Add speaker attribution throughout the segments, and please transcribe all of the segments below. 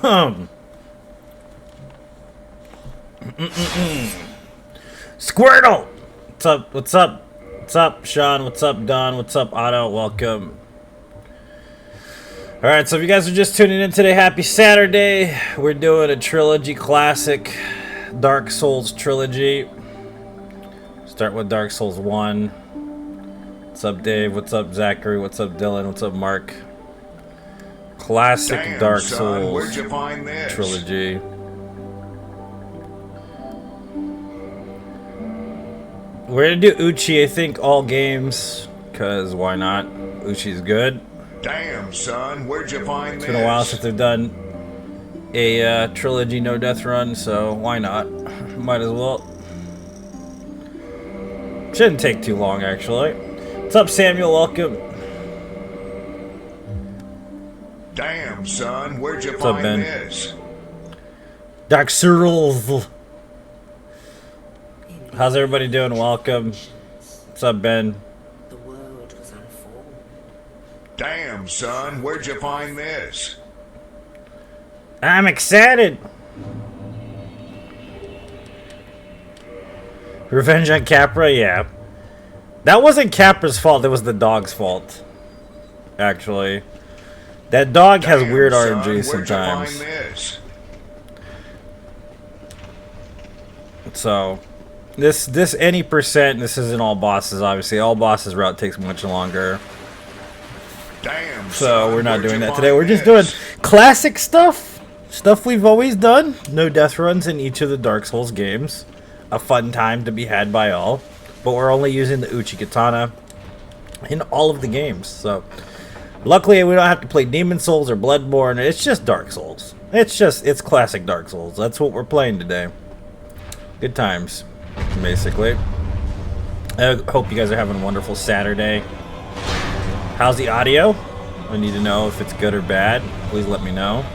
Speaker 1: Squirtle! What's up? What's up? What's up, Sean? What's up, Don? What's up, Otto? Welcome. Alright, so if you guys are just tuning in today, happy Saturday. We're doing a Trilogy classic, Dark Souls Trilogy. Start with Dark Souls 1. What's up, Dave? What's up, Zachary? What's up, Dylan? What's up, Mark? Classic
Speaker 2: Damn,
Speaker 1: Dark
Speaker 2: son,
Speaker 1: Souls
Speaker 2: where'd you find this?
Speaker 1: Trilogy. We're gonna do Uchi, I think, all games, because why not? Uchi's good.
Speaker 2: Damn, son, where'd you find this?
Speaker 1: It's been a while since they've done a Trilogy no death run, so why not? Might as well. Shouldn't take too long, actually. What's up, Samuel? Welcome.
Speaker 2: Damn, son, where'd you find
Speaker 1: Ben?
Speaker 2: this?
Speaker 1: Dark Souls. How's everybody doing? Welcome. What's up, Ben?
Speaker 3: The world was unfolding.
Speaker 2: Damn, son, where'd you find this?
Speaker 1: I'm excited. Revenge on Capra, yeah. That wasn't Capra's fault, it was the dog's fault. Actually. That dog has weird
Speaker 2: son,
Speaker 1: RNG
Speaker 2: where'd
Speaker 1: sometimes.
Speaker 2: you find this?
Speaker 1: So, this any percent, this isn't all bosses, obviously. All bosses route takes much longer.
Speaker 2: Damn,
Speaker 1: So,
Speaker 2: son,
Speaker 1: we're not
Speaker 2: where'd
Speaker 1: doing
Speaker 2: you
Speaker 1: that today.
Speaker 2: find
Speaker 1: We're just
Speaker 2: this?
Speaker 1: doing classic stuff. Stuff we've always done. No death runs in each of the Dark Souls games. A fun time to be had by all. But we're only using the Uchi Katana in all of the games. So, luckily we don't have to play Demon Souls or Bloodborne. It's just Dark Souls. It's classic Dark Souls. That's what we're playing today. Good times, basically. I hope you guys are having a wonderful Saturday. How's the audio? I need to know if it's good or bad. Please let me know.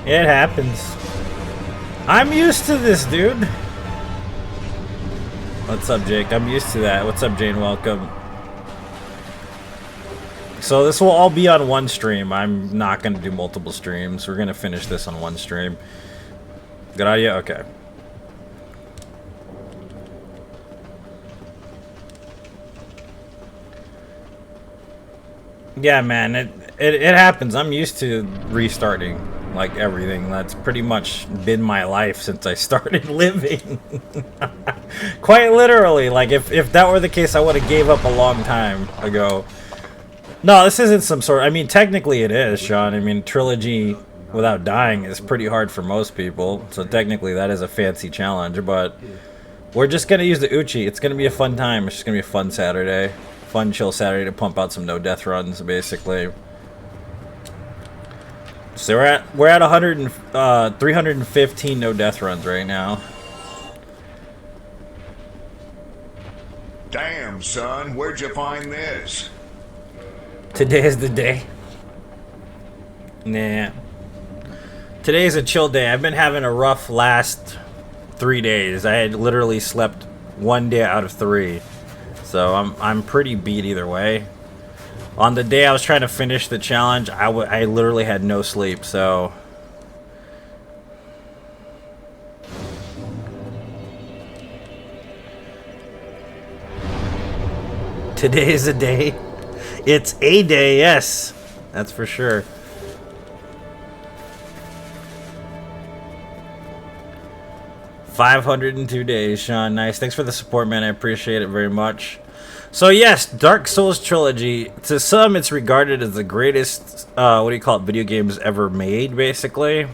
Speaker 1: It happens. I'm used to this, dude. What's up, Jake? I'm used to that. What's up, Jane? Welcome. So this will all be on one stream. I'm not going to do multiple streams. We're going to finish this on one stream. Good audio? Okay. Yeah, man. It happens. I'm used to restarting. Like everything. That's pretty much been my life since I started living. Quite literally. Like if that were the case, I would have gave up a long time ago. No, this isn't some sort. I mean, technically it is, Sean. I mean, Trilogy without dying is pretty hard for most people. So technically that is a fancy challenge. But we're just gonna use the Uchi. It's gonna be a fun time. It's just gonna be a fun Saturday, fun chill Saturday to pump out some no death runs, basically. So we're at 315 no death runs right now.
Speaker 2: Damn, son, where'd you find this?
Speaker 1: Today is the day. Nah. Today's a chill day. I've been having a rough last 3 days. I had literally slept 1 day out of 3. So I'm pretty beat either way. On the day I was trying to finish the challenge, I literally had no sleep, so... Today is a day. It's a day, yes. That's for sure. $502 days, Sean. Nice. Thanks for the support, man. I appreciate it very much. So yes, Dark Souls Trilogy, to some it's regarded as the greatest, video games ever made, basically.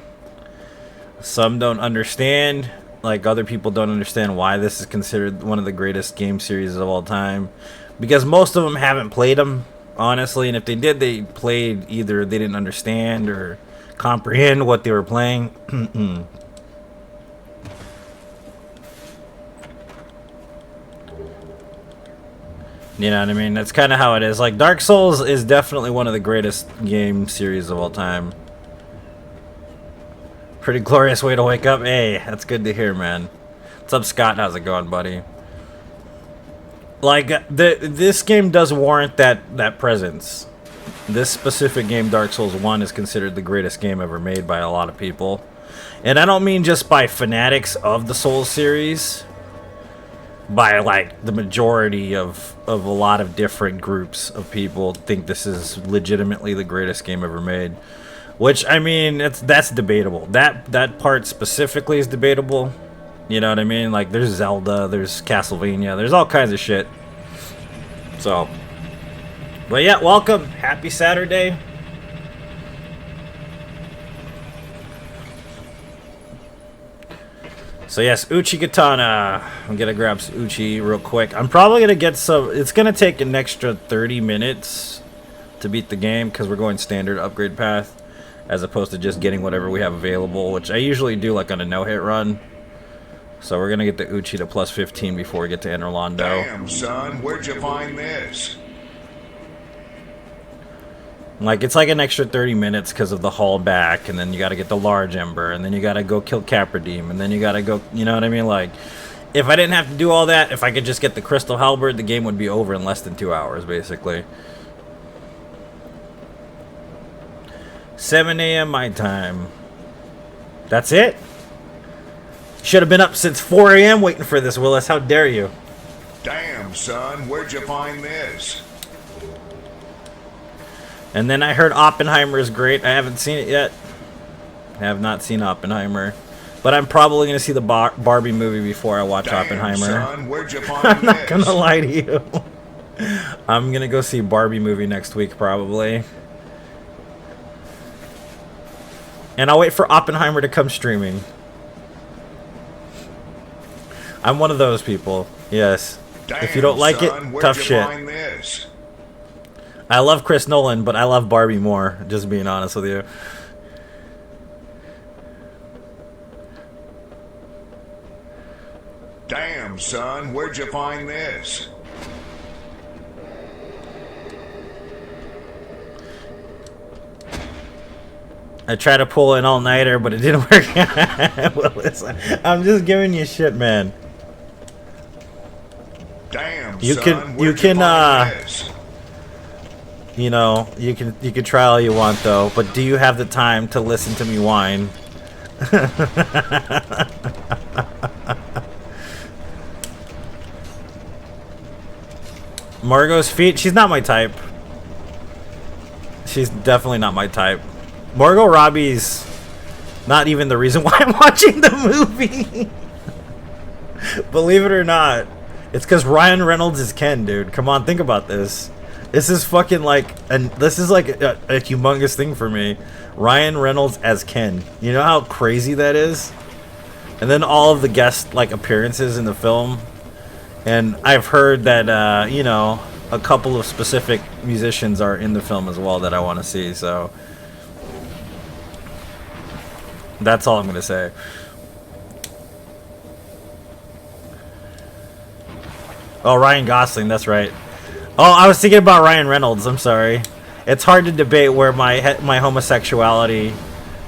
Speaker 1: Some don't understand, like other people don't understand why this is considered one of the greatest game series of all time. Because most of them haven't played them, honestly, and if they did, they played either they didn't understand or comprehend what they were playing. You know what I mean? That's kind of how it is. Like, Dark Souls is definitely one of the greatest game series of all time. Pretty glorious way to wake up. Hey, that's good to hear, man. What's up, Scott? How's it going, buddy? Like this game does warrant that presence. This specific game, Dark Souls 1, is considered the greatest game ever made by a lot of people. And I don't mean just by fanatics of the Souls series, by like the majority of a lot of different groups of people think this is legitimately the greatest game ever made. Which, I mean, that's debatable. That part specifically is debatable. You know what I mean? Like, there's Zelda, there's Castlevania, there's all kinds of shit. So, but yeah, welcome. Happy Saturday. So yes, Uchi Katana. I'm gonna grab Uchi real quick. I'm probably gonna get some. It's gonna take an extra 30 minutes to beat the game because we're going standard upgrade path, as opposed to just getting whatever we have available, which I usually do like on a no-hit run. So we're gonna get the Uchi to plus 15 before we get to Enter Londo.
Speaker 2: Damn, son, where'd you find this?
Speaker 1: Like, it's like an extra 30 minutes because of the haul back, and then you gotta get the large ember, and then you gotta go kill Capradim, and then you gotta go, you know what I mean? Like, if I didn't have to do all that, if I could just get the Crystal Halberd, the game would be over in less than 2 hours, basically. 7 a.m. my time. That's it? Should have been up since 4 a.m. waiting for this, Willis. How dare you?
Speaker 2: Damn, son, where'd you find this?
Speaker 1: And then I heard Oppenheimer is great. I haven't seen it yet. I have not seen Oppenheimer. But I'm probably going to see the Barbie movie before I watch Oppenheimer.
Speaker 2: Son, where'd you find
Speaker 1: I'm not going to lie to you. I'm going to go see Barbie movie next week, probably. And I'll wait for Oppenheimer to come streaming. I'm one of those people. Yes.
Speaker 2: Damn,
Speaker 1: if you don't like
Speaker 2: son,
Speaker 1: it, tough
Speaker 2: you
Speaker 1: shit.
Speaker 2: Find this?
Speaker 1: I love Chris Nolan, but I love Barbie more, just being honest with you.
Speaker 2: Damn, son, where'd you find this?
Speaker 1: I tried to pull an all-nighter, but it didn't work. Well, listen, I'm just giving you shit, man.
Speaker 2: Damn,
Speaker 1: you
Speaker 2: son,
Speaker 1: can
Speaker 2: where'd you find this?
Speaker 1: You know, you can try all you want though, but do you have the time to listen to me whine? Margot's feet, she's not my type. She's definitely not my type. Margot Robbie's not even the reason why I'm watching the movie. Believe it or not. It's because Ryan Reynolds is Ken, dude. Come on, think about this. This is fucking like, and this is like a humongous thing for me. Ryan Reynolds as Ken. You know how crazy that is? And then all of the guest like appearances in the film. And I've heard that, you know, a couple of specific musicians are in the film as well that I want to see. So that's all I'm going to say. Oh, Ryan Gosling, that's right. Oh, I was thinking about Ryan Reynolds. I'm sorry. It's hard to debate where my homosexuality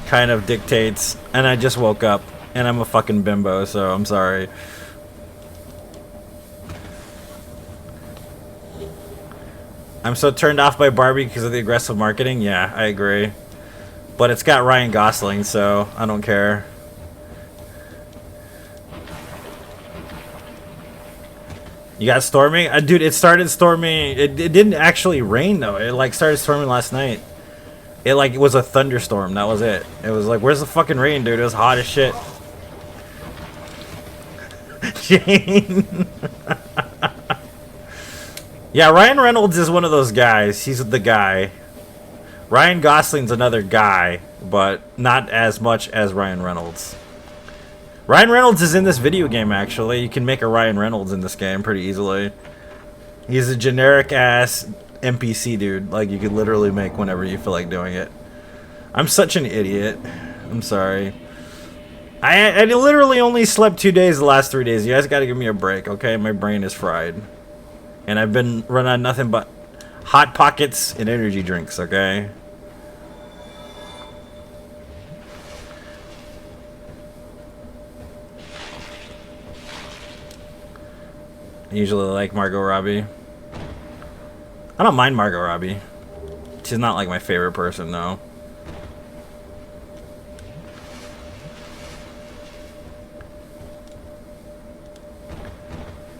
Speaker 1: kind of dictates. And I just woke up, and I'm a fucking bimbo, so I'm sorry. I'm so turned off by Barbie because of the aggressive marketing. Yeah, I agree. But it's got Ryan Gosling, so I don't care. You got storming? Dude, it started storming. It didn't actually rain, though. It, like, started storming last night. It, like, it was a thunderstorm. That was it. It was like, where's the fucking rain, dude? It was hot as shit. Jane. Yeah, Ryan Reynolds is one of those guys. He's the guy. Ryan Gosling's another guy, but not as much as Ryan Reynolds. Ryan Reynolds is in this video game, actually. You can make a Ryan Reynolds in this game pretty easily. He's a generic-ass NPC dude. Like, you could literally make whenever you feel like doing it. I'm such an idiot. I'm sorry. I literally only slept 2 days the last 3 days. You guys gotta give me a break, okay? My brain is fried. And I've been running on nothing but Hot Pockets and energy drinks, okay? usually like Margot Robbie. I don't mind Margot Robbie. She's not like my favorite person though.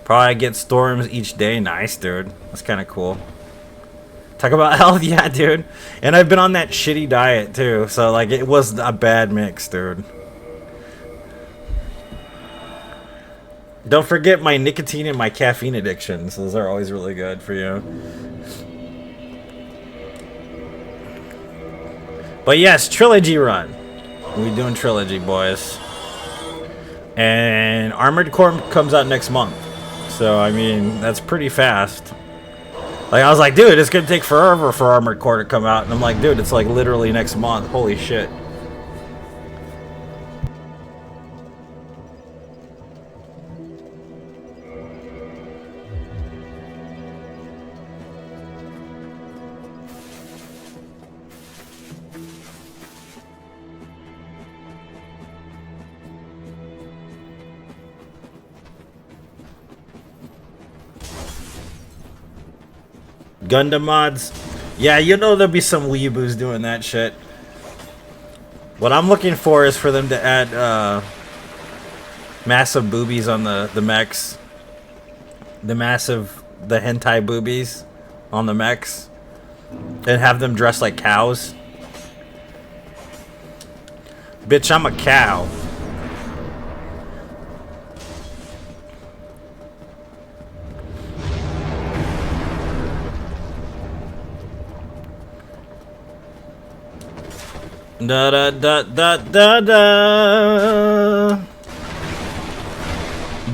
Speaker 1: Probably get storms each day. Nice, dude. That's kind of cool. Talk about health, yeah, dude. And I've been on that shitty diet too, so like it was a bad mix, dude. Don't forget my nicotine and my caffeine addictions. Those are always really good for you. But yes, Trilogy run. We doing Trilogy, boys. And Armored Core comes out next month. So, I mean, that's pretty fast. Like, I was like, dude, it's gonna take forever for Armored Core to come out. And I'm like, dude, it's like literally next month. Holy shit. Gundam mods. Yeah, you know there'll be some weeaboos doing that shit. What I'm looking for is for them to add massive boobies on the mechs. The hentai boobies on the mechs. And have them dressed like cows. Bitch, I'm a cow. Da da da da da da.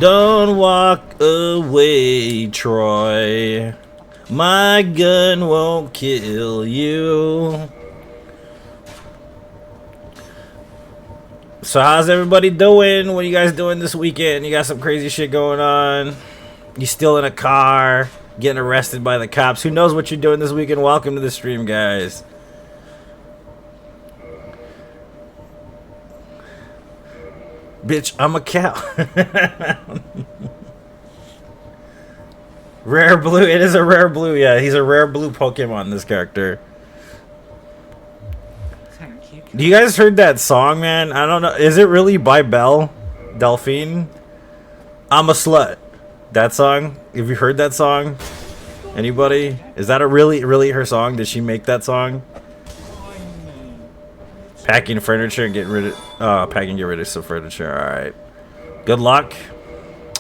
Speaker 1: Don't walk away, Troy. My gun won't kill you. So how's everybody doing? What are you guys doing this weekend? You got some crazy shit going on? You still in a car, getting arrested by the cops? Who knows what you're doing this weekend? Welcome to the stream, guys. Bitch, I'm a cow. Rare blue. It is a rare blue. Yeah, he's a rare blue Pokemon, this character.
Speaker 3: Thank you.
Speaker 1: Do you guys heard that song, man? I don't know. Is it really by Belle Delphine? I'm a slut. That song? Have you heard that song? Anybody? Is that a really her song? Did she make that song? Packing furniture and get rid of some furniture. Alright. Good luck.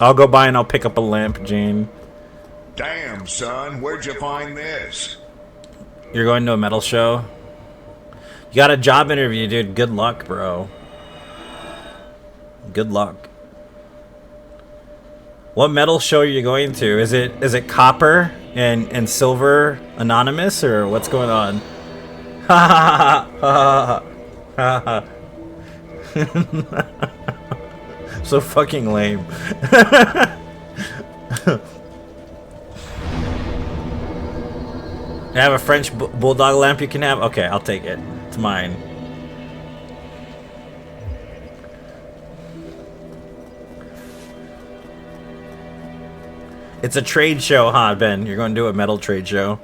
Speaker 1: I'll go by and I'll pick up a lamp, Jane.
Speaker 2: Damn, son, where'd you find this?
Speaker 1: You're going to a metal show? You got a job interview, dude. Good luck, bro. Good luck. What metal show are you going to? Is it copper and silver anonymous, or what's going on? Ha ha ha ha. So fucking lame. I have a French bulldog lamp you can have? Okay, I'll take it. It's mine. It's a trade show, huh, Ben? You're going to do a metal trade show?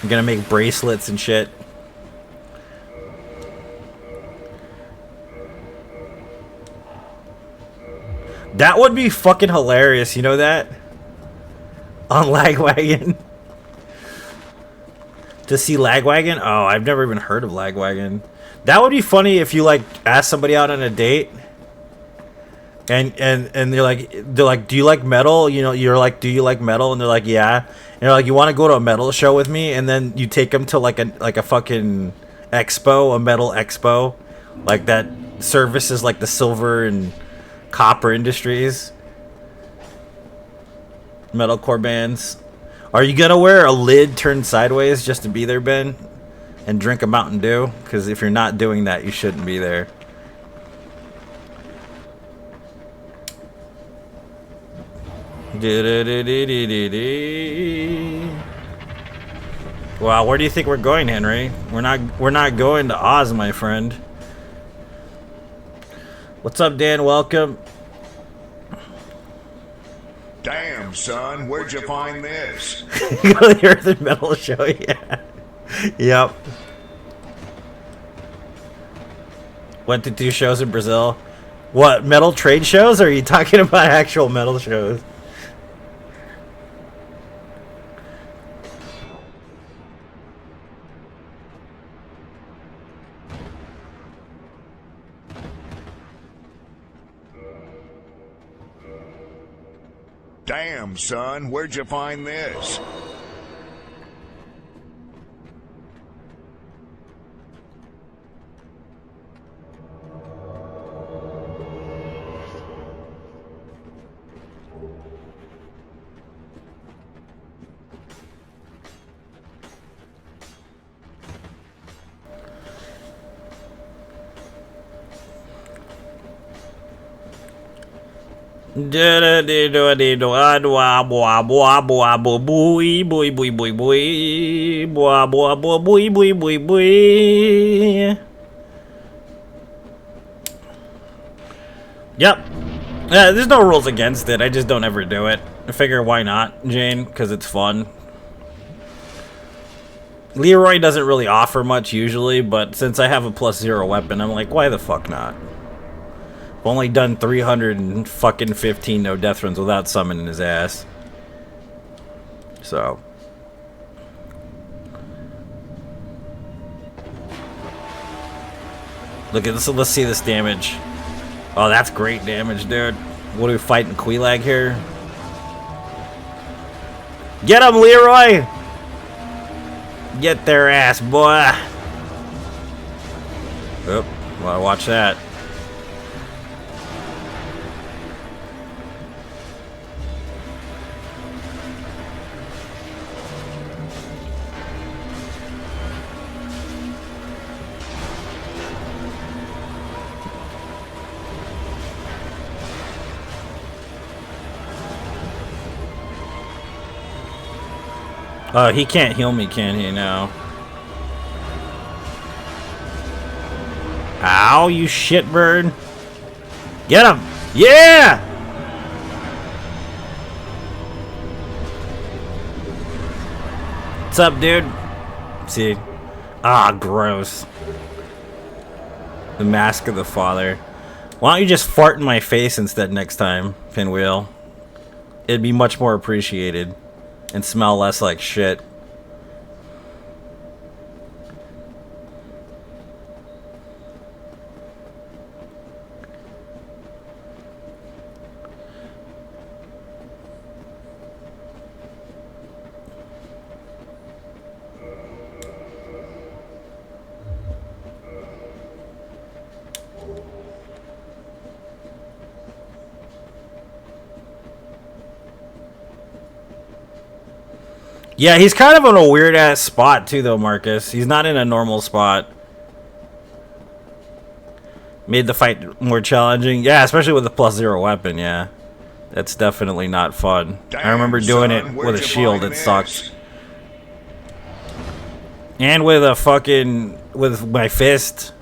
Speaker 1: You're going to make bracelets and shit? That would be fucking hilarious, you know that? On Lagwagon. To see Lagwagon? Oh, I've never even heard of Lagwagon. That would be funny if you like ask somebody out on a date and they're like, do you like metal? You know, you're like, do you like metal? And they're like, yeah. And they're like, you want to go to a metal show with me? And then you take them to like a fucking expo, a metal expo, like that services like the silver and copper industries, metalcore bands. Are you gonna wear a lid turned sideways just to be there, Ben, and drink a Mountain Dew? Because if you're not doing that, you shouldn't be there. Wow, where do you think we're going, Henry? We're not going to Oz, my friend. What's up, Dan? Welcome.
Speaker 2: Damn, son, where'd you find this?
Speaker 1: Go to the Earth and Metal show, yeah. Yep. Went to 2 shows in Brazil. What, metal trade shows? Or are you talking about actual metal shows?
Speaker 2: Damn, son, where'd you find this?
Speaker 1: Yep. Yeah, there's no rules against it. I just don't ever do it. I figure why not, Jane? Because it's fun. Leroy doesn't really offer much usually, but since I have a +0 weapon, I'm like, why the fuck not? I've only done 315 no death runs without summoning his ass. So. Look at this. Let's see this damage. Oh, that's great damage, dude. What are we fighting, Queelag here? Get him, Leroy! Get their ass, boy. Oh, well, watch that. He can't heal me, can he, now? Ow, you shitbird. Get him! Yeah! What's up, dude? See? Ah, gross. The Mask of the Father. Why don't you just fart in my face instead next time, Pinwheel? It'd be much more appreciated. And smell less like shit. Yeah, he's kind of in a weird-ass spot, too, though, Marcus. He's not in a normal spot. Made the fight more challenging. Yeah, especially with a +0 weapon, yeah. That's definitely not fun.
Speaker 2: Damn,
Speaker 1: I remember doing
Speaker 2: son,
Speaker 1: it
Speaker 2: where'd
Speaker 1: with a
Speaker 2: you
Speaker 1: shield.
Speaker 2: find
Speaker 1: It sucked.
Speaker 2: this?
Speaker 1: And with a fucking... with my fist.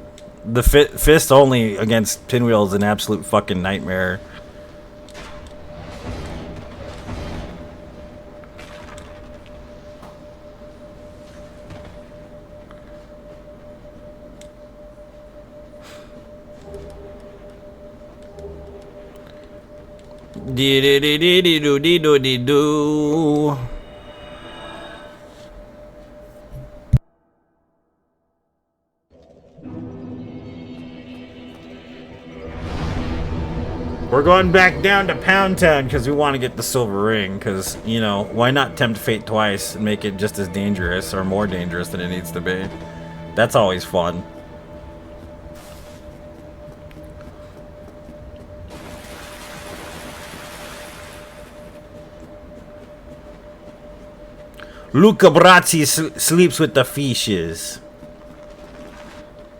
Speaker 1: The fist only against Pinwheel is an absolute fucking nightmare. Dee-dee-dee-dee-doo-dee-doo-dee-doo. We're going back down to Pound Town because we want to get the silver ring. Because, you know, why not tempt fate twice and make it just as dangerous or more dangerous than it needs to be? That's always fun. Luca Brazzi sleeps with the fishes.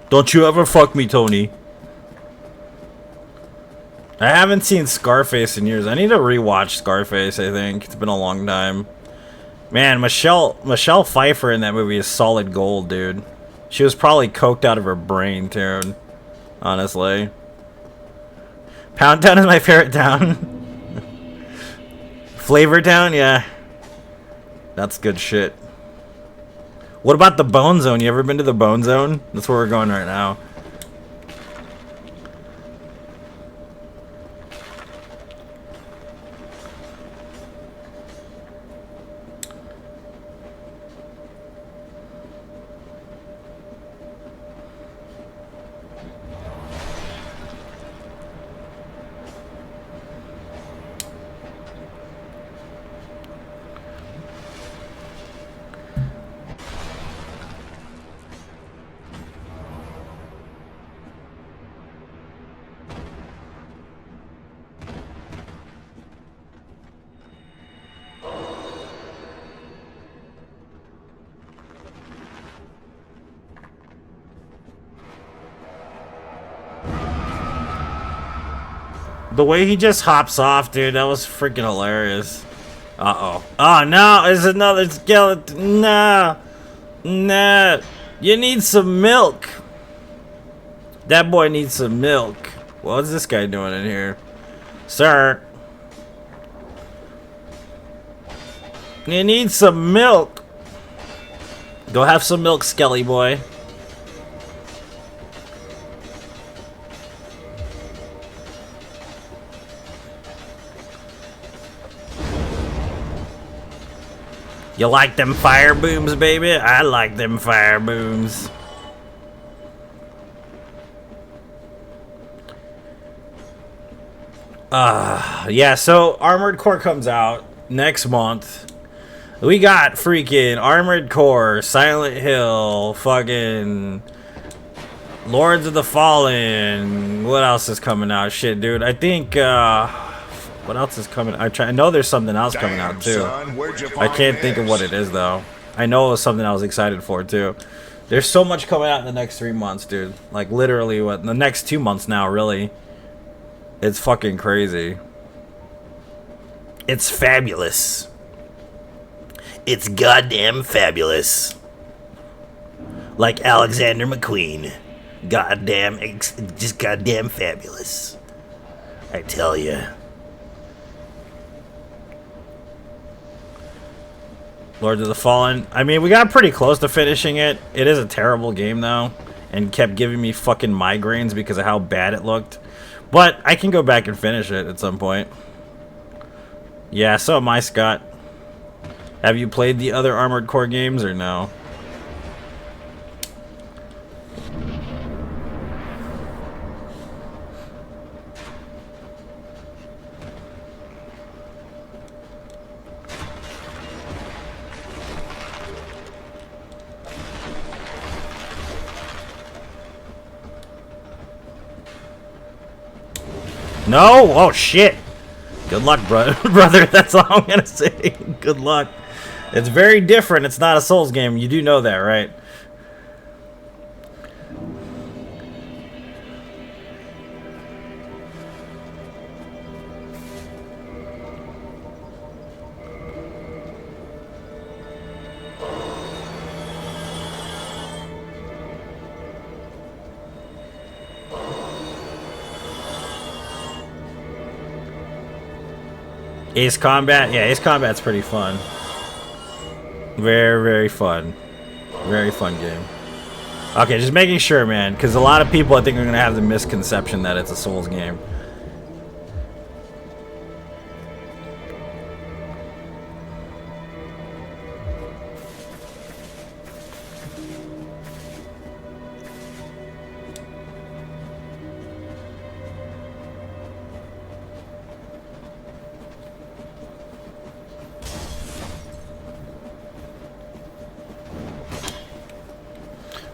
Speaker 1: Don't you ever fuck me, Tony. I haven't seen Scarface in years. I need to rewatch Scarface, I think. It's been a long time. Man, Michelle Pfeiffer in that movie is solid gold, dude. She was probably coked out of her brain, dude. Honestly. Pound Town is my favorite town. Flavor Town, yeah. That's good shit. What about the Bone Zone? You ever been to the Bone Zone? That's where we're going right now. The way he just hops off, dude, that was freaking hilarious. Uh-oh. Oh, no, there's another skeleton. No. No. You need some milk. That boy needs some milk. What's this guy doing in here? Sir. You need some milk. Go have some milk, Skelly boy. You like them fire booms, baby? I like them fire booms. Yeah, so Armored Core comes out next month. We got freaking Armored Core, Silent Hill, fucking Lords of the Fallen. What else is coming out? Shit, dude. I think, what else is coming? I know there's something else coming out too.
Speaker 2: Son,
Speaker 1: I can't think of what it is though. I know it was something I was excited for too. There's so much coming out in the next 3 months, dude. Like literally, what, in the next 2 months now, really. It's fucking crazy. It's fabulous. It's goddamn fabulous. Like Alexander McQueen. Goddamn, just goddamn fabulous. I tell you. Lords of the Fallen. I mean, we got pretty close to finishing it. It is a terrible game, though. And kept giving me fucking migraines because of how bad it looked. But I can go back and finish it at some point. Yeah, so am I, Scott. Have you played the other Armored Core games or no? No? Oh, shit. Good luck, brother. That's all I'm going to say. Good luck. It's very different. It's not a Souls game. You do know that, right? Ace Combat? Yeah, Ace Combat's pretty fun. Very, very fun. Very fun game. Okay, just making sure, man, because a lot of people, I think, are going to have the misconception that it's a Souls game.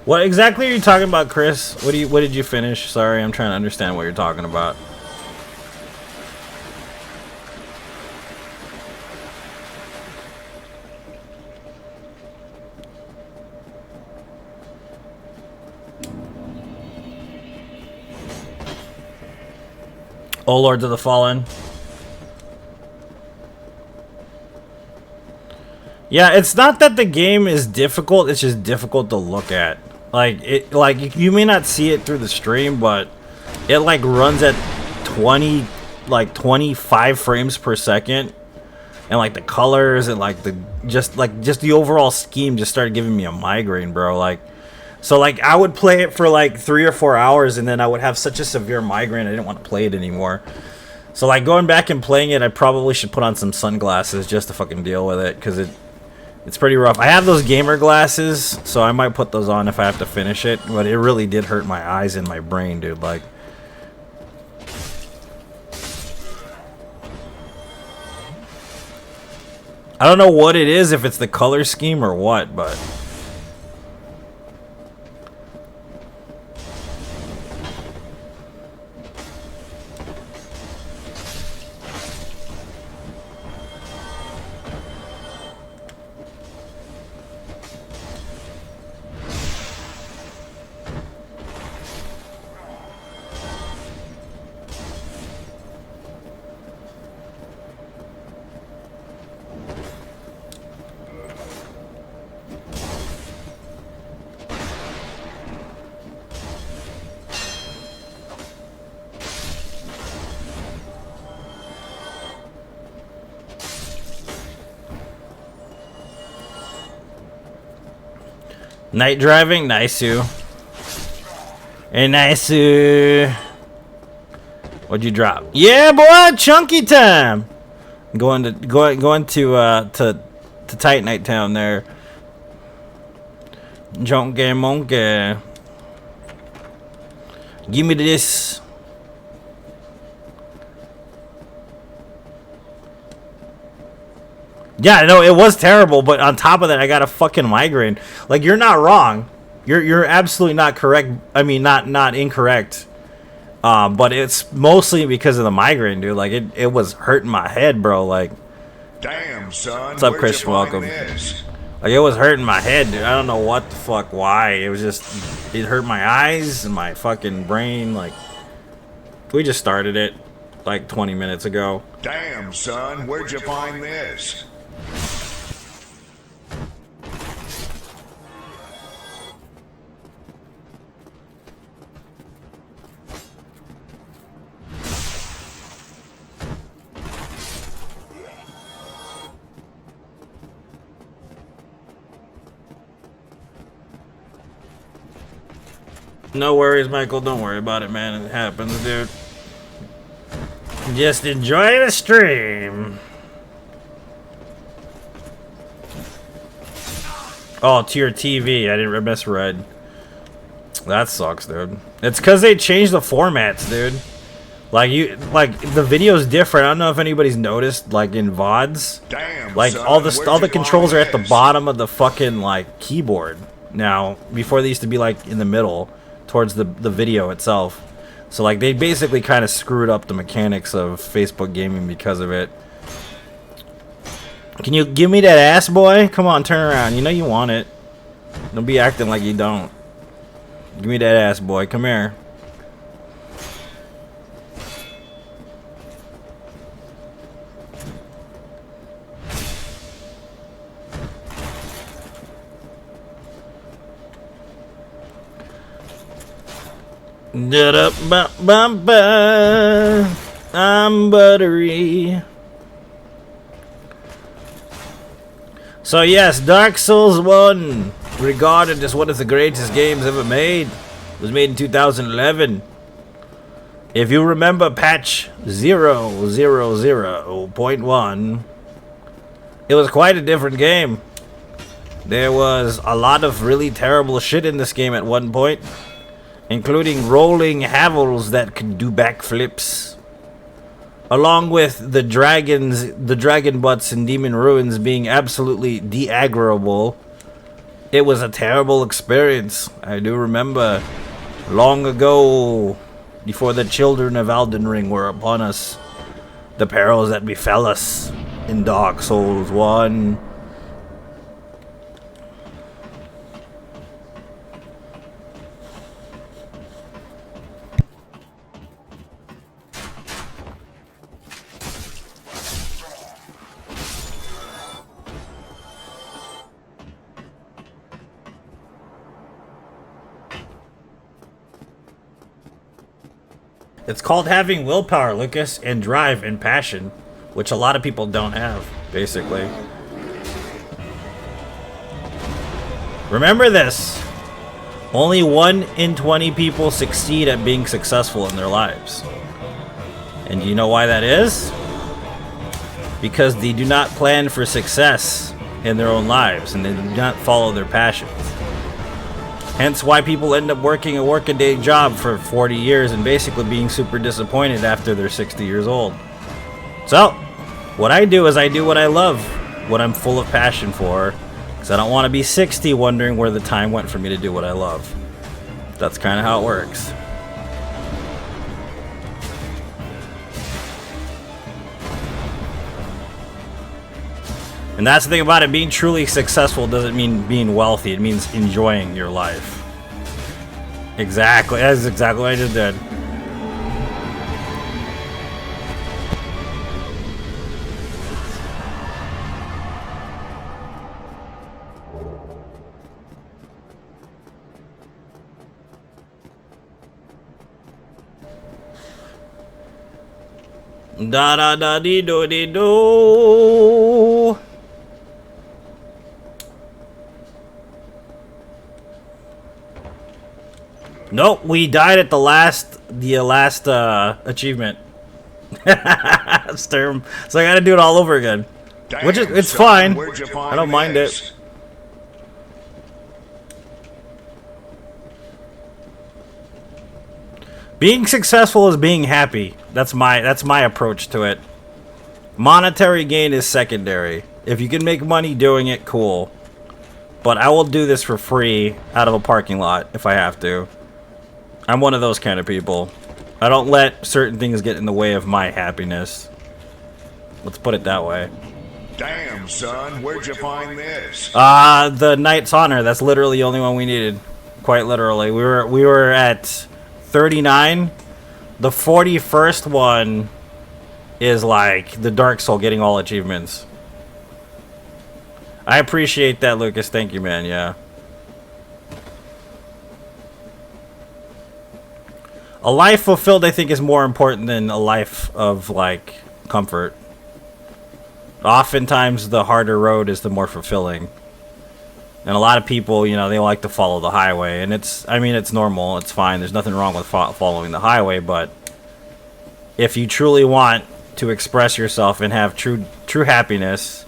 Speaker 1: What exactly are you talking about, Chris? What did you finish? Sorry, I'm trying to understand what you're talking about. Oh, Lords of the Fallen. Yeah, it's not that the game is difficult, it's just difficult to look at. Like you may not see it through the stream, but it like runs at 25 frames per second. and like the colors and like the just the overall scheme just started giving me a migraine, bro. Like, so like I would play it for like 3 or 4 hours, and then I would have such a severe migraine I didn't want to play it anymore. So like going back and playing it, I probably should put on some sunglasses just to fucking deal with it, because it's pretty rough. I have those gamer glasses, so I might put those on if I have to finish it, but it really did hurt my eyes and my brain, dude. Like, I don't know what it is, if it's the color scheme or what, but night driving, nice you. Hey, nice you. What'd you drop? Yeah, boy, chunky time. Going to Tight Night Town there. Junky monkey. Give me this. Yeah, no, it was terrible, but on top of that, I got a fucking migraine. Like, you're not wrong. You're absolutely not correct. I mean, not incorrect. But it's mostly because of the migraine, dude. Like, it was hurting my head, bro. Like,
Speaker 2: damn, son.
Speaker 1: What's up, Chris? Welcome. Like, it was hurting my head, dude. I don't know what the fuck, why. It was just, it hurt my eyes and my fucking brain. Like, we just started it like 20 minutes ago.
Speaker 2: Damn, son. Where'd you find this?
Speaker 1: No worries, Michael. Don't worry about it, man. It happens, dude. Just enjoy the stream. Oh, to your TV. I didn't misread. That sucks, dude. It's because they changed the formats, dude. Like the video's different. I don't know if anybody's noticed, like in VODs.
Speaker 2: Damn,
Speaker 1: like
Speaker 2: son,
Speaker 1: all the controls are at the
Speaker 2: this?
Speaker 1: bottom of the fucking like keyboard now. Before they used to be like in the middle, towards the video itself. So like they basically kind of screwed up the mechanics of Facebook gaming because of it. Can you give me that ass, boy? Come on, turn around. You know you want it. Don't be acting like you don't. Give me that ass, boy. Come here. I'm buttery. So yes, Dark Souls 1, regarded as one of the greatest games ever made, was made in 2011. If you remember patch 0.1, it was quite a different game. There was a lot of really terrible shit in this game at one point, including rolling havels that could do backflips, along with the dragon butts and demon ruins being absolutely de-aggroable. It was a terrible experience. I do remember long ago, before the children of Elden Ring were upon us, the perils that befell us in Dark Souls 1. It's called having willpower, Lucas, and drive and passion. which a lot of people don't have, basically. Remember this. Only 1 in 20 people succeed at being successful in their lives. And do you know why that is? Because they do not plan for success in their own lives, and they do not follow their passions. Hence why people end up working a workaday job for 40 years and basically being super disappointed after they're 60 years old. So, what I do is I do what I love, what I'm full of passion for, because I don't want to be 60 wondering where the time went for me to do what I love. That's kind of how it works. And that's the thing about it. Being truly successful doesn't mean being wealthy. It means enjoying your life. Exactly. That's exactly what I just did. Da da da dee do dee do. Nope, we died at the last achievement. So I gotta do it all over again.
Speaker 2: Damn,
Speaker 1: Which is, it's
Speaker 2: son,
Speaker 1: fine.
Speaker 2: where'd you find
Speaker 1: I don't mind
Speaker 2: this?
Speaker 1: it. Being successful is being happy. That's my approach to it. Monetary gain is secondary. If you can make money doing it, cool. But I will do this for free out of a parking lot if I have to. I'm one of those kind of people. I don't let certain things get in the way of my happiness. Let's put it that way.
Speaker 2: Damn, son, where'd you find this?
Speaker 1: The Knight's Honor. That's literally the only one we needed. Quite literally. We were at 39. The 41st one is like the Dark Soul getting all achievements. I appreciate that, Lucas. Thank you, man. Yeah. A life fulfilled, I think, is more important than a life of, like, comfort. Oftentimes, the harder road is the more fulfilling. And a lot of people, you know, they like to follow the highway. And it's normal. It's fine. There's nothing wrong with following the highway. But if you truly want to express yourself and have true happiness,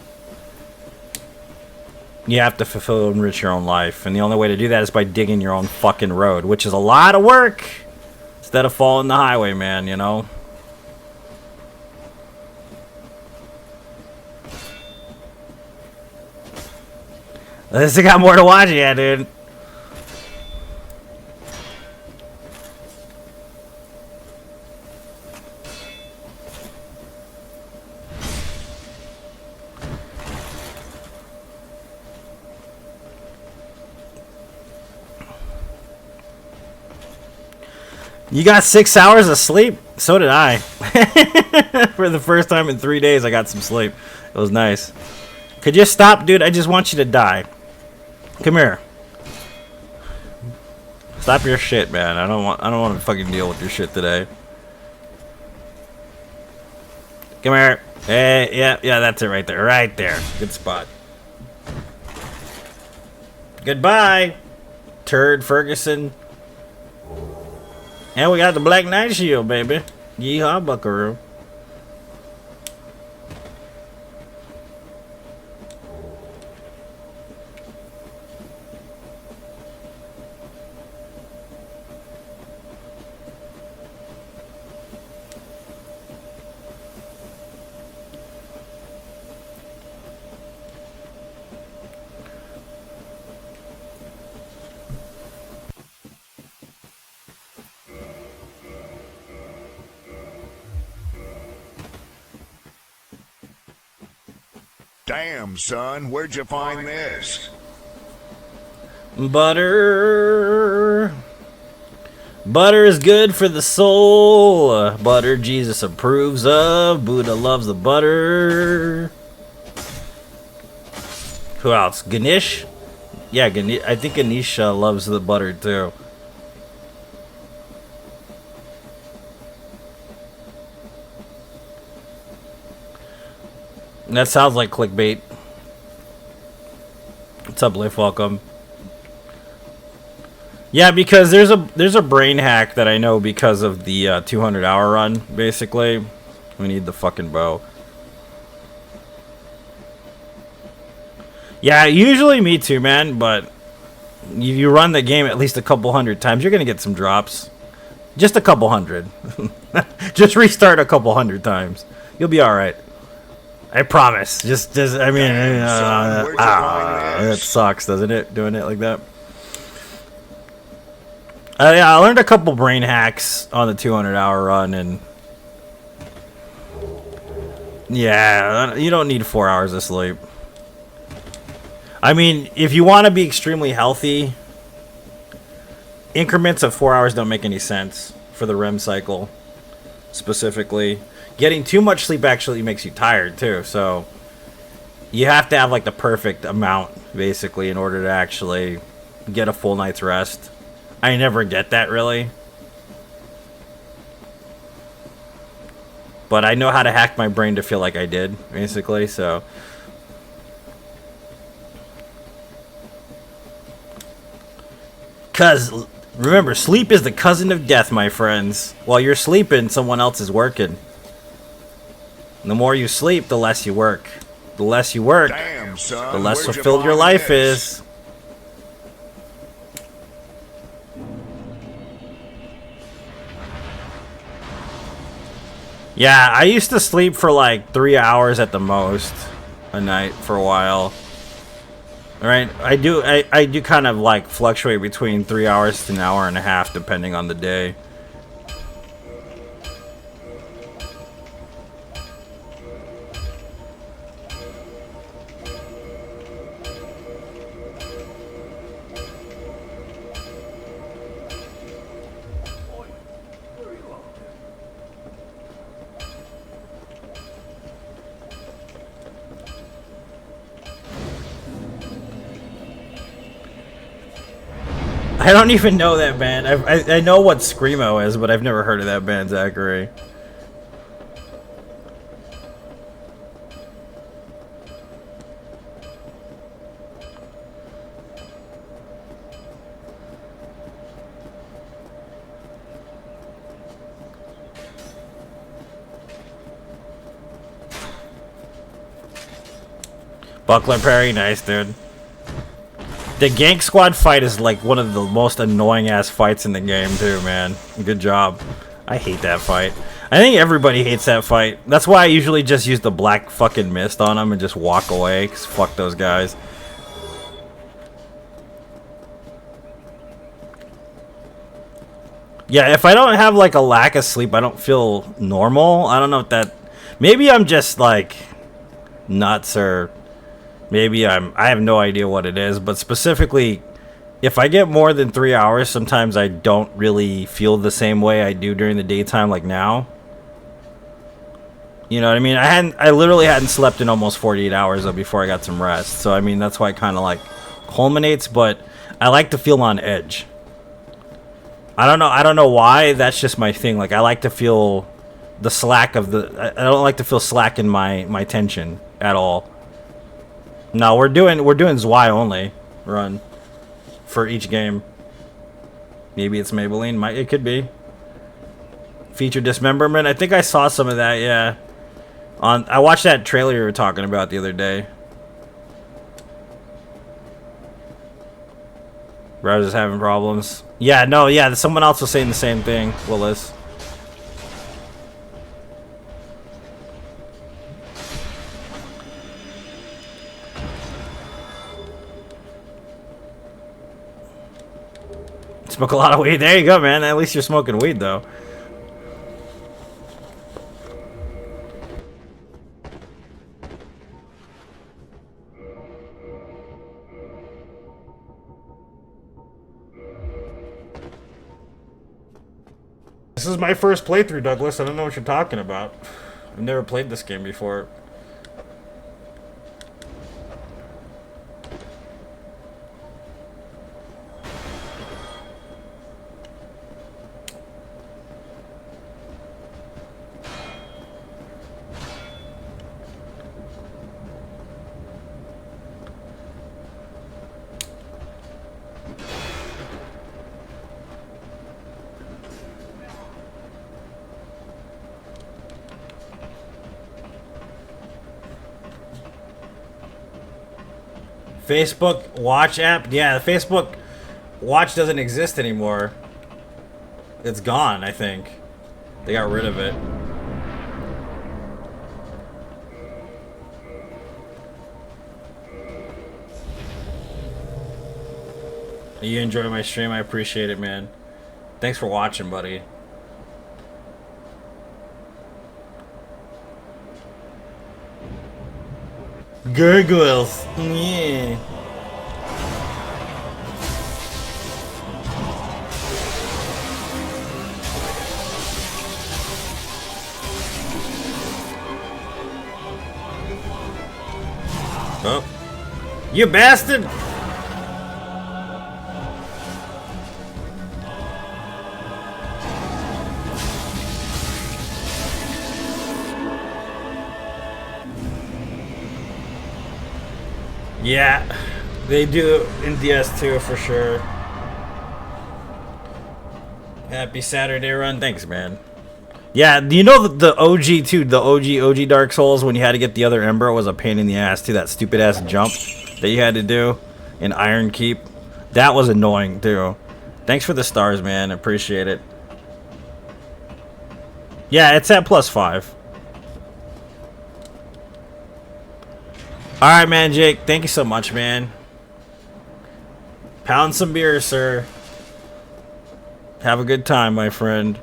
Speaker 1: you have to fulfill and enrich your own life. And the only way to do that is by digging your own fucking road, which is a lot of work. Instead of following the highway, man, you know? At least I got more to watch yet, dude. You got 6 hours of sleep? So did I. For the first time in 3 days, I got some sleep. It was nice. Could you stop, dude? I just want you to die. Come here. Stop your shit, man. I don't want to fucking deal with your shit today. Come here. Hey, yeah, that's it right there. Right there. Good spot. Goodbye, Turd Ferguson. And we got the Black Knight Shield, baby. Yeehaw, buckaroo.
Speaker 2: Damn, son, where'd you find this?
Speaker 1: Butter. Butter is good for the soul. Butter Jesus approves of. Buddha loves the butter. Who else? Ganesh? Yeah, I think Ganesha loves the butter too. That sounds like clickbait. What's up, Lift? Welcome. Yeah, because there's a brain hack that I know because of the 200-hour run. Basically, we need the fucking bow. Yeah, usually me too, man. But you run the game at least a couple hundred times, you're gonna get some drops. Just a couple hundred. Just restart a couple hundred times. You'll be all right. I promise. Just I mean, it sucks, doesn't it? Doing it like that. Yeah, I learned a couple brain hacks on the 200-hour run, and yeah, you don't need 4 hours of sleep. I mean, if you want to be extremely healthy, increments of 4 hours don't make any sense for the REM cycle, specifically. Getting too much sleep actually makes you tired, too, so you have to have, like, the perfect amount, basically, in order to actually get a full night's rest. I never get that, really. But I know how to hack my brain to feel like I did, basically, so... Because, remember, sleep is the cousin of death, my friends. While you're sleeping, someone else is working. And the more you sleep, the less you work. The less you work,
Speaker 2: Damn, son,
Speaker 1: the less
Speaker 2: where'd you
Speaker 1: fulfilled your
Speaker 2: find
Speaker 1: life
Speaker 2: this?
Speaker 1: is. Yeah, I used to sleep for like 3 hours at the most a night for a while. Right, I do kind of like fluctuate between 3 hours to an hour and a half depending on the day. I don't even know that band. I know what Screamo is, but I've never heard of that band, Zachary. Buckler Perry, nice, dude. The Gank Squad fight is like one of the most annoying ass fights in the game too, man. Good job. I hate that fight. I think everybody hates that fight. That's why I usually just use the black fucking mist on them and just walk away, because fuck those guys. Yeah, if I don't have like a lack of sleep, I don't feel normal. I don't know if that... Maybe I'm just like nuts, or... Maybe I have no idea what it is, but specifically, if I get more than 3 hours, sometimes I don't really feel the same way I do during the daytime, like now. You know what I mean? I literally hadn't slept in almost 48 hours though before I got some rest. So I mean, that's why it kind of like culminates, but I like to feel on edge. I don't know why, that's just my thing. Like I like to feel the slack of the... I don't like to feel slack in my tension at all. No, we're doing Zwei only run for each game. Maybe it's Maybelline. It could be. Feature dismemberment. I think I saw some of that. Yeah. I watched that trailer you were talking about the other day. Browser's having problems. Yeah. No. Yeah. Someone else was saying the same thing. Willis. Smoke a lot of weed. There you go, man. At least you're smoking weed, though. This is my first playthrough, Douglas. I don't know what you're talking about. I've never played this game before. Facebook Watch app? Yeah, the Facebook Watch doesn't exist anymore. It's gone, I think. They got rid of it. You enjoy my stream? I appreciate it, man. Thanks for watching, buddy. Gargoyles. Yeah. Oh. You bastard! Yeah, they do in DS2 for sure. Happy Saturday run. Thanks, man. Yeah, do you know the OG too? The OG Dark Souls, when you had to get the other Ember, was a pain in the ass too. That stupid ass jump that you had to do in Iron Keep. That was annoying too. Thanks for the stars, man. Appreciate it. Yeah, it's at +5. Alright, man, Jake. Thank you so much, man. Pound some beer, sir. Have a good time, my friend.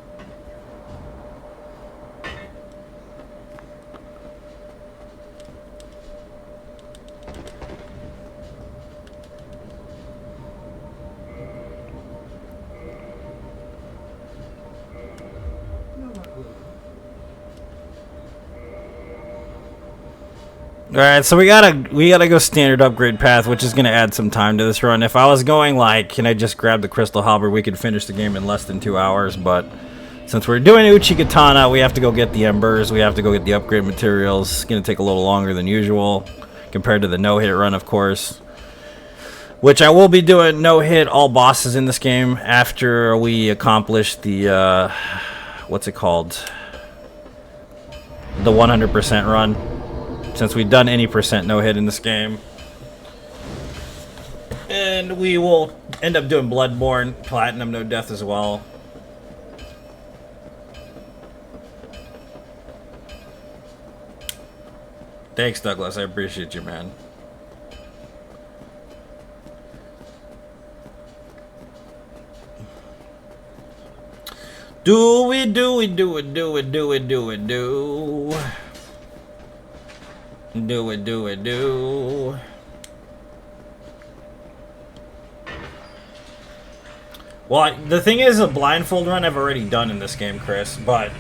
Speaker 1: Alright, so we gotta go standard upgrade path, which is gonna add some time to this run. If I was going like, can I just grab the Crystal Halberd, we could finish the game in less than 2 hours, but since we're doing Uchi Katana, we have to go get the Embers, we have to go get the upgrade materials. It's gonna take a little longer than usual, compared to the no-hit run, of course. Which I will be doing no-hit all bosses in this game after we accomplish the, what's it called? The 100% run. Since we've done any percent no-hit in this game. And we will end up doing Bloodborne, Platinum No Death as well. Thanks, Douglas. I appreciate you, man. Do it, do it, do it, do it, do it, do it, do. Do it, do it, do. Well, the thing is, a blindfold run I've already done in this game, Chris, but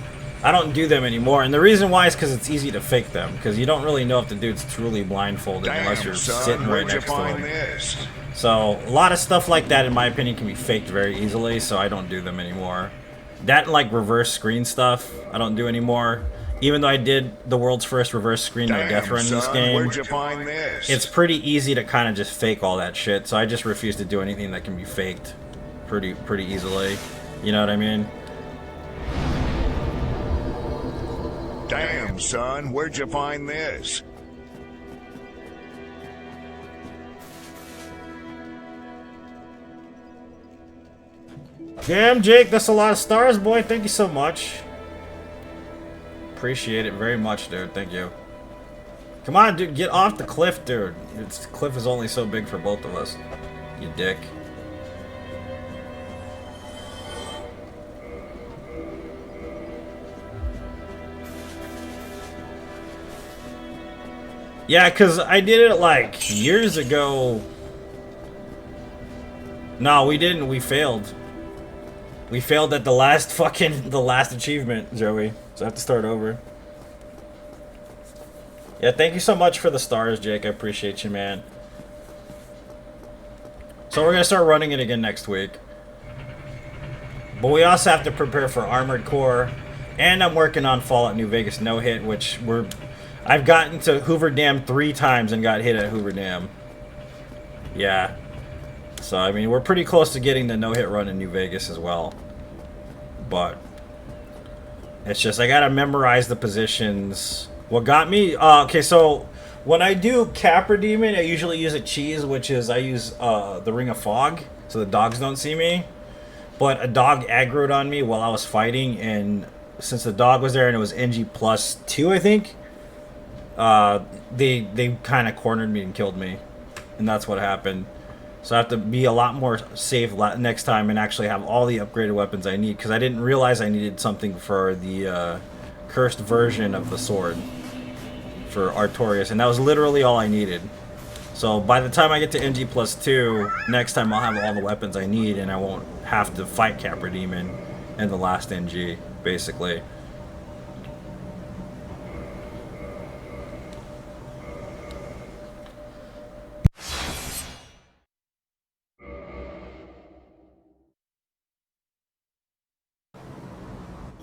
Speaker 1: I don't do them anymore. And the reason why is because it's easy to fake them, because you don't really know if the dude's truly blindfolded unless you're sitting right next to him.
Speaker 2: This?
Speaker 1: So, a lot of stuff like that, in my opinion, can be faked very easily, so I don't do them anymore. That, like, reverse screen stuff, I don't do anymore. Even though I did the world's first reverse screen no death run in this game,
Speaker 2: where'd you find this?
Speaker 1: It's pretty easy to kind of just fake all that shit, so I just refuse to do anything that can be faked pretty easily. You know what I mean?
Speaker 2: Damn, son, where'd you find this?
Speaker 1: Damn, Jake, that's a lot of stars, boy. Thank you so much. Appreciate it very much, dude. Thank you. Come on, dude. Get off the cliff, dude. The cliff is only so big for both of us. You dick. Yeah, because I did it, like, years ago. No, we didn't. We failed. We failed at the last achievement, Joey. So I have to start over. Yeah, thank you so much for the stars, Jake. I appreciate you, man. So we're going to start running it again next week. But we also have to prepare for Armored Core. And I'm working on Fallout New Vegas no-hit, which I've gotten to Hoover Dam 3 times and got hit at Hoover Dam. Yeah. So, I mean, we're pretty close to getting the no-hit run in New Vegas as well. But it's just, I gotta memorize the positions. What got me... okay, so When I do Capra Demon, I usually use a cheese, which is I use the Ring of Fog, so the dogs don't see me. But a dog aggroed on me while I was fighting, and since the dog was there and it was NG plus 2, I think, they kind of cornered me and killed me, and that's what happened. So I have to be a lot more safe next time and actually have all the upgraded weapons I need, because I didn't realize I needed something for the cursed version of the sword for Artorias, and that was literally all I needed. So by the time I get to NG plus 2, next time I'll have all the weapons I need, and I won't have to fight Capra Demon in the last NG, basically.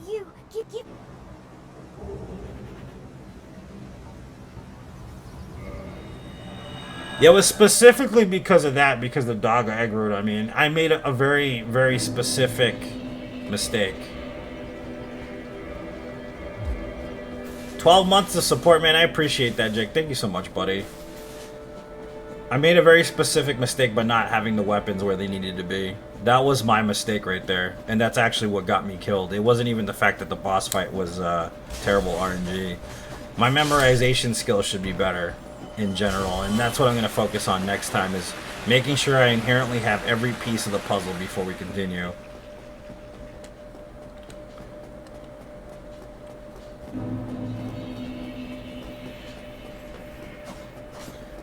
Speaker 4: You.
Speaker 1: Yeah, it was specifically because of that, because the dog aggroed on me, and I made a very, very specific mistake. 12 months of support, man. I appreciate that, Jake. Thank you so much, buddy. I made a very specific mistake by not having the weapons where they needed to be. That was my mistake right there, and that's actually what got me killed. It wasn't even the fact that the boss fight was terrible RNG. My memorization skills should be better in general, and that's what I'm going to focus on next time, is making sure I inherently have every piece of the puzzle before we continue.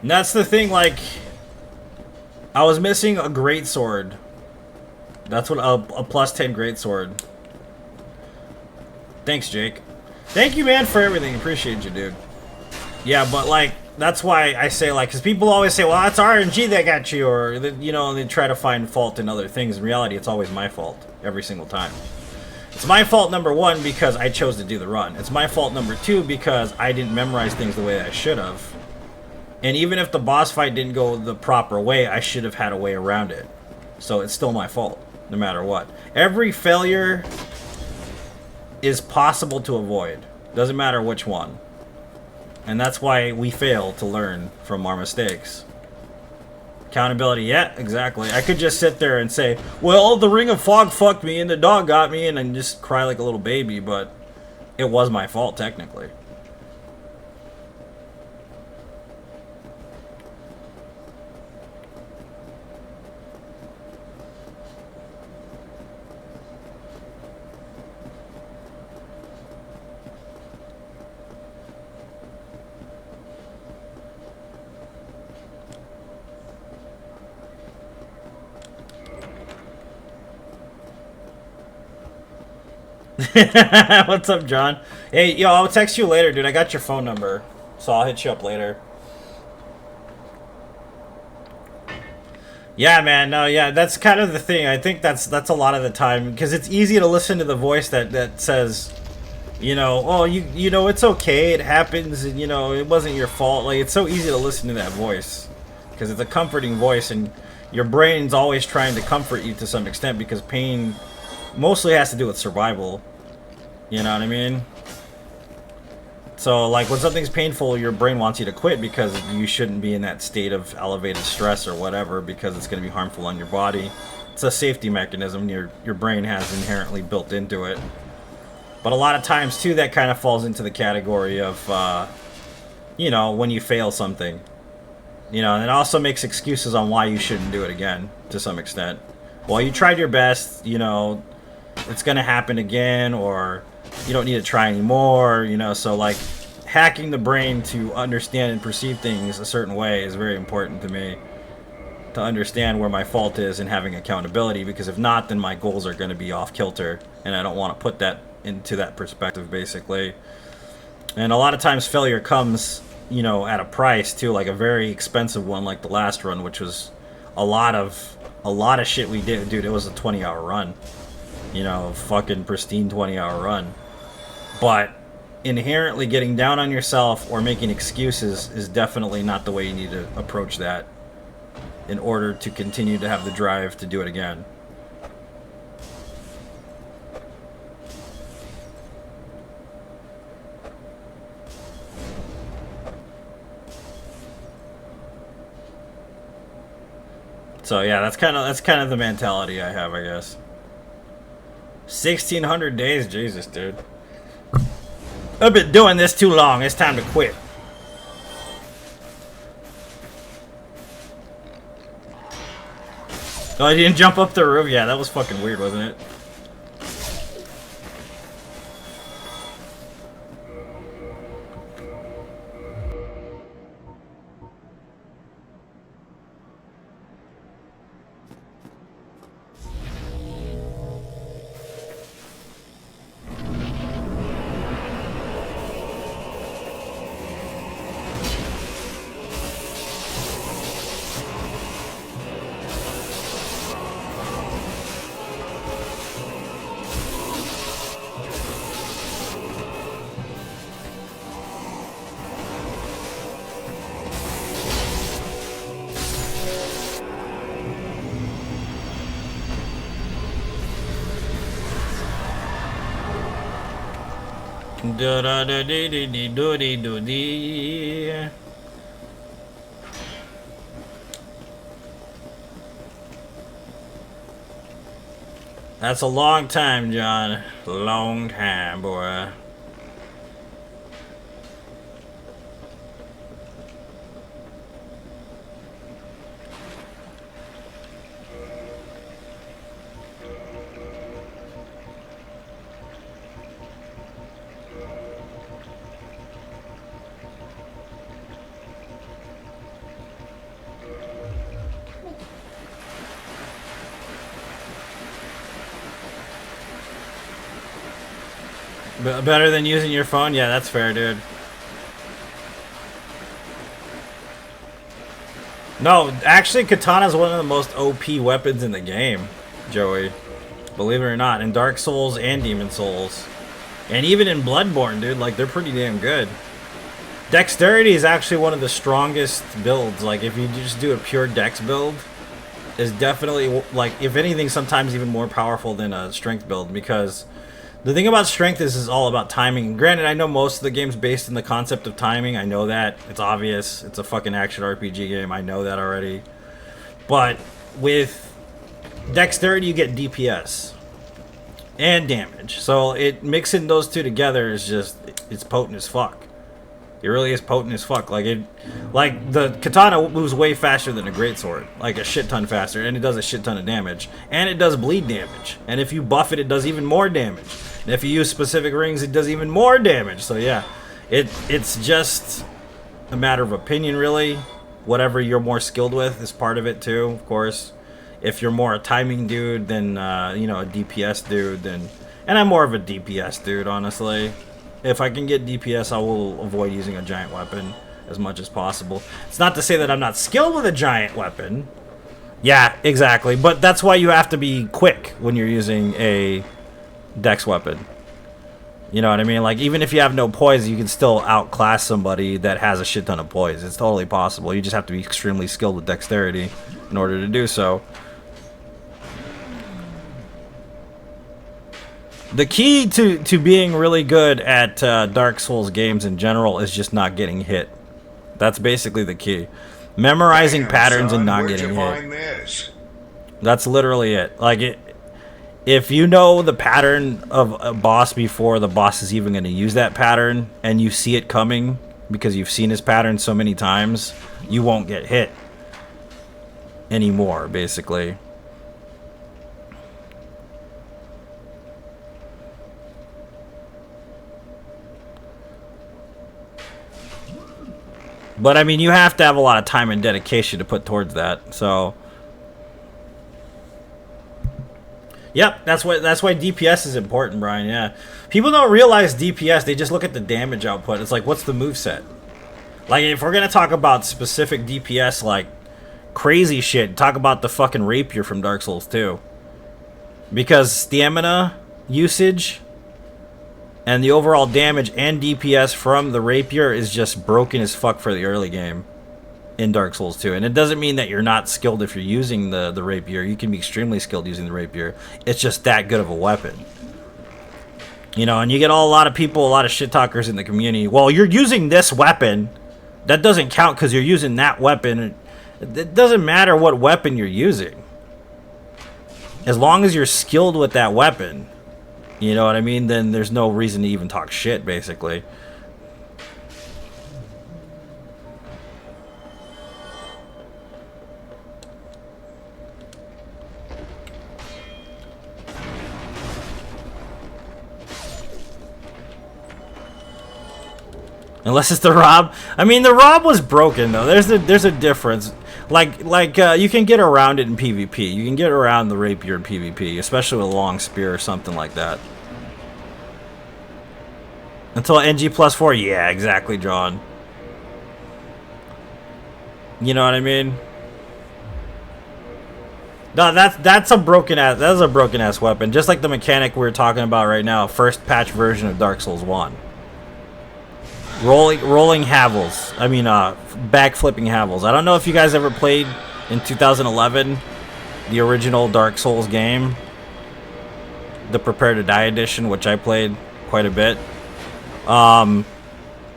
Speaker 1: And that's the thing, like, I was missing a great sword. That's what a plus 10 great sword. Thanks, Jake. Thank you, man, for everything. Appreciate you, dude. Yeah, but like, that's why I say, like, because people always say, well, that's RNG that got you, or, you know, they try to find fault in other things. In reality, it's always my fault every single time. It's my fault, number one, because I chose to do the run. It's my fault, number two, because I didn't memorize things the way I should have. And even if the boss fight didn't go the proper way, I should have had a way around it. So it's still my fault, no matter what. Every failure is possible to avoid. Doesn't matter which one. And that's why we fail to learn from our mistakes. Accountability, yeah, exactly. I could just sit there and say, well, the Ring of Fog fucked me and the dog got me, and then just cry like a little baby, but it was my fault, technically. What's up, John? Hey, yo, I'll text you later, dude. I got your phone number, so I'll hit you up later. Yeah, man. No, yeah, that's kind of the thing. I think that's a lot of the time, because it's easy to listen to the voice that says, you know, oh, you know, it's okay, it happens, and you know, it wasn't your fault. Like, it's so easy to listen to that voice, because it's a comforting voice, and your brain's always trying to comfort you to some extent, because pain mostly has to do with survival. You know what I mean? So, like, when something's painful, your brain wants you to quit because you shouldn't be in that state of elevated stress or whatever, because it's going to be harmful on your body. It's a safety mechanism your brain has inherently built into it. But a lot of times, too, that kind of falls into the category of, you know, when you fail something. You know, and it also makes excuses on why you shouldn't do it again, to some extent. Well, you tried your best, you know, it's going to happen again, or you don't need to try anymore, you know. So, like, hacking the brain to understand and perceive things a certain way is very important to me, to understand where my fault is and having accountability, because if not, then my goals are going to be off kilter, and I don't want to put that into that perspective, basically. And a lot of times failure comes, you know, at a price too, like a very expensive one, like the last run, which was a lot of shit we did. Dude, it was a 20-hour run, you know, fucking pristine 20-hour run. But inherently getting down on yourself or making excuses is definitely not the way you need to approach that in order to continue to have the drive to do it again. So yeah, that's kind of the mentality I have, I guess. 1,600 days, Jesus, dude. I've been doing this too long. It's time to quit. Oh, I didn't jump up the roof? Yeah, that was fucking weird, wasn't it? Da da da dee dee dee doo dee doo dee. That's a long time, John. Long time, boy. Better than using your phone? Yeah, that's fair, dude. No, actually, katana is one of the most OP weapons in the game, Joey. Believe it or not, in Dark Souls and Demon Souls. And even in Bloodborne, dude, like, they're pretty damn good. Dexterity is actually one of the strongest builds. Like, if you just do a pure dex build, is definitely, like, if anything, sometimes even more powerful than a strength build, because the thing about strength is it's all about timing. Granted, I know most of the game's based in the concept of timing. I know that. It's obvious. It's a fucking action RPG game. I know that already. But with dexterity, you get DPS and damage. So it mixing those two together is just, it's potent as fuck. It really is potent as fuck. Like the katana moves way faster than a greatsword, like a shit ton faster, and it does a shit ton of damage, and it does bleed damage. And if you buff it, it does even more damage. And if you use specific rings, it does even more damage. So yeah, it's just a matter of opinion, really. Whatever you're more skilled with is part of it too, of course. If you're more a timing dude than you know, a DPS dude, then, and I'm more of a DPS dude, honestly. If I can get DPS, I will avoid using a giant weapon as much as possible. It's not to say that I'm not skilled with a giant weapon. Yeah, exactly. But that's why you have to be quick when you're using a dex weapon. You know what I mean? Like, even if you have no poise, you can still outclass somebody that has a shit ton of poise. It's totally possible. You just have to be extremely skilled with dexterity in order to do so. The key to being really good at Dark Souls games in general is just not getting hit. That's basically the key. Memorizing patterns and not getting hit. That's literally it. Like, if you know the pattern of a boss before the boss is even going to use that pattern, and you see it coming because you've seen his pattern so many times, you won't get hit anymore, basically. But I mean, you have to have a lot of time and dedication to put towards that. So, yep, that's why DPS is important, Brian. Yeah, people don't realize DPS. They just look at the damage output. It's like, what's the moveset? Like, if we're gonna talk about specific DPS, like crazy shit, talk about the fucking rapier from Dark Souls 2, because stamina usage and the overall damage and DPS from the rapier is just broken as fuck for the early game in Dark Souls 2. And it doesn't mean that you're not skilled if you're using the rapier. You can be extremely skilled using the rapier. It's just that good of a weapon. You know, and you get a lot of people, a lot of shit talkers in the community. Well, you're using this weapon. That doesn't count because you're using that weapon. It doesn't matter what weapon you're using. As long as you're skilled with that weapon, you know what I mean? Then there's no reason to even talk shit, basically. Unless it's the Rob. I mean, the Rob was broken though. There's a difference. Like you can get around it in PvP. You can get around the rapier in PvP, especially with a long spear or something like that. Until NG +4, yeah, exactly, John. You know what I mean? No, that's a broken ass. That is a broken ass weapon. Just like the mechanic we're talking about right now, first patch version of Dark Souls 1. Rolling Havels. I mean, backflipping Havels. I don't know if you guys ever played in 2011 the original Dark Souls game, the Prepare to Die edition, which I played quite a bit.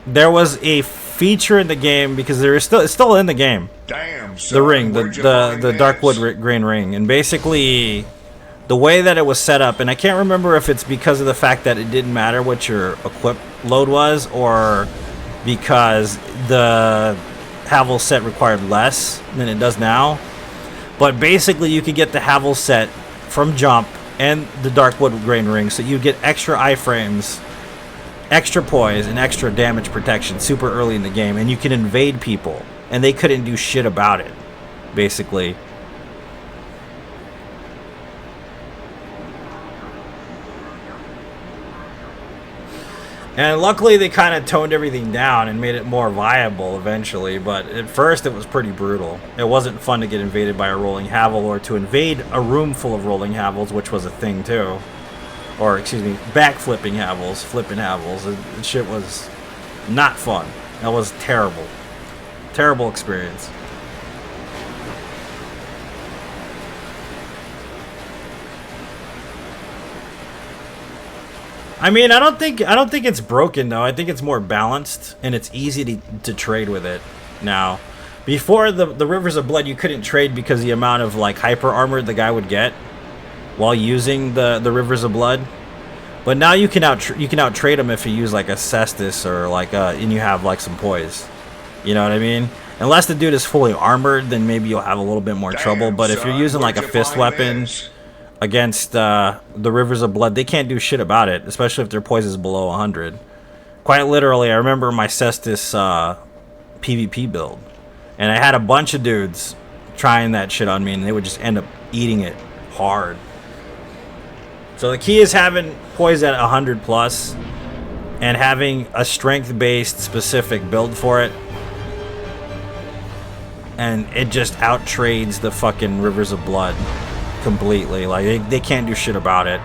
Speaker 1: There was a feature in the game because it's still in the game.
Speaker 2: Damn, son,
Speaker 1: the ring,
Speaker 2: where'd you
Speaker 1: the
Speaker 2: find this?
Speaker 1: Darkwood Grain Ring, and basically the way that it was set up, and I can't remember if it's because of the fact that it didn't matter what your equip load was, or because the Havel set required less than it does now. But basically you could get the Havel set from jump and the Darkwood Grain Ring, so you get extra iframes, extra poise, and extra damage protection super early in the game, and you can invade people and they couldn't do shit about it, basically. And luckily they kind of toned everything down and made it more viable eventually, but at first it was pretty brutal. It wasn't fun to get invaded by a rolling Havel, or to invade a room full of rolling Havels, which was a thing too. Or, excuse me, backflipping Havels, flipping Havels. The shit was not fun. That was terrible. Terrible experience. I mean, I don't think it's broken though. I think it's more balanced, and it's easy to trade with it now. Before the Rivers of Blood, you couldn't trade because of the amount of like hyper armor the guy would get while using the Rivers of Blood. But now you can out trade him if you use like a Cestus or like and you have like some poise. You know what I mean? Unless the dude is fully armored, then maybe you'll have a little bit more trouble. But if you're using like a fist weapon against the Rivers of Blood, they can't do shit about it, especially if their poise is below 100. Quite literally, I remember my Cestus PvP build, and I had a bunch of dudes trying that shit on me, and they would just end up eating it hard. So the key is having poise at 100 plus and having a strength-based specific build for it. And it just out-trades the fucking Rivers of Blood completely. Like, they can't do shit about it.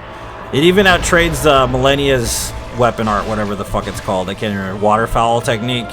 Speaker 1: It even out-trades Millennia's weapon art, whatever the fuck it's called. I can't remember. Waterfowl technique.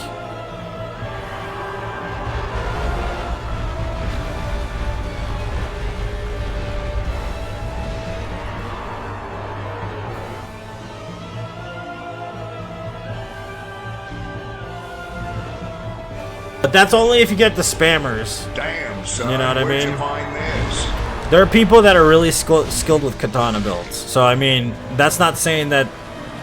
Speaker 1: But that's only if you get the spammers.
Speaker 2: Damn, son,
Speaker 1: you know what I
Speaker 2: where'd
Speaker 1: mean?
Speaker 2: you find this?
Speaker 1: There are people that are really skilled with katana builds. So, I mean, that's not saying that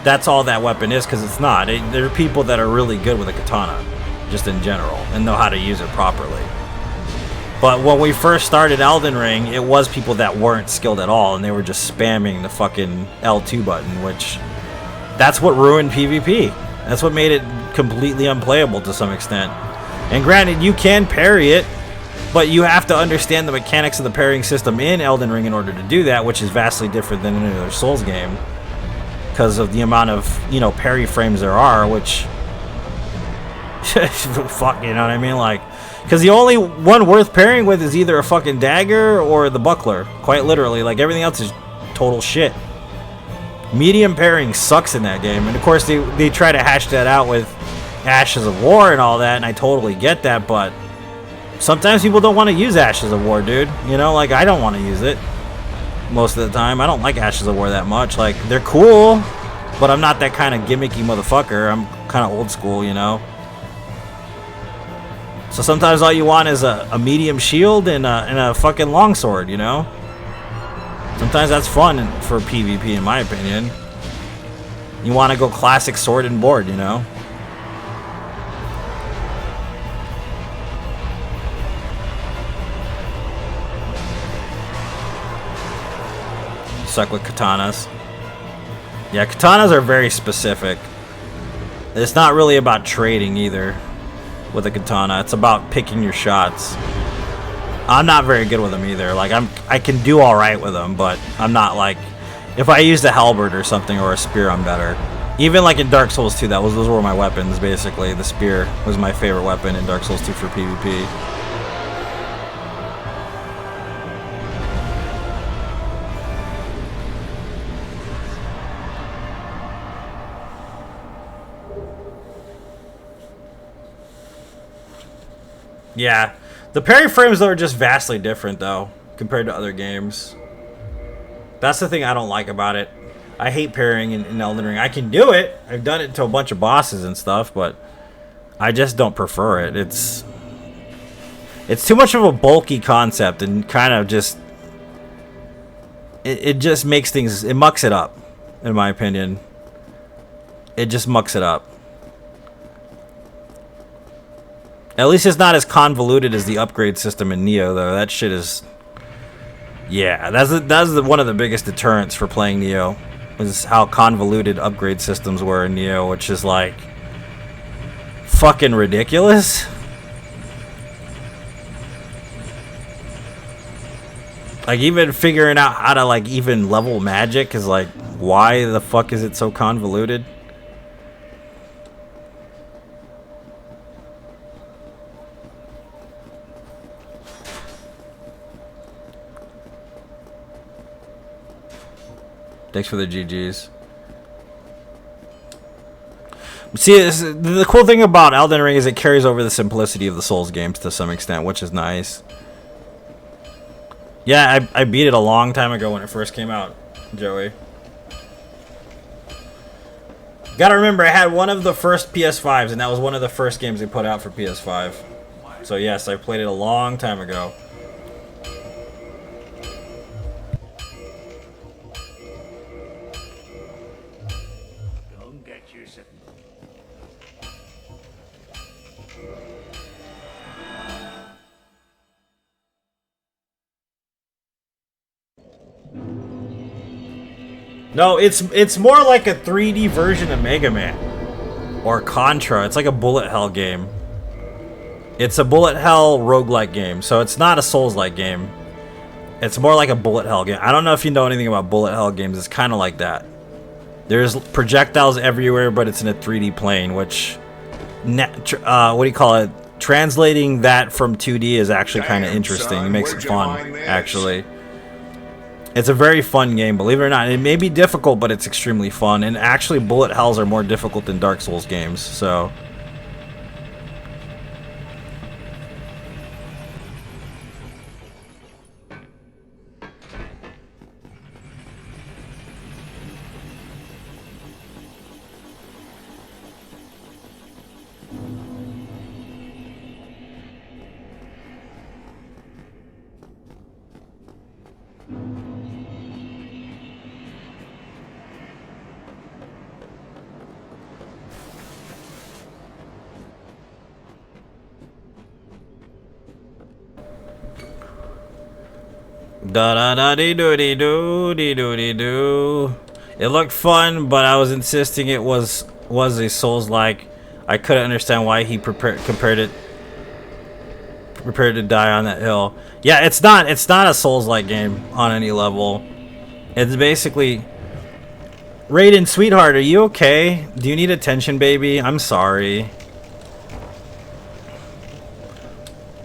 Speaker 1: that's all that weapon is, because it's not. There are people that are really good with a katana, just in general, and know how to use it properly. But when we first started Elden Ring, it was people that weren't skilled at all, and they were just spamming the fucking L2 button, which that's what ruined PvP. That's what made it completely unplayable to some extent. And granted, you can parry it, but you have to understand the mechanics of the parrying system in Elden Ring in order to do that, which is vastly different than any other Souls game, because of the amount of, you know, parry frames there are, which fuck, you know what I mean? Like, because the only one worth parrying with is either a fucking dagger or the buckler, quite literally. Like, everything else is total shit. Medium parrying sucks in that game, and of course they try to hash that out with Ashes of War and all that, and I totally get that, but sometimes people don't want to use Ashes of War, dude. You know, like, I don't want to use it most of the time. I don't like Ashes of War that much. Like, they're cool, but I'm not that kind of gimmicky motherfucker. I'm kind of old school, you know. So sometimes all you want is a medium shield and a fucking longsword, you know? Sometimes that's fun for PvP, in my opinion. You want to go classic sword and board, you know? Suck with katanas. Yeah, katanas are very specific. It's not really about trading either with a katana. It's about picking your shots. I'm not very good with them either. Like I can do all right with them, but I'm not like, if I used a halberd or something or a spear, I'm better. Even like in Dark Souls 2, those were my weapons basically. The spear was my favorite weapon in Dark Souls 2 for PvP. Yeah, the parry frames though are just vastly different though compared to other games. That's the thing I don't like about it. I hate parrying in Elden Ring. I can do it. I've done it to a bunch of bosses and stuff, but I just don't prefer it. It's too much of a bulky concept and kind of just it just makes things, it mucks it up, in my opinion. It just mucks it up. At least it's not as convoluted as the upgrade system in Neo, though. That shit is... Yeah, that's one of the biggest deterrents for playing Neo, is how convoluted upgrade systems were in Neo, which is, like, fucking ridiculous. Like, even figuring out how to, like, even level magic is, like, why the fuck is it so convoluted? Thanks for the GGs. See, the cool thing about Elden Ring is it carries over the simplicity of the Souls games to some extent, which is nice. Yeah, I beat it a long time ago when it first came out, Joey. Gotta remember, I had one of the first PS5s, and that was one of the first games they put out for PS5. So yes, I played it a long time ago. No, it's more like a 3D version of Mega Man or Contra. It's like a bullet hell game. It's a bullet hell roguelike game, so it's not a Souls-like game. It's more like a bullet hell game. I don't know if you know anything about bullet hell games. It's kind of like that. There's projectiles everywhere, but it's in a 3D plane, which what do you call it? Translating that from 2D is actually kind of interesting.
Speaker 2: Son,
Speaker 1: it makes it
Speaker 2: where'd you
Speaker 1: fun,
Speaker 2: find this?
Speaker 1: actually. It's a very fun game, believe it or not. It may be difficult, but it's extremely fun. And actually, bullet hells are more difficult than Dark Souls games, so... Da da da dee doo dee doo dee doo dee doo. It looked fun, but I was insisting it was a Souls-like. I couldn't understand why he prepared to die on that hill. Yeah, it's not a Souls-like game on any level. It's basically, Raiden, sweetheart, are you okay? Do you need attention, baby? I'm sorry.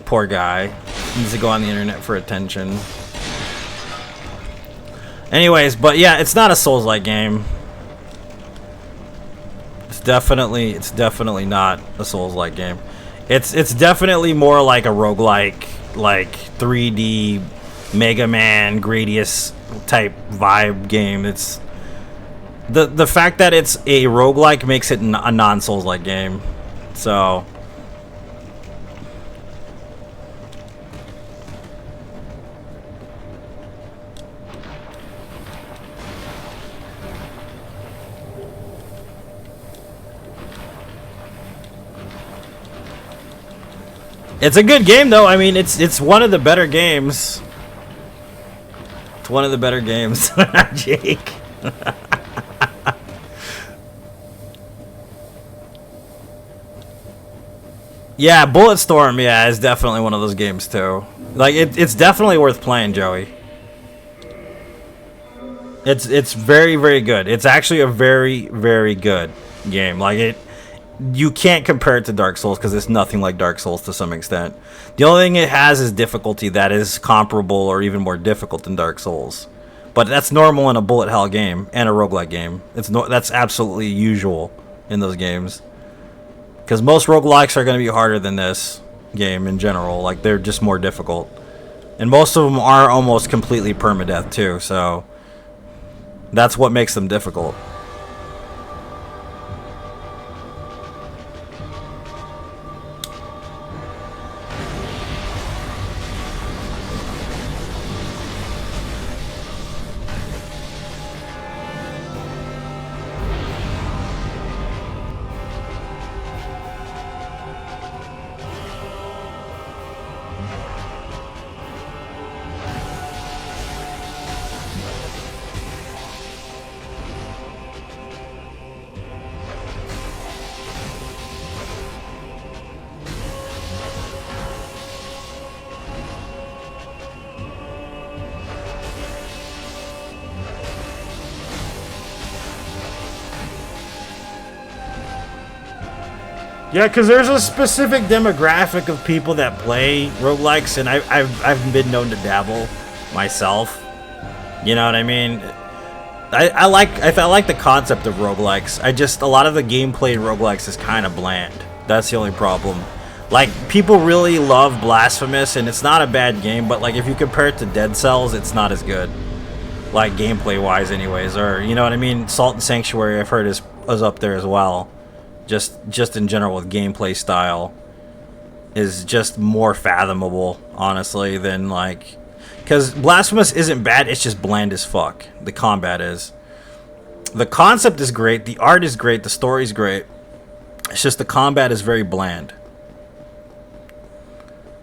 Speaker 1: Poor guy. He needs to go on the internet for attention. Anyways, but yeah, it's not a Souls-like game. It's definitely not a Souls-like game. It's definitely more like a roguelike, like 3D Mega Man, Gradius type vibe game. It's the fact that it's a roguelike makes it a non-Souls-like game. So It's a good game though. I mean, it's one of the better games. It's one of the better games, Jake. Yeah, Bulletstorm, yeah, is definitely one of those games too. Like it's definitely worth playing, Joey. It's very, very good. It's actually a very, very good game. Like you can't compare it to Dark Souls because it's nothing like Dark Souls to some extent. The only thing it has is difficulty that is comparable or even more difficult than Dark Souls. But that's normal in a bullet hell game and a roguelike game. That's absolutely usual in those games. Because most roguelikes are going to be harder than this game in general. Like, they're just more difficult. And most of them are almost completely permadeath, too. So, that's what makes them difficult. Yeah, because there's a specific demographic of people that play roguelikes, and I've been known to dabble myself. You know what I mean? I like the concept of roguelikes. A lot of the gameplay in roguelikes is kind of bland. That's the only problem. Like, people really love Blasphemous, and it's not a bad game, but like if you compare it to Dead Cells, it's not as good. Like, gameplay wise anyways, or you know what I mean? Salt and Sanctuary I've heard is up there as well. Just in general with gameplay style is just more fathomable, honestly, than like, because Blasphemous isn't bad, it's just bland as fuck. The combat is. The concept is great, the art is great, the story's great. It's just the combat is very bland.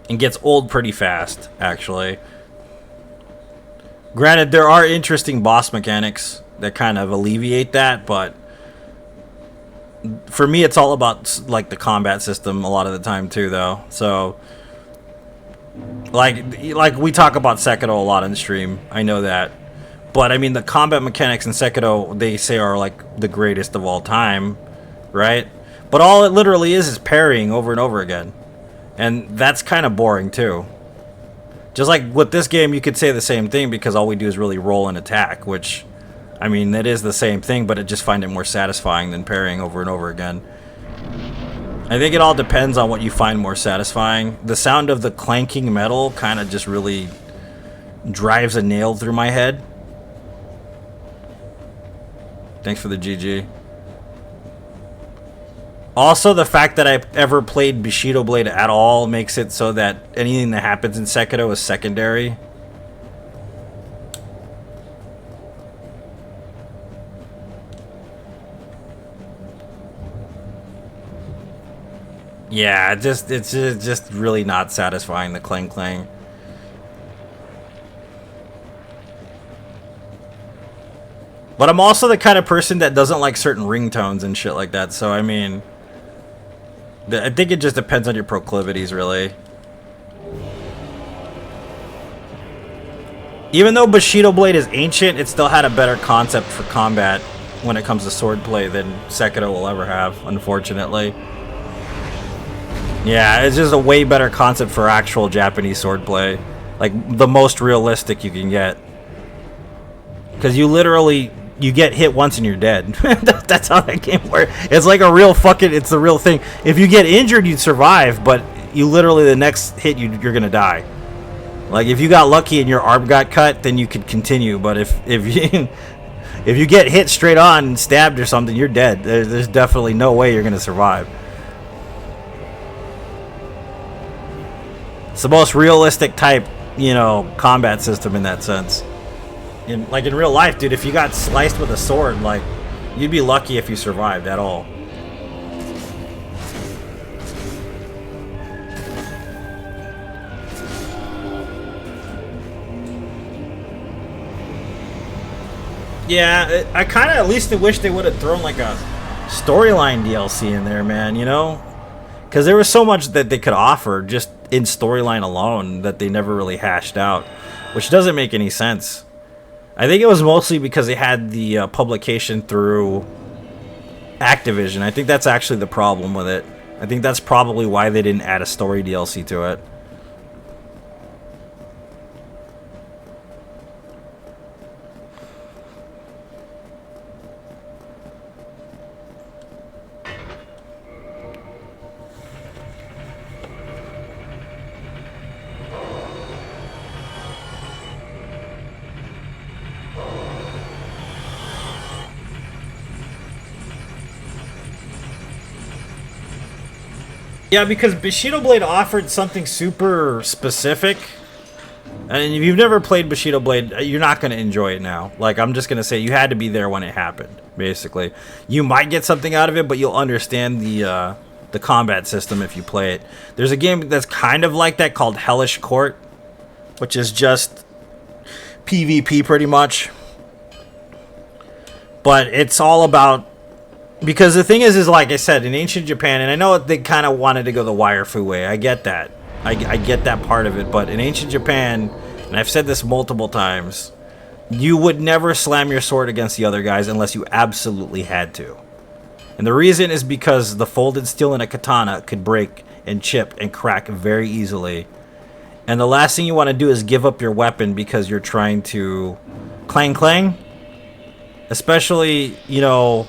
Speaker 1: And gets old pretty fast, actually. Granted, there are interesting boss mechanics that kind of alleviate that, but for me, it's all about like the combat system a lot of the time too, though. So, like we talk about Sekiro a lot on the stream. I know that, but I mean the combat mechanics in Sekiro they say are like the greatest of all time, right? But all it literally is parrying over and over again, and that's kind of boring too. Just like with this game, you could say the same thing because all we do is really roll and attack, which, I mean, it is the same thing, but I just find it more satisfying than parrying over and over again. I think it all depends on what you find more satisfying. The sound of the clanking metal kind of just really drives a nail through my head. Thanks for the GG. Also, the fact that I've ever played Bushido Blade at all makes it so that anything that happens in Sekiro is secondary. Yeah, it's just really not satisfying, the clang clang. But I'm also the kind of person that doesn't like certain ringtones and shit like that, so I mean, I think it just depends on your proclivities, really. Even though Bushido Blade is ancient, it still had a better concept for combat when it comes to swordplay than Sekiro will ever have, unfortunately. Yeah, it's just a way better concept for actual Japanese swordplay. Like, the most realistic you can get. Because you get hit once and you're dead. That's how that game works. It's like a real it's the real thing. If you get injured, you'd survive, but you literally, the next hit, you're gonna die. Like, if you got lucky and your arm got cut, then you could continue, but if you... if you get hit straight on and stabbed or something, you're dead. There's definitely no way you're gonna survive. It's the most realistic type, combat system in that sense. In real life, dude, if you got sliced with a sword, like, you'd be lucky if you survived at all. Yeah, I kind of at least wish they would have thrown like a storyline DLC in there, man, you know? Because there was so much that they could offer just in storyline alone that they never really hashed out, which doesn't make any sense. I think it was mostly because they had the publication through Activision. I think that's actually the problem with it. I think that's probably why they didn't add a story DLC to it. Yeah, because Bushido Blade offered something super specific. And if you've never played Bushido Blade, you're not going to enjoy it now. Like, I'm just going to say you had to be there when it happened, basically. You might get something out of it, but you'll understand the combat system if you play it. There's a game that's kind of like that called Hellish Court, which is just PvP pretty much. But it's all about... Because the thing is like I said, in ancient Japan, and I know they kind of wanted to go the wire fu way. I get that. I get that part of it. But in ancient Japan, and I've said this multiple times, you would never slam your sword against the other guys unless you absolutely had to. And the reason is because the folded steel in a katana could break and chip and crack very easily. And the last thing you want to do is give up your weapon because you're trying to clang clang. Especially, you know...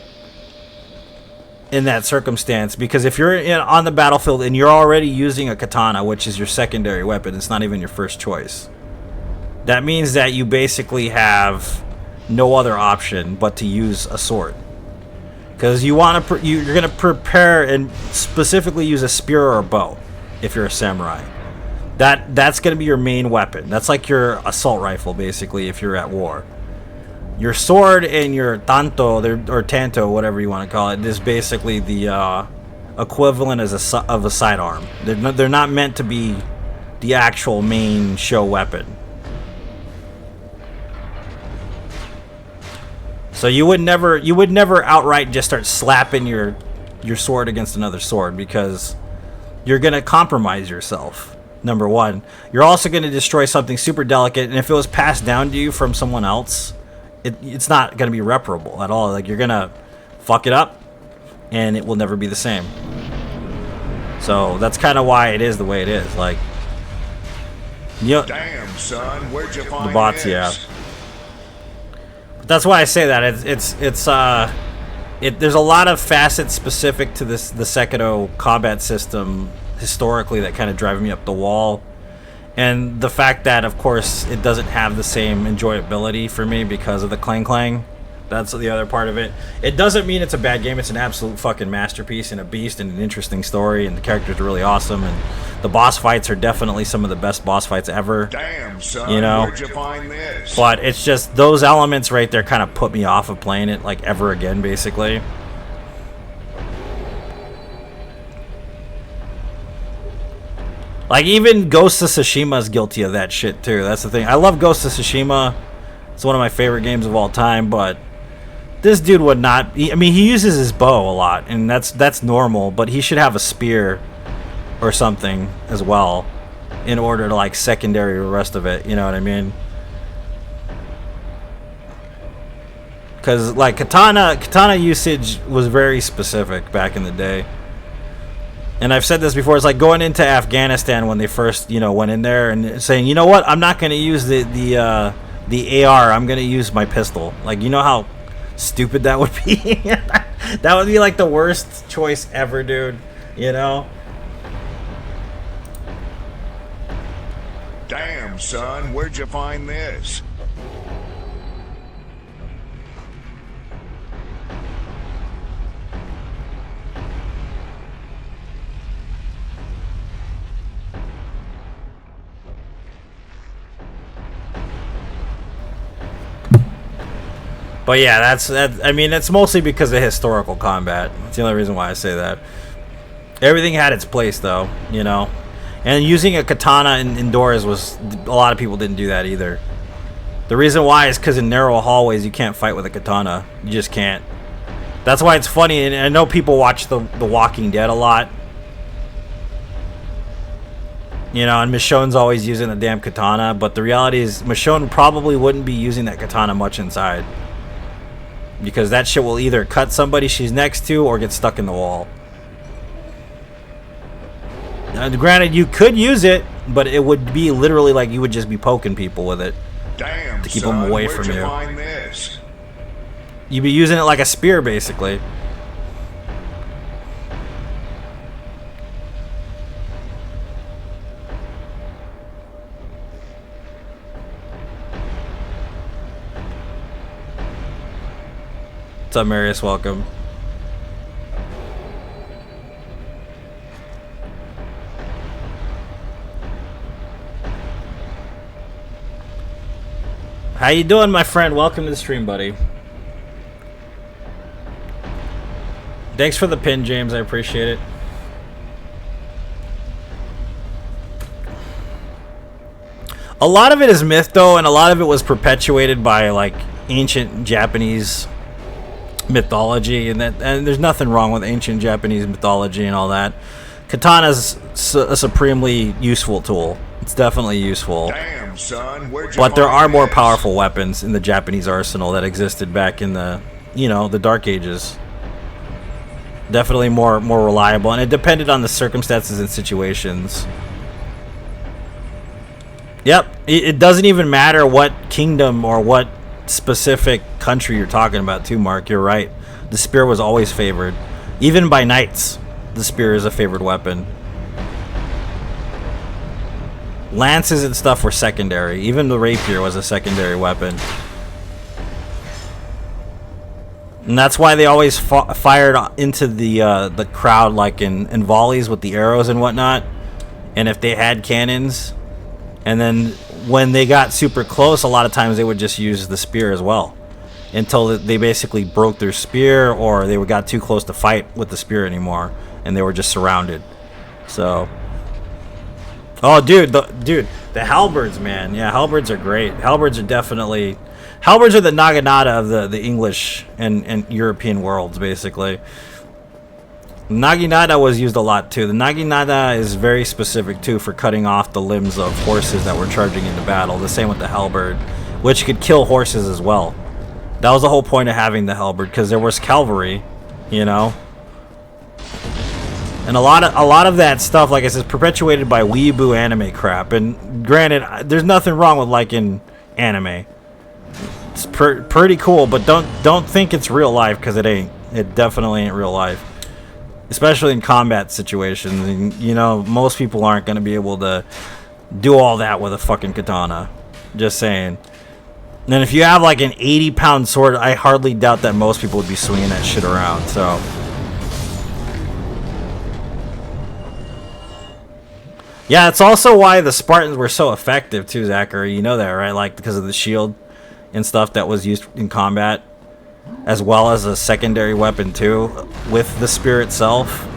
Speaker 1: in that circumstance, because if you're on the battlefield and you're already using a katana, which is your secondary weapon, it's not even your first choice. That means that you basically have no other option but to use a sword, because you want to you're going to prepare and specifically use a spear or a bow if you're a samurai. That's going to be your main weapon. That's like your assault rifle, basically, if you're at war. Your sword and your tanto, or tanto, whatever you want to call it, is basically the equivalent of a sidearm. They're not meant to be the actual main show weapon. So you would never outright just start slapping your sword against another sword, because you're gonna compromise yourself. Number one, you're also gonna destroy something super delicate, and if it was passed down to you from someone else, it's not going to be reparable at all. Like, you're going to fuck it up, and it will never be the same. So that's kind of why it is the way it is. Like, you know,
Speaker 2: damn, son, where'd you find
Speaker 1: the bots,
Speaker 2: this?
Speaker 1: yeah. But that's why I say that there's a lot of facets specific to the Sekiro combat system historically that kind of drive me up the wall. And the fact that, of course, it doesn't have the same enjoyability for me because of the clang clang. That's the other part of it. It doesn't mean it's a bad game. It's an absolute fucking masterpiece and a beast and an interesting story, and the characters are really awesome, and the boss fights are definitely some of the best boss fights ever.
Speaker 2: Damn, son,
Speaker 1: you know?
Speaker 2: where'd you find this?
Speaker 1: But it's just those elements right there kind of put me off of playing it like ever again, basically. Like, even Ghost of Tsushima is guilty of that shit, too. That's the thing. I love Ghost of Tsushima. It's one of my favorite games of all time, but this dude would not... I mean, he uses his bow a lot, and that's normal, but he should have a spear or something as well in order to, like, secondary the rest of it. You know what I mean? Because, like, katana usage was very specific back in the day. And I've said this before, it's like going into Afghanistan when they first, went in there and saying, you know what, I'm not going to use the AR, I'm going to use my pistol. Like, you know how stupid that would be? That would be like the worst choice ever, dude, you know?
Speaker 2: Damn, son, where'd you find this?
Speaker 1: But yeah, that's I mean, it's mostly because of historical combat. That's the only reason why I say that. Everything had its place, though, And using a katana indoors was... A lot of people didn't do that either. The reason why is because in narrow hallways you can't fight with a katana. You just can't. That's why it's funny, and I know people watch the Walking Dead a lot. You know, and Michonne's always using the damn katana, but the reality is Michonne probably wouldn't be using that katana much inside. Because that shit will either cut somebody she's next to or get stuck in the wall. Now, granted, you could use it, but it would be literally like you would just be poking people with it.
Speaker 2: Damn,
Speaker 1: to keep
Speaker 2: son,
Speaker 1: them away
Speaker 2: where'd
Speaker 1: from
Speaker 2: you
Speaker 1: you.
Speaker 2: find this?
Speaker 1: You'd be using it like a spear, basically. What's up, Marius? Welcome. How you doing, my friend? Welcome to the stream, buddy. Thanks for the pin, James. I appreciate it. A lot of it is myth, though, and a lot of it was perpetuated by like ancient Japanese mythology, and there's nothing wrong with ancient Japanese mythology and all that. Katana's a supremely useful tool. It's definitely useful.
Speaker 2: Damn, son, where'd you
Speaker 1: But there
Speaker 2: find
Speaker 1: are more
Speaker 2: this?
Speaker 1: powerful weapons in the Japanese arsenal that existed back in the, you know, the Dark Ages. Definitely more reliable, and it depended on the circumstances and situations. Yep, it doesn't even matter what kingdom or what specific country you're talking about too, Mark. You're right. The spear was always favored. Even by knights, the spear is a favored weapon. Lances and stuff were secondary. Even the rapier was a secondary weapon. And that's why they always fired into the crowd, like in volleys with the arrows and whatnot. And if they had cannons, and then when they got super close, a lot of times they would just use the spear as well, until they basically broke their spear, or they got too close to fight with the spear anymore, and they were just surrounded. So, oh, dude, the halberds, man, yeah, halberds are great. Halberds are definitely. Halberds are the naginata of the English and European worlds, basically. Naginata was used a lot, too. The naginata is very specific, too, for cutting off the limbs of horses that were charging into battle. The same with the halberd, which could kill horses as well. That was the whole point of having the halberd, because there was cavalry, you know? And a lot of that stuff, like I said, is perpetuated by weeaboo anime crap. And granted, there's nothing wrong with liking anime. It's pretty cool, but don't think it's real life, because it ain't. It definitely ain't real life, especially in combat situations. And, you know, most people aren't going to be able to do all that with a fucking katana. Just saying. And if you have like an 80-pound sword, I hardly doubt that most people would be swinging that shit around. So, yeah, it's also why the Spartans were so effective too, Zachary. You know that, right? Like, because of the shield and stuff that was used in combat, as well as a secondary weapon too, with the spear itself.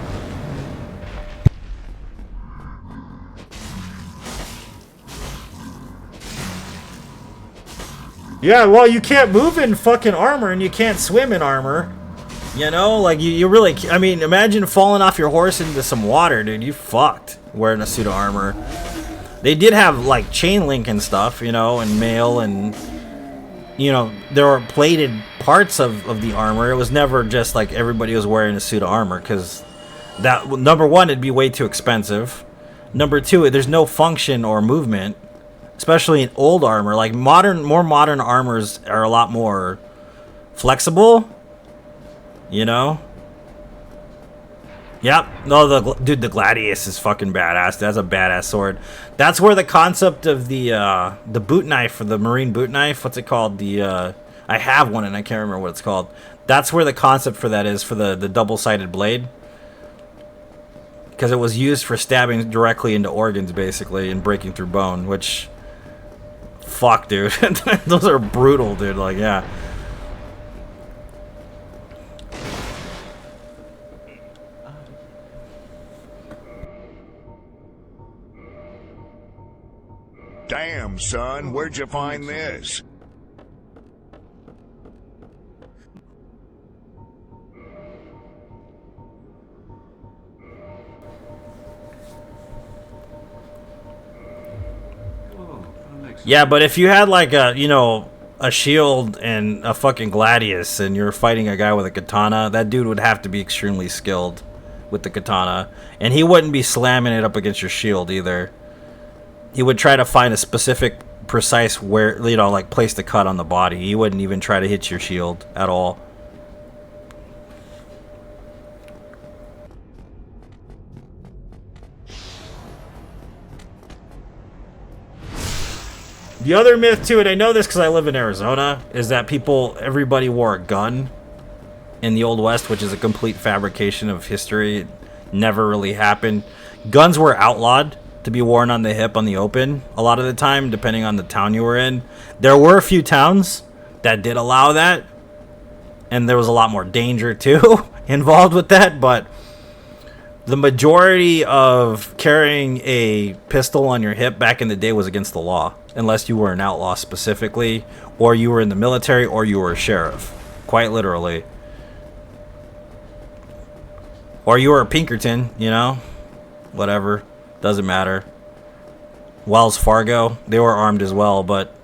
Speaker 1: Yeah, well, you can't move in fucking armor, and you can't swim in armor. You know, like, you really, I mean, imagine falling off your horse into some water, dude. You fucked wearing a suit of armor. They did have, like, chain link and stuff, you know, and mail, and, you know, there were plated parts of the armor. It was never just like everybody was wearing a suit of armor, because that, number one, it'd be way too expensive. Number two, there's no function or movement, especially in old armor. Like, more modern armors are a lot more flexible, you know? Yep. No, dude, the Gladius is fucking badass. That's a badass sword. That's where the concept of the boot knife, or the marine boot knife, what's it called? I have one and I can't remember what it's called. That's where the concept for that is, for the double-sided blade. Because it was used for stabbing directly into organs, basically, and breaking through bone, which, fuck, dude. Those are brutal, dude. Like, yeah.
Speaker 2: Damn, son, where'd you find this?
Speaker 1: Yeah, but if you had like a, a shield and a fucking gladius and you're fighting a guy with a katana, that dude would have to be extremely skilled with the katana. And he wouldn't be slamming it up against your shield either. He would try to find a specific, precise where, like place to cut on the body. He wouldn't even try to hit your shield at all. The other myth too, and I know this because I live in Arizona, is that everybody wore a gun in the Old West, which is a complete fabrication of history. It never really happened. Guns were outlawed to be worn on the hip on the open a lot of the time, depending on the town you were in. There were a few towns that did allow that, and there was a lot more danger too involved with that, but the majority of carrying a pistol on your hip back in the day was against the law, unless you were an outlaw specifically, or you were in the military, or you were a sheriff, quite literally. Or you were a Pinkerton, whatever, doesn't matter. Wells Fargo, they were armed as well, but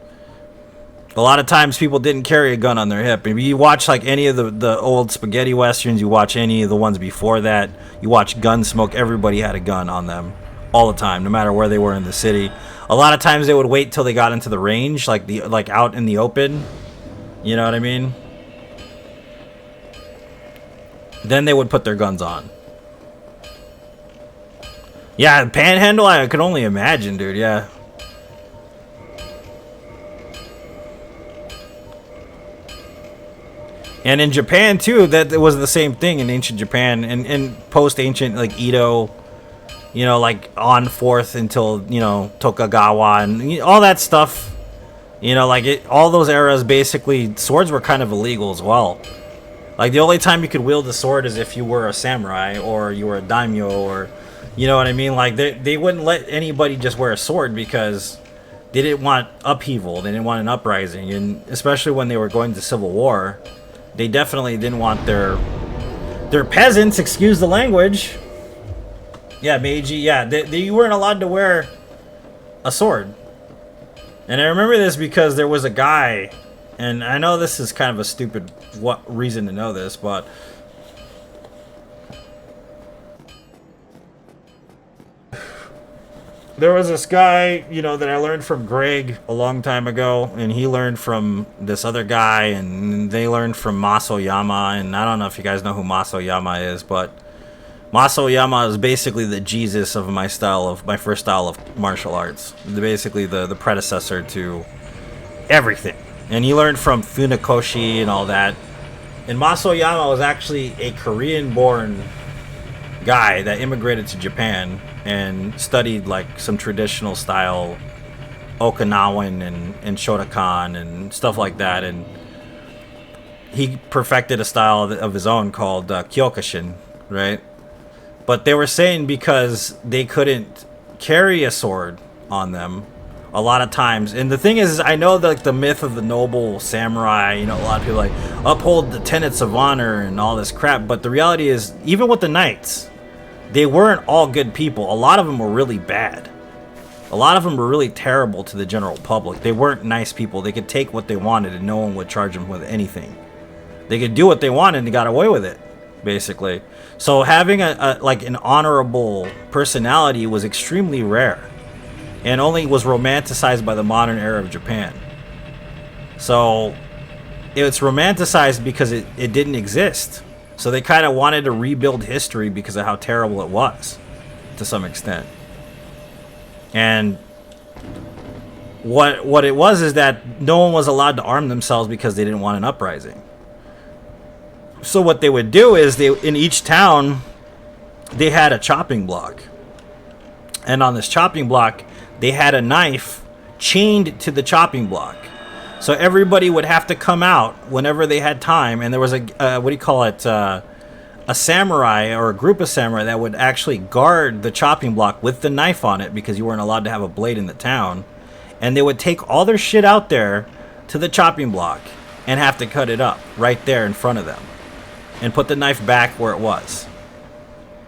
Speaker 1: a lot of times people didn't carry a gun on their hip. If you watch like any of the old spaghetti westerns, you watch any of the ones before that, you watch Gunsmoke, everybody had a gun on them all the time, no matter where they were in the city. A lot of times they would wait till they got into the range, like out in the open. You know what I mean? Then they would put their guns on. Yeah, Panhandle, I could only imagine, dude, yeah. And in Japan too, that was the same thing in ancient Japan and post-ancient like Edo, like on forth until Tokugawa and all that stuff. All those eras, basically swords were kind of illegal as well. Like the only time you could wield a sword is if you were a samurai or you were a daimyo, or you know what I mean. Like they wouldn't let anybody just wear a sword because they didn't want upheaval, they didn't want an uprising, and especially when they were going to civil war. They definitely didn't want their peasants, excuse the language. Yeah, Meiji, yeah, you weren't allowed to wear a sword. And I remember this because there was a guy, and I know this is kind of a stupid reason to know this, but there was this guy, that I learned from Greg a long time ago, and he learned from this other guy, and they learned from Maso Yama, and I don't know if you guys know who Maso Yama is, but Maso Yama is basically the Jesus of my first style of martial arts. Basically the predecessor to everything. And he learned from Funakoshi and all that. And Maso Yama was actually a Korean-born guy that immigrated to Japan and studied like some traditional style Okinawan and Shotokan and stuff like that, and he perfected a style of his own called Kyokushin, right? But they were saying because they couldn't carry a sword on them a lot of times, and the thing is I know the myth of the noble samurai, a lot of people like uphold the tenets of honor and all this crap, but the reality is even with the knights, they weren't all good people. A lot of them were really bad. A lot of them were really terrible to the general public. They weren't nice people. They could take what they wanted and no one would charge them with anything. They could do what they wanted and they got away with it, basically. So having an honorable personality was extremely rare and only was romanticized by the modern era of Japan. So it's romanticized because it didn't exist. So they kind of wanted to rebuild history because of how terrible it was, to some extent. And what it was is that no one was allowed to arm themselves because they didn't want an uprising. So what they would do is in each town, they had a chopping block. And on this chopping block, they had a knife chained to the chopping block. So everybody would have to come out whenever they had time, and there was a samurai or a group of samurai that would actually guard the chopping block with the knife on it because you weren't allowed to have a blade in the town. And they would take all their shit out there to the chopping block and have to cut it up right there in front of them and put the knife back where it was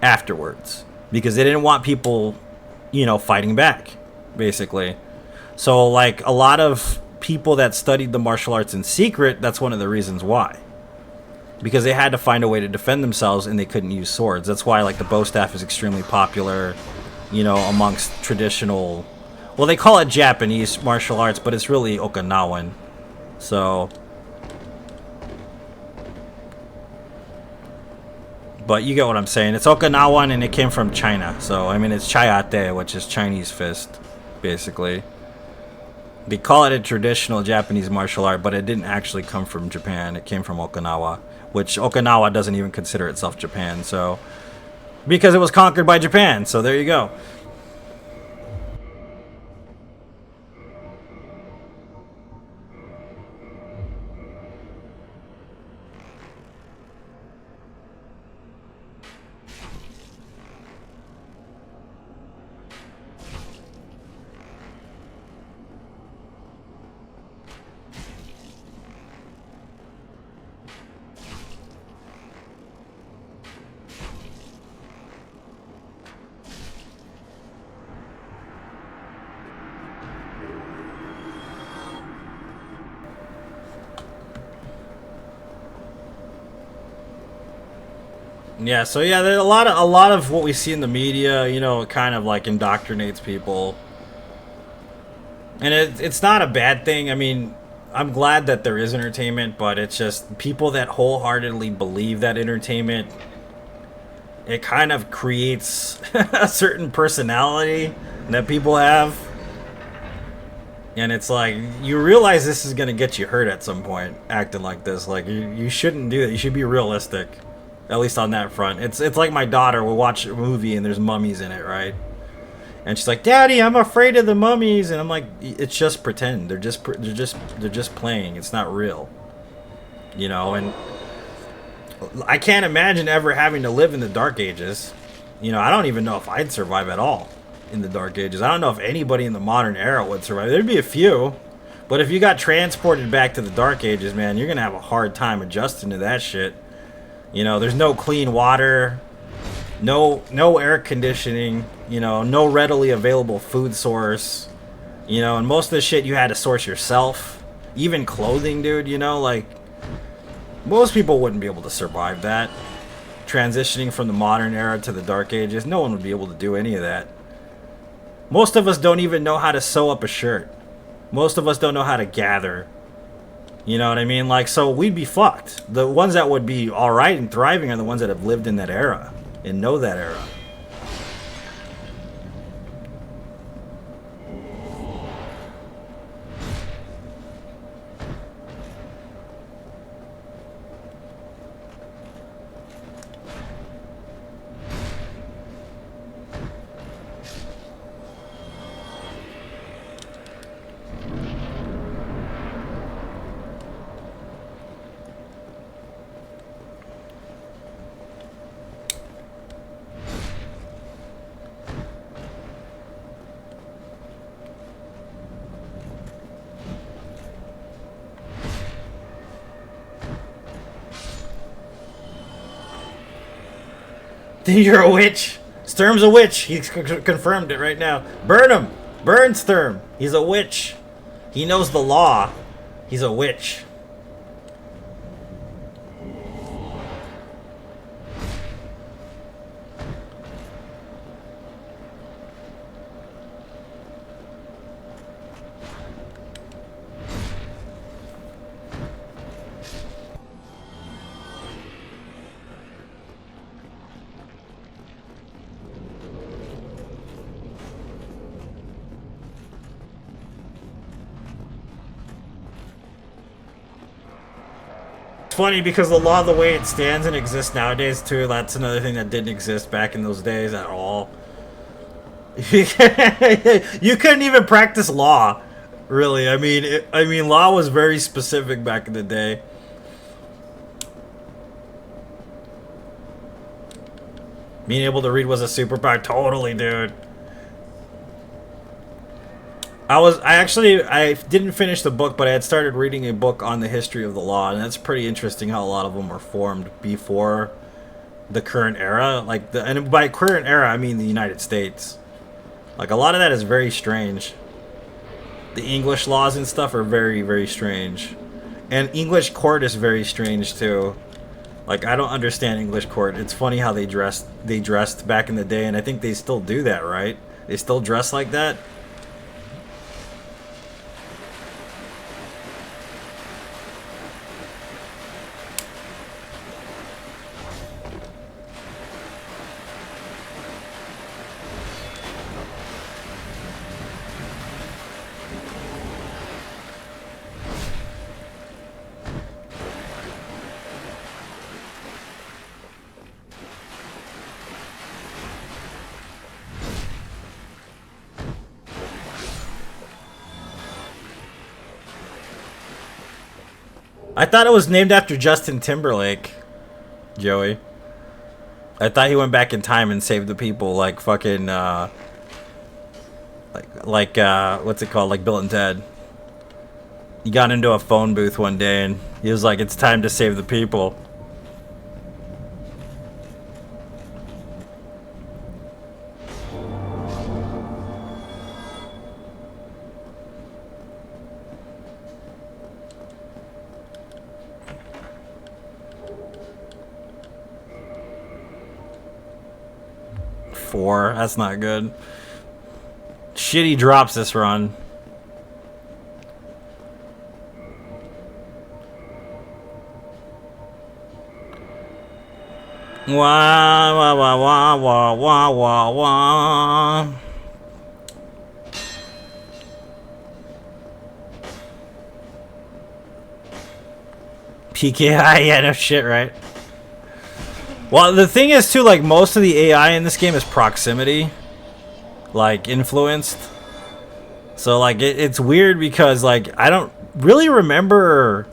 Speaker 1: afterwards because they didn't want people, fighting back, basically. So like a lot of people that studied the martial arts in secret, that's one of the reasons why. Because they had to find a way to defend themselves and they couldn't use swords. That's why like the bow staff is extremely popular, you know, amongst traditional, well, they call it Japanese martial arts, but it's really Okinawan. So, but you get what I'm saying. It's Okinawan and it came from China. So, I mean, it's Chayate, which is Chinese fist, basically. They call it a traditional Japanese martial art, but it didn't actually come from Japan. It came from Okinawa, which Okinawa doesn't even consider itself Japan. So, because it was conquered by Japan. So, there you go. Yeah, so yeah, there's a lot of what we see in the media, you know, it kind of like indoctrinates people. And it's not a bad thing. I mean, I'm glad that there is entertainment, but it's just people that wholeheartedly believe that entertainment, it kind of creates a certain personality that people have. And it's like, you realize this is going to get you hurt at some point, acting like this. Like, you shouldn't do that. You should be realistic. At least on that front. It's like my daughter will watch a movie and there's mummies in it, right? And she's like, "Daddy, I'm afraid of the mummies." And I'm like, "It's just pretend. They're just playing. It's not real." You know, and I can't imagine ever having to live in the Dark Ages. You know, I don't even know if I'd survive at all in the Dark Ages. I don't know if anybody in the modern era would survive. There'd be a few. But if you got transported back to the Dark Ages, man, you're going to have a hard time adjusting to that shit. You know, there's no clean water, no air conditioning, you know, no readily available food source, you know, and most of the shit you had to source yourself. Even clothing, dude, you know, like, most people wouldn't be able to survive that. Transitioning from the modern era to the Dark Ages, no one would be able to do any of that. Most of us don't even know how to sew up a shirt. Most of us don't know how to gather. You know what I mean? Like, so we'd be fucked. The ones that would be alright and thriving are the ones that have lived in that era and know that era. You're a witch. Sturm's a witch. He's confirmed it right now. Burn him. Burn Sturm. He's a witch. He knows the law. He's a witch. Funny because the law, the way it stands and exists nowadays too, that's another thing that didn't exist back in those days at all. You couldn't even practice law, really. I mean, law was very specific back in the day. Being able to read was a superpower, totally, dude. I didn't finish the book, but I had started reading a book on the history of the law, and that's pretty interesting how a lot of them were formed before the current era. And by current era, I mean the United States. Like, a lot of that is very strange. The English laws and stuff are very, very strange. And English court is very strange too. Like, I don't understand English court. It's funny how they dressed back in the day, and I think they still do that, right? They still dress like that? I thought it was named after Justin Timberlake, Joey. I thought he went back in time and saved the people, like fucking, what's it called, like Bill and Ted. He got into a phone booth one day and he was like, "It's time to save the people." That's not good. Shitty drops this run. Wah wah wah wah wah wah wah wah. PKI, yeah, no shit, right? Well, the thing is, too, like, most of the AI in this game is proximity, like, influenced. So, like, it's weird because, like, I don't really remember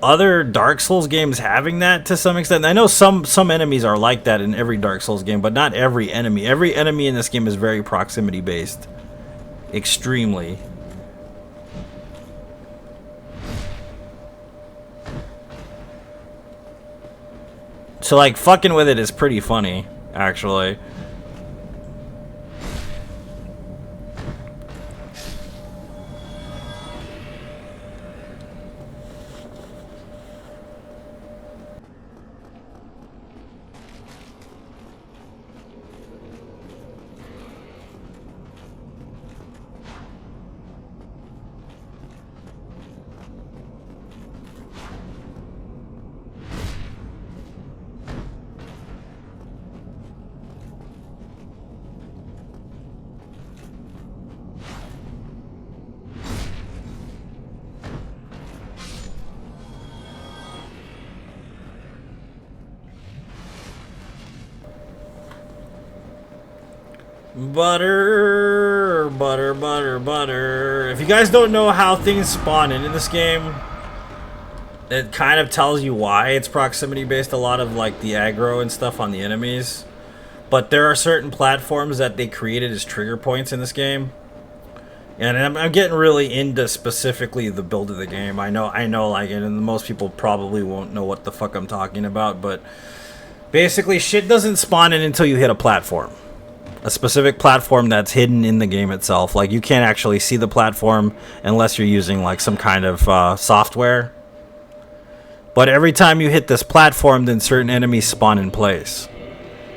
Speaker 1: other Dark Souls games having that to some extent. I know some enemies are like that in every Dark Souls game, but not every enemy. Every enemy in this game is very proximity-based. Extremely. So, like, fucking with it is pretty funny, actually. Butter, butter, butter, butter. If you guys don't know how things spawn in this game, it kind of tells you why it's proximity based, a lot of like the aggro and stuff on the enemies. But there are certain platforms that they created as trigger points in this game. And I'm getting really into specifically the build of the game. I know like, and most people probably won't know what the fuck I'm talking about, but basically shit doesn't spawn in until you hit a platform. A specific platform that's hidden in the game itself. Like, you can't actually see the platform unless you're using like some kind of software. But every time you hit this platform, then certain enemies spawn in place.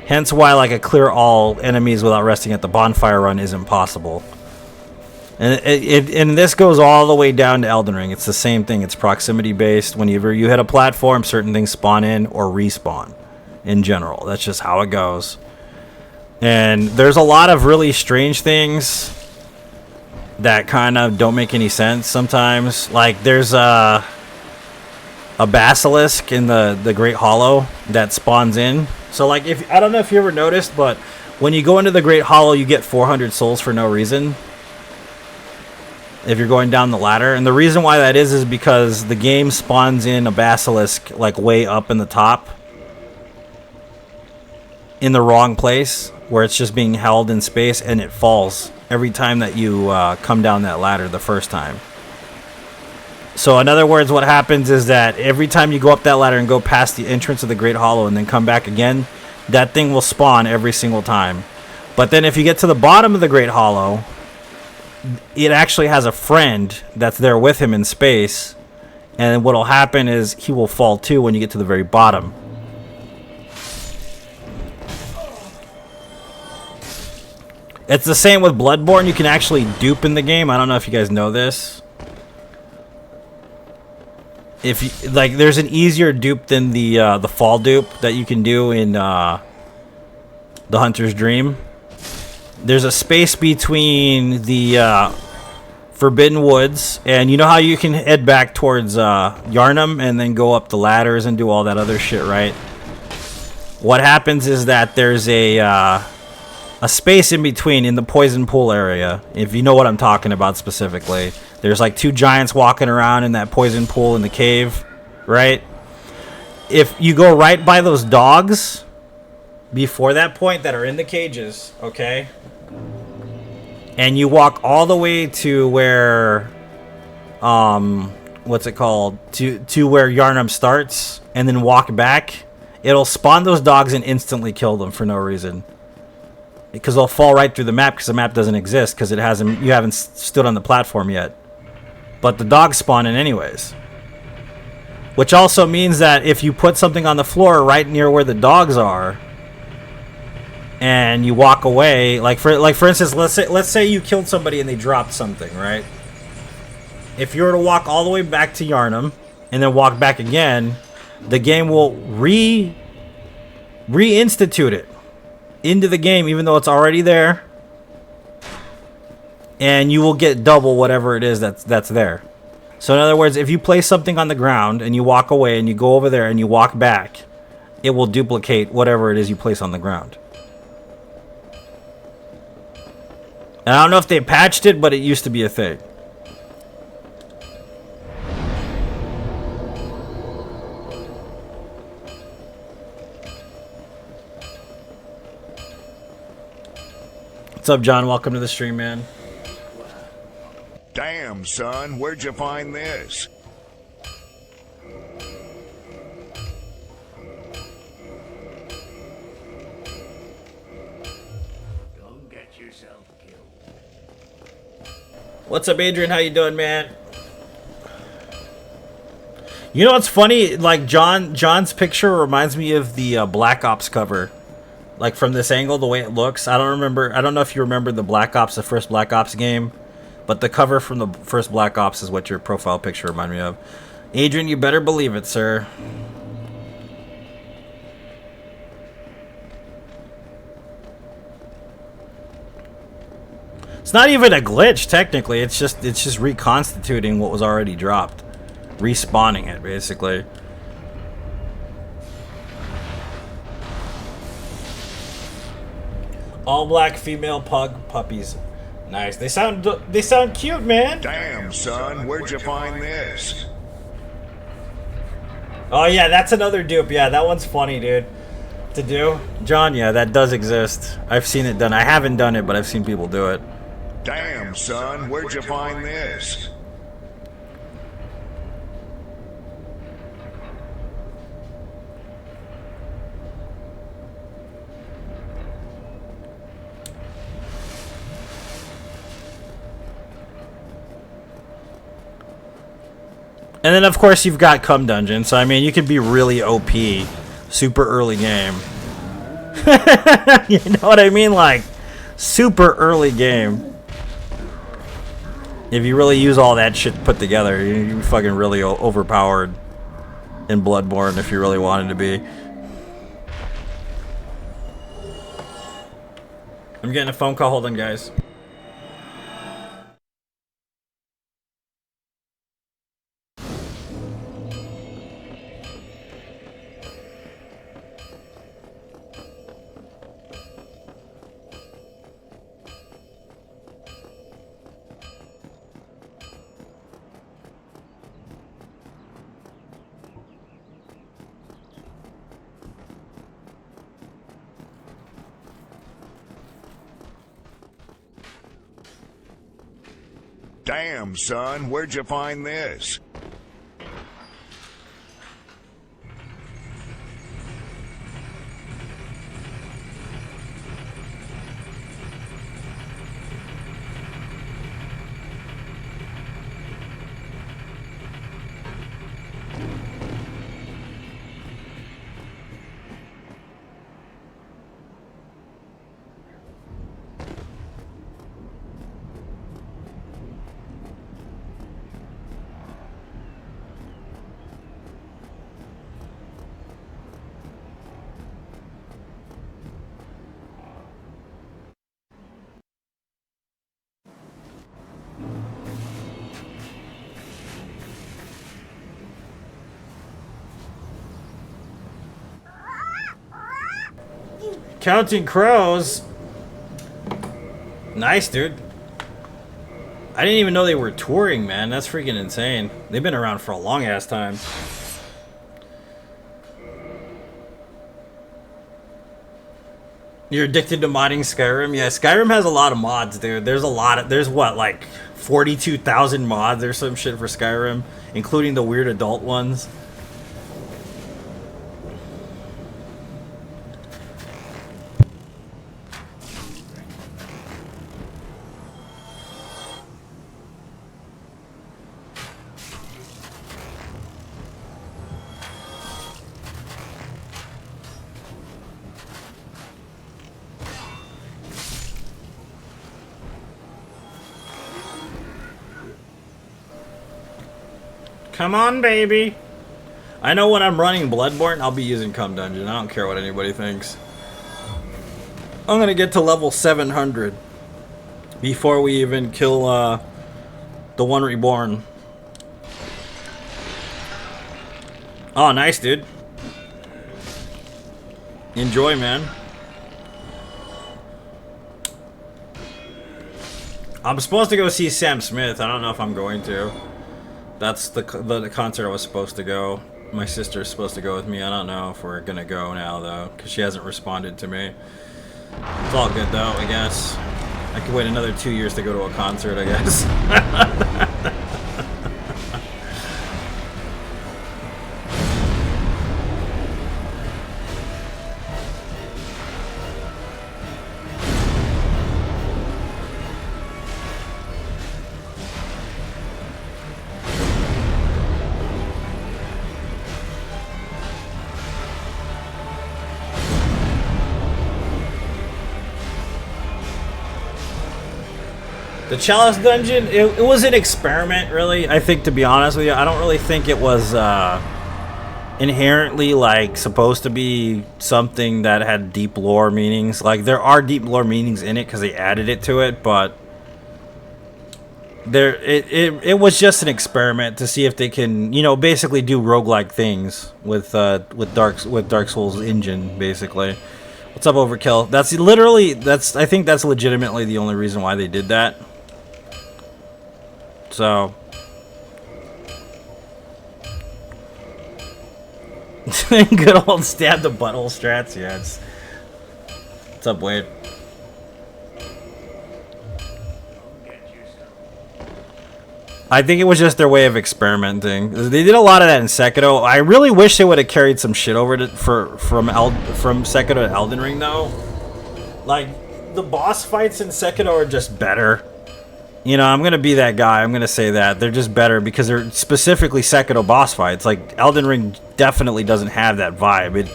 Speaker 1: Hence why like a clear all enemies without resting at the bonfire run is impossible. And and this goes all the way down to Elden Ring. It's the same thing. It's proximity based. Whenever you hit a platform, certain things spawn in or respawn. In general, that's just how it goes. And there's a lot of really strange things that kind of don't make any sense sometimes. Like, there's a basilisk in the Great Hollow that spawns in. So, like, if I don't know if you ever noticed, but when you go into the Great Hollow, you get 400 souls for no reason. If you're going down the ladder. And the reason why that is because the game spawns in a basilisk, like, way up in the top. In the wrong place. Where it's just being held in space and it falls every time that you come down that ladder the first time. So in other words, what happens is that every time you go up that ladder and go past the entrance of the Great Hollow and then come back again, that thing will spawn every single time. But then if you get to the bottom of the Great Hollow, it actually has a friend that's there with him in space, and what'll happen is he will fall too when you get to the very bottom. It's the same with Bloodborne. You can actually dupe in the game. I don't know if you guys know this. If you, like, there's an easier dupe than the fall dupe that you can do in the Hunter's Dream. There's a space between the Forbidden Woods, and you know how you can head back towards Yarnum and then go up the ladders and do all that other shit, right? What happens is that there's a space in between in the poison pool area, if you know what I'm talking about specifically. There's like two giants walking around in that poison pool in the cave, right? If you go right by those dogs before that point that are in the cages, okay, and you walk all the way to where what's it called, to where Yarnum starts, and then walk back, it'll spawn those dogs and instantly kill them for no reason. Because they'll fall right through the map, because the map doesn't exist, because you haven't stood on the platform yet. But the dogs spawn in anyways. Which also means that if you put something on the floor right near where the dogs are, and you walk away, like for instance, let's say you killed somebody and they dropped something, right? If you were to walk all the way back to Yarnum and then walk back again, the game will reinstitute it into the game, even though it's already there, and you will get double whatever it is that's there. So in other words, if you place something on the ground and you walk away and you go over there and you walk back, it will duplicate whatever it is you place on the ground. And I don't know if they patched it, but it used to be a thing. What's up, John? Welcome to the stream, man.
Speaker 2: Damn, son, where'd you find this?
Speaker 4: Don't get yourself killed.
Speaker 1: What's up, Adrian? How you doing, man? You know what's funny? Like John's picture reminds me of the Black Ops cover. Like from this angle, the way it looks. I don't know if you remember the Black Ops, the first Black Ops game, but the cover from the first Black Ops is what your profile picture reminded me of. Adrian, you better believe it, sir. It's not even a glitch, technically. It's just reconstituting what was already dropped, respawning it, basically. All black female pug puppies. Nice. They sound cute, man.
Speaker 2: Damn, son, where'd you find this?
Speaker 1: Oh yeah, that's another dupe. Yeah, that one's funny, dude. To do, John. Yeah, that does exist. I've seen it done. I haven't done it, but I've seen people do it.
Speaker 2: Damn, son, where'd you find this?
Speaker 1: And then, of course, you've got Cum Dungeon. So, I mean, you could be really OP. Super early game. You know what I mean? Like, super early game. If you really use all that shit put together, you're fucking really overpowered in Bloodborne if you really wanted to be. I'm getting a phone call. Hold on, guys.
Speaker 2: Damn, son, where'd you find this?
Speaker 1: Counting Crows. Nice, dude. I didn't even know they were touring, man. That's freaking insane. They've been around for a long ass time. You're addicted to modding Skyrim? Yeah, Skyrim has a lot of mods, dude. There's what, like 42,000 mods or some shit for Skyrim, including the weird adult ones. Come on, baby. I know when I'm running Bloodborne, I'll be using Cum Dungeon. I don't care what anybody thinks. I'm gonna get to level 700 before we even kill the one reborn. Oh, nice, dude. Enjoy, man. I'm supposed to go see Sam Smith. I don't know if I'm going to. That's the concert I was supposed to go. My sister's supposed to go with me. I don't know if we're gonna go now though, because she hasn't responded to me. It's all good though, I guess. I could wait another 2 years to go to a concert, I guess. The Chalice Dungeon, it was an experiment, really. I think, to be honest with you, I don't really think it was inherently, like, supposed to be something that had deep lore meanings. Like, there are deep lore meanings in it because they added it to it, but it was just an experiment to see if they can, you know, basically do roguelike things with Dark Souls engine, basically. What's up, Overkill? I think that's legitimately the only reason why they did that. So, good old stab the butthole strats. Yeah, what's up, Wade? I think it was just their way of experimenting. They did a lot of that in Sekiro. I really wish they would have carried some shit over from Sekiro to Elden Ring, though. Like, the boss fights in Sekiro are just better. You know, I'm going to be that guy. I'm going to say that. They're just better because they're specifically Sekiro boss fights. Like, Elden Ring definitely doesn't have that vibe.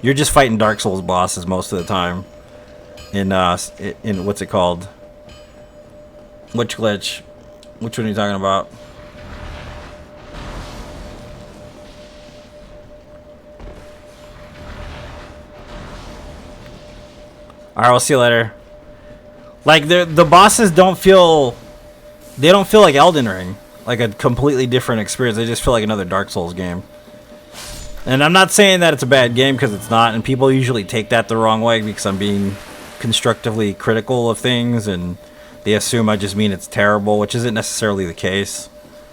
Speaker 1: You're just fighting Dark Souls bosses most of the time. In what's it called? Which glitch? Which one are you talking about? Alright, we'll see you later. Like, the bosses don't feel... They don't feel like Elden Ring. Like a completely different experience. They just feel like another Dark Souls game. And I'm not saying that it's a bad game, because it's not. And people usually take that the wrong way because I'm being constructively critical of things. And they assume I just mean it's terrible, which isn't necessarily the case.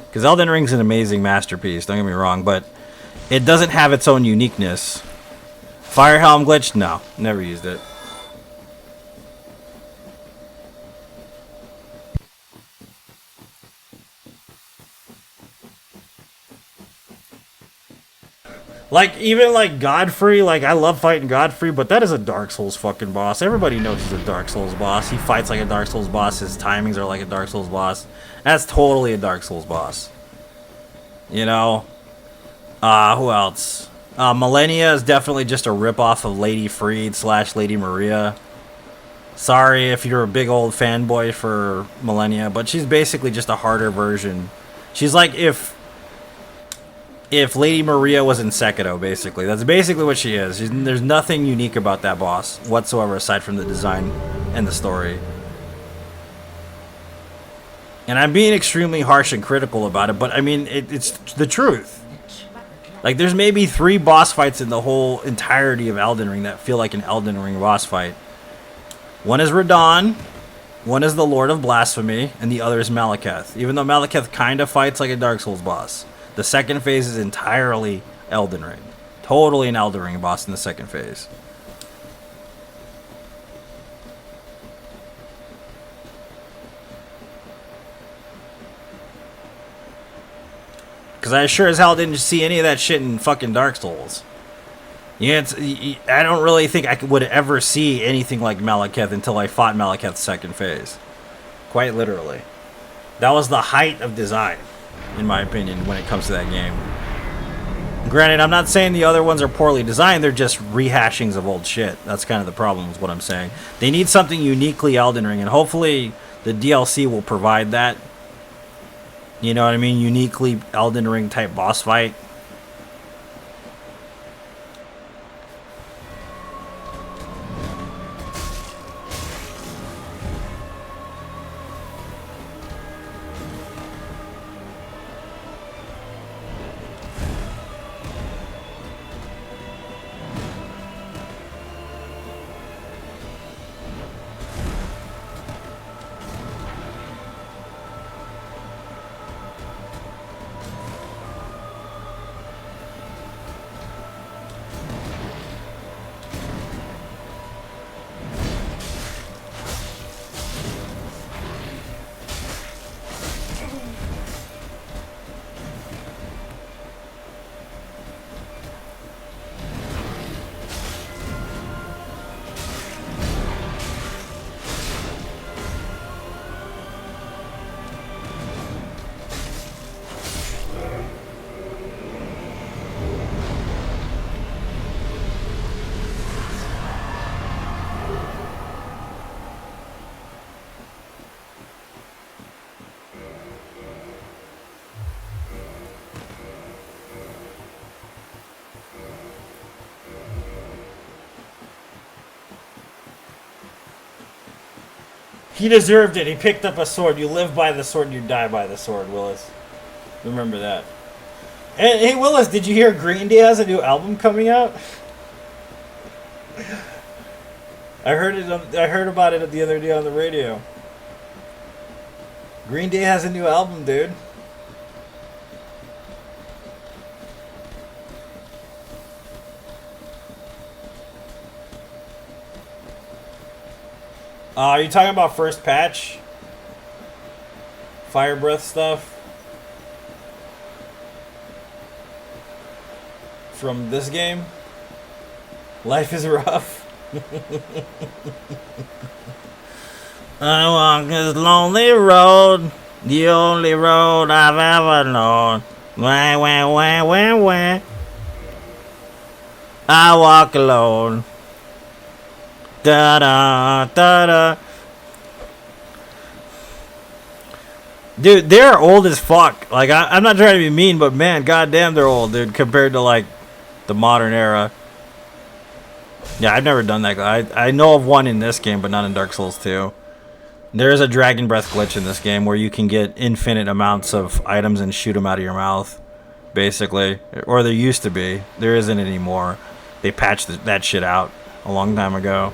Speaker 1: Because Elden Ring's an amazing masterpiece, don't get me wrong. But it doesn't have its own uniqueness. Fire Helm glitch? No. Never used it. Like, even, like, Godfrey, like, I love fighting Godfrey, but that is a Dark Souls fucking boss. Everybody knows he's a Dark Souls boss. He fights like a Dark Souls boss. His timings are like a Dark Souls boss. That's totally a Dark Souls boss. You know? Who else? Millennia is definitely just a ripoff of Lady Freed / Lady Maria. Sorry if you're a big old fanboy for Millennia, but she's basically just a harder version. She's like if Lady Maria was in Sekiro, basically. That's basically what she is. There's nothing unique about that boss whatsoever aside from the design and the story. And I'm being extremely harsh and critical about it, but I mean, it's the truth. Like, there's maybe 3 boss fights in the whole entirety of Elden Ring that feel like an Elden Ring boss fight. One is Radon, one is the Lord of Blasphemy, and the other is Malekith. Even though Malekith kind of fights like a Dark Souls boss. The second phase is entirely Elden Ring. Totally an Elden Ring boss in the second phase. Because I sure as hell didn't see any of that shit in fucking Dark Souls. Yeah, I don't really think I would ever see anything like Malekith until I fought Malekith's second phase. Quite literally. That was the height of design, in my opinion, when it comes to that game. Granted, I'm not saying the other ones are poorly designed, they're just rehashings of old shit. That's kind of the problem, is what I'm saying. They need something uniquely Elden Ring, and hopefully the DLC will provide that. You know what I mean? Uniquely Elden Ring type boss fight. He deserved it. He picked up a sword. You live by the sword, you die by the sword, Willis. Remember that. Hey, Willis, did you hear Green Day has a new album coming out? I heard about it the other day on the radio. Green Day has a new album, dude. Are you talking about first patch? Fire breath stuff? From this game? Life is rough. I walk this lonely road, the only road I've ever known. Wah. I walk alone. Da da da da. Dude, they're old as fuck. Like, I'm not trying to be mean, but man, goddamn, they're old, dude, compared to like the modern era. Yeah, I've never done that. I know of one in this game, but not in Dark Souls 2. There is a dragon breath glitch in this game where you can get infinite amounts of items and shoot them out of your mouth, basically. Or there used to be. There isn't anymore. They patched that shit out a long time ago.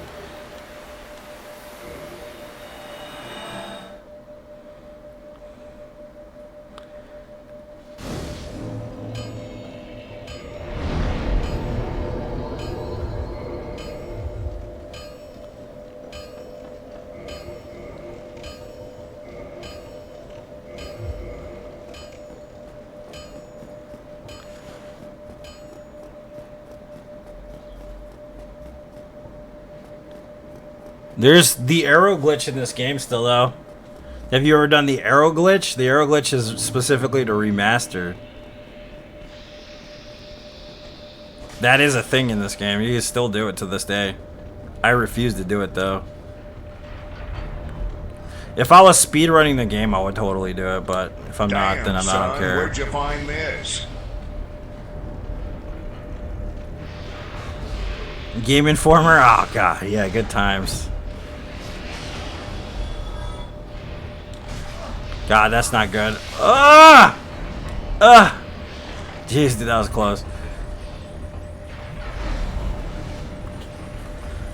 Speaker 1: There's the arrow glitch in this game still, though. Have you ever done the arrow glitch? The arrow glitch is specifically to remaster. That is a thing in this game. You can still do it to this day. I refuse to do it, though. If I was speedrunning the game, I would totally do it, but if I'm not, then I don't care.
Speaker 2: Where'd you find this?
Speaker 1: Game Informer? Oh, God. Yeah, good times. God, that's not good. Jeez, dude, that was close.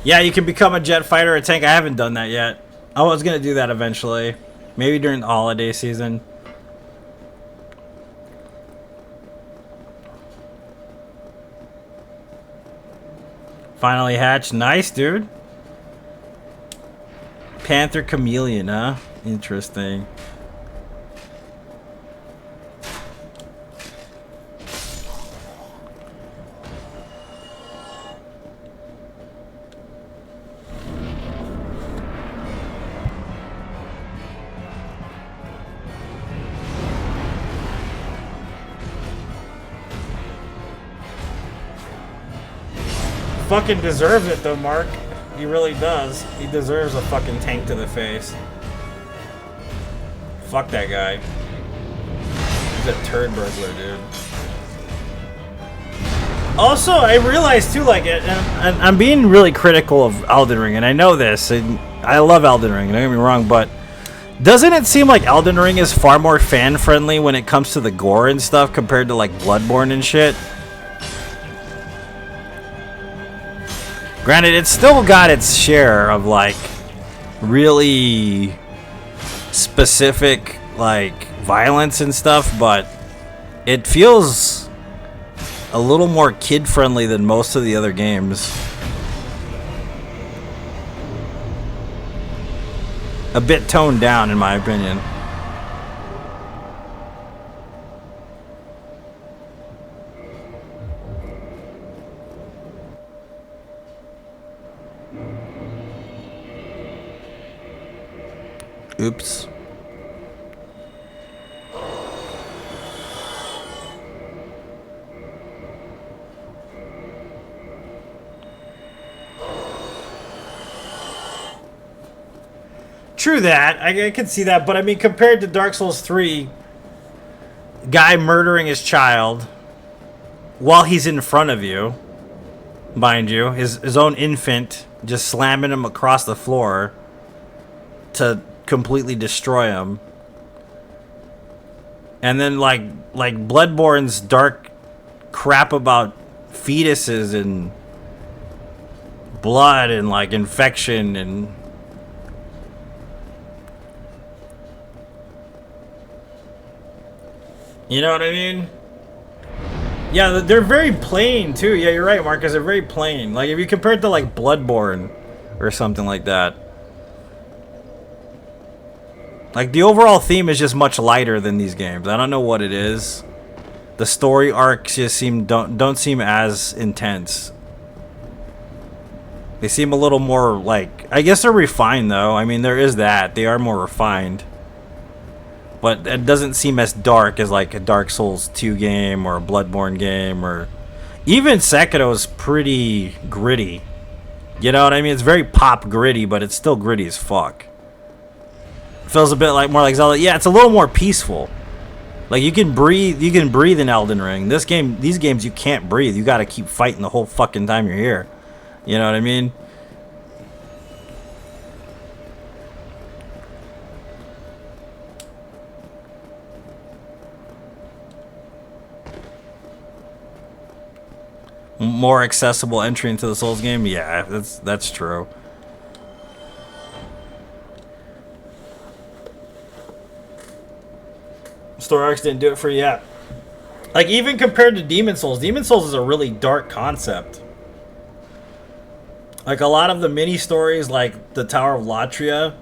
Speaker 1: Yeah, you can become a jet fighter or a tank. I haven't done that yet. I was gonna do that eventually. Maybe during the holiday season. Finally hatched. Nice, dude. Panther Chameleon, huh? Interesting. Fucking deserves it though, Mark. He really does. He deserves a fucking tank to the face. Fuck that guy. He's a turd burglar, dude. Also, I realized too, like, and I'm being really critical of Elden Ring, and I know this, and I love Elden Ring, don't get me wrong, but doesn't it seem like Elden Ring is far more fan-friendly when it comes to the gore and stuff compared to, like, Bloodborne and shit? Granted, it's still got its share of, like, really specific, like, violence and stuff, but it feels a little more kid-friendly than most of the other games. A bit toned down, in my opinion. Oops. True that. I can see that, but I mean, compared to Dark Souls 3, guy murdering his child while he's in front of you, mind you, his own infant, just slamming him across the floor to completely destroy him. And then like Bloodborne's dark crap about fetuses and blood and like infection and you know what I mean? Yeah, they're very plain too. Yeah, you're right, Marcus. They're very plain. Like if you compare it to like Bloodborne or something like that. Like, the overall theme is just much lighter than these games. I don't know what it is. The story arcs just don't seem as intense. They seem a little more, like... I guess they're refined, though. I mean, there is that. They are more refined. But it doesn't seem as dark as, like, a Dark Souls 2 game or a Bloodborne game or... Even Sekiro's pretty gritty. You know what I mean? It's very pop gritty, but it's still gritty as fuck. Feels a bit like more like Zelda. Yeah, it's a little more peaceful. Like you can breathe in Elden Ring. These games you can't breathe. You got to keep fighting the whole fucking time you're here. You know what I mean? More accessible entry into the Souls game. Yeah, that's true. Story arcs didn't do it for you yet. Like, even compared to Demon Souls is a really dark concept. Like, a lot of the mini-stories, like the Tower of Latria,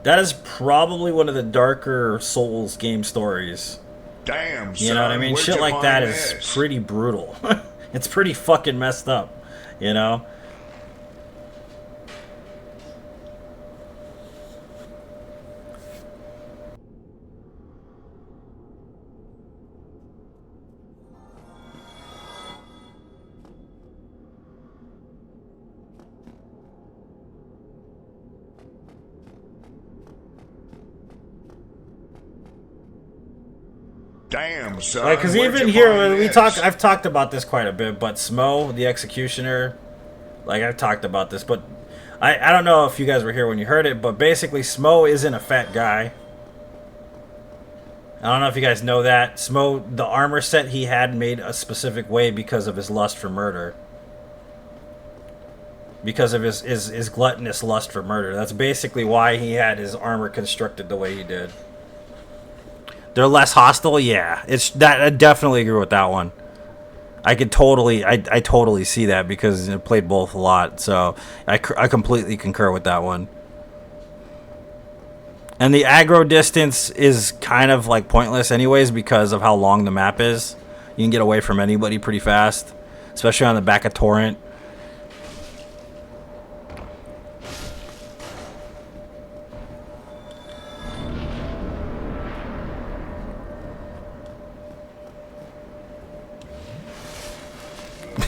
Speaker 1: that is probably one of the darker Souls game stories.
Speaker 2: Damn, son,
Speaker 1: you know what I mean? Shit like that is pretty brutal. It's pretty fucking messed up, you know?
Speaker 2: Damn, son.
Speaker 1: Like, because even here, I've talked about this quite a bit, but Smo, the Executioner, like, I've talked about this, but I don't know if you guys were here when you heard it, but basically Smo isn't a fat guy. I don't know if you guys know that. Smo, the armor set he had made a specific way because of his lust for murder. Because of his gluttonous lust for murder. That's basically why he had his armor constructed the way he did. They're less hostile? Yeah. It's that I definitely agree with that one. I totally see that because I played both a lot, so I completely concur with that one. And the aggro distance is kind of like pointless anyways because of how long the map is. You can get away from anybody pretty fast, especially on the back of Torrent.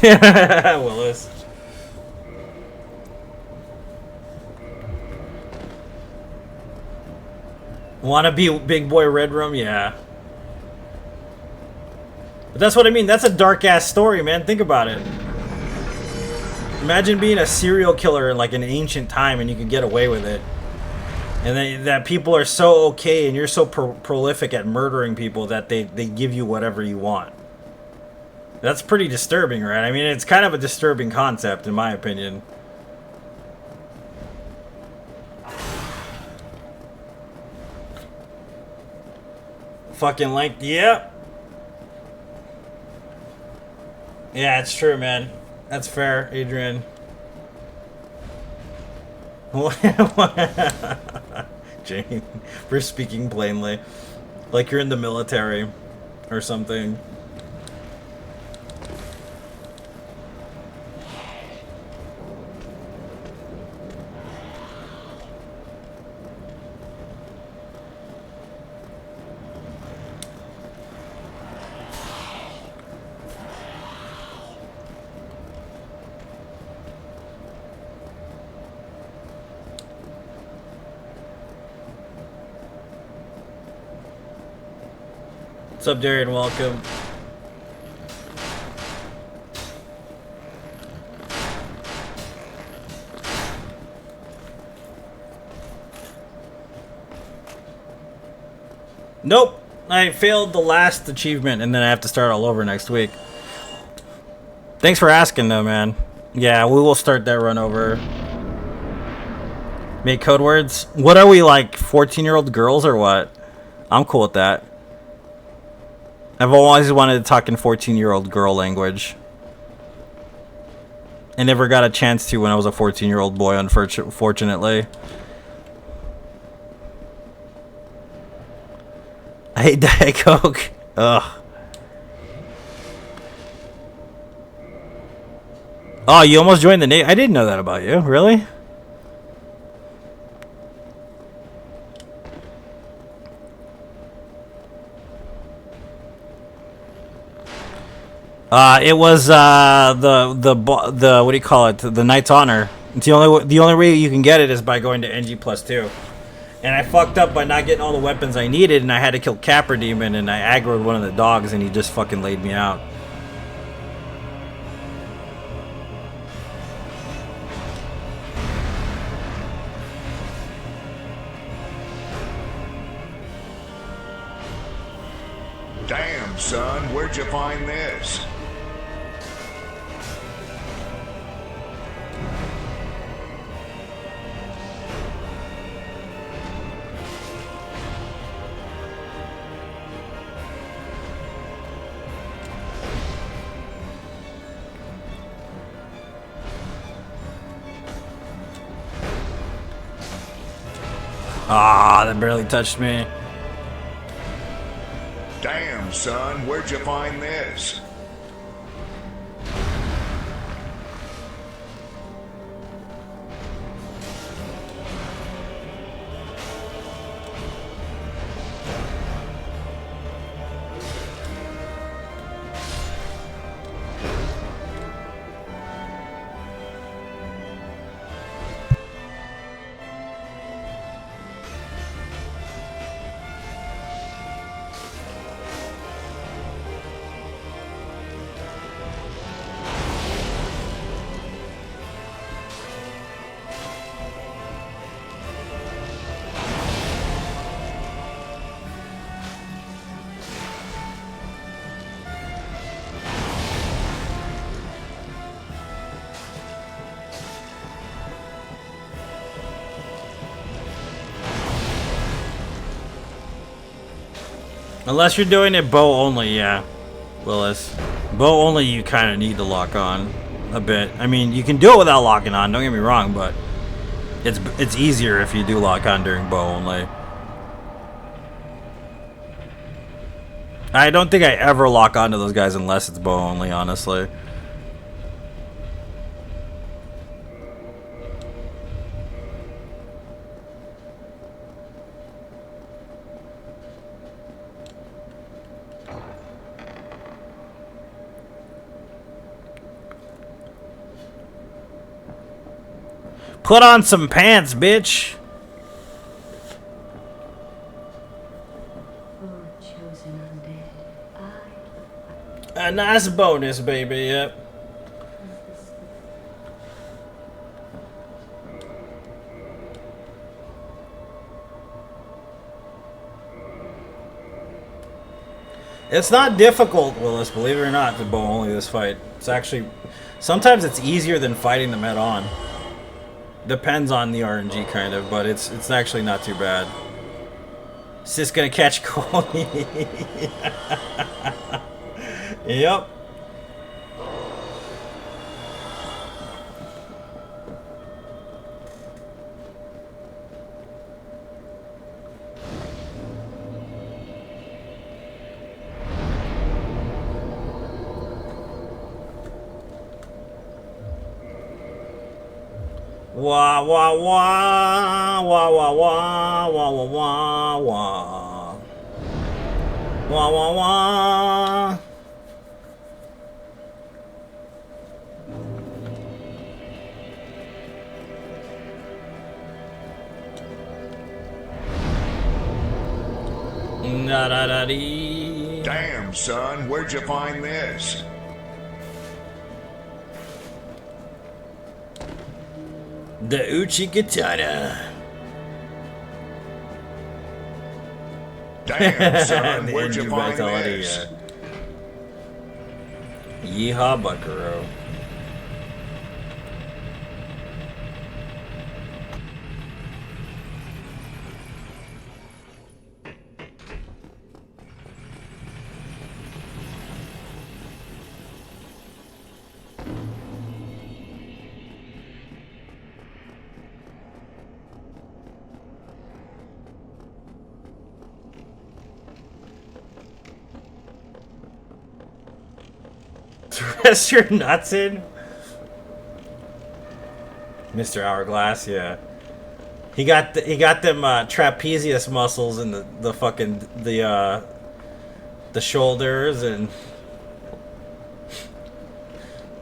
Speaker 1: Willis. Wanna be big boy Red Room? Yeah. But that's what I mean. That's a dark ass story, man. Think about it. Imagine being a serial killer in like an ancient time and you could get away with it. And then, that people are so okay and you're so prolific at murdering people that they give you whatever you want. That's pretty disturbing, right? I mean, it's kind of a disturbing concept, in my opinion. Fucking length, yeah. Yeah, it's true, man. That's fair, Adrian. Jane, we're speaking plainly. Like you're in the military or something. What's up, Darian? Welcome. Nope. I failed the last achievement and then I have to start all over next week. Thanks for asking though, man. Yeah, we will start that run over. Make code words? What are we, like 14-year-old girls or what? I'm cool with that. I've always wanted to talk in 14-year-old girl language. I never got a chance to when I was a 14-year-old boy, unfortunately. I hate Diet Coke. Ugh. Oh, you almost joined the Navy? I didn't know that about you. Really? It was the what do you call it? The Knight's Honor. It's the only way you can get it is by going to NG+2. And I fucked up by not getting all the weapons I needed, and I had to kill Capra Demon, and I aggroed one of the dogs, and he just fucking laid me out.
Speaker 2: Damn, son, where'd you find this?
Speaker 1: Ah, that barely touched me.
Speaker 2: Damn, son, where'd you find this?
Speaker 1: Unless you're doing it bow only, yeah, Willis. Bow only, you kind of need to lock on a bit. I mean, you can do it without locking on. Don't get me wrong, but it's easier if you do lock on during bow only. I don't think I ever lock onto those guys unless it's bow only, honestly. Put on some pants, bitch. A nice bonus, baby. Yep. It's not difficult, Willis, believe it or not, to bow only this fight. It's actually... Sometimes it's easier than fighting them head on. Depends on the RNG, kind of, but it's actually not too bad. It's just gonna catch Cody. Yep. Wah wah wah wah wah wah wah wah wah wah wah wah wah. Da da da dee.
Speaker 2: Damn, son, where'd you find this?
Speaker 1: The Uchi Katana.
Speaker 2: Damn, son,
Speaker 1: The
Speaker 2: where'd you
Speaker 1: Inju
Speaker 2: find
Speaker 1: vitality,
Speaker 2: this?
Speaker 1: Yeehaw, Buckaroo. Rest your nuts in? Mr. Hourglass, yeah. He got them trapezius muscles in the fucking the shoulders and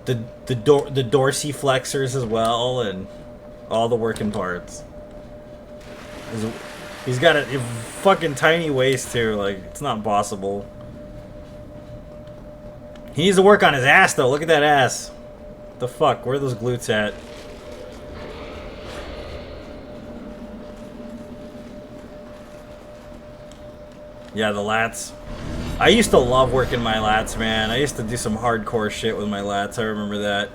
Speaker 1: the dorsiflexors as well, and all the working parts. He's got a fucking tiny waist too, like it's not possible. He needs to work on his ass, though. Look at that ass. The fuck? Where are those glutes at? Yeah, the lats. I used to love working my lats, man. I used to do some hardcore shit with my lats. I remember that.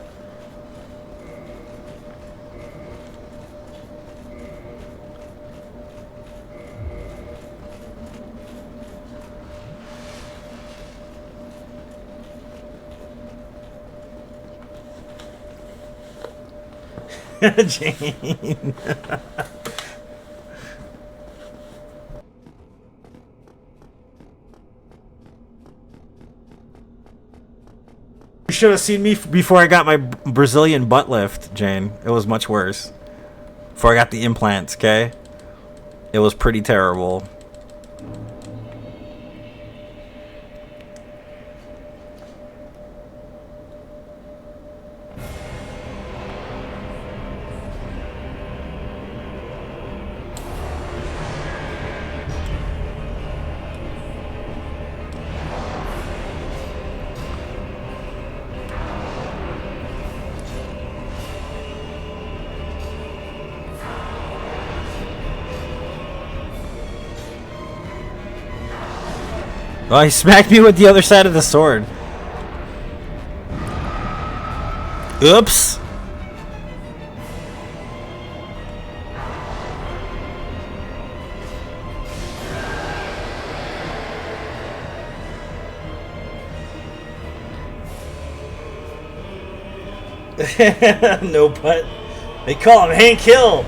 Speaker 1: Jane. You should have seen me before I got my Brazilian butt lift, Jane. It was much worse. Before I got the implants, okay? It was pretty terrible. Oh, he smacked me with the other side of the sword. Oops. No putt. They call him Hank Hill.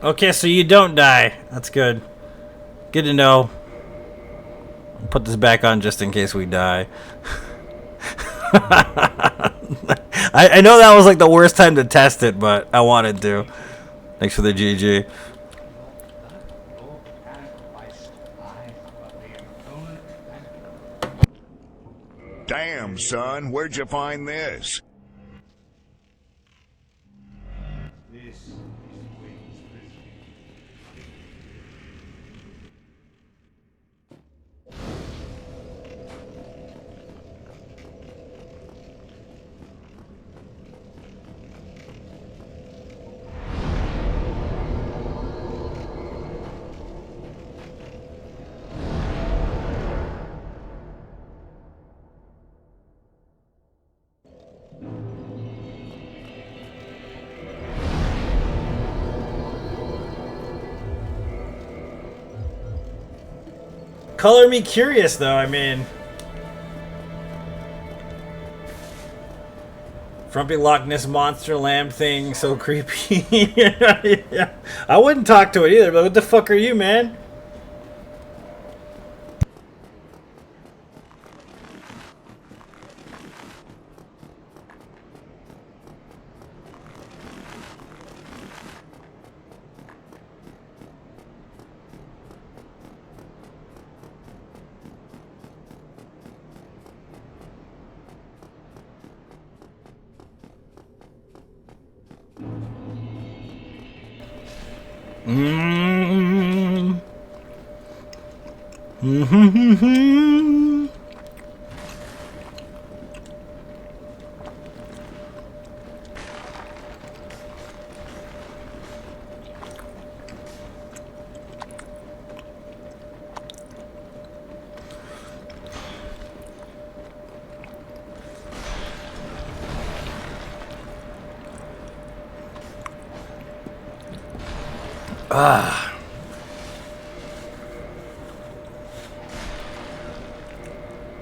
Speaker 1: Okay, so you don't die. That's good. Good to know. I'll put this back on just in case we die. I know that was like the worst time to test it, but I wanted to. Thanks for the GG.
Speaker 2: Damn, son, where'd you find this?
Speaker 1: Color me curious, though. I mean, frumpy Loch Ness monster lamb thing, so creepy. Yeah. I wouldn't talk to it either. But what the fuck are you, man?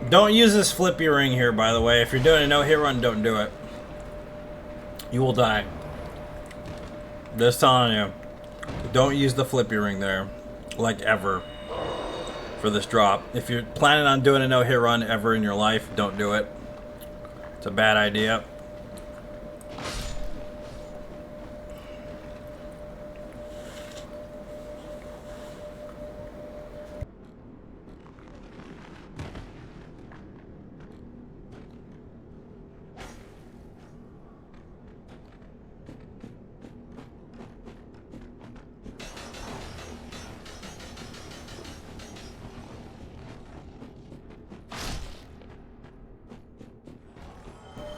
Speaker 1: Don't use this flippy ring here, by the way. If you're doing a no-hit run, don't do it. You will die. Just telling you. Don't use the flippy ring there. Like, ever. For this drop. If you're planning on doing a no-hit run ever in your life, don't do it. It's a bad idea.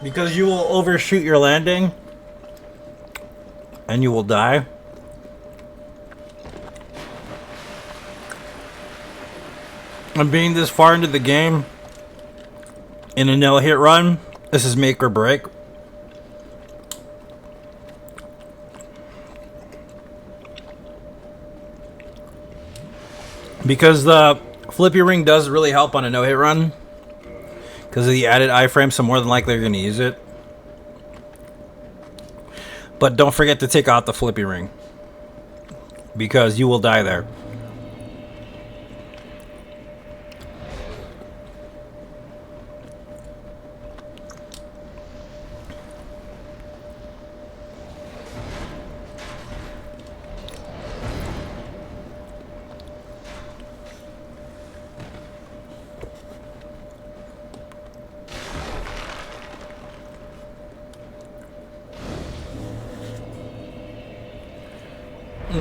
Speaker 1: Because you will overshoot your landing and you will die. And being this far into the game in a no-hit run, this is make or break. Because the flippy ring does really help on a no-hit run. Because of the added iframe, so more than likely you're going to use it. But don't forget to take out the flippy ring. Because you will die there.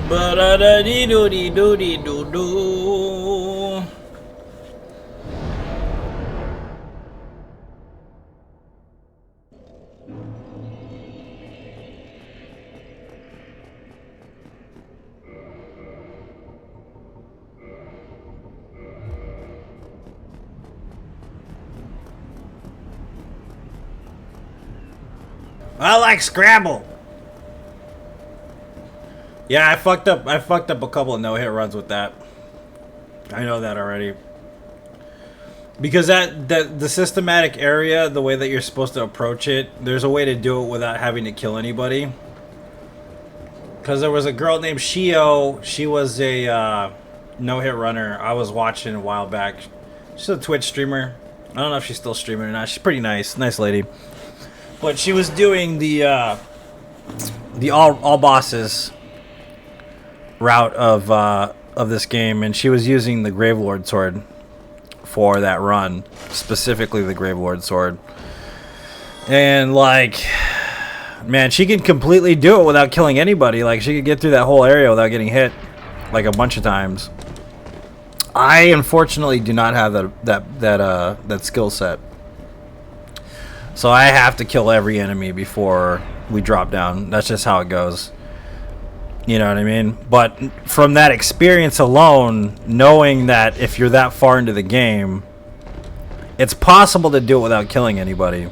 Speaker 1: Ba-da-da-dee-doo-dee-doo-dee-doo-doo. I like Scrabble. Yeah, I fucked up a couple of no-hit runs with that. I know that already. Because the systematic area, the way that you're supposed to approach it, there's a way to do it without having to kill anybody. Because there was a girl named Shio. She was a no-hit runner I was watching a while back. She's a Twitch streamer. I don't know if she's still streaming or not. She's pretty nice. Nice lady. But she was doing the all bosses route of this game, and she was using the Gravelord sword for that run, specifically the Gravelord sword. And like, man, she could completely do it without killing anybody. Like, she could get through that whole area without getting hit like a bunch of times. I unfortunately do not have that skill set. So I have to kill every enemy before we drop down. That's just how it goes. You know what I mean? But from that experience alone, knowing that if you're that far into the game, it's possible to do it without killing anybody.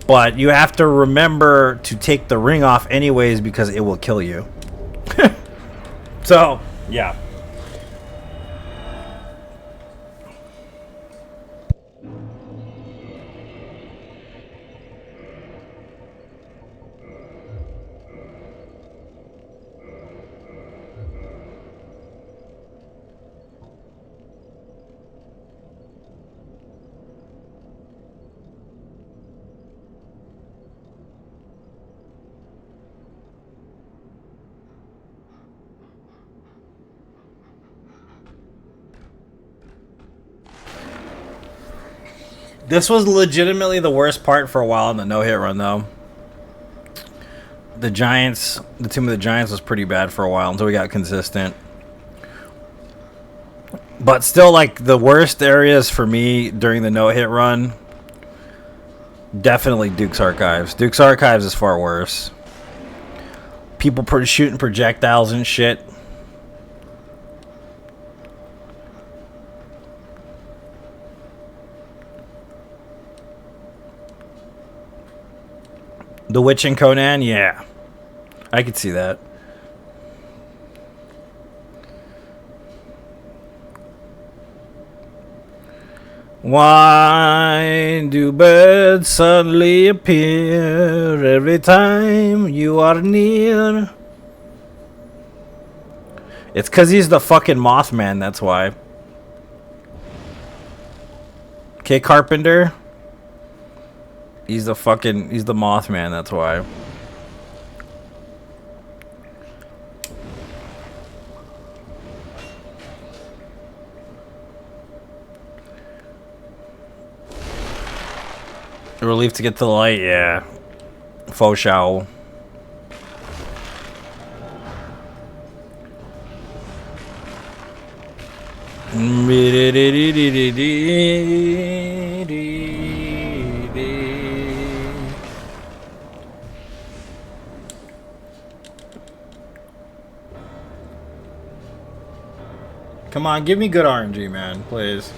Speaker 1: But you have to remember to take the ring off anyways because it will kill you. So, yeah. This was legitimately the worst part for a while in the no-hit run, though. The Giants, the Tomb of the Giants was pretty bad for a while until we got consistent. But still, like, the worst areas for me during the no-hit run, definitely Duke's Archives. Duke's Archives is far worse. People shooting projectiles and shit. The Witch and Conan, yeah. I could see that. Why do birds suddenly appear every time you are near? It's because he's the fucking Mothman, that's why. Okay, Carpenter? He's the Mothman, that's why. Relief to get to the light, yeah. Faux show. Come on, give me good RNG, man, please.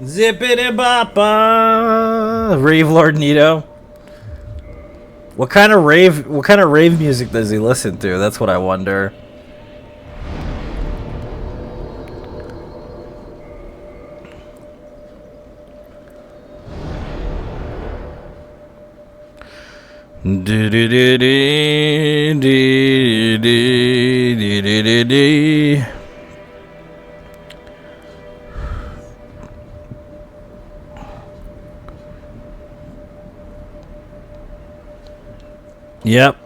Speaker 1: Zippity boppa. Rave Lord Nito. What kind of rave music does he listen to? That's what I wonder. Do do do do do do do do do. Yep.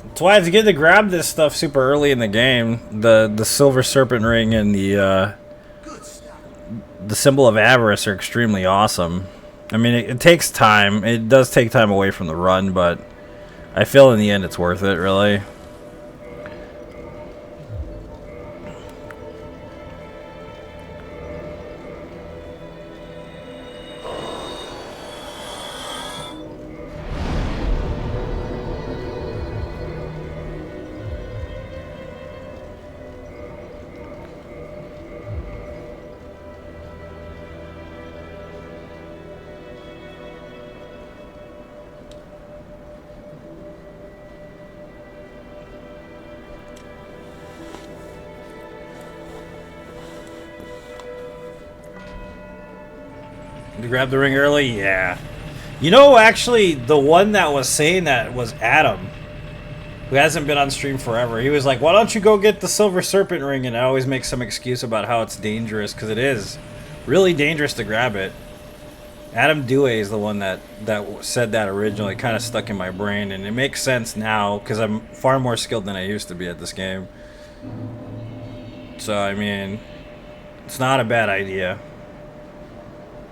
Speaker 1: That's why it's good to grab this stuff super early in the game. The silver serpent ring and the symbol of avarice are extremely awesome. I mean, it takes time. It does take time away from the run, but I feel in the end it's worth it, really. You grab the ring early? Yeah. You know, actually, the one that was saying that was Adam, who hasn't been on stream forever. He was like, why don't you go get the silver serpent ring? And I always make some excuse about how it's dangerous, because it is really dangerous to grab it. Adam Dewey is the one that said that originally. Kind of stuck in my brain, and it makes sense now, because I'm far more skilled than I used to be at this game. So, I mean, it's not a bad idea.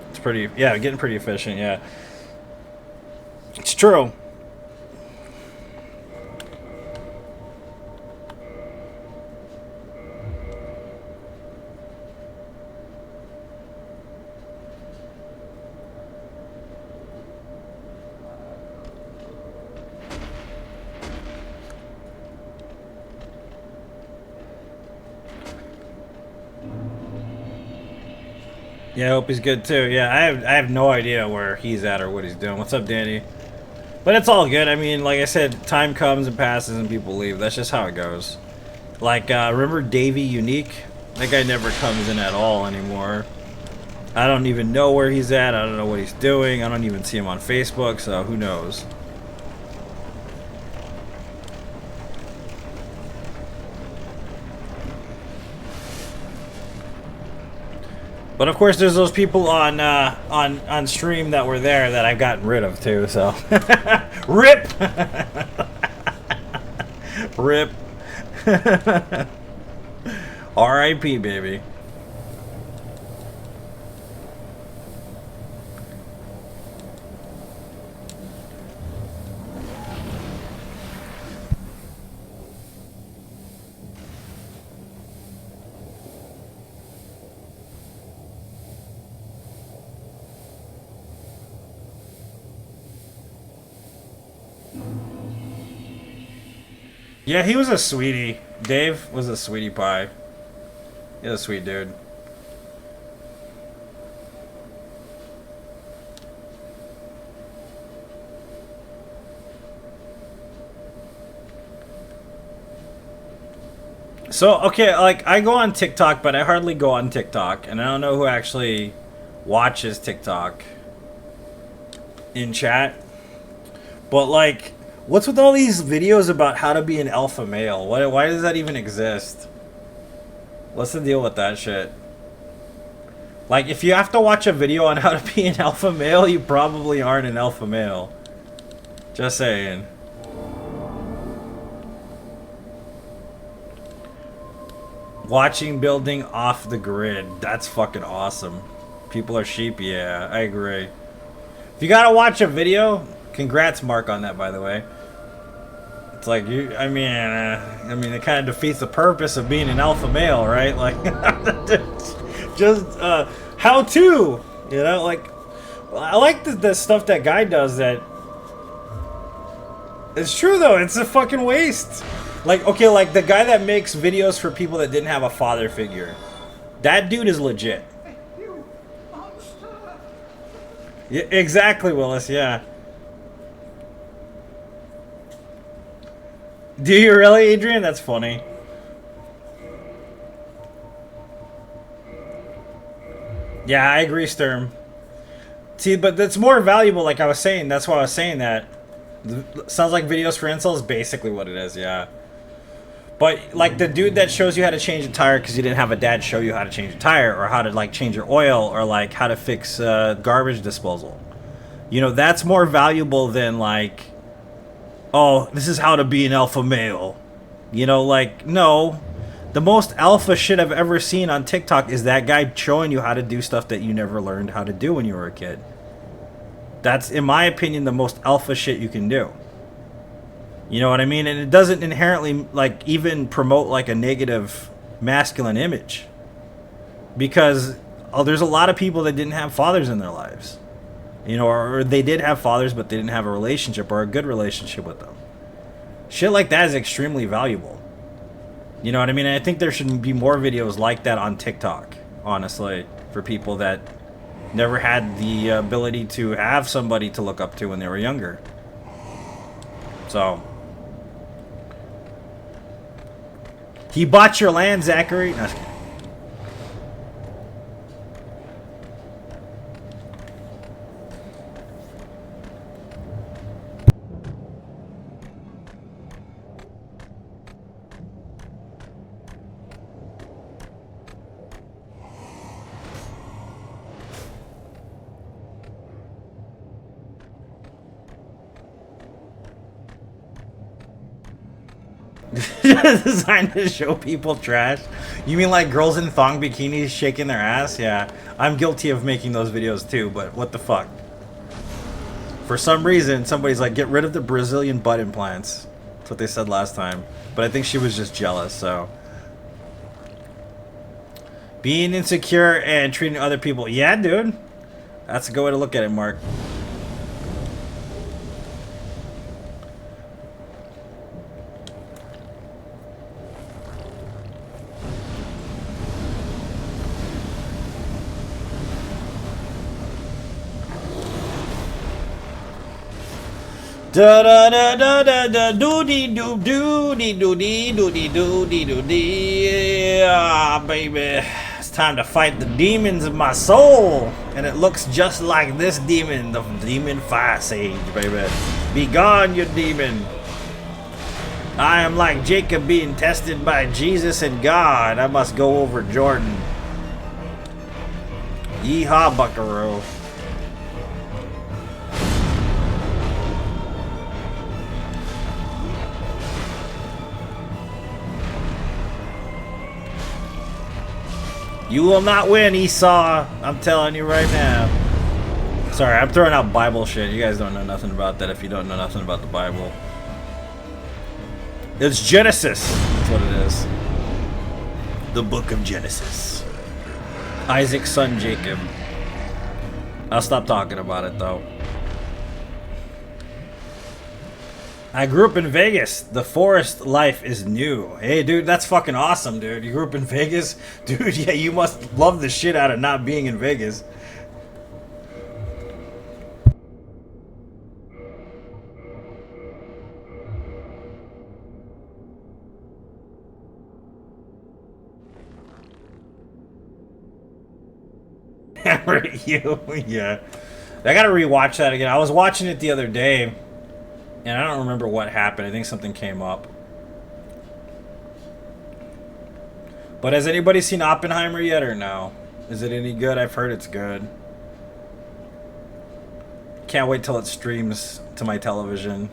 Speaker 1: It's pretty, yeah, getting pretty efficient, yeah. It's true. Yeah, I hope he's good too. Yeah, I have no idea where he's at or what he's doing. What's up, Danny? But it's all good. I mean, like I said, time comes and passes and people leave. That's just how it goes. Like, remember Davey Unique? That guy never comes in at all anymore. I don't even know where he's at. I don't know what he's doing. I don't even see him on Facebook, so who knows? But of course, there's those people on stream that were there that I've gotten rid of too. So, rip, rip, R.I.P. baby. Yeah, he was a sweetie. Dave was a sweetie pie. He's a sweet dude. So, okay, like, I go on TikTok, but I hardly go on TikTok, and I don't know who actually watches TikTok in chat. But, like, what's with all these videos about how to be an alpha male? Why does that even exist? What's the deal with that shit? Like, if you have to watch a video on how to be an alpha male, you probably aren't an alpha male. Just saying. Watching building off the grid. That's fucking awesome. People are sheep. Yeah, I agree. If you gotta watch a video, congrats, Mark, on that, by the way. It's like, I mean, it kind of defeats the purpose of being an alpha male, right? Like, just how to, you know? Like, I like the stuff that guy does. That it's true though. It's a fucking waste. Like, okay, like the guy that makes videos for people that didn't have a father figure. That dude is legit. Yeah, exactly, Willis, yeah. Do you really, Adrian? That's funny. Yeah, I agree, Sturm. See, but that's more valuable, like I was saying. That's why I was saying that. Sounds like videos for incels is basically what it is, yeah. But, like, the dude that shows you how to change a tire because you didn't have a dad show you how to change a tire, or how to, like, change your oil, or, like, how to fix garbage disposal. You know, that's more valuable than, like, oh, this is how to be an alpha male. You know, like, no. The most alpha shit I've ever seen on TikTok is that guy showing you how to do stuff that you never learned how to do when you were a kid. That's, in my opinion, the most alpha shit you can do. You know what I mean? And it doesn't inherently, like, even promote, like, a negative masculine image. Because there's a lot of people that didn't have fathers in their lives. You know, or they did have fathers, but they didn't have a relationship or a good relationship with them. Shit like that is extremely valuable. You know what I mean? And I think there should be more videos like that on TikTok, honestly, for people that never had the ability to have somebody to look up to when they were younger. So... He bought your land, Zachary. No, designed to show people trash. You mean like girls in thong bikinis shaking their ass? Yeah, I'm guilty of making those videos too, but what the fuck? For some reason, somebody's like, get rid of the Brazilian butt implants. That's what they said last time. But I think she was just jealous, so. Being insecure and treating other people. Yeah, dude. That's a good way to look at it, Mark. Da da da da da da doody doo doody doody doody doody doody. Yeah, baby. It's time to fight the demons of my soul. And it looks just like this demon, the demon fire sage, baby. Be gone, you demon. I am like Jacob being tested by Jesus and God. I must go over Jordan. Yeehaw, buckaroo. You will not win, Esau. I'm telling you right now. Sorry, I'm throwing out Bible shit. You guys don't know nothing about that if you don't know nothing about the Bible. It's Genesis. That's what it is. The book of Genesis. Isaac's son Jacob. I'll stop talking about it though. I grew up in Vegas. The forest life is new. Hey, dude, that's fucking awesome, dude. You grew up in Vegas? Dude, yeah, you must love the shit out of not being in Vegas. You, yeah. I gotta rewatch that again. I was watching it the other day. And I don't remember what happened. I think something came up. But has anybody seen Oppenheimer yet or no? Is it any good? I've heard it's good. Can't wait till it streams to my television.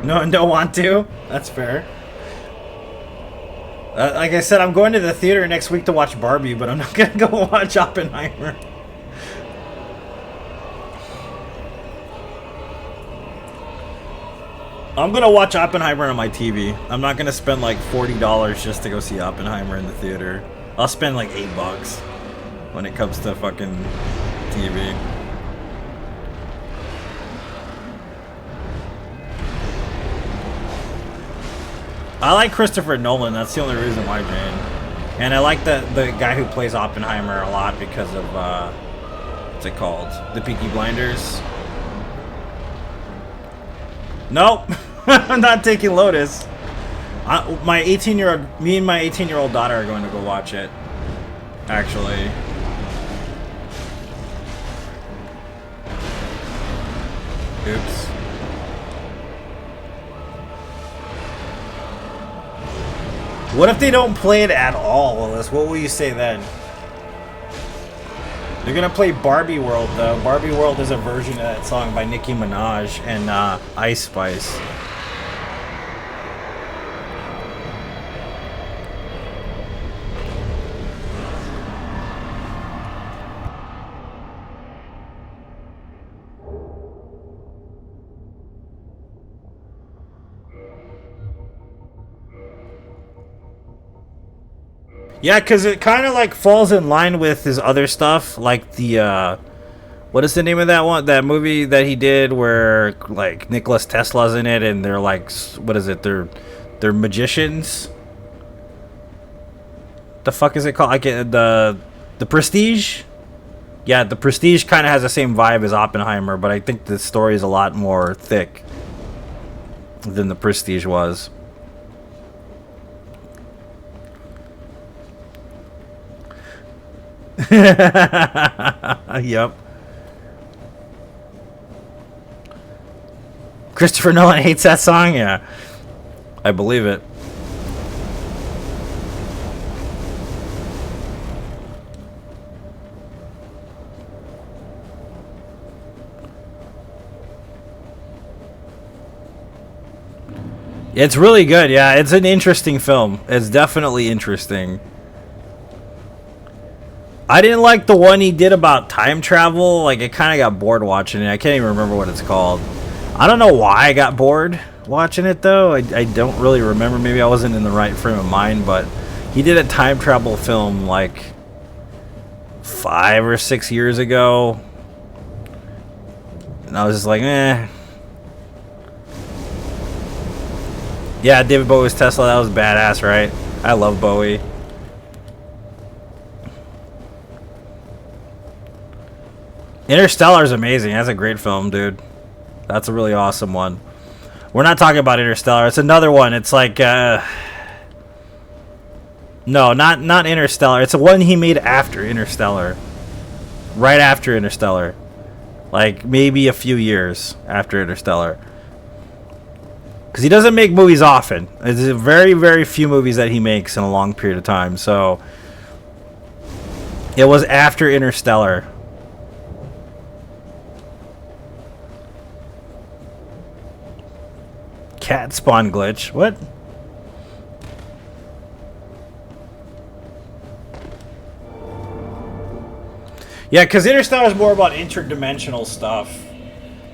Speaker 1: No, don't want to? That's fair. Like I said, I'm going to the theater next week to watch Barbie, but I'm not going to go watch Oppenheimer. I'm going to watch Oppenheimer on my TV. I'm not going to spend like $40 just to go see Oppenheimer in the theater. I'll spend like $8 when it comes to fucking TV. I like Christopher Nolan. That's the only reason why, Jane. And I like the guy who plays Oppenheimer a lot because of what's it called? The Peaky Blinders. Nope, I'm not taking Lotus. My 18-year-old, me and my 18-year-old daughter are going to go watch it. Actually. Oops. What if they don't play it at all, Willis? What will you say then? They're gonna play Barbie World, though. Barbie World is a version of that song by Nicki Minaj and Ice Spice. Yeah, because it kind of like falls in line with his other stuff, like the what is the name of that one? That movie that he did where like Nicholas Tesla's in it, and they're like, what is it? They're magicians. The fuck is it called? I get the Prestige. Yeah, the Prestige kind of has the same vibe as Oppenheimer, but I think the story is a lot more thick than the Prestige was. Yep. Christopher Nolan hates that song? Yeah. I believe it. It's really good, yeah. It's an interesting film. It's definitely interesting. I didn't like the one he did about time travel. Like, I kind of got bored watching it. I can't even remember what it's called. I don't know why I got bored watching it, though. I don't really remember. Maybe I wasn't in the right frame of mind, but he did a time travel film, like, 5 or 6 years ago. And I was just like, eh. Yeah, David Bowie's Tesla. That was badass, right? I love Bowie. Interstellar is amazing. That's a great film, dude. That's a really awesome one. We're not talking about Interstellar. It's another one. It's like, no, not Interstellar. It's the one he made after Interstellar. Right after Interstellar. Like, maybe a few years after Interstellar. Because he doesn't make movies often. It's very, very few movies that he makes in a long period of time. So, it was after Interstellar. Cat spawn glitch. What? Yeah, because Interstellar is more about interdimensional stuff.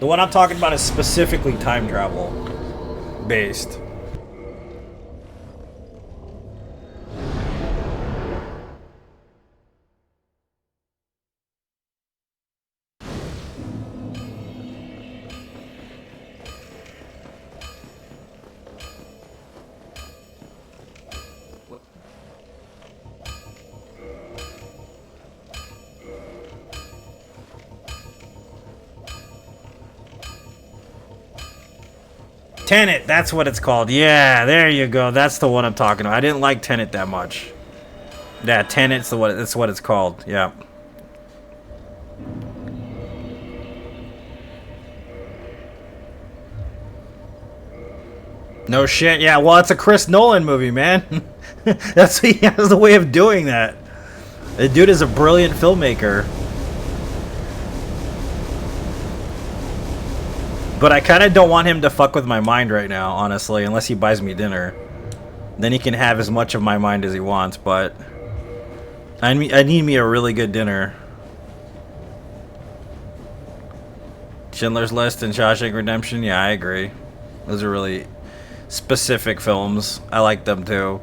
Speaker 1: The one I'm talking about is specifically time travel based. Tenet, that's what it's called. Yeah, there you go. That's the one I'm talking about. I didn't like Tenet that much. Yeah, Tenet's that's what it's called. Yeah. No shit. Yeah, well, it's a Chris Nolan movie, man. That's he has the way of doing that. The dude is a brilliant filmmaker. But I kind of don't want him to fuck with my mind right now, honestly, unless he buys me dinner. Then he can have as much of my mind as he wants, but I need me a really good dinner. Schindler's List and Shawshank Redemption, yeah, I agree. Those are really specific films. I like them too.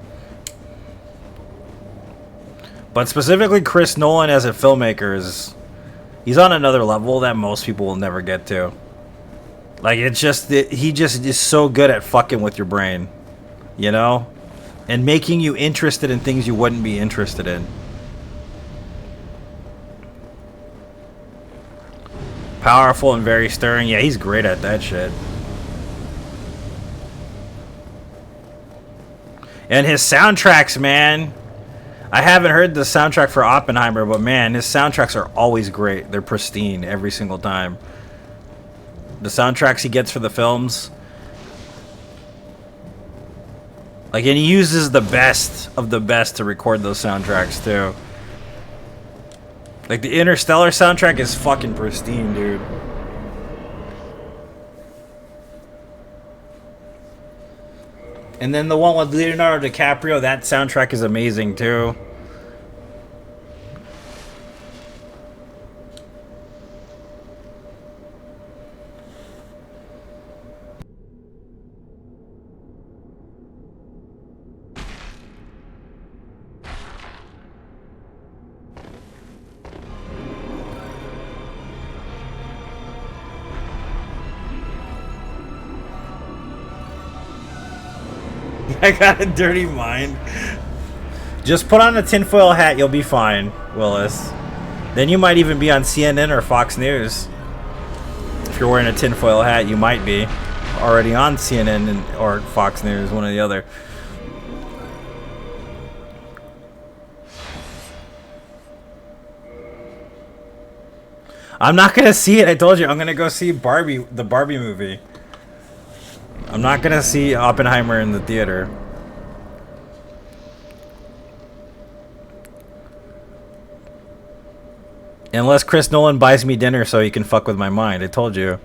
Speaker 1: But specifically Chris Nolan as a filmmaker he's on another level that most people will never get to. Like, it's just, he just is so good at fucking with your brain. you know, and making you interested in things you wouldn't be interested in. Powerful and very stirring. Yeah, he's great at that shit. And his soundtracks, man. I haven't heard the soundtrack for Oppenheimer, but man, his soundtracks are always great. They're pristine every single time. The soundtracks he gets for the films. Like, and he uses the best of the best to record those soundtracks, too. Like, the Interstellar soundtrack is fucking pristine, dude. And then the one with Leonardo DiCaprio, that soundtrack is amazing, too. I got a dirty mind. Just put on a tinfoil hat, you'll be fine, Willis. Then you might even be on CNN or Fox News. If you're wearing a tinfoil hat, you might be already on CNN or Fox News, one or the other. I'm not gonna see it. I told you I'm gonna go see Barbie, the Barbie movie. I'm not gonna see Oppenheimer in the theater. Unless Chris Nolan buys me dinner so he can fuck with my mind. I told you.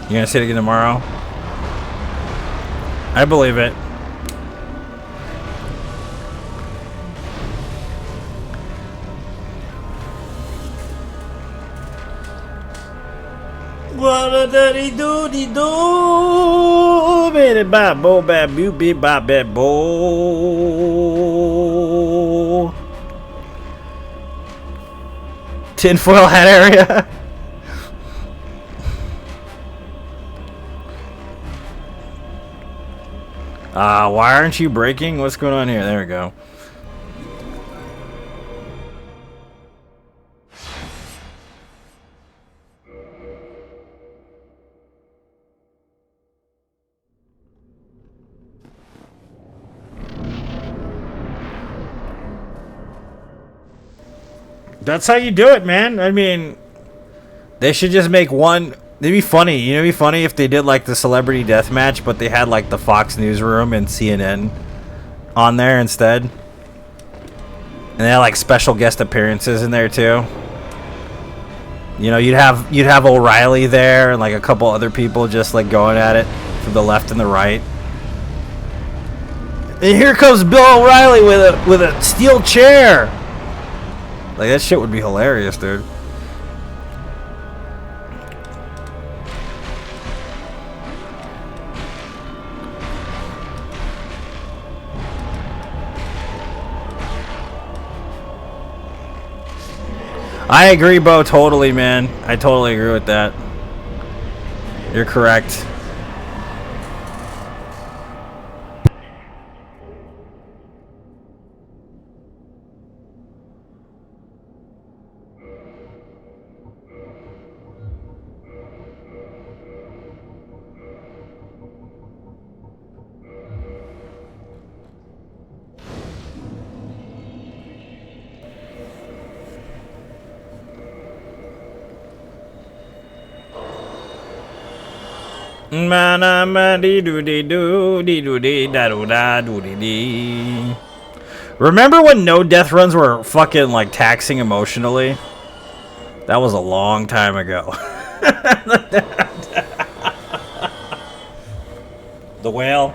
Speaker 1: You gonna see it again tomorrow? I believe it. What a daddy doody do, baby bop bo bap you be bop bap bo. Tinfoil hat area. Why aren't you breaking? What's going on here? There we go. That's how you do it, man. I mean, they should just make one. It'd be funny. You know, it'd be funny if they did like the celebrity death match, but they had like the Fox Newsroom and CNN on there instead. And they had like special guest appearances in there too. You know, you'd have O'Reilly there and like a couple other people just like going at it from the left and the right. And here comes Bill O'Reilly with a steel chair. Like, that shit would be hilarious, dude. I agree, Bo, totally, man. I totally agree with that. You're correct. Remember when no death runs were fucking like taxing emotionally? That was a long time ago. The Whale.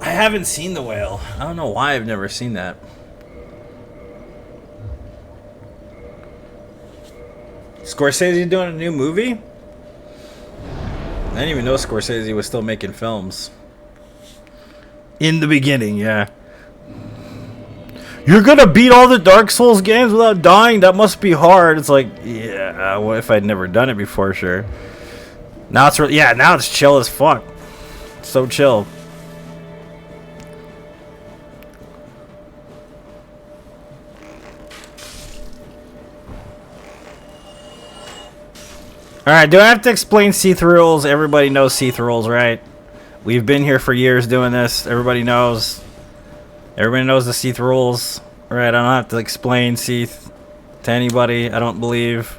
Speaker 1: I haven't seen The Whale. I don't know why I've never seen that. Scorsese doing a new movie? I didn't even know Scorsese was still making films. In the beginning, yeah. You're gonna beat all the Dark Souls games without dying? That must be hard. It's like, yeah, what if I'd never done it before? Sure. Now it's yeah, now it's chill as fuck. So chill. Alright, do I have to explain see-through rules? Everybody knows see-through rules, right? We've been here for years doing this. Everybody knows. Everybody knows the see-through rules. Right, I don't have to explain Seath to anybody, I don't believe.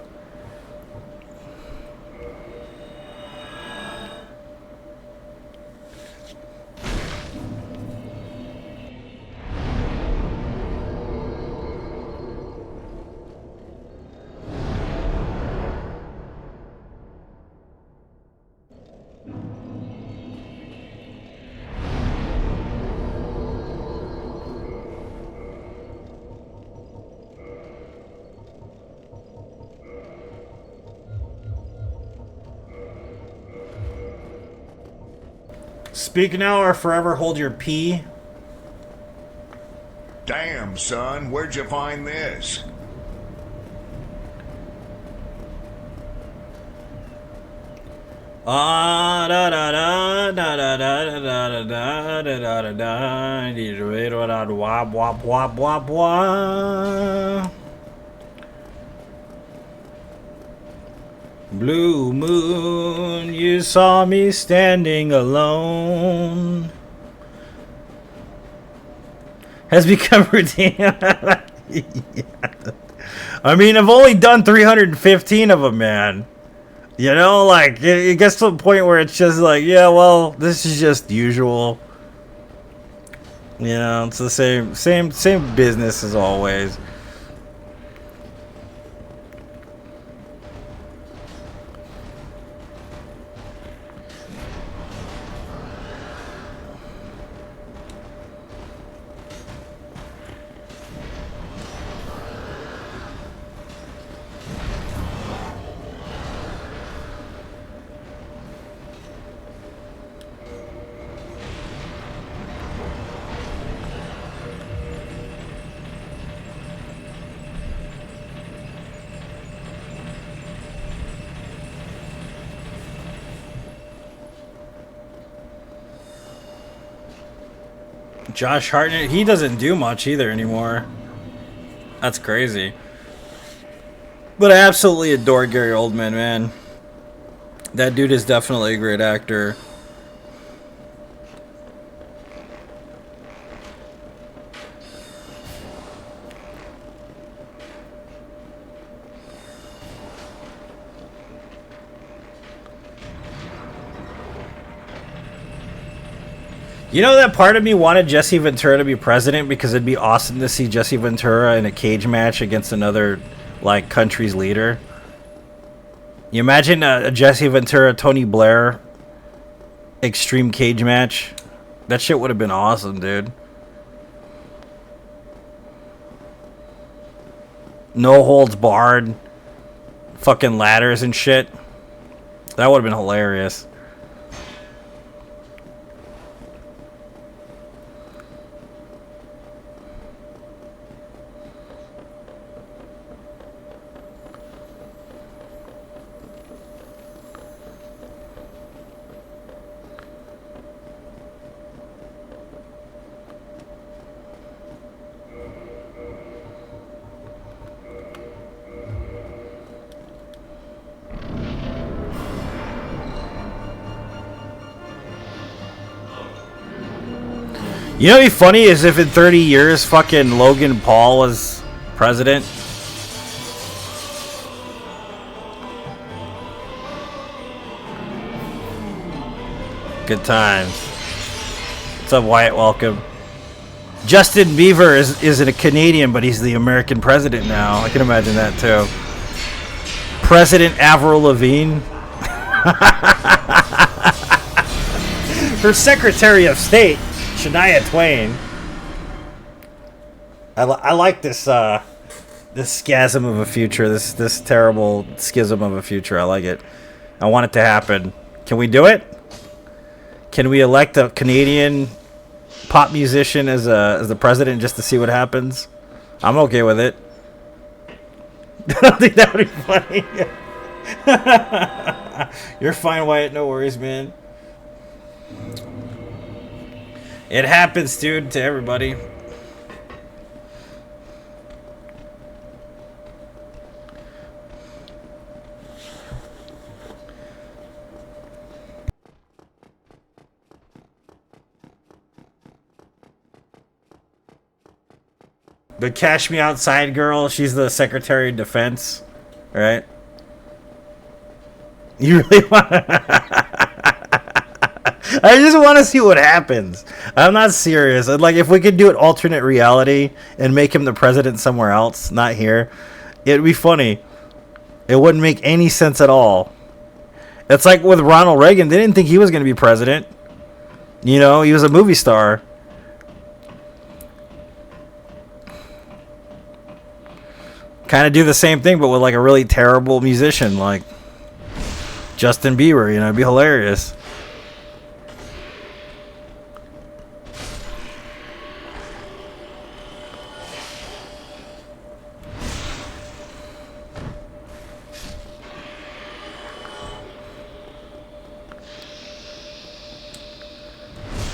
Speaker 1: Speak now or forever hold your pee.
Speaker 2: Damn, son, where'd you find this?
Speaker 1: Ah da da da da da da da da da da da da da wop wop wop wop wop. Blue moon, you saw me standing alone. Has become routine. Yeah. I mean, I've only done 315 of them, man. You know, like, it gets to a point where it's just like, yeah, well, this is just usual. You know, it's the same business as always. Josh Hartnett, he doesn't do much either anymore. That's crazy. But I absolutely adore Gary Oldman, man. That dude is definitely a great actor. You know that part of me wanted Jesse Ventura to be president because it'd be awesome to see Jesse Ventura in a cage match against another, like, country's leader. You imagine a Jesse Ventura, Tony Blair extreme cage match? That shit would have been awesome, dude. No holds barred. Fucking ladders and shit. That would have been hilarious. You know what'd be funny is if in 30 years fucking Logan Paul was president. Good times. What's up, Wyatt? Welcome. Justin Bieber isn't a Canadian, but he's the American president now. I can imagine that too. President Avril Lavigne. Her Secretary of State, Shania Twain. I like this this schism of a future. This terrible schism of a future. I like it. I want it to happen. Can we do it? Can we elect a Canadian pop musician as the president just to see what happens. I'm okay with it. I don't think that would be funny. You're fine, Wyatt. No worries, man. It happens, dude, to everybody. The Cash Me Outside girl, she's the Secretary of Defense, right? You really want I just want to see what happens. I'm not serious. Like, if we could do an alternate reality and make him the president somewhere else, not here, it'd be funny. It wouldn't make any sense at all. It's like with Ronald Reagan. They didn't think he was going to be president. You know, he was a movie star. Kind of do the same thing, but with like a really terrible musician like Justin Bieber. You know, it'd be hilarious.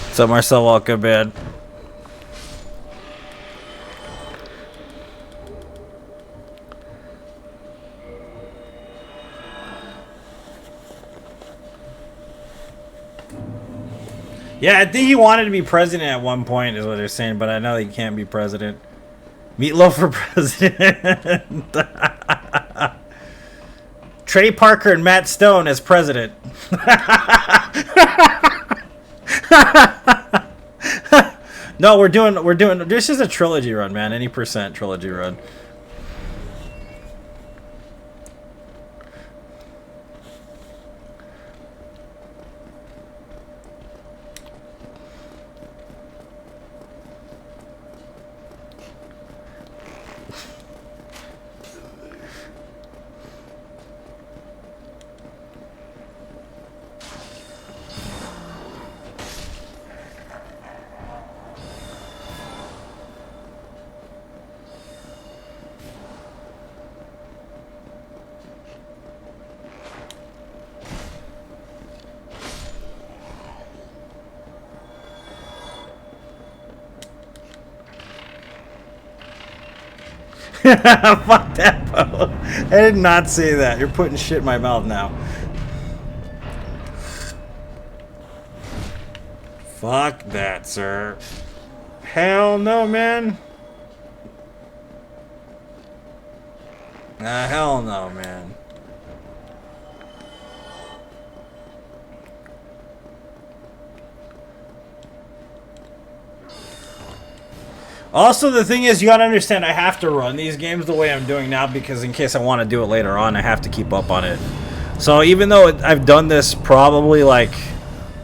Speaker 1: What's up, Marcel? Welcome, man. Yeah, I think he wanted to be president at one point, is what they're saying, but I know he can't be president. Meatloaf for president. Trey Parker and Matt Stone as president. No, we're doing. This is a trilogy run, man. Any percent trilogy run. Fuck that, Bo. I did not say that. You're putting shit in my mouth now. Fuck that, sir. Hell no, man. Hell no, man. Also, the thing is, you gotta understand, I have to run these games the way I'm doing now because in case I want to do it later on, I have to keep up on it. So even though I've done this probably like,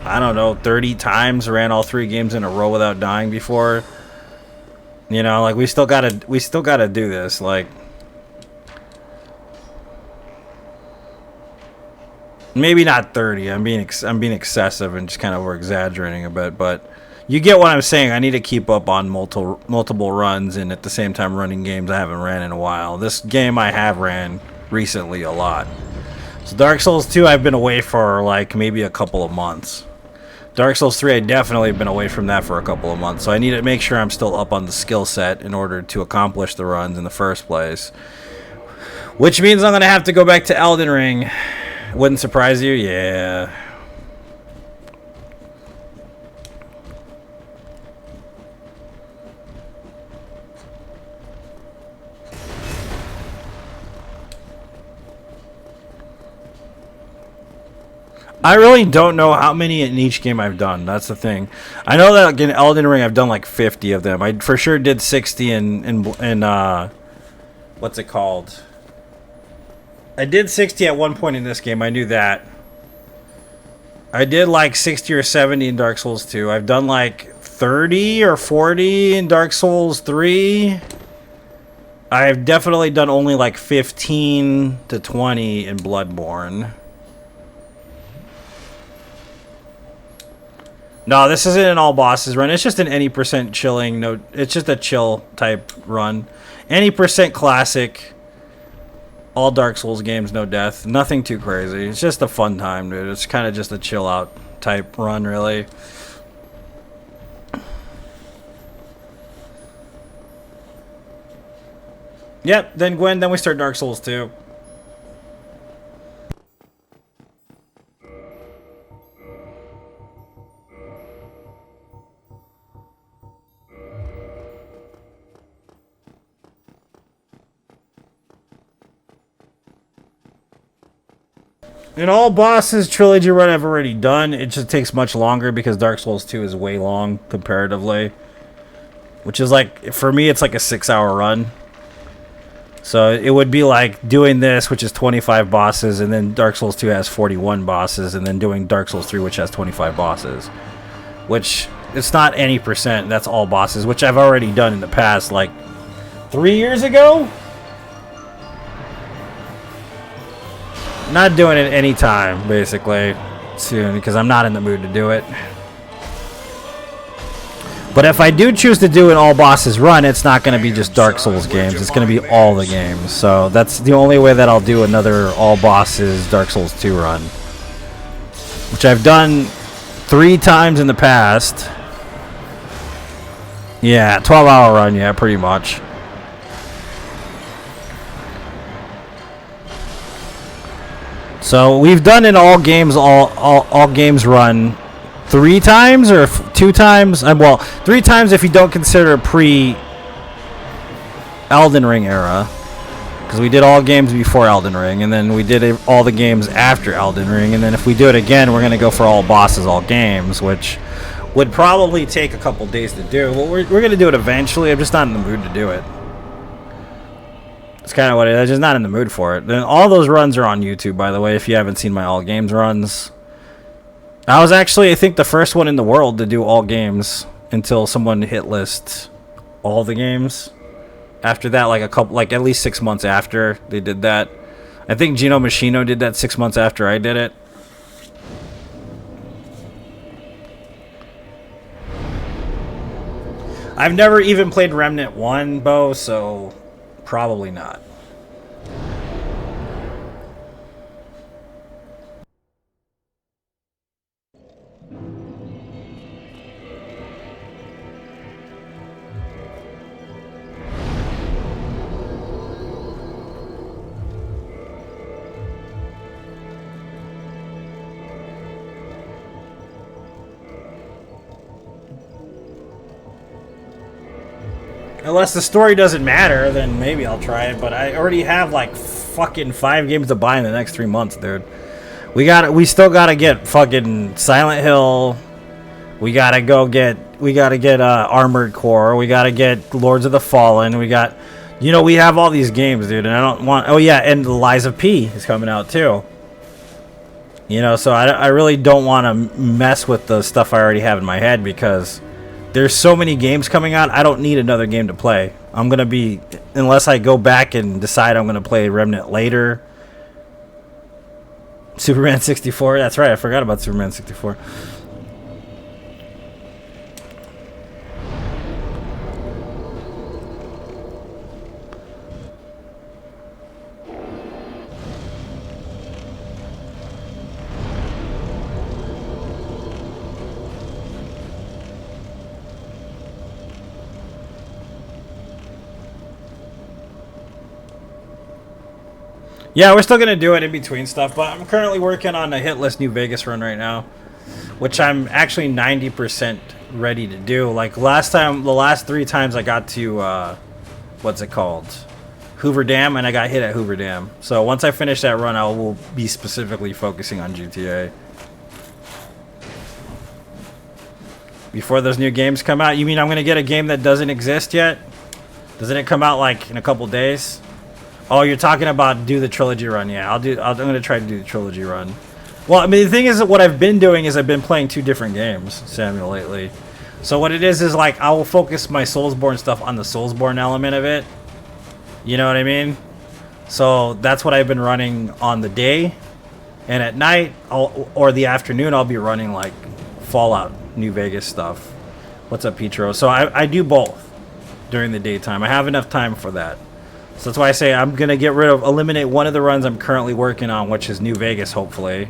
Speaker 1: I don't know, 30 times, ran all 3 games in a row without dying before, you know, like we still gotta do this, like. Maybe not 30. I'm being excessive and just kind of over exaggerating a bit, but you get what I'm saying. I need to keep up on multiple runs and at the same time running games I haven't ran in a while. This game I have ran recently a lot. So Dark Souls 2 I've been away for like maybe a couple of months. Dark Souls 3 I definitely been away from that for a couple of months. So I need to make sure I'm still up on the skill set in order to accomplish the runs in the first place. Which means I'm going to have to go back to Elden Ring. Wouldn't surprise you? Yeah. I really don't know how many in each game I've done. That's the thing. I know that in Elden Ring I've done like 50 of them. I for sure did 60 in what's it called? I did 60 at one point in this game. I knew that. I did like 60 or 70 in Dark Souls 2. I've done like 30 or 40 in Dark Souls 3. I've definitely done only like 15 to 20 in Bloodborne. No, this isn't an all bosses run. It's just an any percent chilling. No, it's just a chill type run. Any percent classic. All Dark Souls games, no death. Nothing too crazy. It's just a fun time, dude. It's kind of just a chill out type run, really. Yep, then Gwen, then we start Dark Souls 2. And all bosses trilogy run I've already done. It just takes much longer because Dark Souls 2 is way long comparatively. Which is like, for me, it's like a 6-hour run. So it would be like doing this, which is 25 bosses, and then Dark Souls 2 has 41 bosses, and then doing Dark Souls 3, which has 25 bosses. Which, it's not any percent, that's all bosses, which I've already done in the past, like 3 years ago? Not doing it anytime, basically, soon, because I'm not in the mood to do it. But if I do choose to do an all bosses run, it's not going to be just Dark Souls games. It's going to be all the games. So that's the only way that I'll do another all bosses Dark Souls 2 run. Which I've done 3 times in the past. Yeah, 12-hour run, yeah, pretty much. So we've done an all games run 3 times or 2 times. Well, 3 times if you don't consider pre Elden Ring era, because we did all games before Elden Ring, and then we did all the games after Elden Ring, and then if we do it again, we're gonna go for all bosses, all games, which would probably take a couple days to do. Well, we're gonna do it eventually. I'm just not in the mood to do it. It's kind of what it is. I'm just not in the mood for it. Then all those runs are on YouTube, by the way, if you haven't seen my all games runs. I was actually, I think, the first one in the world to do all games until someone hit list all the games. After that, like at least 6 months after they did that. I think Gino Machino did that 6 months after I did it. I've never even played Remnant 1, Bo, so probably not. Unless the story doesn't matter, then maybe I'll try it. But I already have like fucking 5 games to buy in the next 3 months, dude. We still gotta get fucking Silent Hill. We gotta get Armored Core. We gotta get Lords of the Fallen. We have all these games, dude. And I don't want. Oh yeah, and Lies of P is coming out too. So I really don't want to mess with the stuff I already have in my head because there's so many games coming out. I don't need another game to play. I'm gonna be, unless I go back and decide I'm gonna play Remnant later. Superman 64. That's right. I forgot about Superman 64. Yeah, we're still going to do it in between stuff, but I'm currently working on a hit list New Vegas run right now, which I'm actually 90% ready to do. Like the last 3 times I got to, what's it called? Hoover Dam, and I got hit at Hoover Dam. So once I finish that run, I will be specifically focusing on GTA. Before those new games come out? You mean I'm going to get a game that doesn't exist yet? Doesn't it come out like in a couple days? Oh, you're talking about do the Trilogy run. Yeah, I'm going to try to do the Trilogy run. Well, I mean, the thing is that what I've been doing is I've been playing 2 different games, Samuel, lately. So what it is like I will focus my Soulsborne stuff on the Soulsborne element of it. You know what I mean? So that's what I've been running on the day. And at night, or the afternoon, I'll be running like Fallout New Vegas stuff. What's up, Petro? So I do both during the daytime. I have enough time for that. So that's why I say I'm gonna eliminate one of the runs I'm currently working on, which is New Vegas, hopefully,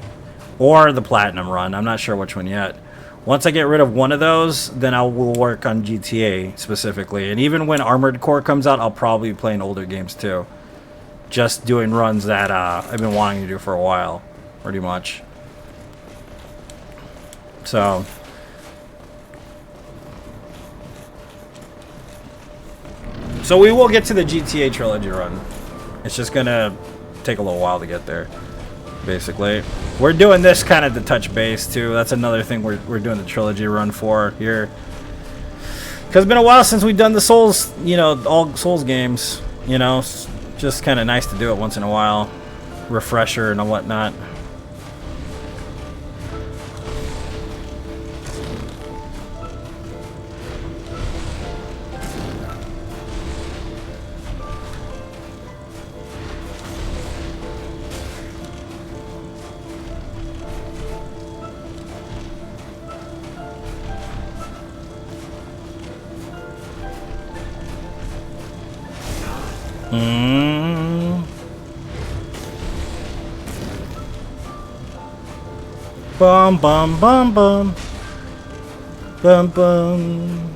Speaker 1: or the Platinum run. I'm not sure which one yet. Once I get rid of one of those, then I will work on GTA specifically. And even when Armored Core comes out, I'll probably be playing older games too. Just doing runs that I've been wanting to do for a while, pretty much. So we will get to the GTA Trilogy run. It's just gonna take a little while to get there, basically. We're doing this kind of to touch base too. That's another thing we're doing the Trilogy run for here. Because it's been a while since we've done the Souls, all Souls games. It's just kind of nice to do it once in a while. Refresher and whatnot. Bum bum bum bum bum bum.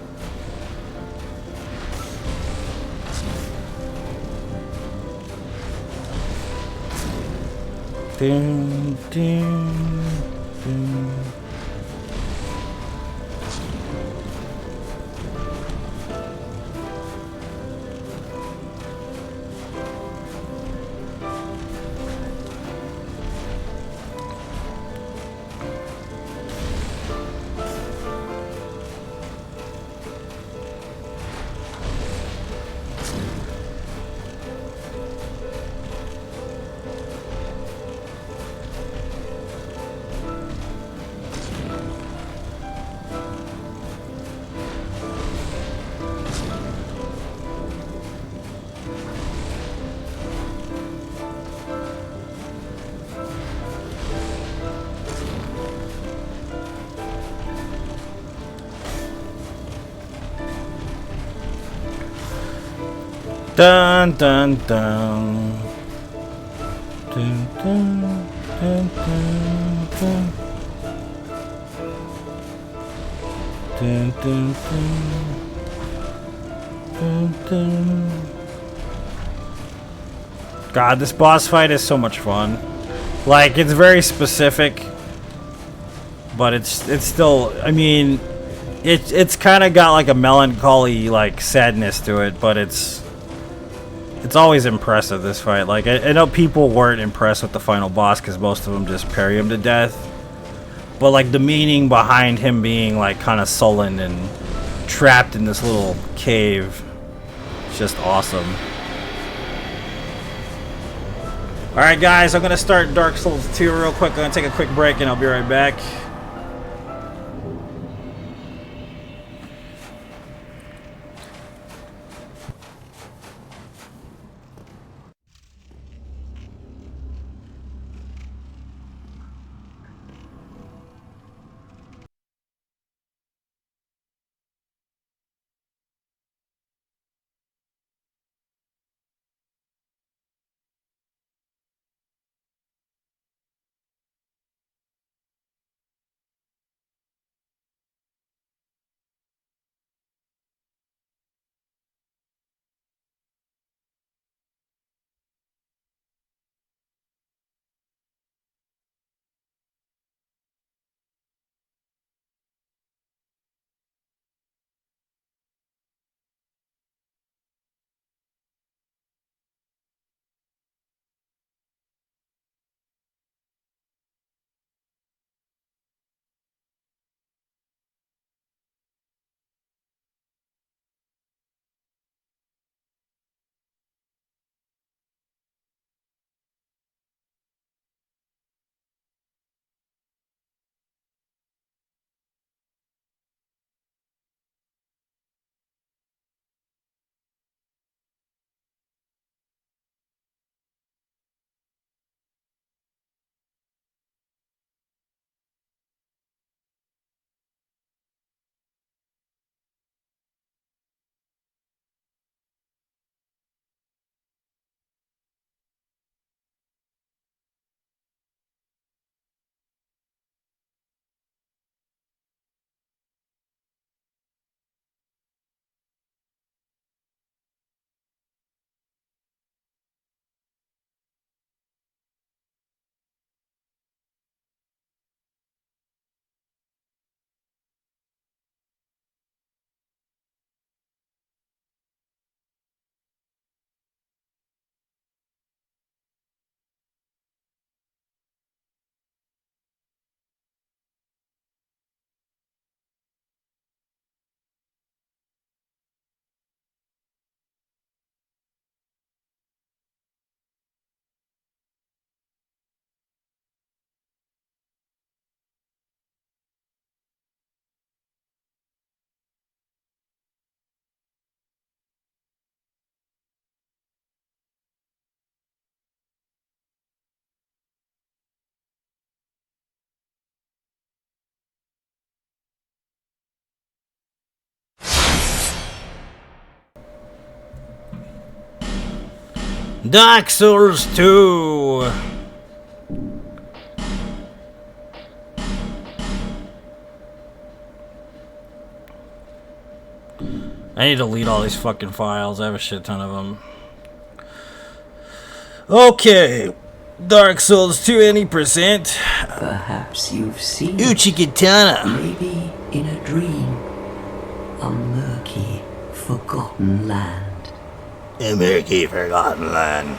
Speaker 1: Dun, dun, dun. Dun dun dun. Dun dun dun dun dun. Dun dun dun. Dun dun. God, this boss fight is so much fun. Like, it's very specific, but it's still, I mean, it's kind of got like a melancholy, like, sadness to it, but it's always impressive, this fight. Like, I know people weren't impressed with the final boss because most of them just parry him to death, but like the meaning behind him being like kind of sullen and trapped in this little cave, it's just awesome. Alright guys, I'm gonna start Dark Souls 2 real quick. I'm gonna take a quick break and I'll be right back. Dark Souls 2. I need to delete all these fucking files. I have a shit ton of them. Okay. Dark Souls 2, any percent.
Speaker 5: Perhaps you've seen
Speaker 1: Uchikatana.
Speaker 5: maybe in a dream. A murky, forgotten land.
Speaker 1: A murky, forgotten land.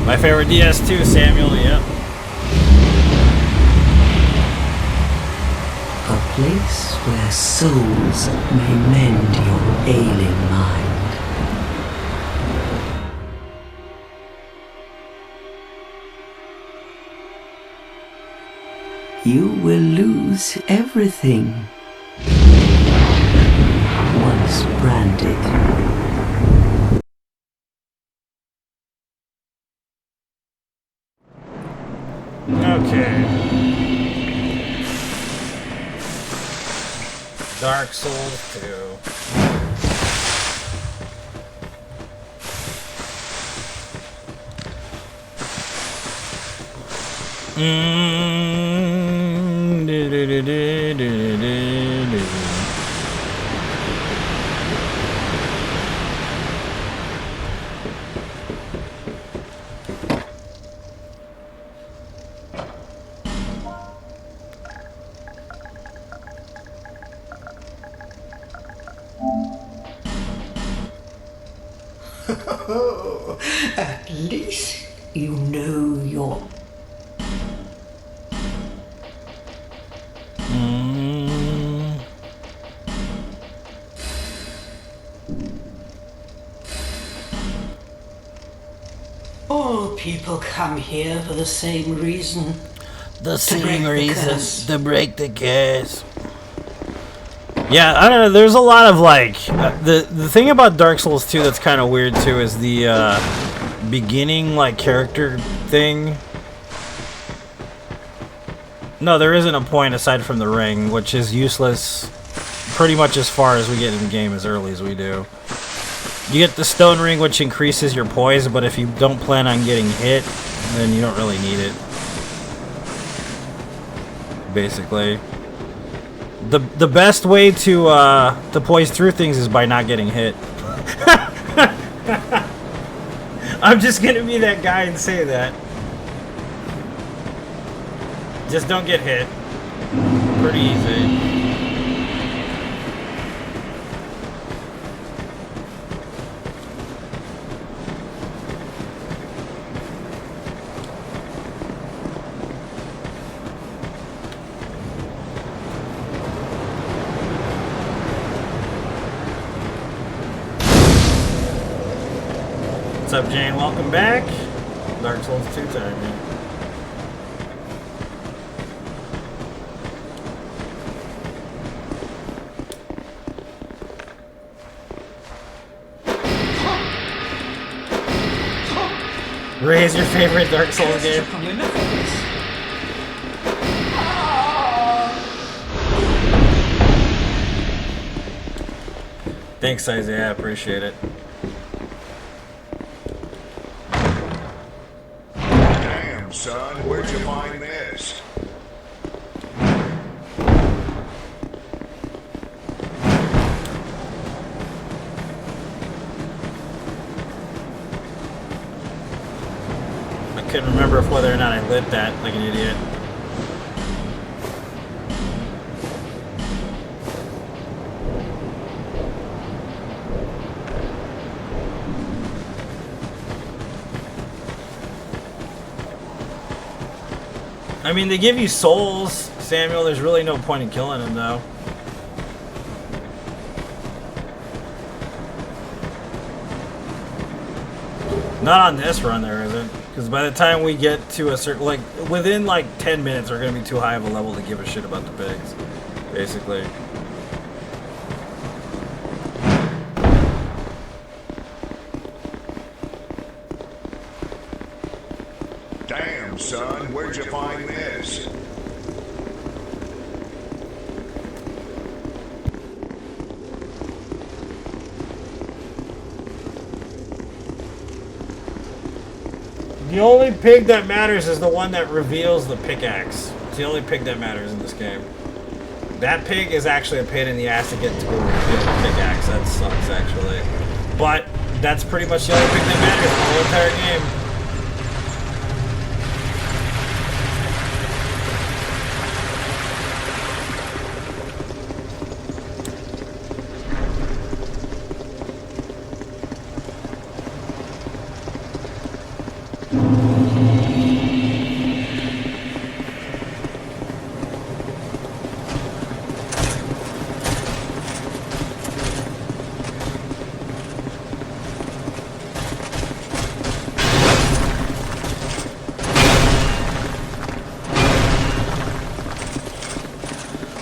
Speaker 1: My favorite DS2, Samuel, yep.
Speaker 5: A place where souls may mend your ailing mind. You will lose everything once branded.
Speaker 1: Okay. Dark Souls 2.
Speaker 5: At least you know your... All people come here for the same reason.
Speaker 1: The same
Speaker 5: break the
Speaker 1: reason
Speaker 5: curse.
Speaker 1: to break the curse. Yeah, I don't know. There's a lot of like the thing about Dark Souls 2 that's kind of weird too is the beginning like character thing. No, there isn't a point aside from the ring, which is useless pretty much as far as we get in the game as early as we do. You get the stone ring, which increases your poise, but if you don't plan on getting hit, then you don't really need it. Basically. The best way to poise through things is by not getting hit. I'm just gonna be that guy and say that. Just don't get hit. Pretty easy. What's up, Jane? Welcome back. Dark Souls 2 time, man. Ray is your favorite Dark Souls game? Thanks, Isaiah. I appreciate it.
Speaker 2: Damn, son, where'd you find this?
Speaker 1: I couldn't remember whether or not I lit that like an idiot. I mean, they give you souls, Samuel. There's really no point in killing them, though. Not on this run, there isn't. Because by the time we get to a certain, like, within like 10 minutes, we're going to be too high of a level to give a shit about the pigs, basically.
Speaker 2: Damn, son, where'd you find this?
Speaker 1: The only pig that matters is the one that reveals the pickaxe. It's the only pig that matters in this game. That pig is actually a pain in the ass to get to reveal the pickaxe. That sucks, actually. But that's pretty much the only pig that matters in the whole entire game.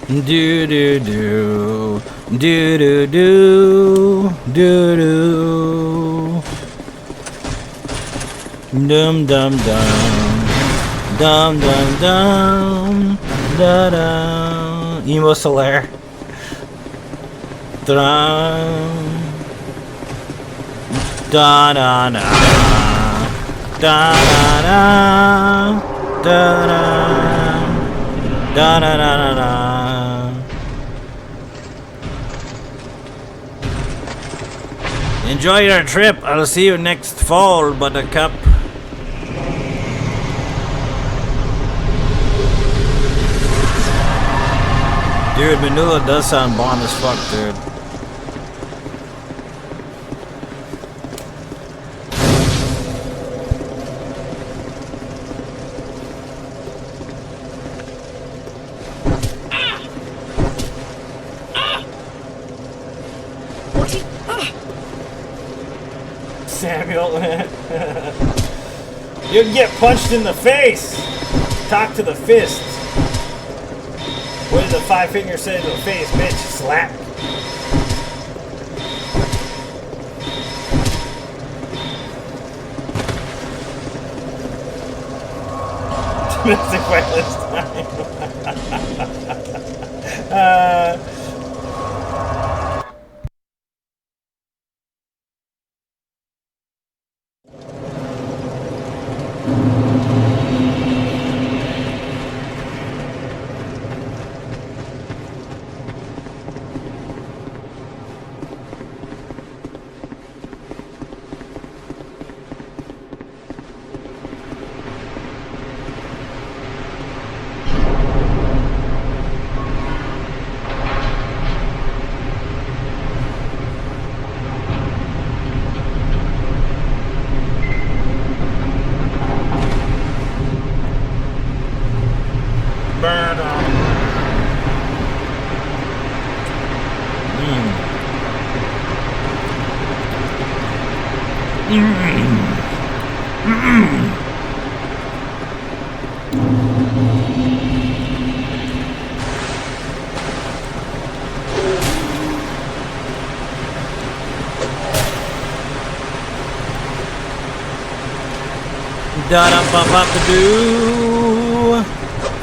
Speaker 1: Do do do do do do do do dum dum dum dum dum dum da da emo Solaire dum da da da da da da da da da da da. Enjoy your trip. I'll see you next fall, Buttercup. Dude, Manula does sound bomb as fuck, dude. Samuel. You can get punched in the face. Talk to the fist. What did the five fingers say to the face, bitch? Slap. Domestic violence time.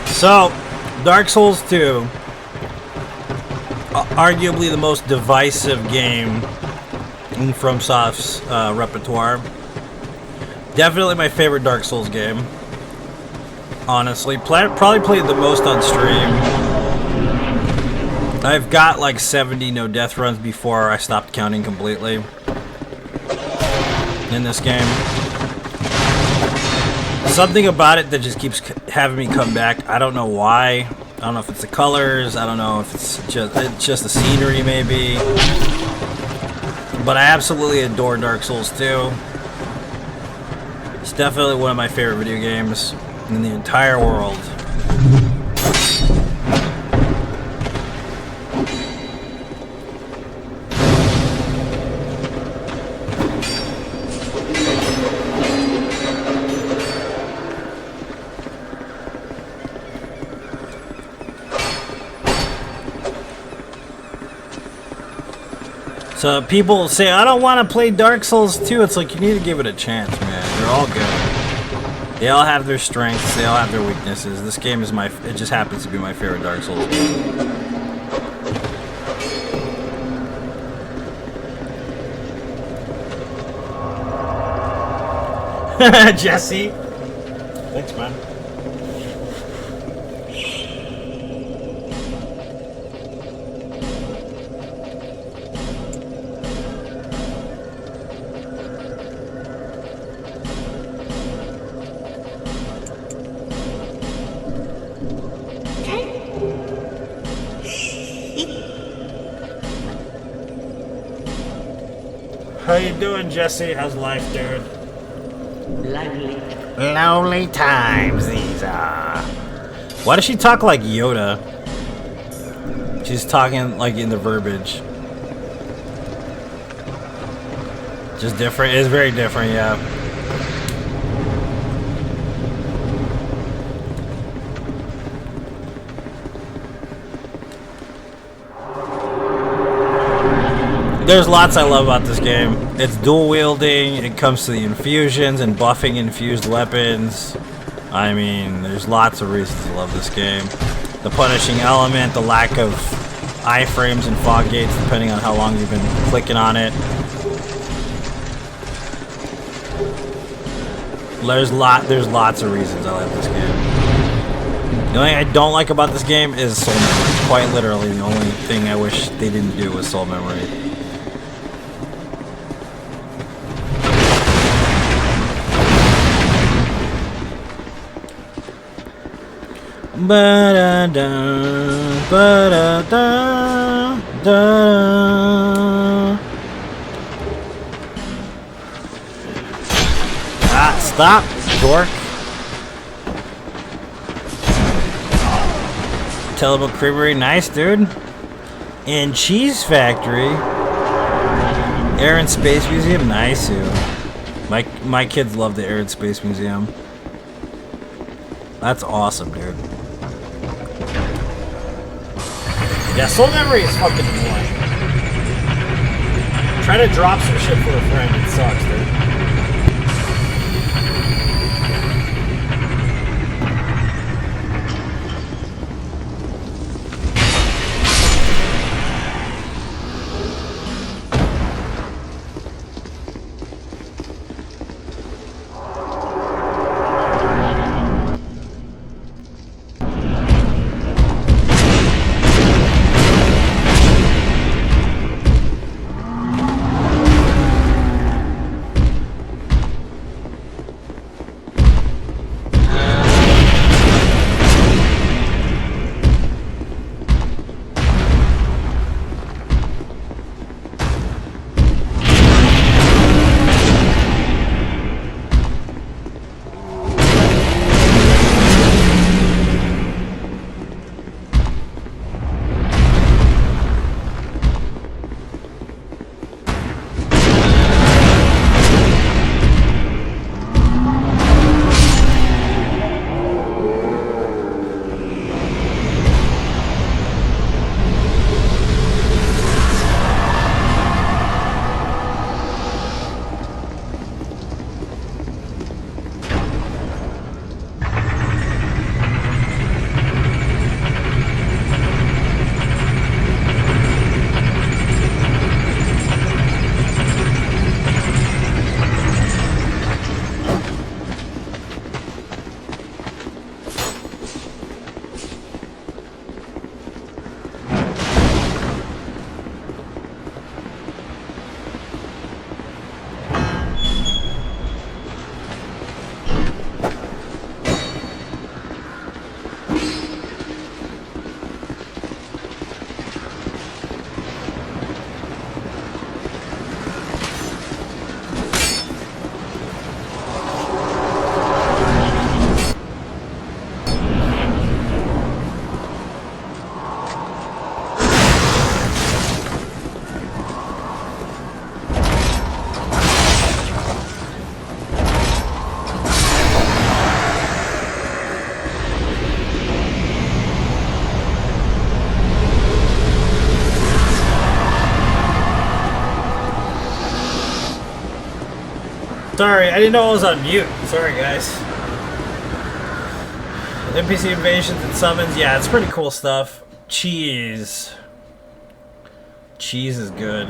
Speaker 1: So, Dark Souls 2, arguably the most divisive game in FromSoft's repertoire. Definitely my favorite Dark Souls game. Honestly, probably played the most on stream. I've got like 70 no death runs before I stopped counting completely in this game. Something about it that just keeps having me come back. I don't know why. I don't know if it's the colors. I don't know if it's just the scenery, maybe. But I absolutely adore Dark Souls 2. It's definitely one of my favorite video games in the entire world. So people say, I don't want to play Dark Souls 2. It's like, you need to give it a chance, man. They're all good. They all have their strengths, they all have their weaknesses. This game is it just happens to be my favorite Dark Souls game. Jesse! Thanks, man. How you doing, Jesse? How's life, dude?
Speaker 3: Lonely.
Speaker 1: Lonely times these are. Why does she talk like Yoda? She's talking like in the verbiage. Just different. It's very different, yeah. There's lots I love about this game. It's dual wielding, it comes to the infusions and buffing infused weapons. I mean, there's lots of reasons to love this game. The punishing element, the lack of iframes and fog gates depending on how long you've been clicking on it. There's lots of reasons I like this game. The only thing I don't like about this game is soul memory. Quite literally, the only thing I wish they didn't do was soul memory. Ba-da-da, ba-da-da, da. Ah, stop, dork. Tellable Creamery, nice, dude. And Cheese Factory. Air and Space Museum, nice, dude. My kids love the Air and Space Museum. That's awesome, dude. Yeah, soul memory is fucking annoying. Try to drop some shit for a friend, it sucks, dude. Sorry, I didn't know I was on mute. Sorry, guys. NPC invasions and summons. Yeah, it's pretty cool stuff. Cheese. Cheese is good.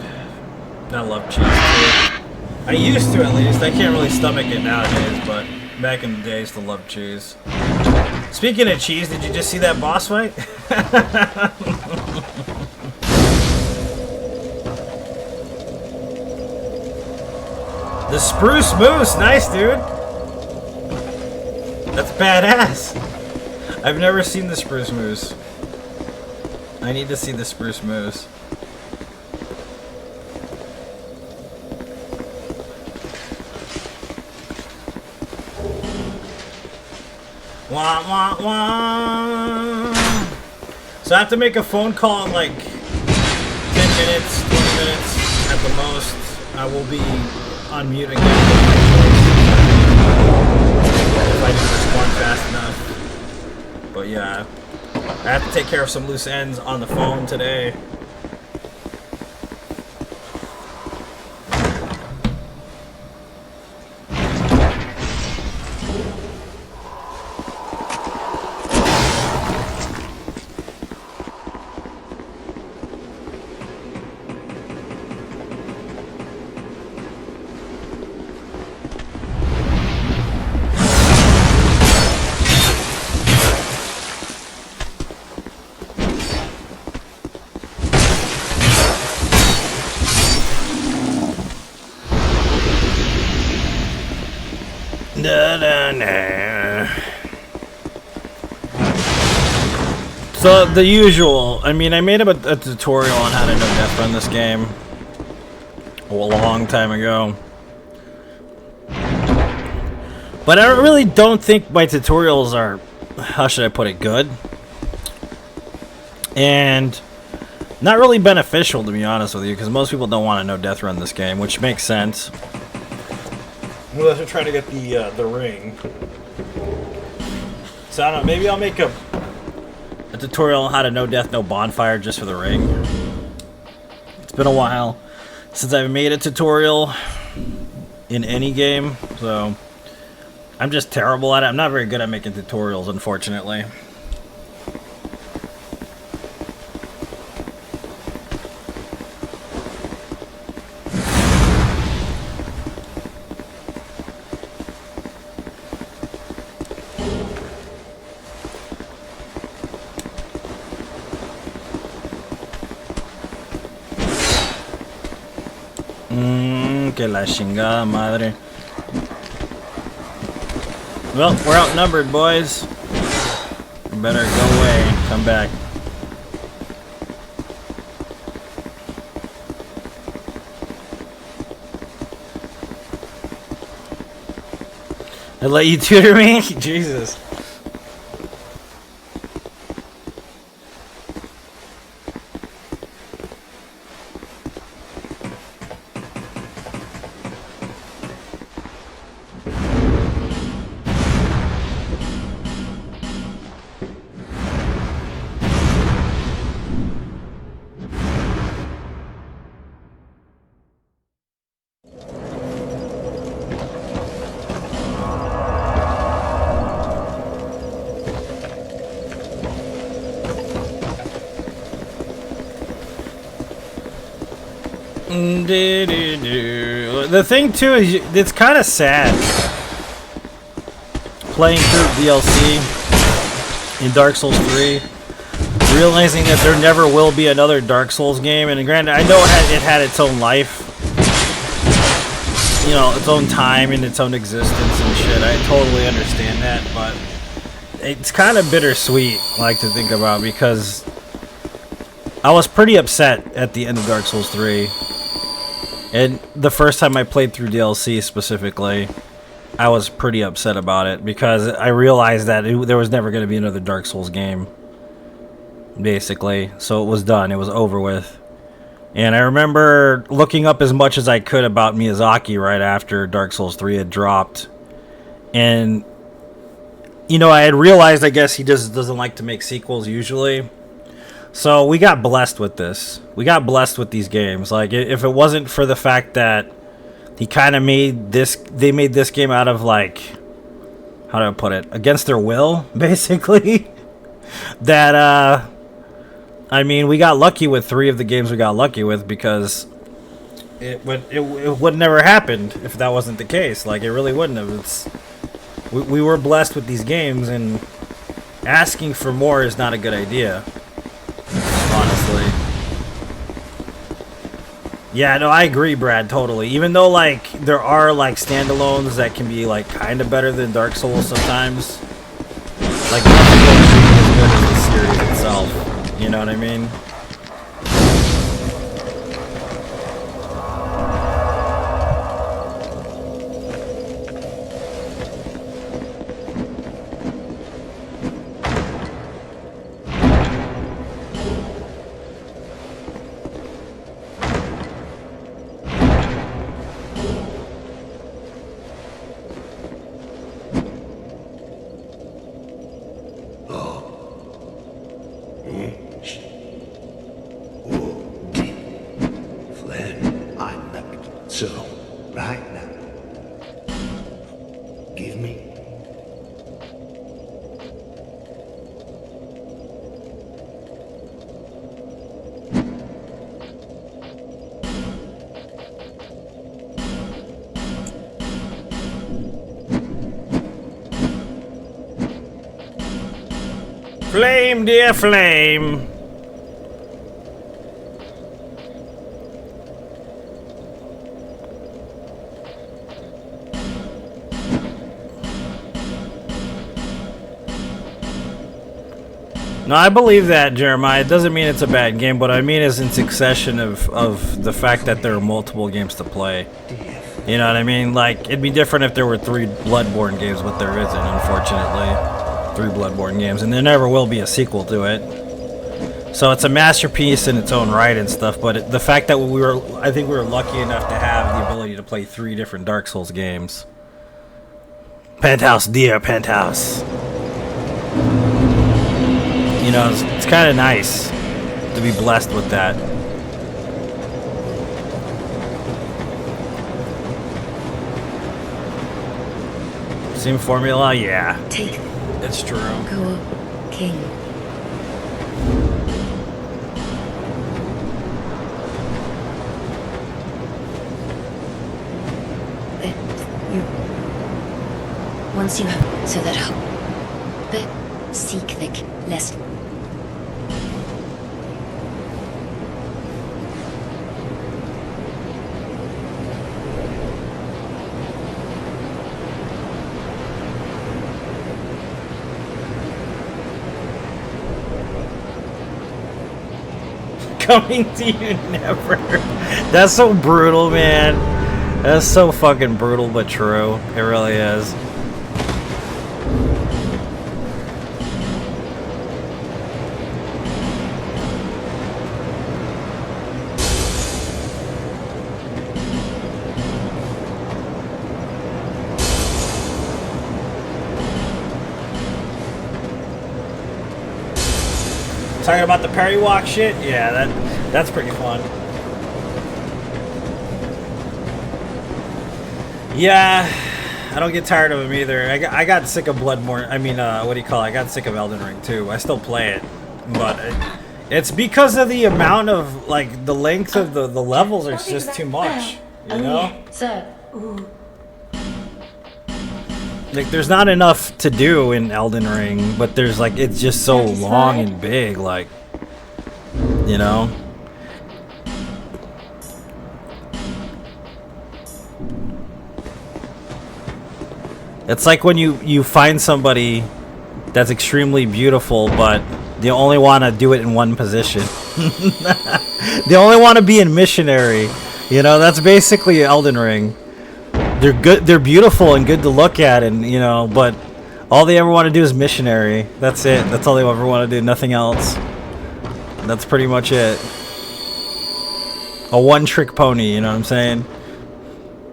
Speaker 1: I love cheese too. I used to, at least. I can't really stomach it nowadays, but back in the day I used to love cheese. Speaking of cheese, did you just see that boss fight? The Spruce Moose, nice dude. That's badass. I've never seen the Spruce Moose. I need to see the Spruce Moose. Wah, wah, wah. So I have to make a phone call in like 10 minutes, 20 minutes at the most. I will be on mute again. If I didn't respond fast enough. But yeah, I have to take care of some loose ends on the phone today. So the usual. I mean, I made a tutorial on how to no death run this game a long time ago, but I really don't think my tutorials are, how should I put it, good, and not really beneficial, to be honest with you, because most people don't want to no death run this game, which makes sense. Unless you're trying to get the ring. So I don't know, maybe I'll make a tutorial on how to no death, no bonfire just for the ring. It's been a while since I've made a tutorial in any game, so I'm just terrible at it. I'm not very good at making tutorials, unfortunately. Que la chingada madre. Well, we're outnumbered, boys. We better go away. Come back. I let you tutor me? Jesus. The thing too is it's kind of sad playing through DLC in Dark Souls 3, realizing that there never will be another Dark Souls game. And granted, I know it had its own life, you know, its own time and its own existence and shit. I totally understand that, but it's kind of bittersweet, like, to think about, because I was pretty upset at the end of Dark Souls 3. And the first time I played through DLC specifically, I was pretty upset about it because I realized that there was never going to be another Dark Souls game, basically. So it was done. It was over with. And I remember looking up as much as I could about Miyazaki right after Dark Souls 3 had dropped. And, you know, I had realized, I guess, he just doesn't like to make sequels usually. So we got blessed with this. We got blessed with these games. Like, if it wasn't for the fact that he kind of made this, they made this game out of, like, how do I put it, against their will, basically. That I mean, we got lucky with 3 of the games we got lucky with, because it would never happened if that wasn't the case. Like, it really wouldn't have. We were blessed with these games, and asking for more is not a good idea, honestly. Yeah, no, I agree, Brad, totally. Even though, like, there are, like, standalones that can be, like, kind of better than Dark Souls sometimes. Like, nothing will be as good as the series itself. You know what I mean?
Speaker 4: So, right now, give me.
Speaker 1: Flame, dear flame. No, I believe that, Jeremiah. It doesn't mean it's a bad game. What I mean is in succession of the fact that there are multiple games to play. You know what I mean? Like, it'd be different if there were 3 Bloodborne games, but there isn't, unfortunately. 3 Bloodborne games, and there never will be a sequel to it. So it's a masterpiece in its own right and stuff, but the fact that I think we were lucky enough to have the ability to play 3 different Dark Souls games. Penthouse, dear Penthouse. You know, it's kind of nice to be blessed with that. Same formula? Yeah.
Speaker 5: Take
Speaker 1: It's true.
Speaker 5: go, King. But you. Once you have, so that hope. But seek the less.
Speaker 1: Coming to you never. That's so brutal, man. That's so fucking brutal, but true. It really is. Talking about the parry walk shit? Yeah, that's pretty fun. Yeah, I don't get tired of them either. I got sick of Bloodborne. I mean, what do you call it? I got sick of Elden Ring too. I still play it, but it's because of the amount of, like, the length of the levels are just too much. You know?
Speaker 5: Sir. Ooh.
Speaker 1: Like, there's not enough to do in Elden Ring, but there's, like, it's just so long and big, like, you know? It's like when you find somebody that's extremely beautiful, but they only want to do it in one position. They only want to be in missionary. You know, that's basically Elden Ring. They're good, they're beautiful and good to look at, and you know, but all they ever want to do is missionary. That's it. That's all they ever want to do, nothing else. That's pretty much it. A one-trick pony, you know what I'm saying?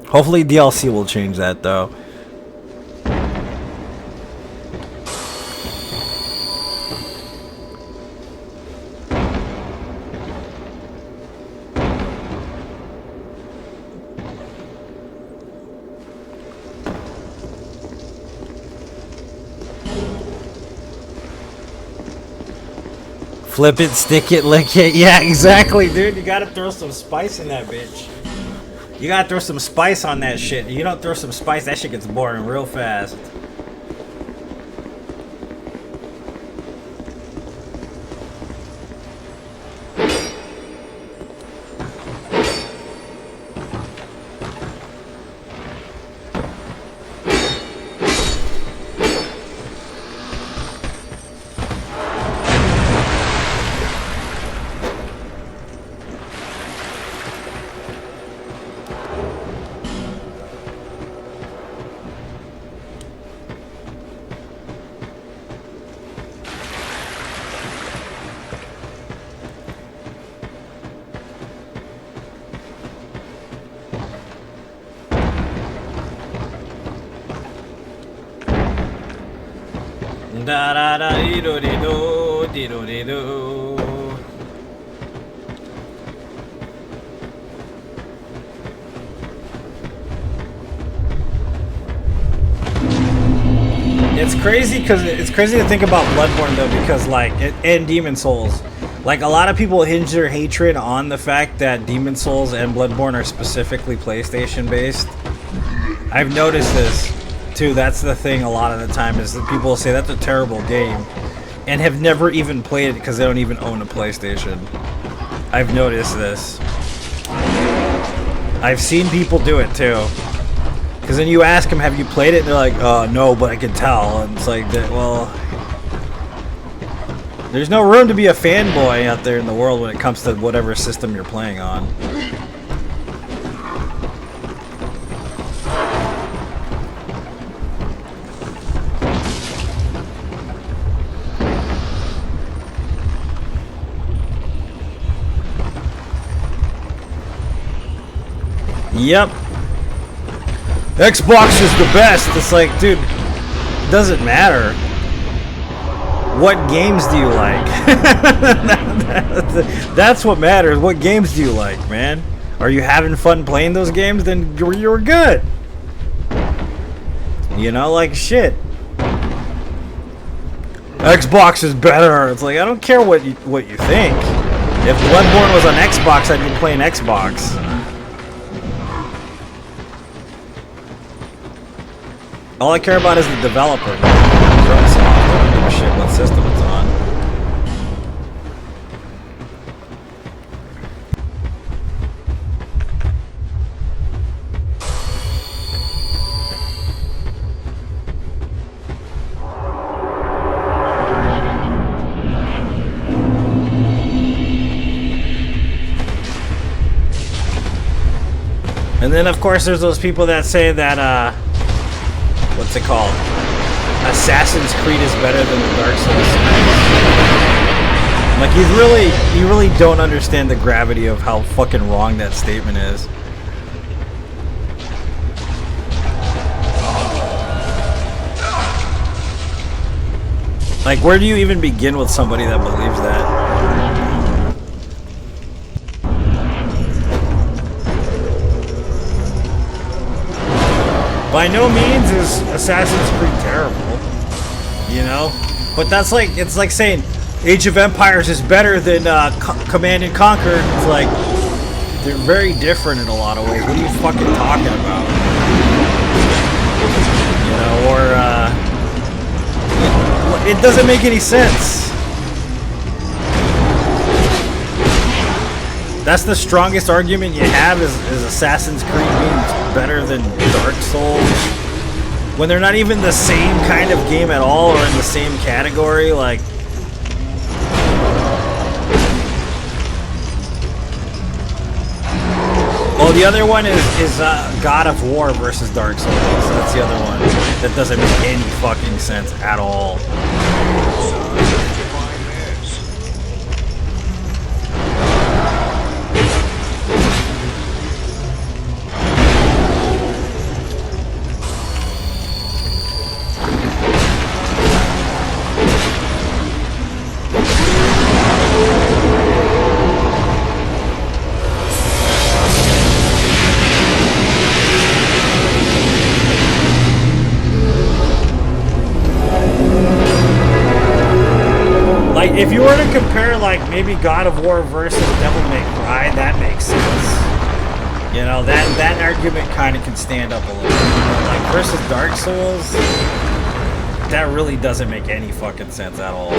Speaker 1: Hopefully DLC will change that, though. Flip it, stick it, lick it. Yeah, exactly, dude. You gotta throw some spice in that bitch. You gotta throw some spice on that shit. You don't throw some spice, that shit gets boring real fast. Da da da do do do. It's crazy because it's crazy to think about Bloodborne though, because like and Demon Souls, like a lot of people hinge their hatred on the fact that Demon Souls and Bloodborne are specifically PlayStation based. I've noticed this too. That's the thing a lot of the time, is that people will say that's a terrible game and have never even played it because they don't even own a PlayStation. I've noticed this. I've seen people do it too. Because then you ask them, have you played it? And they're like, no, but I can tell. And it's like, well, there's no room to be a fanboy out there in the world when it comes to whatever system you're playing on. Yep. Xbox is the best. It's like, dude, it doesn't matter. What games do you like? That's what matters. What games do you like, man? Are you having fun playing those games? Then you're good. You know, like shit. Xbox is better. It's like, I don't care what you think. If Bloodborne was on Xbox, I'd be playing Xbox. All I care about is the developer. I don't give a shit what system it's on. And then, of course, there's those people that say that, what's it called? Assassin's Creed is better than the Dark Souls. Like, you really don't understand the gravity of how fucking wrong that statement is. Like, where do you even begin with somebody that believes that? By no means is Assassin's Creed terrible, you know? But that's like, it's like saying Age of Empires is better than Command and Conquer. It's like, they're very different in a lot of ways. What are you fucking talking about? You know, or, it doesn't make any sense. That's the strongest argument you have is Assassin's Creed being better than Dark Souls, when they're not even the same kind of game at all or in the same category. Like, well, the other one is God of War versus Dark Souls. That's the other one that doesn't make any fucking sense at all. Like, if you were to compare, like, maybe God of War versus Devil May Cry, that makes sense. You know, that argument kind of can stand up a little bit. But, like, versus Dark Souls, that really doesn't make any fucking sense at all.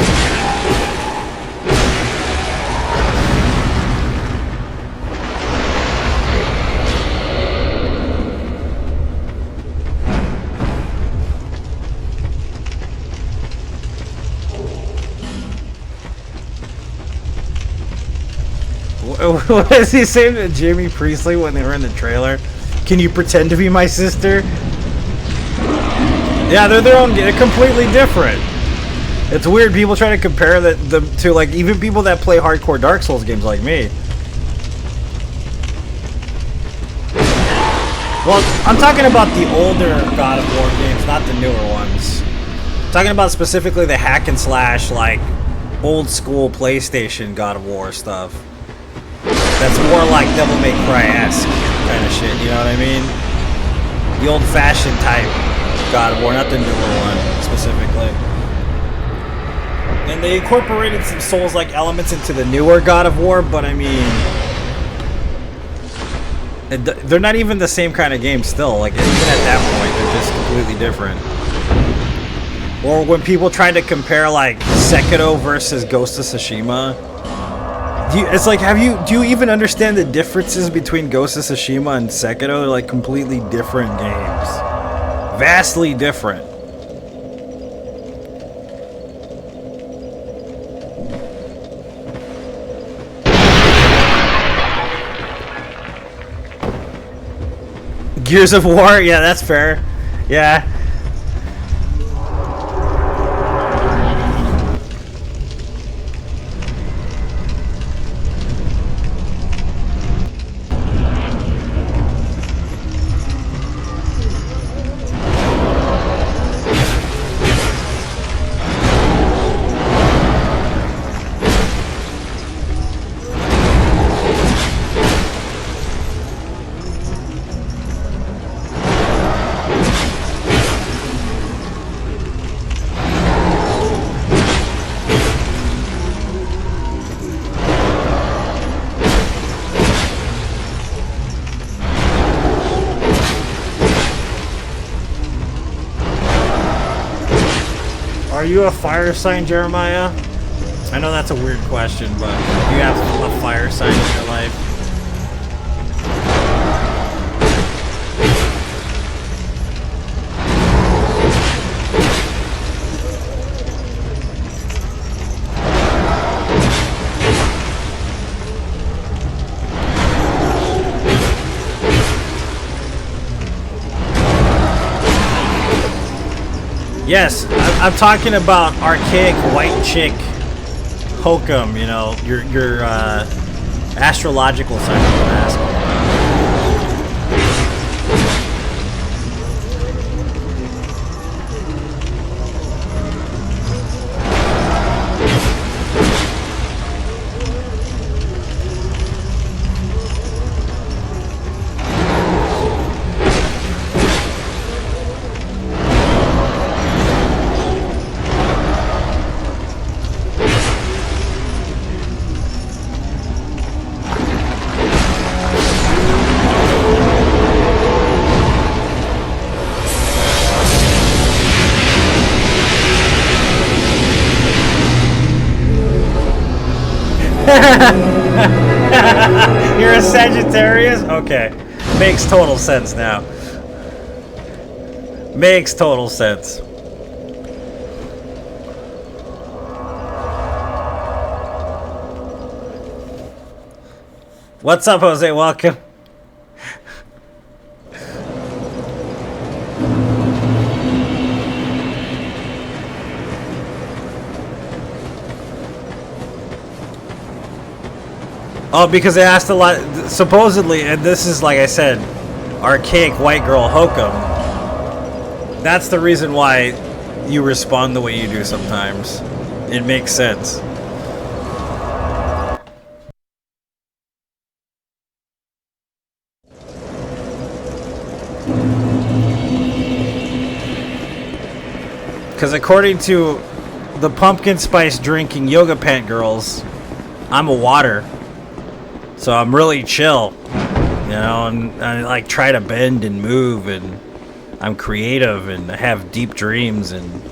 Speaker 1: What is he saying to Jamie Priestley when they were in the trailer? Can you pretend to be my sister? Yeah, they're completely different. It's weird people try to compare them to, like, even people that play hardcore Dark Souls games like me. Well, I'm talking about the older God of War games, not the newer ones. I'm talking about specifically the hack and slash, like, old school PlayStation God of War stuff. That's more like Devil May Cry-esque kind of shit, you know what I mean? The old-fashioned type God of War, not the newer one, specifically. And they incorporated some Souls-like elements into the newer God of War, but I mean... they're not even the same kind of game still. Like, even at that point, they're just completely different. Or when people try to compare, like, Sekiro versus Ghost of Tsushima... It's like, do you even understand the differences between Ghost of Tsushima and Sekiro? They're like completely different games. Vastly different. Gears of War? Yeah, that's fair. Yeah. Are you a fire sign, Jeremiah? I know that's a weird question, but do you have a fire sign in your life? Yes, I'm talking about archaic white chick hokum, you know, your astrological sign of the mask. You're a Sagittarius? Okay. Makes total sense now. Makes total sense. What's up, Jose? Welcome. Oh, because they asked a lot, supposedly, and this is, like I said, archaic white girl hokum. That's the reason why you respond the way you do sometimes. It makes sense. Because according to the pumpkin spice drinking yoga pant girls, I'm a water. So I'm really chill, you know, and I like try to bend and move, and I'm creative and I have deep dreams, and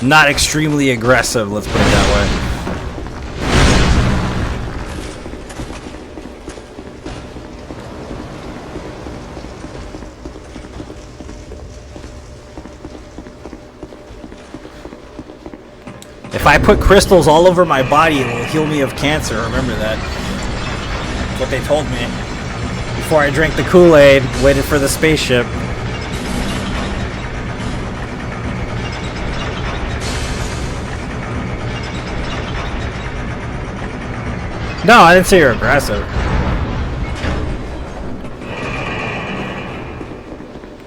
Speaker 1: not extremely aggressive, let's put it that way. If I put crystals all over my body, it will heal me of cancer. Remember that. That's what they told me. Before I drank the Kool-Aid, waited for the spaceship. No, I didn't say you're aggressive.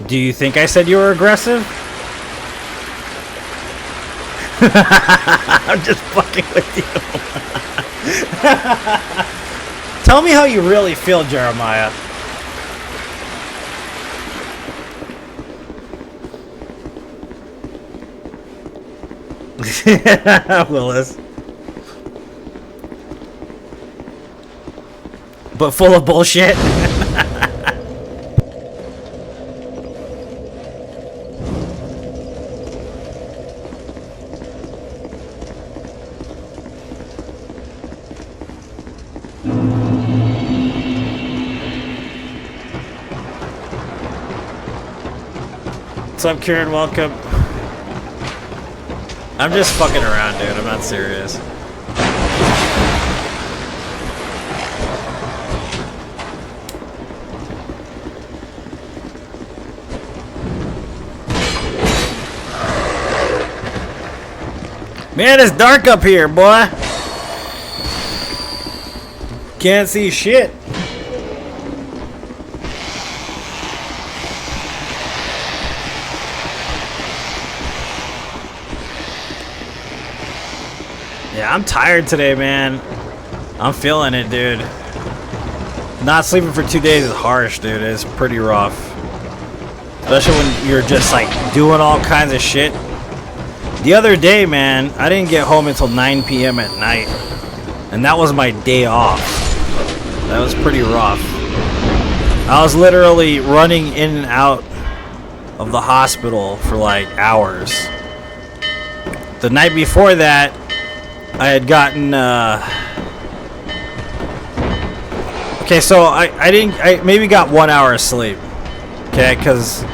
Speaker 1: Do you think I said you were aggressive? I'm just fucking with you. Tell me how you really feel, Jeremiah. Willis. But full of bullshit. What's up, Kieran? Welcome. I'm just fucking around, dude. I'm not serious. Man, it's dark up here, boy. Can't see shit. Yeah, I'm tired today, man. I'm feeling it, dude. Not sleeping for 2 days is harsh, dude. It's pretty rough. Especially when you're just, like, doing all kinds of shit. The other day, man, I didn't get home until 9 p.m. at night. And that was my day off. That was pretty rough. I was literally running in and out of the hospital for, like, hours. The night before that, I had gotten, okay, so I maybe got 1 hour of sleep, okay, because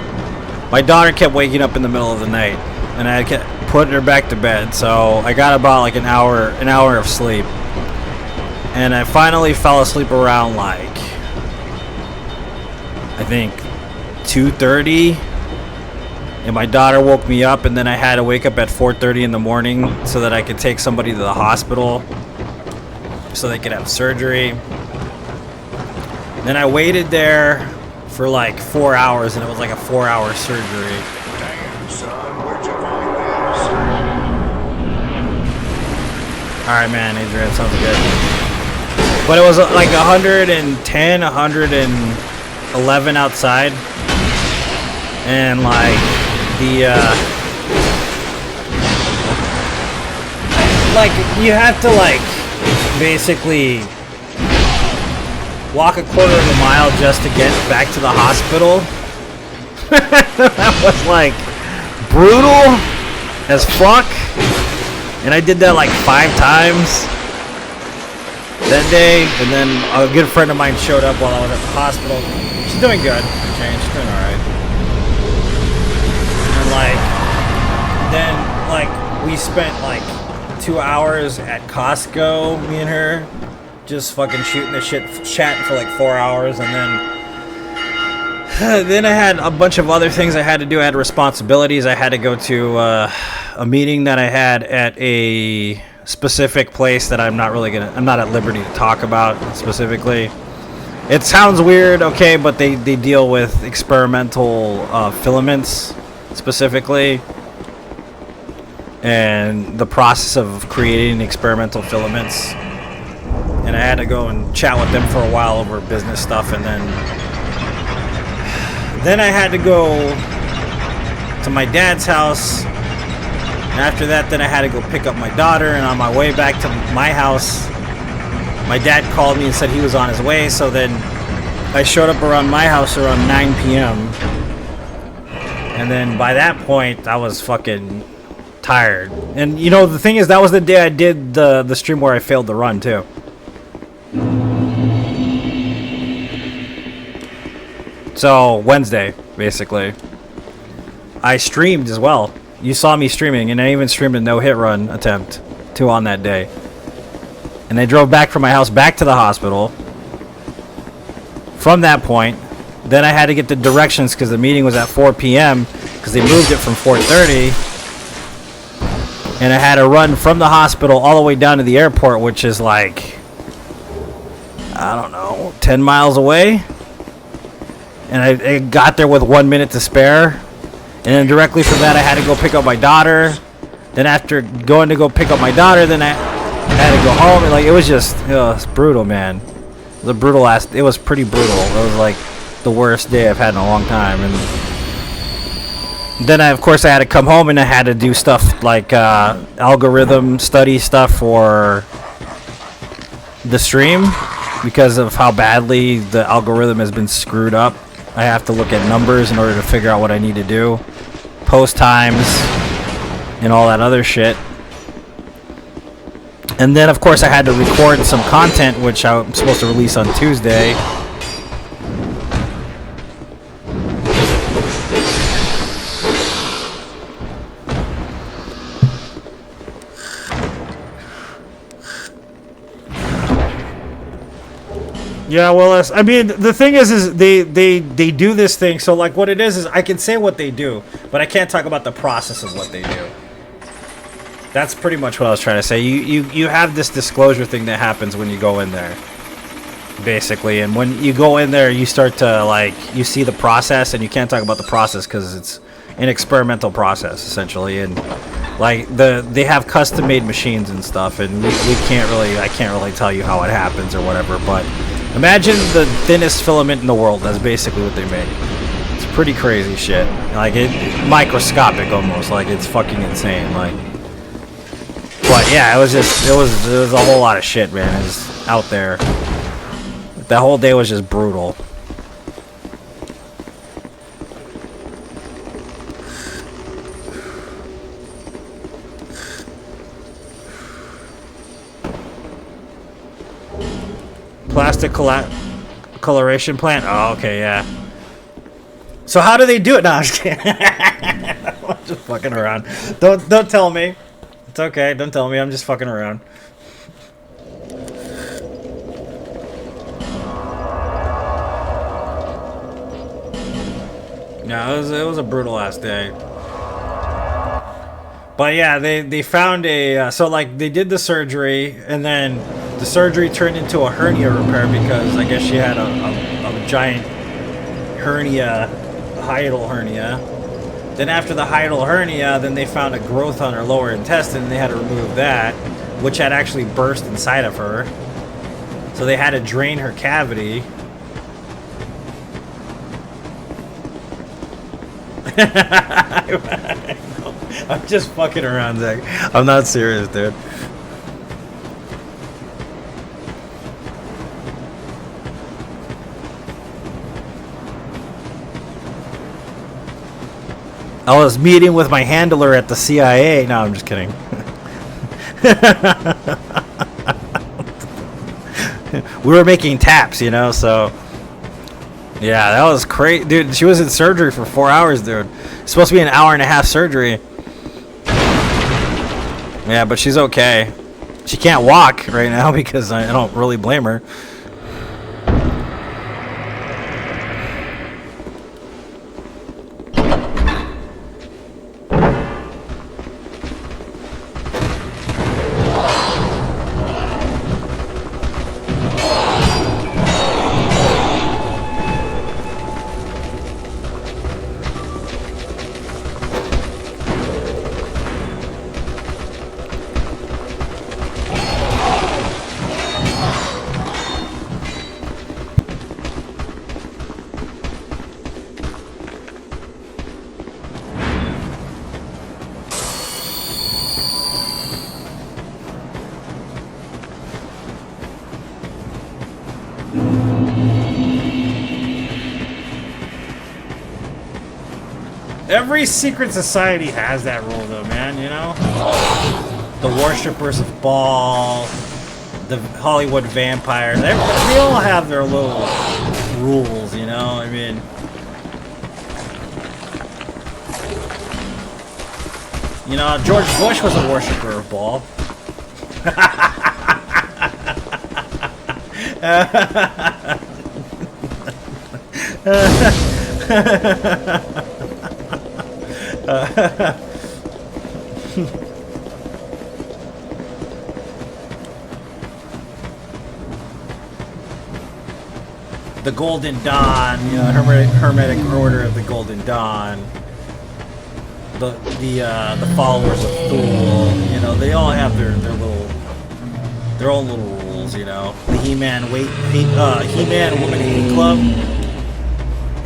Speaker 1: my daughter kept waking up in the middle of the night, and I kept putting her back to bed, so I got about like an hour of sleep, and I finally fell asleep around like, I think 2:30. And my daughter woke me up, and then I had to wake up at 4:30 in the morning so that I could take somebody to the hospital so they could have surgery. Then I waited there for like 4 hours, and it was like a 4-hour surgery.
Speaker 2: Damn, son, where'd you find this?
Speaker 1: Alright, man, Adrian, sounds good. But it was like 110, 111 outside. And like... like you have to like basically walk a quarter of a mile just to get back to the hospital. That was like brutal as fuck, and I did that like 5 times that day. And then a good friend of mine showed up while I was at the hospital. She's doing good. Okay, she's doing all right. Like, then, like, we spent, like, 2 hours at Costco, me and her, just fucking shooting the shit, chatting for, like, 4 hours, and then I had a bunch of other things I had to do. I had responsibilities. I had to go to a meeting that I had at a specific place that I'm not at liberty to talk about specifically. It sounds weird, okay, but they deal with experimental filaments, specifically, and the process of creating experimental filaments. And I had to go and chat with them for a while over business stuff, and then I had to go to my dad's house. And after that, then I had to go pick up my daughter. And on my way back to my house, my dad called me and said he was on his way. So then I showed up around my house around 9 p.m. And then by that point, I was fucking tired. And you know, the thing is, that was the day I did the stream where I failed the run too. So Wednesday, basically, I streamed as well. You saw me streaming, and I even streamed a no-hit run attempt too on that day. And I drove back from my house back to the hospital. From that point, then I had to get the directions because the meeting was at 4 p.m. because they moved it from 4:30. And I had to run from the hospital all the way down to the airport, which is like, I don't know, 10 miles away. And I got there with 1 minute to spare. And then directly from that, I had to go pick up my daughter. Then after going to go pick up my daughter, then I had to go home. And like, it was just, it was brutal, man. It was a brutal it was pretty brutal. It was like the worst day I've had in a long time. And then of course I had to come home and I had to do stuff like algorithm study stuff for the stream because of how badly the algorithm has been screwed up. I have to look at numbers in order to figure out what I need to do, post times and all that other shit. And then of course I had to record some content which I'm supposed to release on Tuesday. Yeah, well, I mean, the thing is they do this thing. So, like, what it is I can say what they do, but I can't talk about the process of what they do. That's pretty much what I was trying to say. You have this disclosure thing that happens when you go in there, basically. And when you go in there, you start to, like, you see the process, and you can't talk about the process because it's an experimental process, essentially. And, like, they have custom-made machines and stuff, and I can't really tell you how it happens or whatever, but imagine the thinnest filament in the world. That's basically what they make. It's pretty crazy shit. Like, microscopic almost. Like, it's fucking insane. Like, but yeah, it was a whole lot of shit, man. It was out there. That whole day was just brutal. Plastic coloration plant? Oh, okay, yeah. So how do they do it? No, I'm just kidding. I'm just fucking around. Don't tell me. It's okay, don't tell me. I'm just fucking around. Yeah, it was a brutal ass day. But yeah, they found a so like they did the surgery and then the surgery turned into a hernia repair because I guess she had a giant hernia, hiatal hernia. Then after the hiatal hernia, then they found a growth on her lower intestine and they had to remove that, which had actually burst inside of her. So they had to drain her cavity. I'm just fucking around, Zach. I'm not serious, dude. I was meeting with my handler at the CIA. No, I'm just kidding. We were making taps, you know, so... Yeah, that was crazy. Dude, she was in surgery for 4 hours, dude. It's supposed to be an hour and a half surgery. Yeah, but she's okay. She can't walk right now because I don't really blame her. Every secret society has that rule, though, man. You know, the worshippers of Baal, the Hollywood vampires. They all have their little rules. You know, I mean. You know, George Bush was a worshipper of Baal. The Golden Dawn, you know, Hermetic Order of the Golden Dawn. The followers of Thule, you know, they all have their own little rules, you know. The He-Man He-Man Woman Hating Club,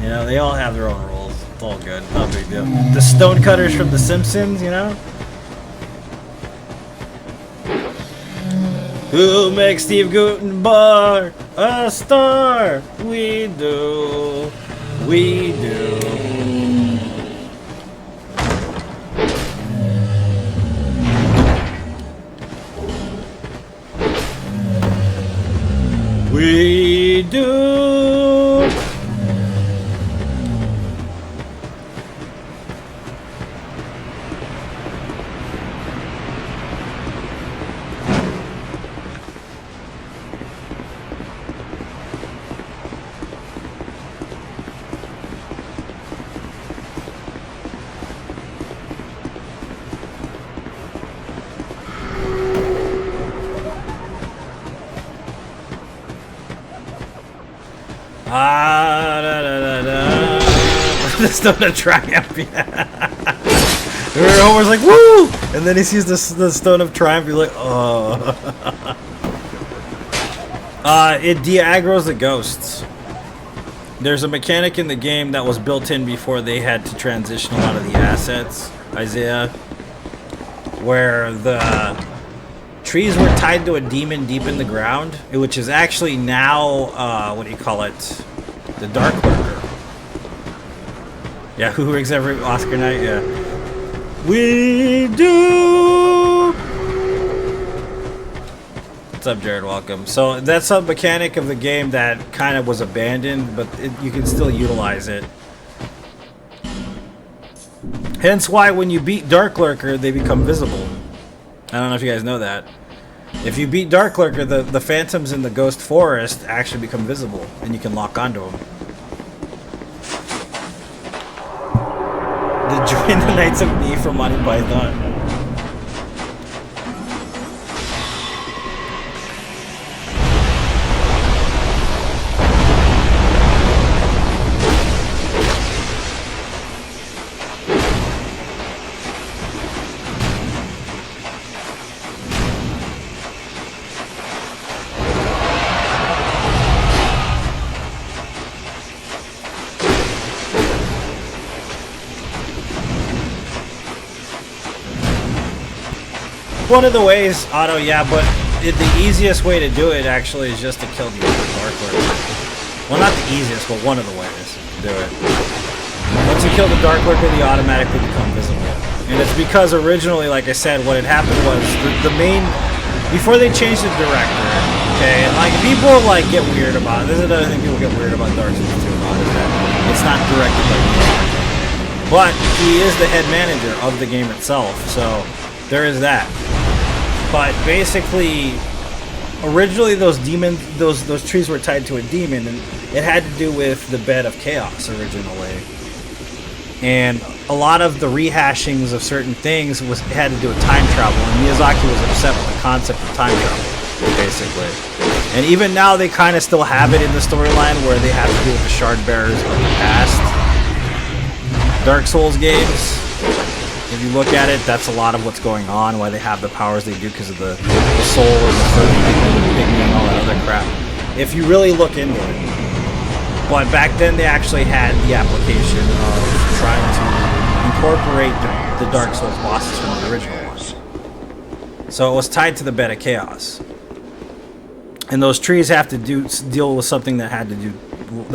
Speaker 1: you know, they all have their own rules. It's all good, not a big deal. The Stonecutters from The Simpsons, you know. Who makes Steve Gutenberg a star? We do, we do. We do. The Stone of Triumph, yeah. Homer's like, woo! And then he sees the Stone of Triumph, he's like, oh. It de-aggroes the ghosts. There's a mechanic in the game that was built in before they had to transition a lot of the assets, Isaiah, where the trees were tied to a demon deep in the ground, which is actually now, what do you call it? The Dark Lurker. Yeah, who rigs every Oscar night? Yeah. We do! What's up, Jared? Welcome. So, that's a mechanic of the game that kind of was abandoned, but you can still utilize it. Hence why when you beat Dark Lurker, they become visible. I don't know if you guys know that. If you beat Dark Lurker, the phantoms in the Ghost Forest actually become visible, and you can lock onto them. Join the Knights of Knee from Monty Python. One of the ways, Otto, yeah, but the easiest way to do it actually is just to kill the Dark Lurker. Well, not the easiest, but one of the ways to do it. Once you kill the Dark Lurker, they automatically become visible. And it's because originally, like I said, what had happened was the main... Before they changed the director, okay, like people like get weird about it. This is another thing people get weird about Dark Souls 2 about, is that it's not directed by me. But he is the head manager of the game itself, so there is that. But basically, originally those trees were tied to a demon, and it had to do with the Bed of Chaos originally. And a lot of the rehashings of certain things had to do with time travel, and Miyazaki was upset with the concept of time travel, basically. And even now, they kind of still have it in the storyline where they have to do with the Shard Bearers of the past Dark Souls games. If you look at it, that's a lot of what's going on, why they have the powers they do, because of the soul and the third pigment and all that other crap. If you really look into it. But back then, they actually had the application of trying to incorporate the Dark Souls bosses from the original one. So it was tied to the Bed of Chaos. And those trees have to deal with something that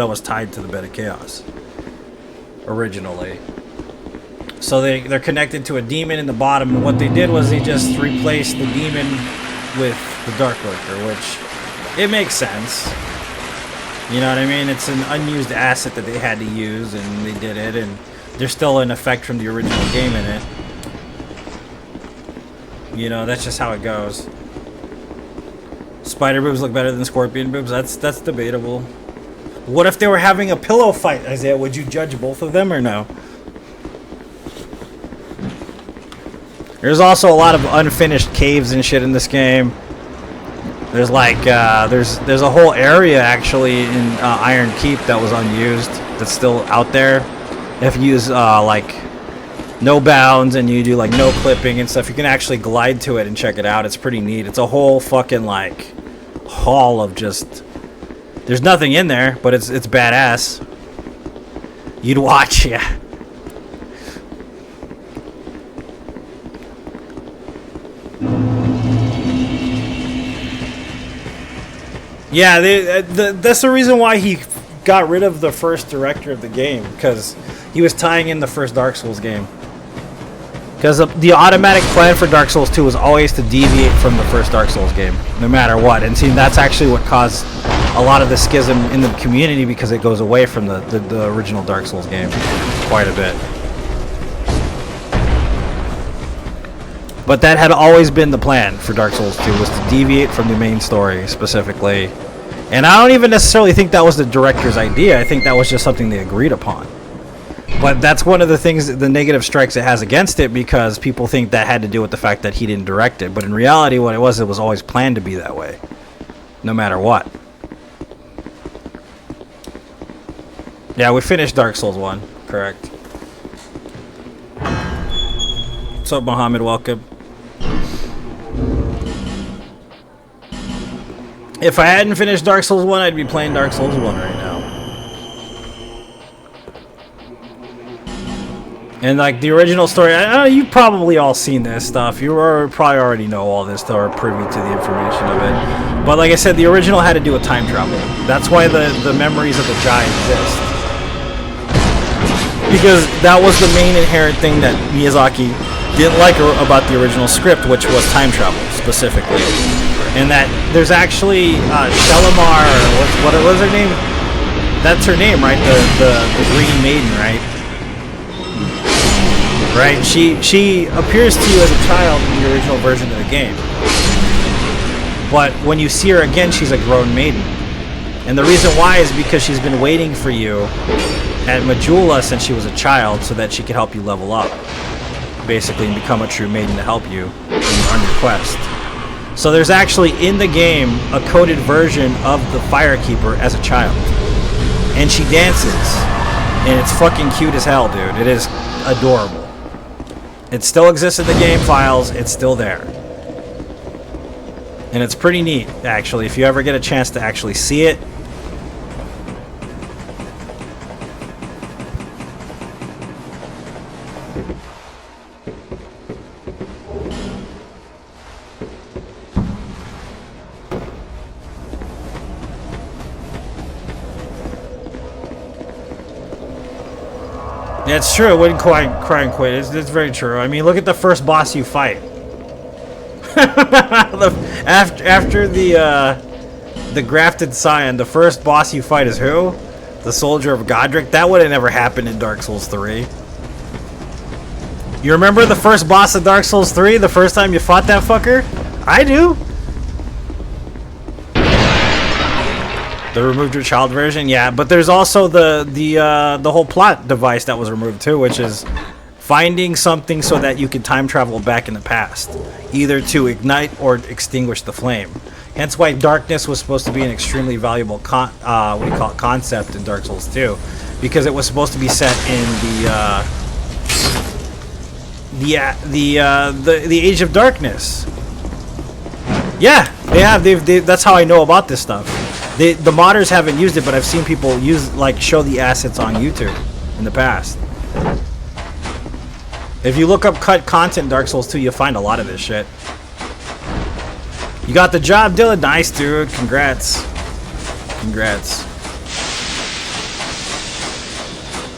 Speaker 1: was tied to the Bed of Chaos originally. So they're connected to a demon in the bottom, and what they did was they just replaced the demon with the Dark Lurker, which it makes sense. You know what I mean? It's an unused asset that they had to use, and they did it, and there's still an effect from the original game in it. You know, that's just how it goes. Spider boobs look better than scorpion boobs. That's debatable. What if they were having a pillow fight, Isaiah? Would you judge both of them or no? There's also a lot of unfinished caves and shit in this game. There's like there's a whole area actually in Iron Keep that was unused that's still out there. If you use like no bounds and you do like no clipping and stuff, you can actually glide to it and check it out. It's pretty neat. It's a whole fucking like hall of just. There's nothing in there, but it's badass. You'd watch, yeah. Yeah, that's the reason why he got rid of the first director of the game, because he was tying in the first Dark Souls game. Because the automatic plan for Dark Souls 2 was always to deviate from the first Dark Souls game, no matter what. And see, that's actually what caused a lot of the schism in the community, because it goes away from the original Dark Souls game quite a bit. But that had always been the plan for Dark Souls 2, was to deviate from the main story specifically. And I don't even necessarily think that was the director's idea. I think that was just something they agreed upon. But that's one of the things, the negative strikes it has against it, because people think that had to do with the fact that he didn't direct it. But in reality, what it was always planned to be that way, no matter what. Yeah, we finished Dark Souls 1, correct. What's up, Mohammed? Welcome. If I hadn't finished Dark Souls 1, I'd be playing Dark Souls 1 right now. And like the original story, you've probably all seen this stuff. You probably already know all this, or are privy to the information of it. But like I said, the original had to do with time travel. That's why the memories of the Jai exist. Because that was the main inherent thing that Miyazaki didn't like about the original script, which was time travel specifically. And that there's actually Shalimar, what was her name? That's her name, right? The Green Maiden, right? Right? She appears to you as a child in the original version of the game. But when you see her again, she's a grown maiden. And the reason why is because she's been waiting for you at Majula since she was a child, so that she could help you level up, basically, and become a true maiden to help you on your quest. So there's actually in the game a coded version of the Firekeeper as a child, and she dances, and it's fucking cute as hell, dude. It is adorable. It still exists in the game files. It's still there, and it's pretty neat, actually, if you ever get a chance to actually see it. Yeah, it's true. It wouldn't cry and quit. It's very true. I mean, look at the first boss you fight. After the grafted scion, the first boss you fight is who? The Soldier of Godric. That would have never happened in Dark Souls 3. You remember the first boss of Dark Souls 3? The first time you fought that fucker? I do. The removed your child version, yeah, but there's also the whole plot device that was removed too, which is finding something so that you can time travel back in the past, either to ignite or extinguish the flame. Hence why darkness was supposed to be an extremely valuable concept in Dark Souls 2, because it was supposed to be set in the Age of Darkness. Yeah, they have. That's how I know about this stuff. The modders haven't used it, but I've seen people show the assets on YouTube in the past. If you look up cut content in Dark Souls 2, you'll find a lot of this shit. You got the job, Dylan. Nice, dude. Congrats.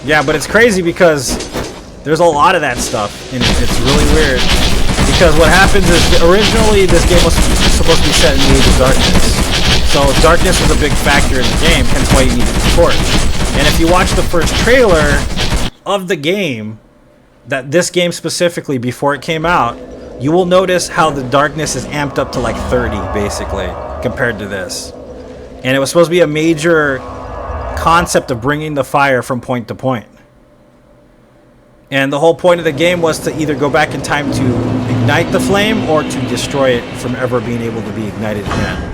Speaker 1: Yeah, but it's crazy because There's a lot of that stuff, and it's really weird. Because what happens is, originally this game was supposed to be set in the Age of Darkness. So darkness was a big factor in the game, hence why you needed the torch. And if you watch the first trailer of the game, that this game specifically, before it came out, you will notice how the darkness is amped up to like 30, basically, compared to this. And it was supposed to be a major concept of bringing the fire from point to point. And the whole point of the game was to either go back in time to ignite the flame or to destroy it from ever being able to be ignited again.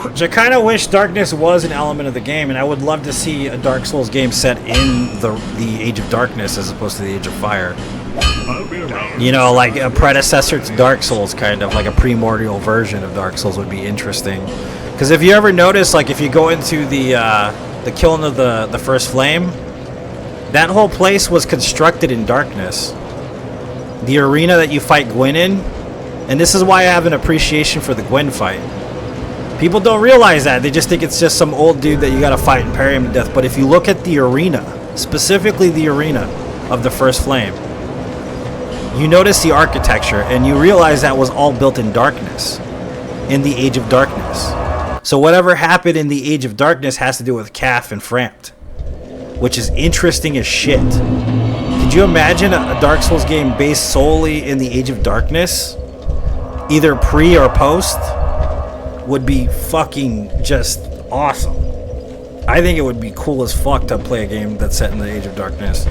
Speaker 1: Which I kind of wish darkness was an element of the game, and I would love to see a Dark Souls game set in the Age of Darkness as opposed to the Age of Fire. You know, like a predecessor to Dark Souls, kind of like a primordial version of Dark Souls would be interesting. Because if you ever notice, like if you go into the killing of the first flame, that whole place was constructed in darkness. The arena that you fight Gwyn in, and this is why I have an appreciation for the Gwyn fight. People don't realize that. They just think it's just some old dude that you gotta fight and parry him to death. But if you look at the arena, specifically the arena of the first flame, you notice the architecture and you realize that was all built in darkness, in the Age of Darkness. So whatever happened in the Age of Darkness has to do with Calf and Frampt, which is interesting as shit. Could you imagine a Dark Souls game based solely in the Age of Darkness, either pre or post? Would be fucking just awesome. I think it would be cool as fuck to play a game that's set in the Age of Darkness.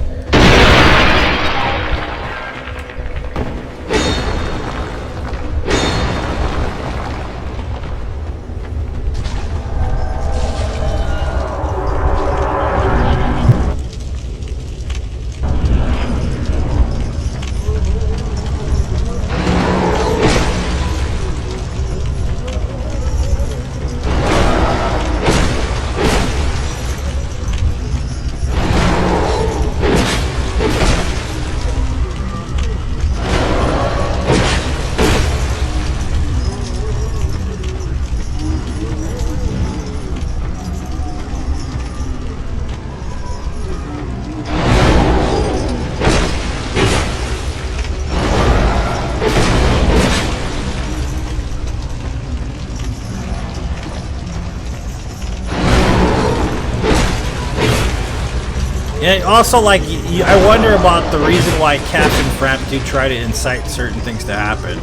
Speaker 1: And also, like, I wonder about the reason why Calf and Frampt do try to incite certain things to happen.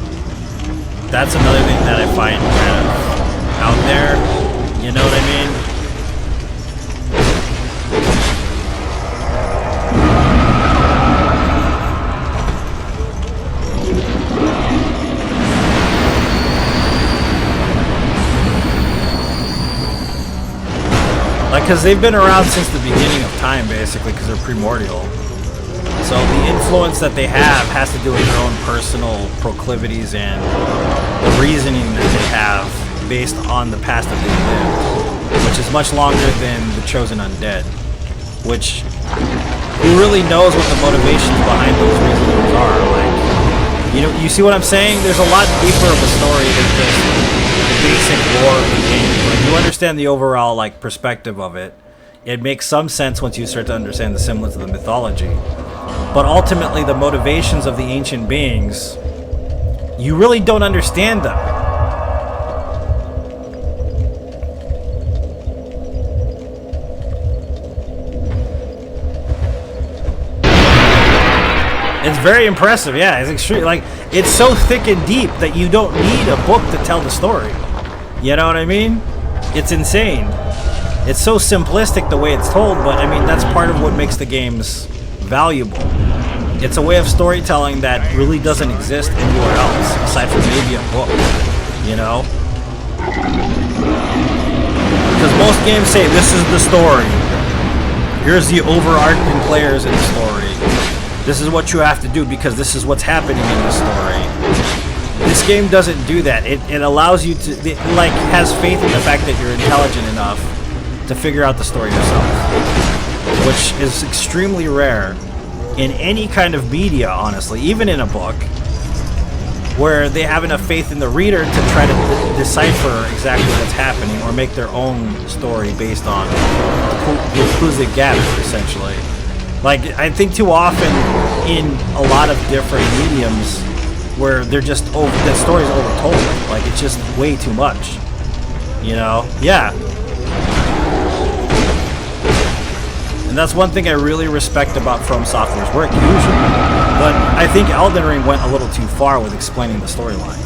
Speaker 1: That's another thing that I find kind of out there. You know what I mean? Like, because they've been around since the beginning of time, basically, because they're primordial. So the influence that they have has to do with their own personal proclivities and the reasoning that they have based on the past that they lived, which is much longer than the chosen undead. Which, who really knows what the motivations behind those reasonings are? Like, you know, you see what I'm saying? There's a lot deeper of a story than just the basic lore of the game. Like, you understand the overall, like, perspective of it. It makes some sense once you start to understand the semblance of the mythology. But ultimately, the motivations of the ancient beings, you really don't understand them. It's very impressive, yeah. It's extreme. Like, it's so thick and deep that you don't need a book to tell the story. You know what I mean? It's insane. It's so simplistic the way it's told, but I mean, that's part of what makes the games valuable. It's a way of storytelling that really doesn't exist anywhere else, aside from maybe a book, you know? Because most games say, this is the story. Here's the overarching players in the story. This is what you have to do because this is what's happening in the story. This game doesn't do that. It allows you to, it, like, has faith in the fact that you're intelligent enough to figure out the story yourself, which is extremely rare in any kind of media, honestly, even in a book, where they have enough faith in the reader to try to decipher exactly what's happening or make their own story based on the clues they gather, essentially. Like, I think too often in a lot of different mediums where they're just the story's overtold, like it's just way too much, you know? Yeah. And that's one thing I really respect about From Software's work usually. But I think Elden Ring went a little too far with explaining the storyline.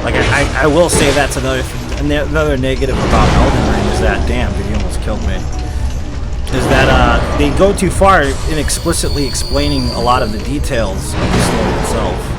Speaker 1: Like, I will say that's another negative about Elden Ring is that, damn, dude, he almost killed me. Is that they go too far in explicitly explaining a lot of the details of the story itself.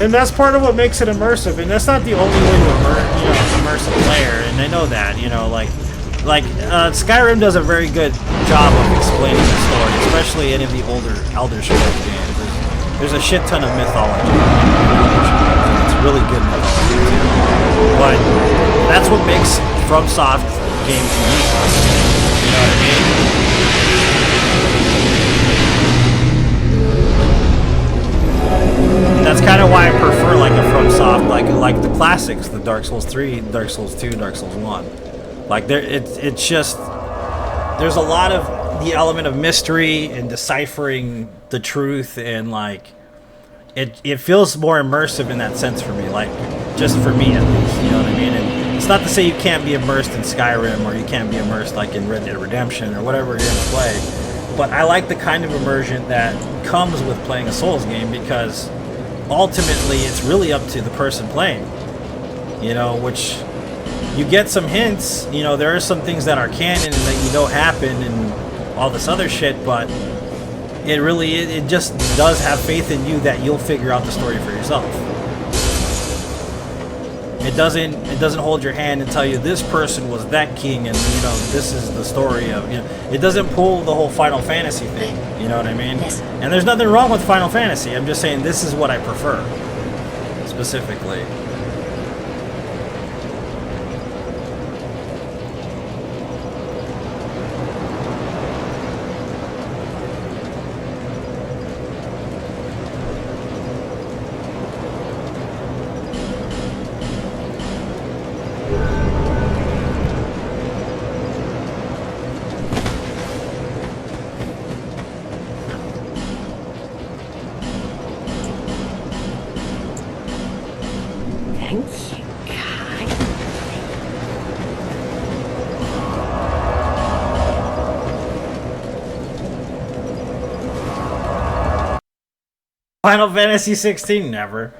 Speaker 6: And that's part of what makes it immersive, and that's not the only way to immerse a player. And I know that, like Skyrim does a very good job of explaining the story, especially any of the older Elder Scrolls games. There's a shit ton of mythology in Elder Scrolls, and it's really good mythology too. But that's what makes FromSoft games unique. You know what I mean? That's kind of why I prefer like a FromSoft, like the classics, the Dark Souls 3, Dark Souls 2, Dark Souls 1. Like it's just there's a lot of the element of mystery and deciphering the truth, and like it feels more immersive in that sense for me, like just for me at least, you know what I mean? And it's not to say you can't be immersed in Skyrim or you can't be immersed like in Red Dead Redemption or whatever you're gonna play, but I like the kind of immersion that comes with playing a Souls game, because ultimately it's really up to the person playing, which you get some hints, there are some things that are canon and that you know happen and all this other shit, but it just does have faith in you that you'll figure out the story for yourself. It doesn't hold your hand and tell you this person was that king and this is the story of it doesn't pull the whole Final Fantasy thing, you know what I mean?
Speaker 5: Yes.
Speaker 6: And there's nothing wrong with Final Fantasy. I'm just saying this is what I prefer specifically. Final Fantasy 16, never.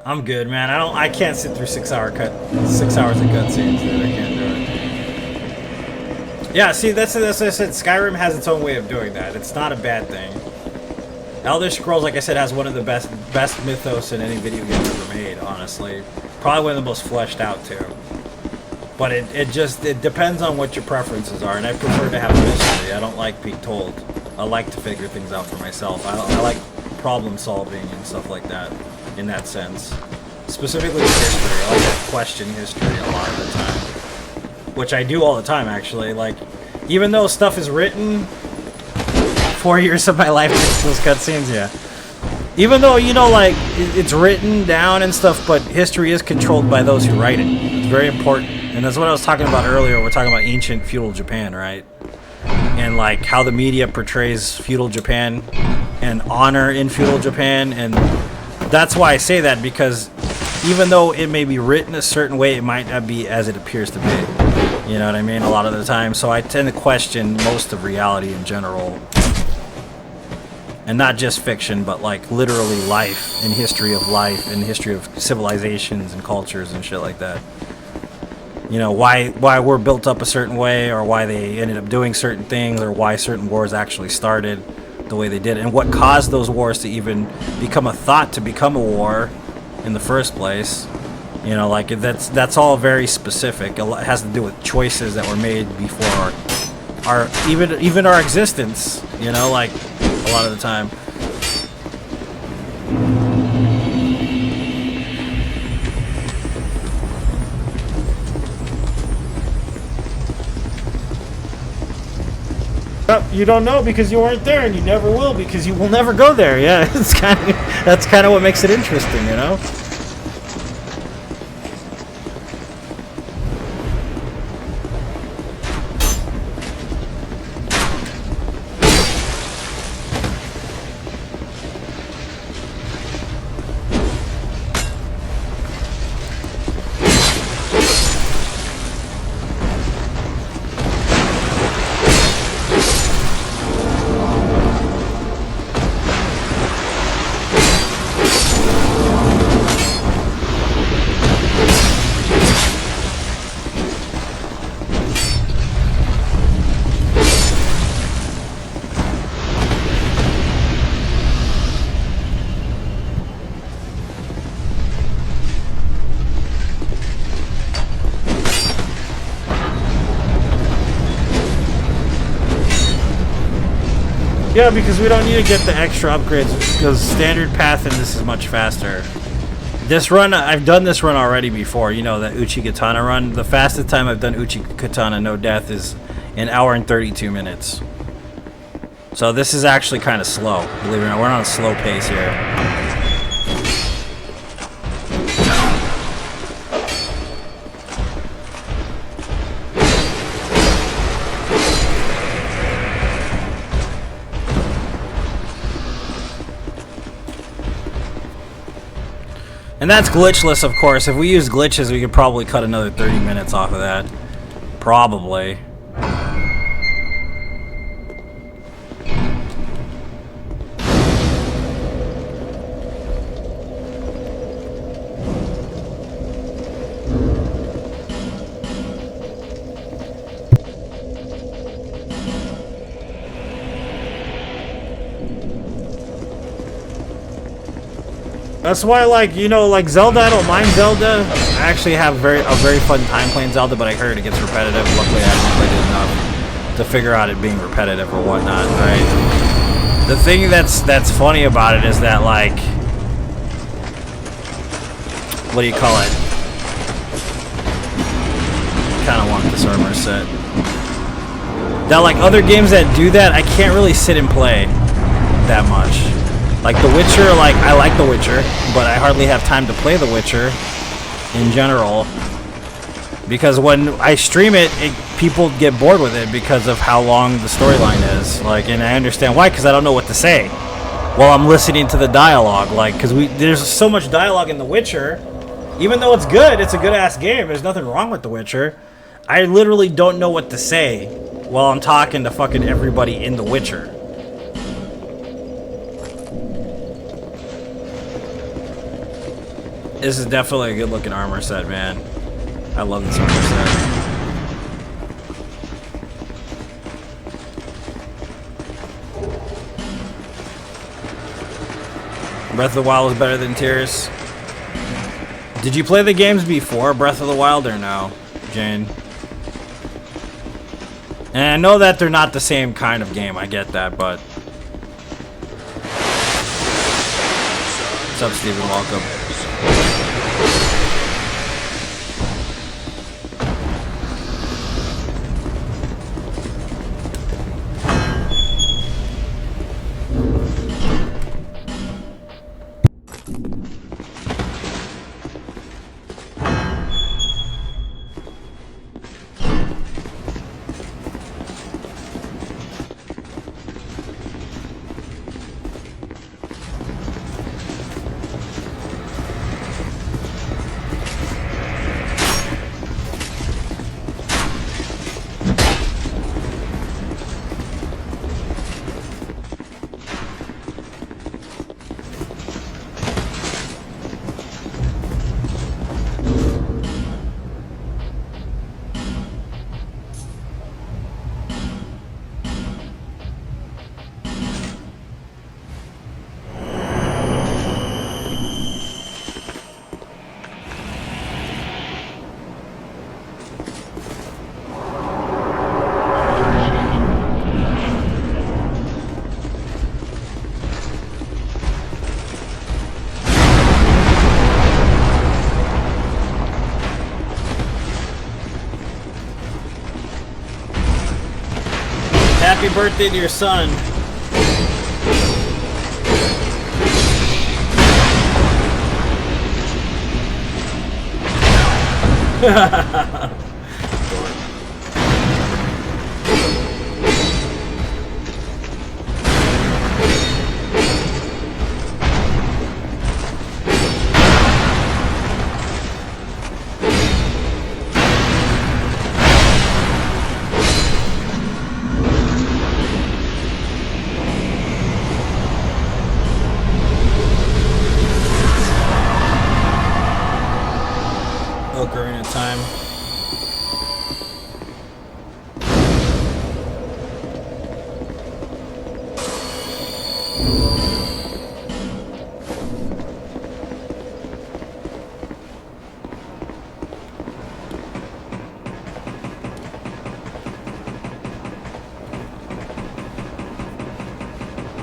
Speaker 6: I'm good, man. I can't sit through 6 hours of cutscenes, dude. I can't do it. Yeah, see, that's what I said. Skyrim has its own way of doing that. It's not a bad thing. Elder Scrolls, like I said, has one of the best mythos in any video game ever made, honestly. Probably one of the most fleshed out too. But it depends on what your preferences are, and I prefer to have a mystery. I don't like being told. I like to figure things out for myself. I like problem solving and stuff like that in that sense. Specifically with history, I like to question history a lot of the time, which I do all the time actually. Like, even though stuff is written, 4 years of my life makes those cutscenes, yeah. Even though like it's written down and stuff, but history is controlled by those who write it. It's very important, and that's what I was talking about earlier. We're talking about ancient feudal Japan, right? And like how the media portrays feudal Japan and honor in feudal Japan, and that's why I say that, because even though it may be written a certain way, it might not be as it appears to be. You know what I mean? A lot of the time. So I tend to question most of reality in general.
Speaker 1: And not just fiction, but like literally life and history of life and history of civilizations and cultures and shit like that. You know, why we're built up a certain way, or why they ended up doing certain things, or why certain wars actually started the way they did, and what caused those wars to even become a thought to become a war in the first place. You know, like that's all very specific. It has to do with choices that were made before our even our existence. You know, like a lot of the time. You don't know because you weren't there, and you never will because you will never go there. Yeah, that's kind of what makes it interesting, you know. Yeah, because we don't need to get the extra upgrades because standard path in this is much faster. This run, I've done this run already before, you know, that Uchi Katana run. The fastest time I've done Uchi Katana no death is an hour and 32 minutes. So this is actually kind of slow, believe it or not. We're on a slow pace here. And that's glitchless, of course. If we use glitches, we could probably cut another 30 minutes off of that. Probably. That's why, like, you know, like Zelda, I don't mind Zelda. I actually have a very fun time playing Zelda, but I heard it gets repetitive. Luckily, I haven't played it enough to figure out it being repetitive or whatnot, right? The thing that's funny about it is that, like, what do you call it? Kind of want this armor set. That, like, other games that do that, I can't really sit and play that much. Like The Witcher, like, I like The Witcher, but I hardly have time to play The Witcher in general. Because when I stream it, people get bored with it because of how long the storyline is. Like, and I understand why, because I don't know what to say while I'm listening to the dialogue. Like, because there's so much dialogue in The Witcher. Even though it's good, it's a good-ass game. There's nothing wrong with The Witcher. I literally don't know what to say while I'm talking to fucking everybody in The Witcher. This is definitely a good-looking armor set, man. I love this armor set. Breath of the Wild is better than Tears. Did you play the games before Breath of the Wild or no, Jane? And I know that they're not the same kind of game, I get that, but... What's up, Steven? Welcome.
Speaker 6: Happy birthday to your son. Ocarina of Time.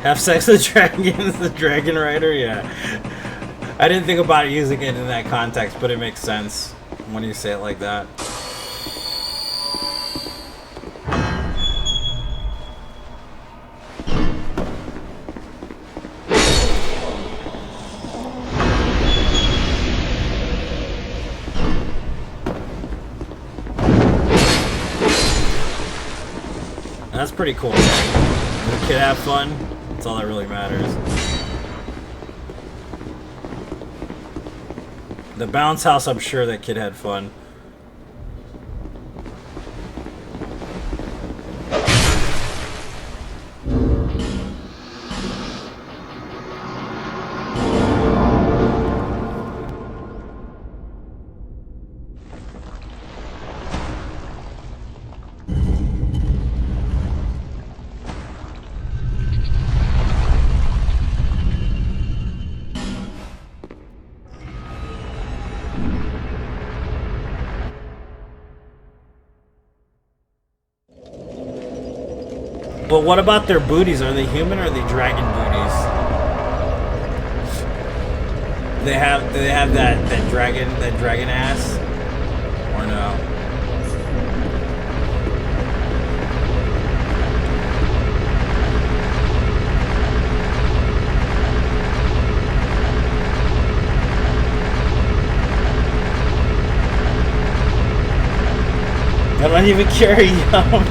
Speaker 6: Have sex with dragons, the dragon rider? Yeah. I didn't think about using it in that context, but it makes sense when you say it like that. That's pretty cool. Did the kid have fun? That's all that really matters. The bounce house, I'm sure that kid had fun. But what about their booties? Are they human or are they dragon booties? Do they have that dragon ass? Or no? I don't even carry yum.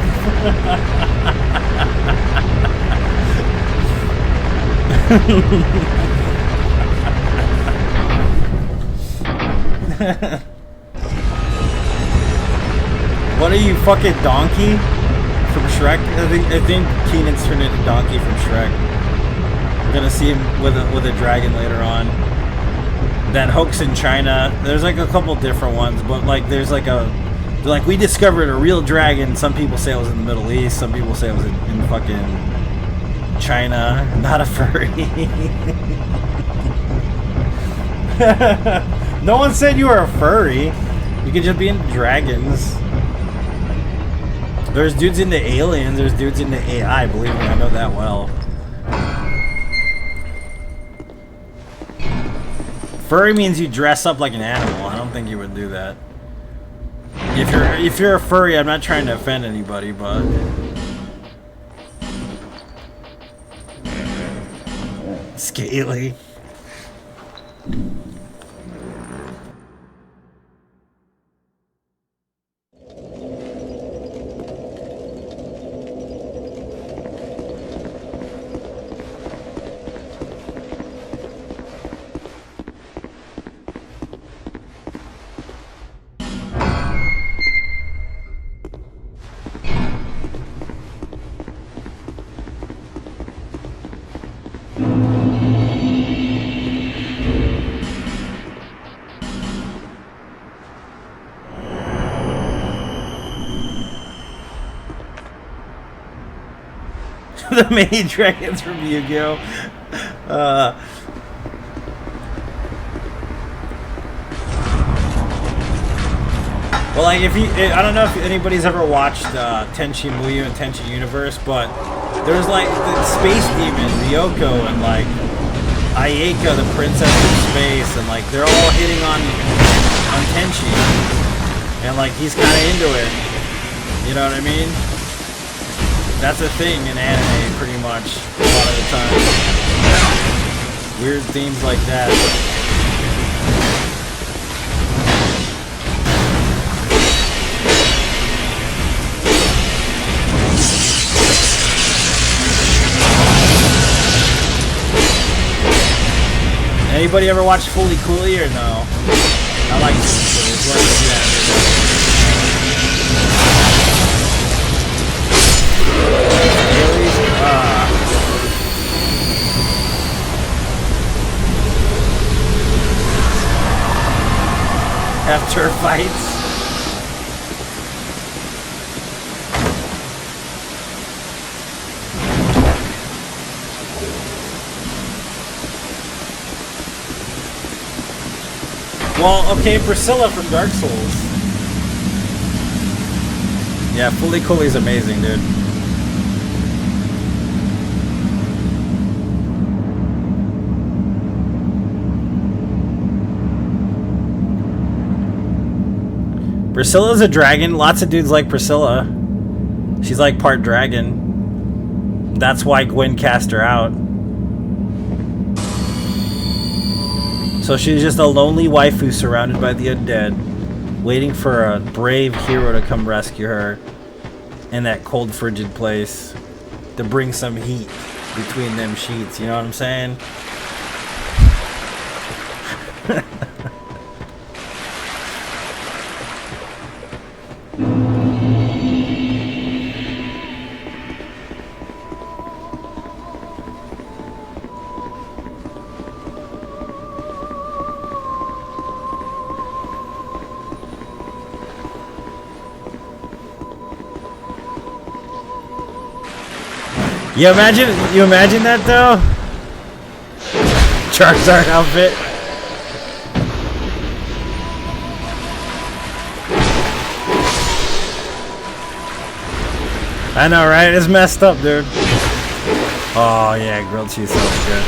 Speaker 6: What are you, fucking donkey from Shrek? I think Keenan's turned into Donkey from Shrek. We're gonna see him with a dragon later on. That hoax in China. There's like a couple different ones, but like there's like we discovered a real dragon. Some people say it was in the Middle East. Some people say it was in fucking China. Not a furry. No one said you were a furry. You could just be into dragons. There's dudes into aliens. There's dudes into AI. Believe me, I know that well. Furry means you dress up like an animal. I don't think you would do that. If you're a furry, I'm not trying to offend anybody, but scaly. The mini dragons from Yu-Gi-Oh! Well, like I don't know if anybody's ever watched Tenchi Muyo and Tenchi Universe, but there's like the space demon Ryoko and like Ayeka, the princess of space, and like they're all hitting on Tenchi, and like he's kind of into it. You know what I mean? That's a thing in anime, pretty much, a lot of the time. Weird themes like that. Anybody ever watch Fully Cooley or no? I like Fully Cooley. It's one of the after fights. Well, okay, Priscilla from Dark Souls. Yeah, Fully Cooley's amazing, dude. Priscilla's a dragon. Lots of dudes like Priscilla. She's like part dragon. That's why Gwen cast her out. So she's just a lonely waifu surrounded by the undead, waiting for a brave hero to come rescue her in that cold, frigid place to bring some heat between them sheets. You know what I'm saying? You imagine that though? Charizard outfit. I know, right? It's messed up, dude. Oh yeah, grilled cheese sounds good.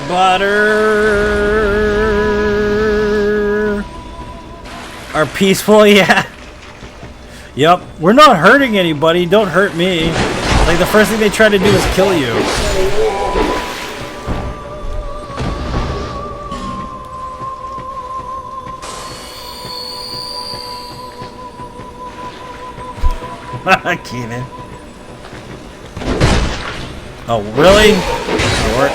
Speaker 6: Butter are peaceful, yeah. Yep, we're not hurting anybody. Don't hurt me. Like the first thing they try to do is kill you. Keenan. Oh, really? Short.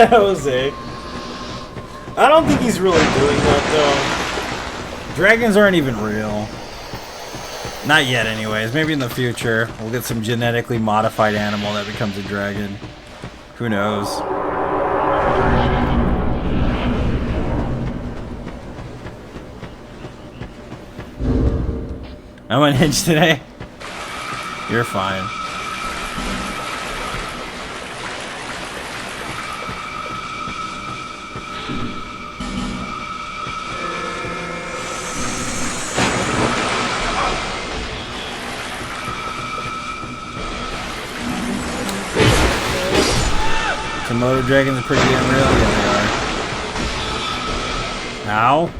Speaker 6: Jose. I don't think he's really doing that though. Dragons aren't even real. Not yet anyways. Maybe in the future we'll get some genetically modified animal that becomes a dragon. Who knows? I'm unhinged today. You're fine. Komodo dragons are pretty damn real. Yeah, they are. Ow.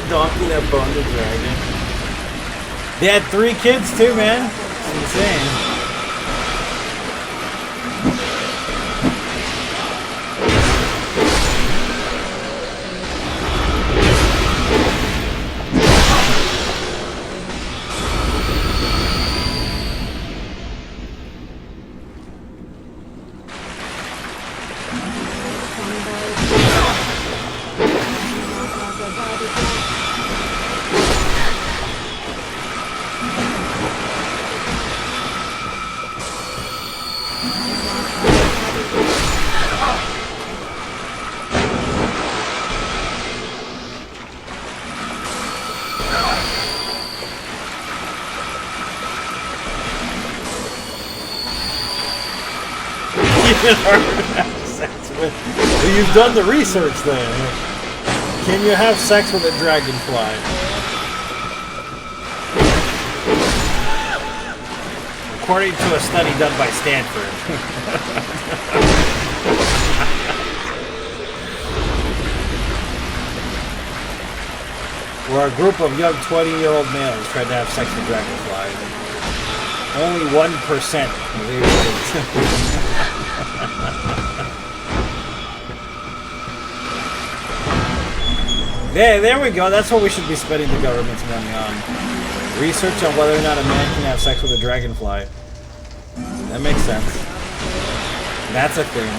Speaker 6: Donkey that boned the dragon. They had 3 kids too, man. It's insane. have sex with? Well, you've done the research then. Can you have sex with a dragonfly? According to a study done by Stanford. Where a group of young 20-year-old males tried to have sex with dragonflies. Only 1% was able to. There we go. That's what we should be spending the government's money on. Research on whether or not a man can have sex with a dragonfly. That makes sense. That's a thing.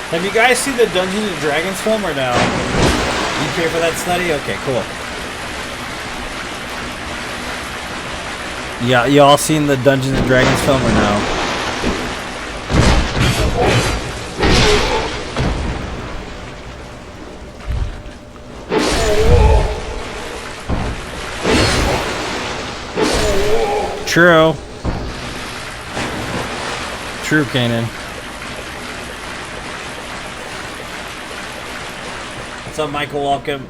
Speaker 6: Have you guys seen the Dungeons and Dragons film or no? You care for that study? Okay, cool. Yeah, you all seen the Dungeons and Dragons film or no? True. True, Kanan. What's up, Michael? Welcome.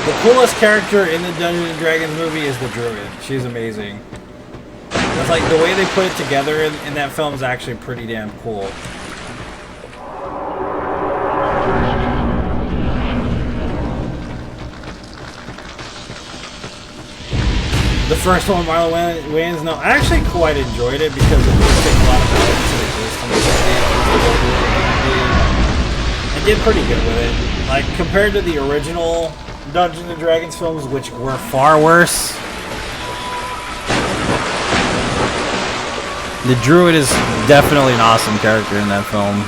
Speaker 6: The coolest character in the Dungeons and Dragons movie is the druid. She's amazing. It's like the way they put it together in that film is actually pretty damn cool. The first one, Marlon Wayans, no, I actually quite enjoyed it because it did take a lot of elements that exist in the game. I did pretty good with it. Like, compared to the original Dungeons and Dragons films, which were far worse. The druid is definitely an awesome character in that film.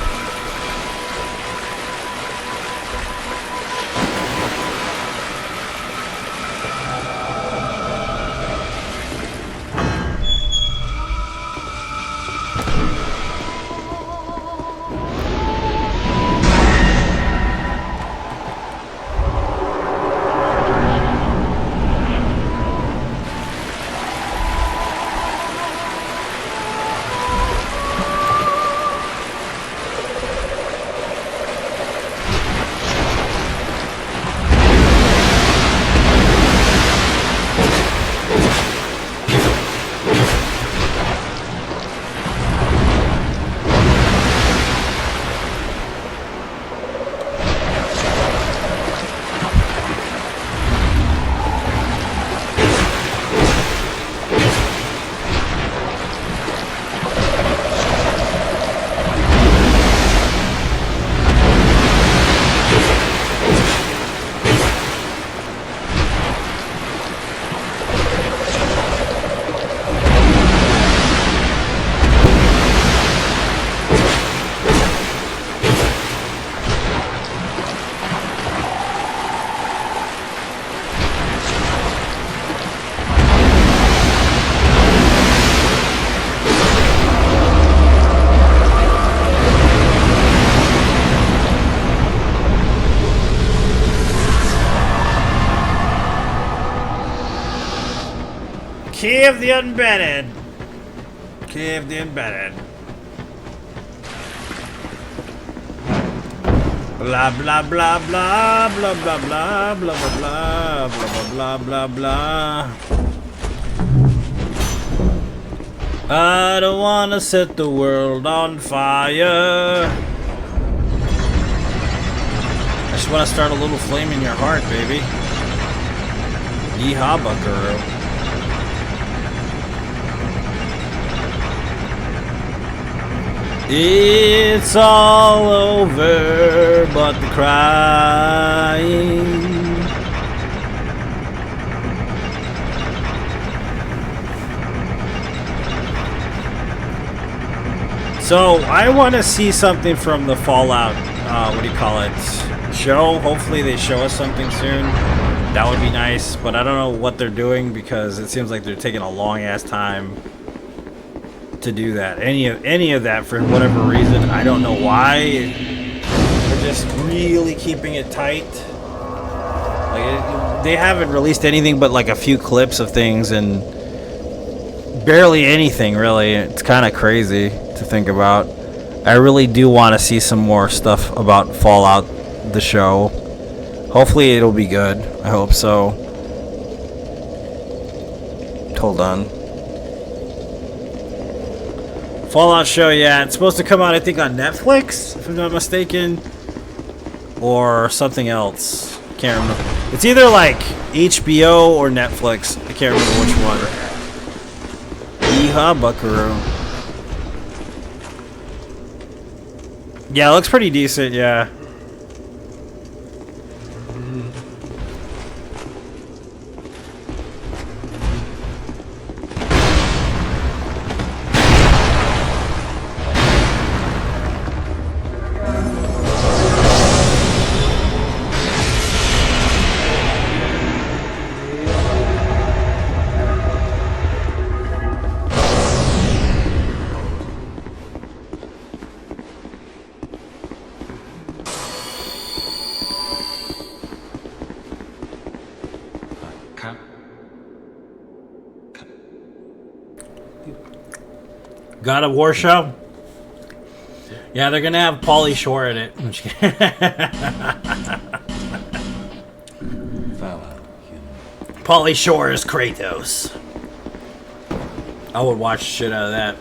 Speaker 6: Key of the Embedded. Key of the Embedded. Blah blah blah blah blah blah blah blah blah blah blah blah blah. I don't wanna set the world on fire. I just wanna start a little flame in your heart, baby. Yeehaw, buckaroo. It's all over, but the crying. So I want to see something from the Fallout. What do you call it? Show. Hopefully they show us something soon. That would be nice. But I don't know what they're doing because it seems like they're taking a long ass time to do that. Any of that for whatever reason. I don't know why. They're just really keeping it tight. Like they haven't released anything but like a few clips of things and barely anything really. It's kind of crazy to think about. I really do want to see some more stuff about Fallout, the show. Hopefully it'll be good. I hope so. Hold on. Fallout show, yeah. It's supposed to come out, I think, on Netflix, if I'm not mistaken. Or something else. Can't remember. It's either like HBO or Netflix. I can't remember which one. Yeehaw, buckaroo. Yeah, it looks pretty decent, yeah. God of War show? Yeah, they're gonna have Pauly Shore in it. Pauly Shore is Kratos. I would watch shit out of that.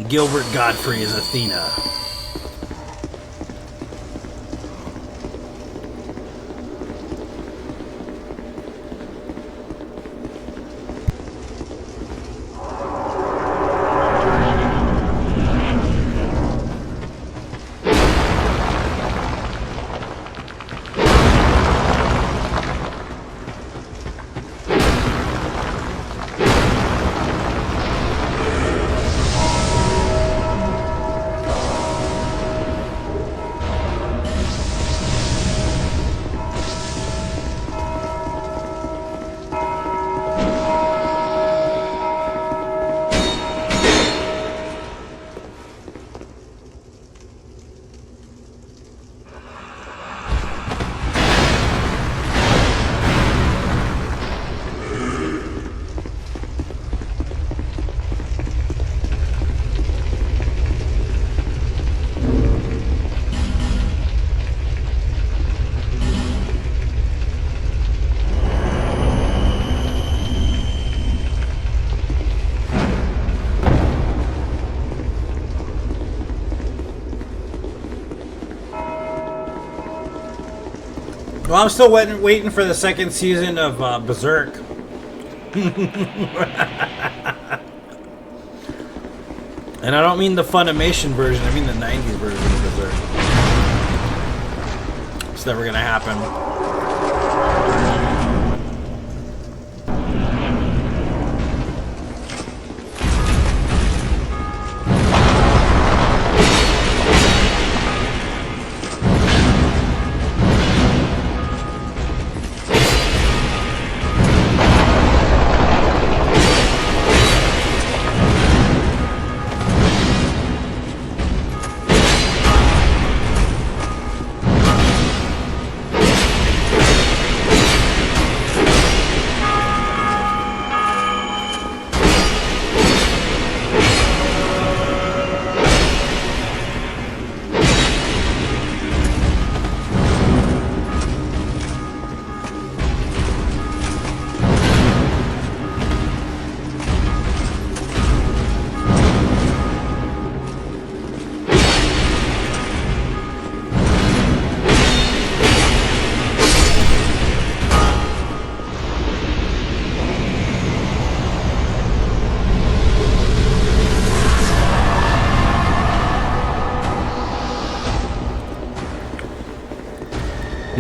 Speaker 6: Gilbert Godfrey is Athena. Well, I'm still waiting for the second season of Berserk. And I don't mean the Funimation version, I mean the 90s version of Berserk. It's never gonna happen.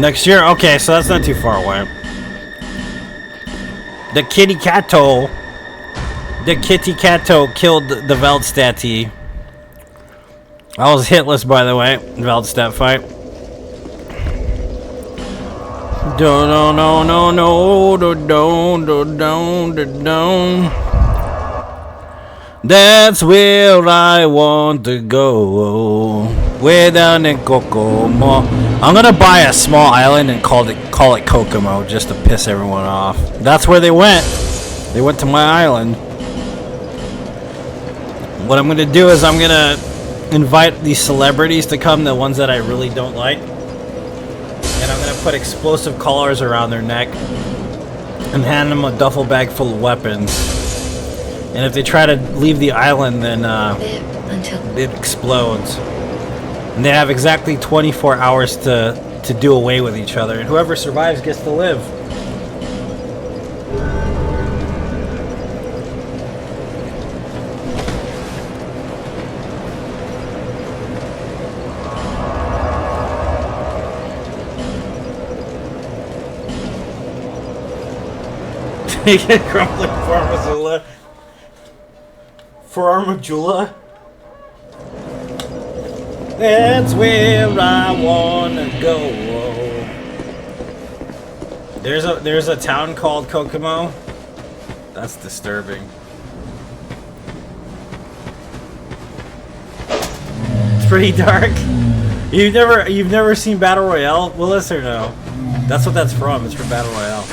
Speaker 6: Next year? Okay, so that's not too far away. The kitty catto killed the Veldstati. I was hitless, by the way. Veldstat fight. That's where I want to go. Way down in Kokomo. I'm gonna buy a small island and call it Kokomo just to piss everyone off. That's where they went. They went to my island. What I'm gonna do is I'm gonna invite these celebrities to come, the ones that I really don't like. And I'm gonna put explosive collars around their neck and hand them a duffel bag full of weapons. And if they try to leave the island, then it explodes. And they have exactly 24 hours to do away with each other. And whoever survives gets to live. They get crumbling Farmazula. That's where I wanna go. There's a town called Kokomo. That's disturbing. It's pretty dark. You've never seen Battle Royale? Willis, or no? That's what that's from. It's from Battle Royale.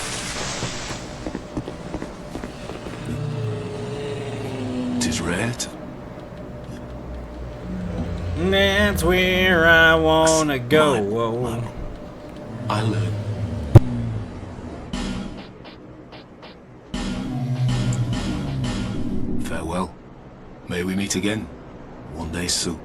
Speaker 4: Red.
Speaker 6: That's where I wanna go.
Speaker 4: Island. Farewell. May we meet again one day soon.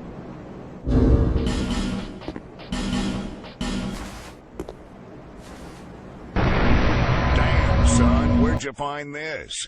Speaker 2: Damn, son, where'd you find this?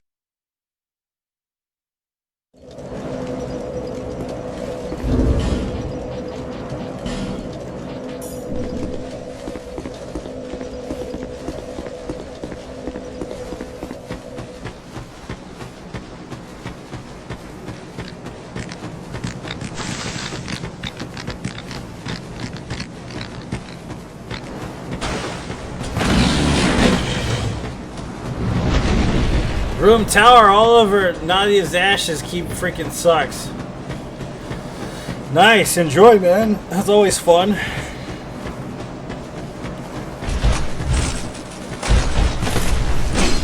Speaker 6: Room tower all over Nadia's ashes keep freaking sucks. Nice, enjoy, man. That's always fun.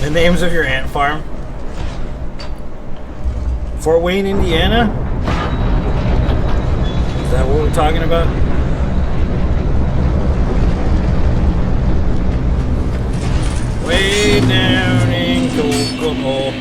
Speaker 6: The names of your ant farm? Fort Wayne, Indiana? Is that what we're talking about? Way down in Kokomo.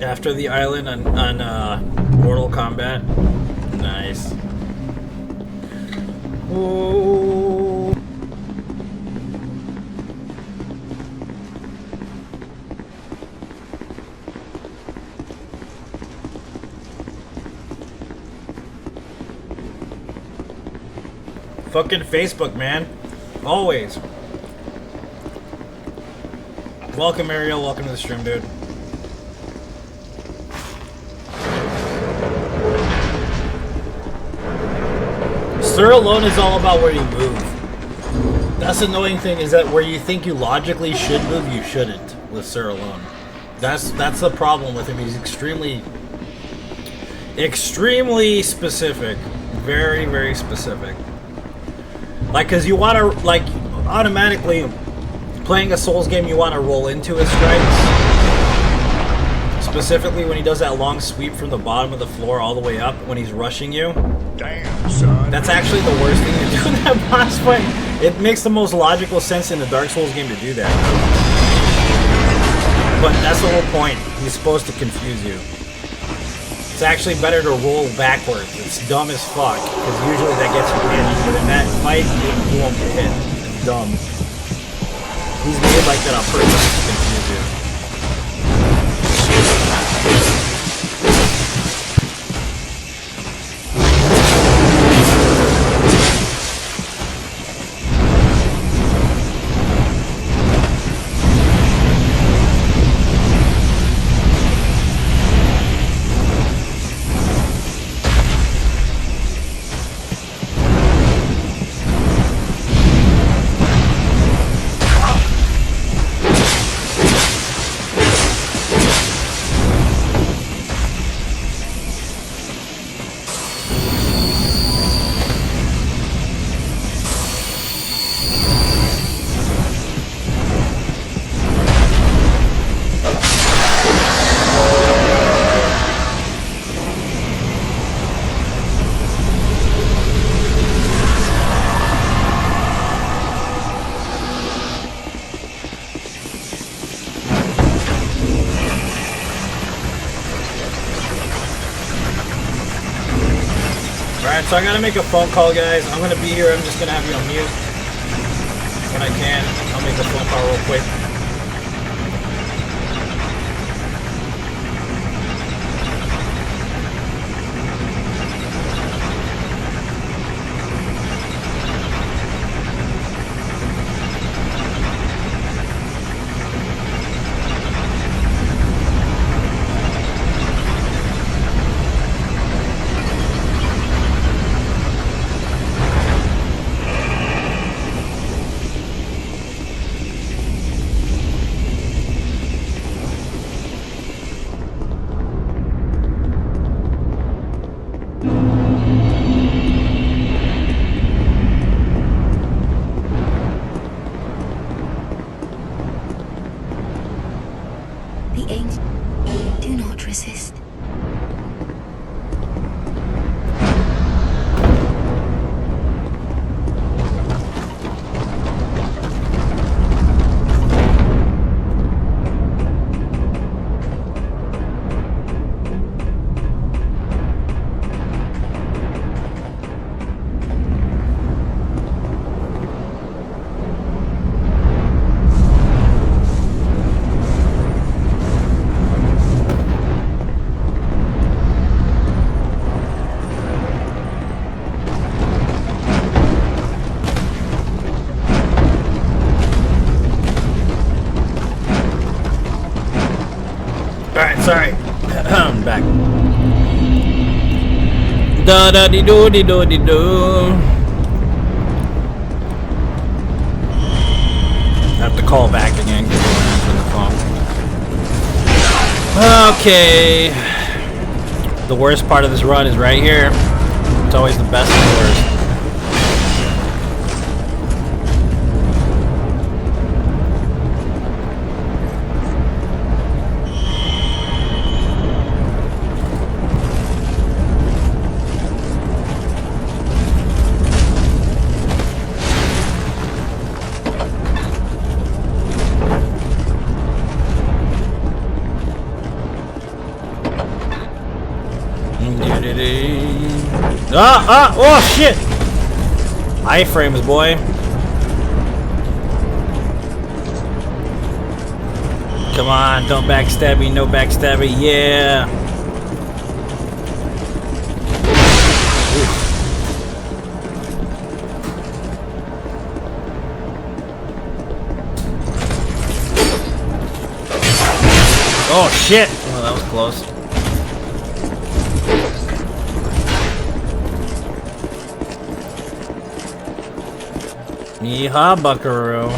Speaker 6: After the island on Mortal Kombat. Nice. Whoa. Fucking Facebook, man. Always. Welcome, Ariel. Welcome to the stream, dude. Sir alone is all about where you move. That's the annoying thing, is that where you think you logically should move, you shouldn't with Sir alone. That's the problem with him. He's extremely specific. Very, very specific. Like, because you want to, like, automatically, playing a Souls game, you want to roll into his strikes. Specifically when he does that long sweep from the bottom of the floor all the way up when he's rushing you.
Speaker 2: Damn, son.
Speaker 6: That's actually the worst thing to do in that boss fight. It makes the most logical sense in the Dark Souls game to do that. But that's the whole point. He's supposed to confuse you. It's actually better to roll backwards. It's dumb as fuck, because usually that gets you hit. But in that fight, you won't get hit. It's dumb. He's made like that on purpose to confuse you. Alright, so I gotta make a phone call, guys. I'm gonna be here. I'm just gonna have you on mute. When I can, I'll make a phone call real quick.
Speaker 5: The angels do not resist.
Speaker 6: Alright, sorry. I'm back. Da da dee doo dee doo dee doo. I have to call back again because we're answering the phone. Okay. The worst part of this run is right here. It's always the best and the worst. Oh shit! Iframes, boy. Come on, don't backstab me, no backstabbing, yeah. Oof. Oh shit! Oh, that was close. Yeehaw, buckaroo.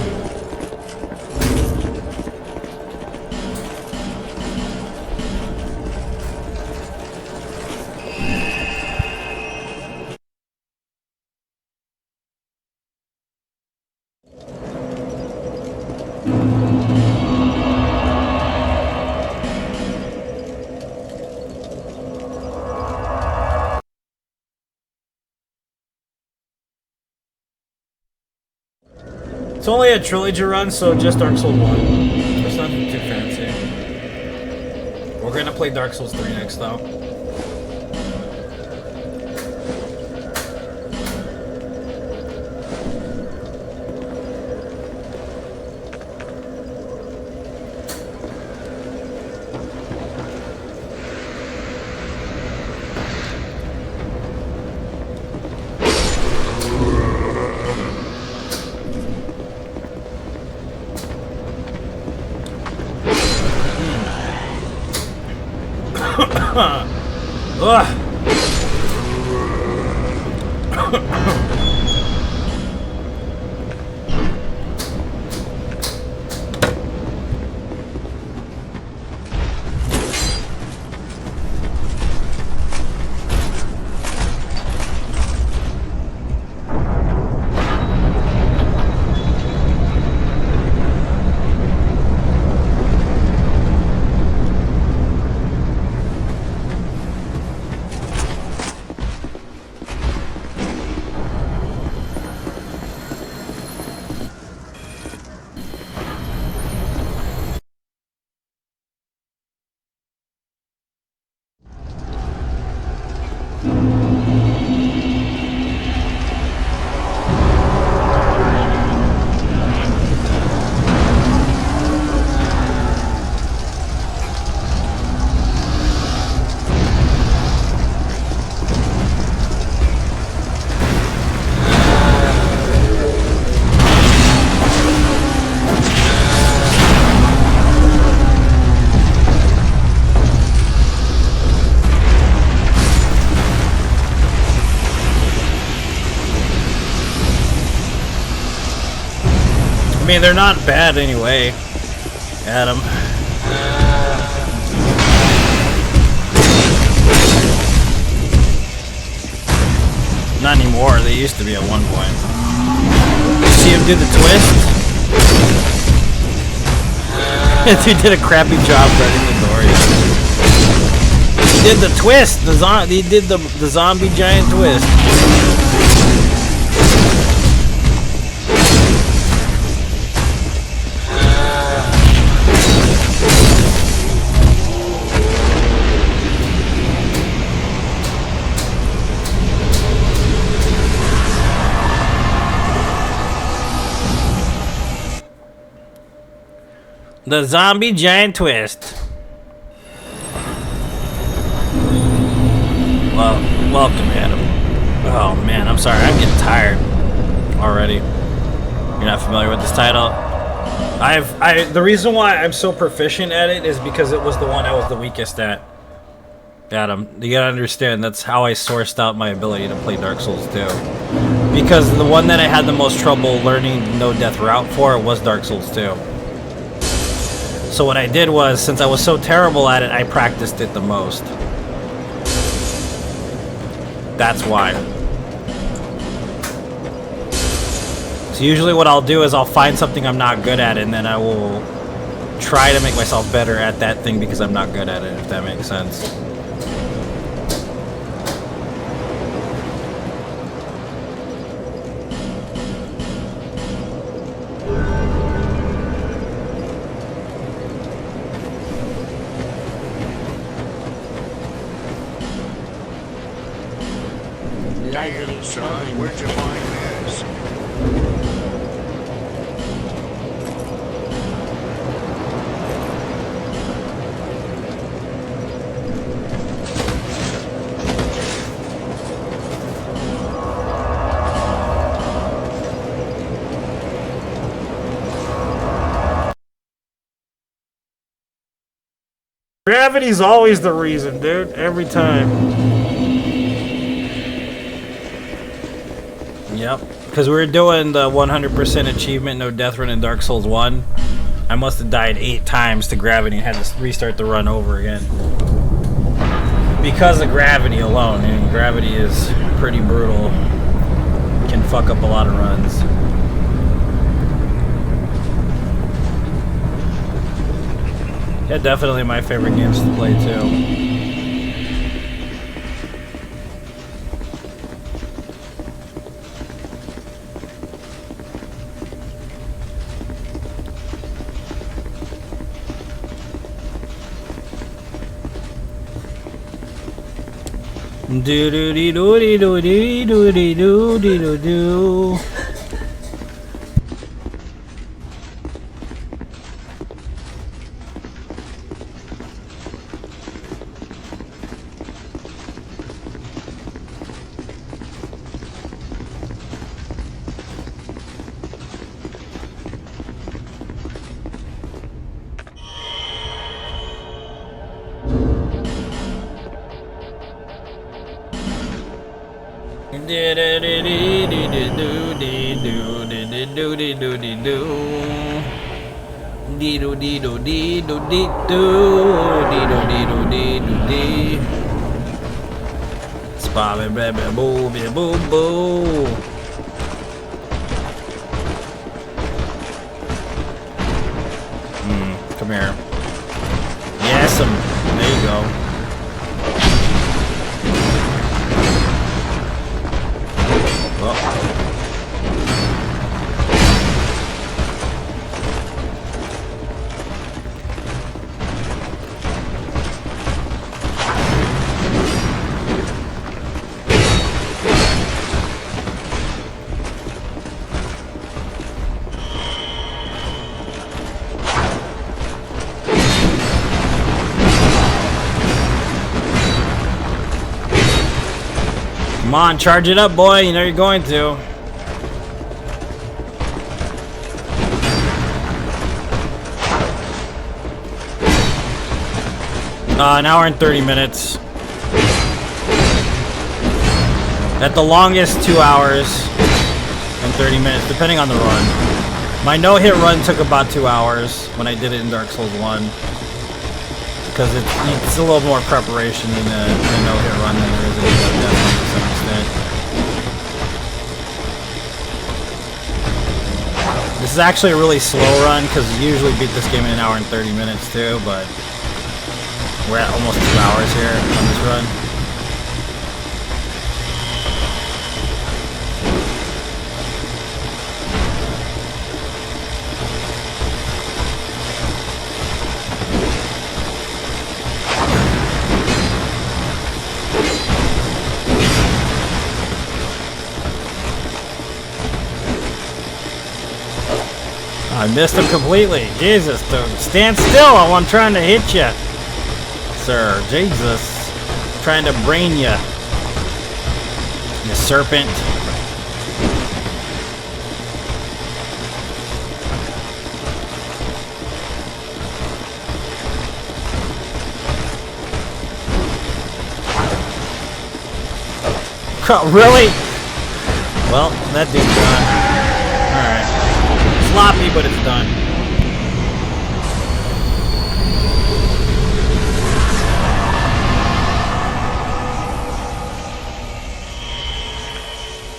Speaker 6: It's only a Trilogy run, so just Dark Souls 1. It's nothing too fancy. We're gonna play Dark Souls 3 next, though. I mean, they're not bad anyway, Adam. Not anymore. They used to be at one point. See him do the twist? He did a crappy job running the door. He did the twist. He did the zombie giant twist. The zombie giant twist. Well, welcome, Adam. Oh man, I'm sorry. I'm getting tired already. You're not familiar with this title? The reason why I'm so proficient at it is because it was the one I was the weakest at. Adam, you gotta understand, that's how I sourced out my ability to play Dark Souls 2. Because the one that I had the most trouble learning no death route for was Dark Souls 2. So what I did was, since I was so terrible at it, I practiced it the most. That's why. So usually what I'll do is I'll find something I'm not good at, and then I will try to make myself better at that thing because I'm not good at it, if that makes sense.
Speaker 2: Damn, son, where'd you find this?
Speaker 6: Gravity's always the reason, dude. Every time. Yep. Because we were doing the 100% achievement no death run in Dark Souls 1. I must have died 8 times to gravity and had to restart the run over again. Because of gravity alone. And gravity is pretty brutal. Can fuck up a lot of runs. Yeah, definitely my favorite games to play too. Do do dee do dee do dee do dee do dee do do.
Speaker 1: Spabby, baby, boo, boo, boo. Come here. Yes, there you go. Well. Come on, charge it up, boy. You know you're going to. An hour and 30 minutes. At the longest, 2 hours and 30 minutes, depending on the run. My no-hit run took about 2 hours when I did it in Dark Souls 1. Because it's a little more preparation in a no-hit run than there is in a death run to some extent. This is actually a really slow run because you usually beat this game in an hour and 30 minutes too, but we're at almost 2 hours here on this run. I missed him completely. Jesus, dude. Stand still. I'm trying to hit you. Sir, Jesus. I'm trying to brain you. You serpent. Really? Well, that dude's done. Sloppy, but it's done.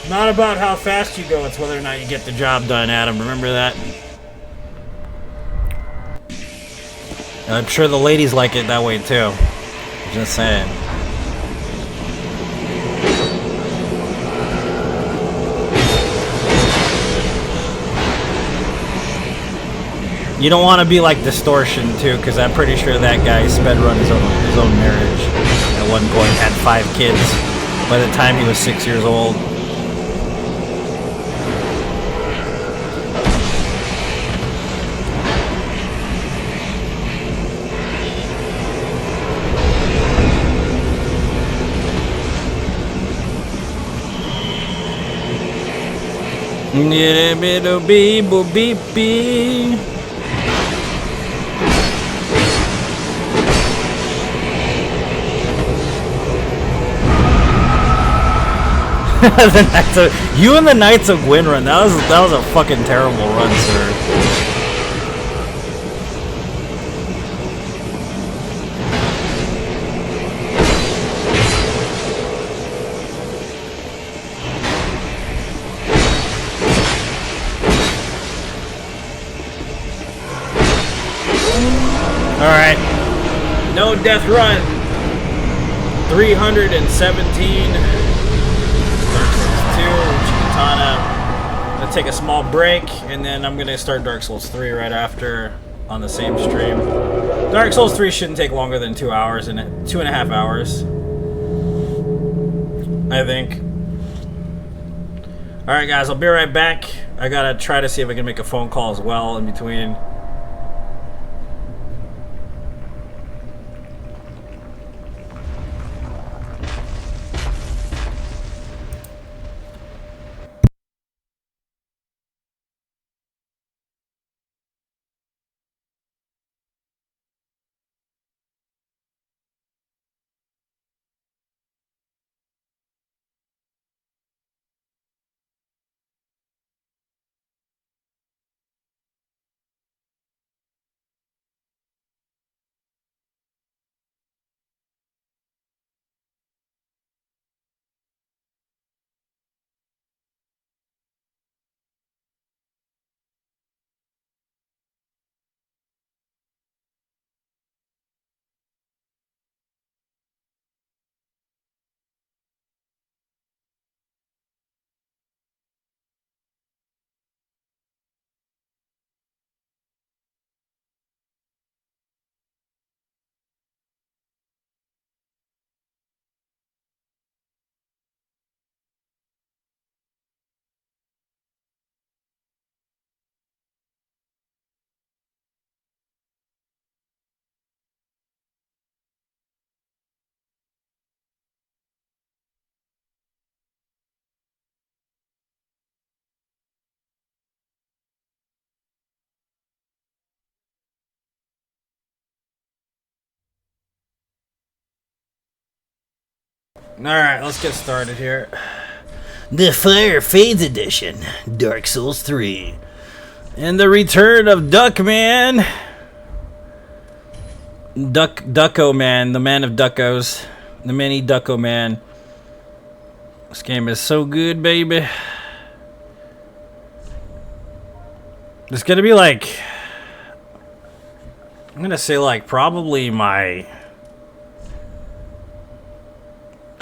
Speaker 1: Not about how fast you go, it's whether or not you get the job done, Adam. Remember that? I'm sure the ladies like it that way too. Just saying. You don't want to be like Distortion too, because I'm pretty sure that guy sped run his own marriage. At one point, had 5 kids by the time he was 6 years old. You and the Knights of Gwyn run. That was a fucking terrible run, sir. All right, no death run. 317. I'm gonna take a small break, and then I'm gonna start Dark Souls 3 right after on the same stream. Dark Souls 3 shouldn't take longer than 2 hours, and 2.5 hours, I think. All right, guys, I'll be right back. I gotta try to see if I can make a phone call as well in between.
Speaker 6: Alright, let's get started here.
Speaker 1: The Fire Fades Edition, Dark Souls 3. And the return of Duckman. Ducko Man, the man of Duckos. The mini Ducko Man. This game is so good, baby. It's gonna be like... I'm gonna say like probably my...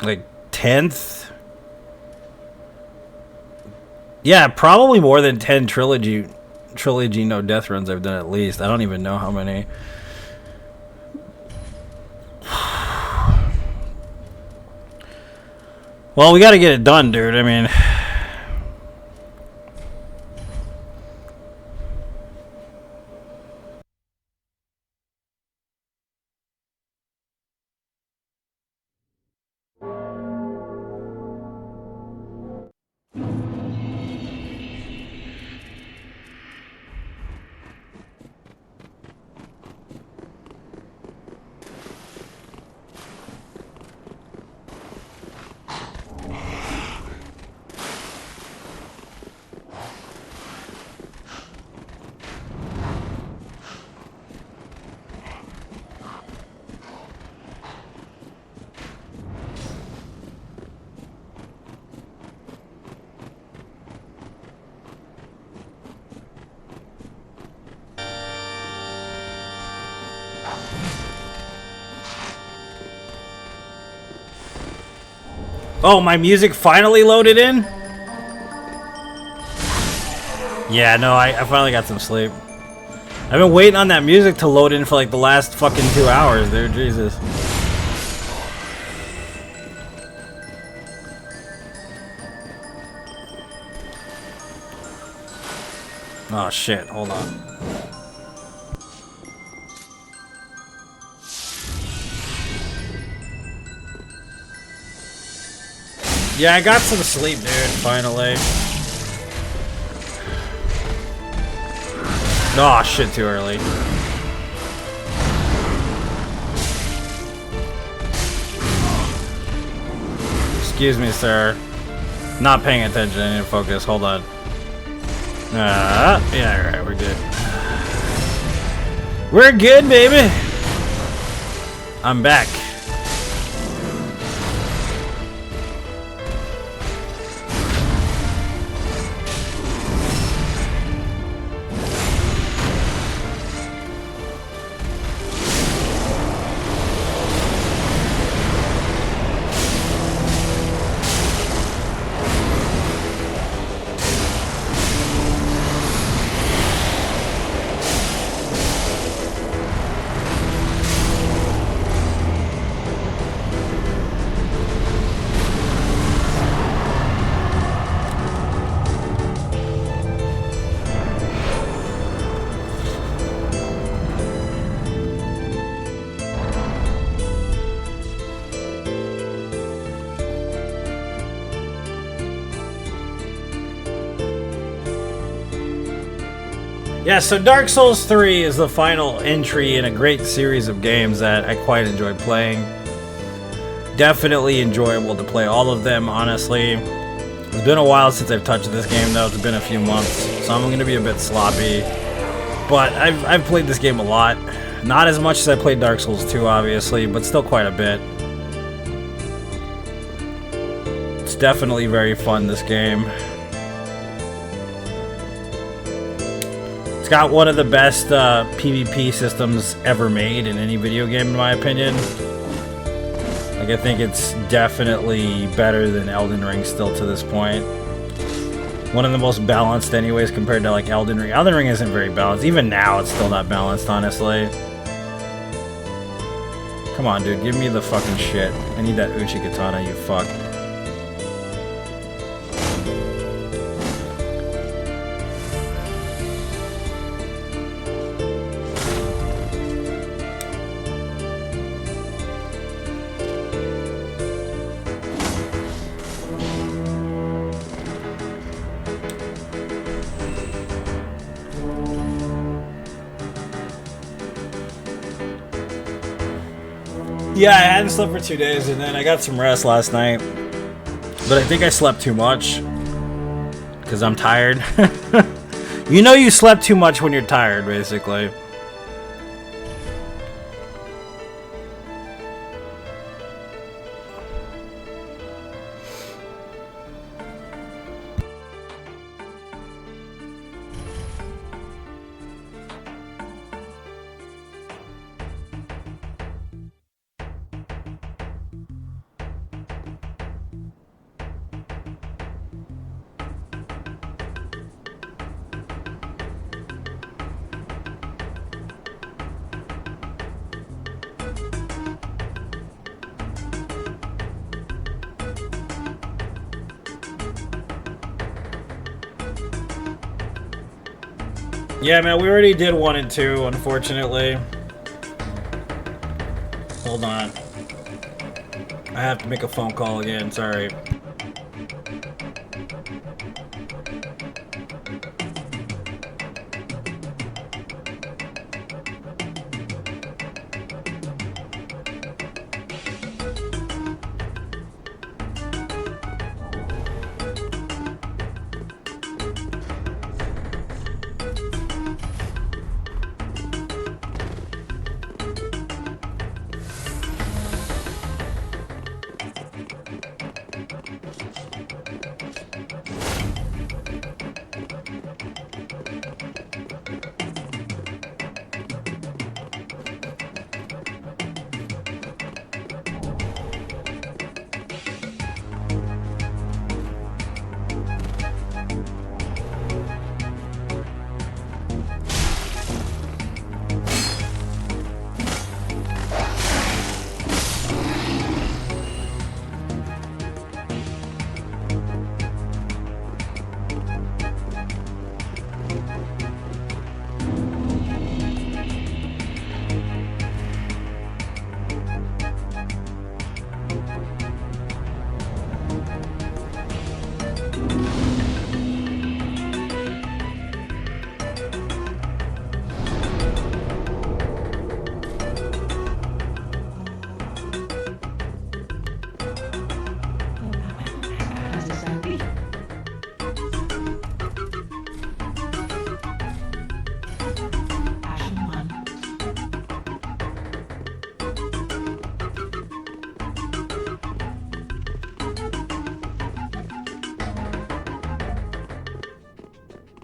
Speaker 1: like 10th? Yeah, probably more than 10 Trilogy no death runs I've done at least. I don't even know how many. Well, we gotta get it done, dude. I mean... Oh, my music finally loaded in? Yeah, no, I finally got some sleep. I've been waiting on that music to load in for like the last fucking 2 hours, dude. Jesus. Oh shit, hold on. Yeah, I got some sleep, dude, finally. Oh shit, too early. Excuse me, sir. Not paying attention, I need to focus, hold on. Yeah, alright, we're good. We're good, baby! I'm back. Yeah, so Dark Souls 3 is the final entry in a great series of games that I quite enjoy playing. Definitely enjoyable to play all of them, honestly. It's been a while since I've touched this game, though. It's been a few months, so I'm going to be a bit sloppy. But I've played this game a lot. Not as much as I played Dark Souls 2, obviously, but still quite a bit. It's definitely very fun, this game. Got one of the best PvP systems ever made in any video game, in my opinion. Like, I think it's definitely better than Elden Ring still to this point. One of the most balanced anyways compared to like Elden Ring. Elden Ring isn't very balanced. Even now it's still not balanced, honestly. Come on, dude, give me the fucking shit. I need that Uchi Katana, you fuck.
Speaker 6: Yeah, I hadn't slept for 2 days, and then I got some rest last night. But I think I slept too much. Because I'm tired. You know you slept too much when you're tired, basically. Yeah, man, we already did 1 and 2, unfortunately. Hold on. I have to make a phone call again, sorry.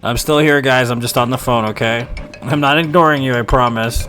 Speaker 6: I'm still here, guys. I'm just on the phone, okay? I'm not ignoring you, I promise.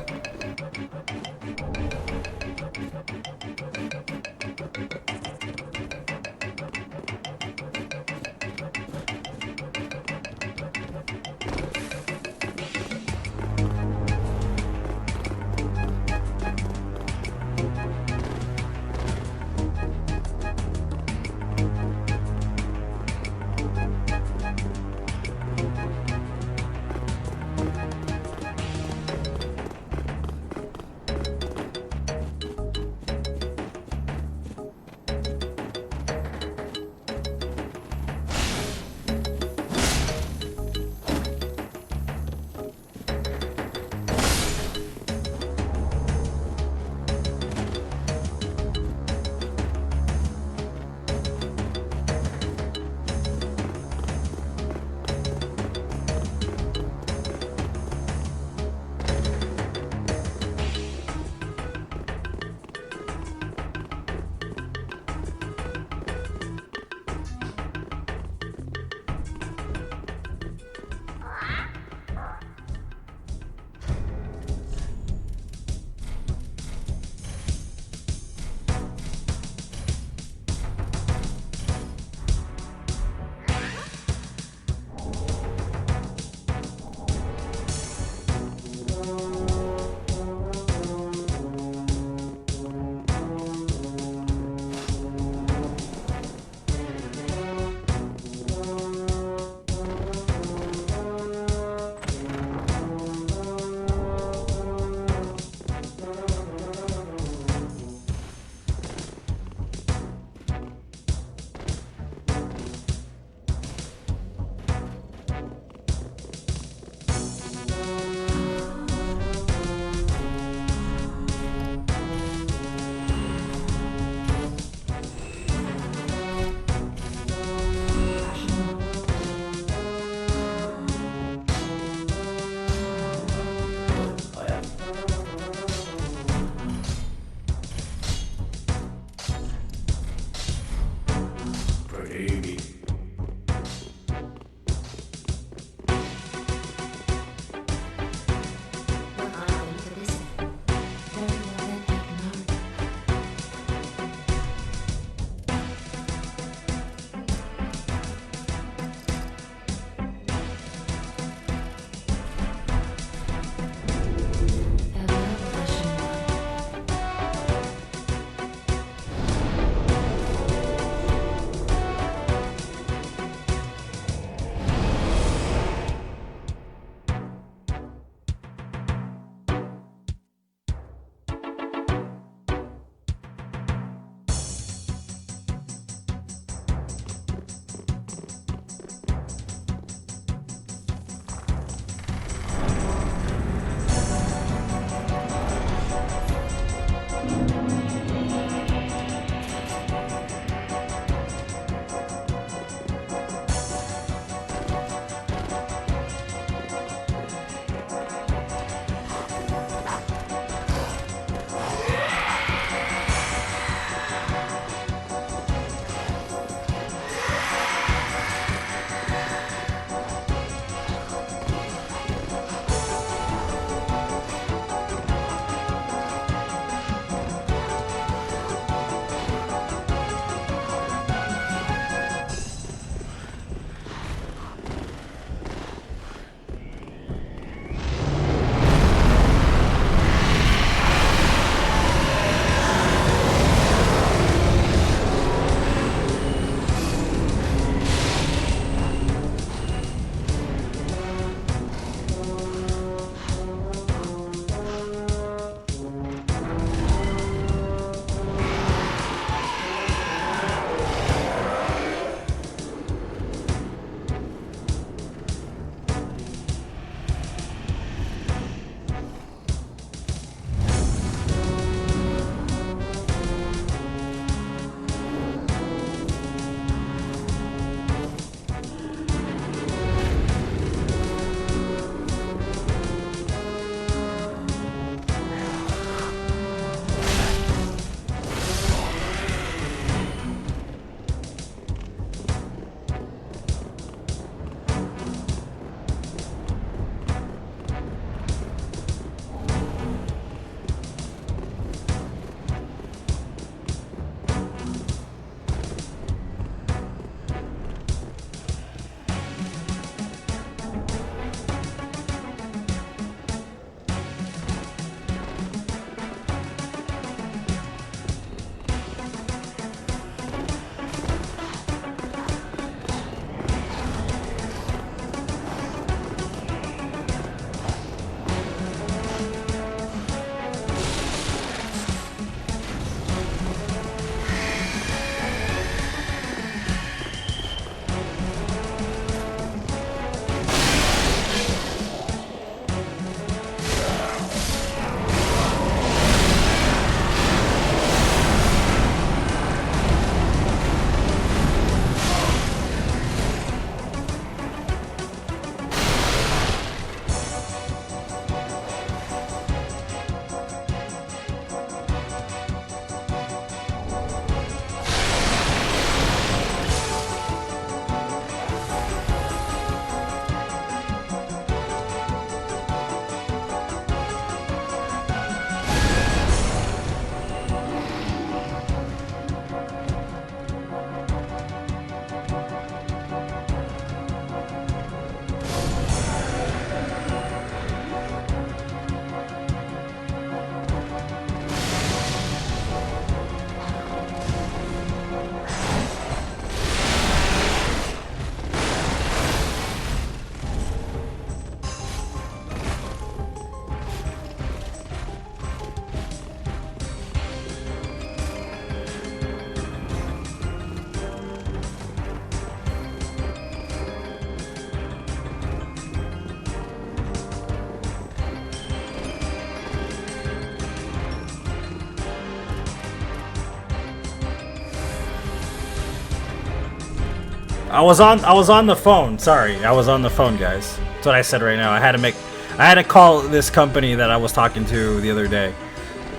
Speaker 6: I was on the phone. Sorry, I was on the phone, guys. That's what I said right now. I had to call this company that I was talking to the other day.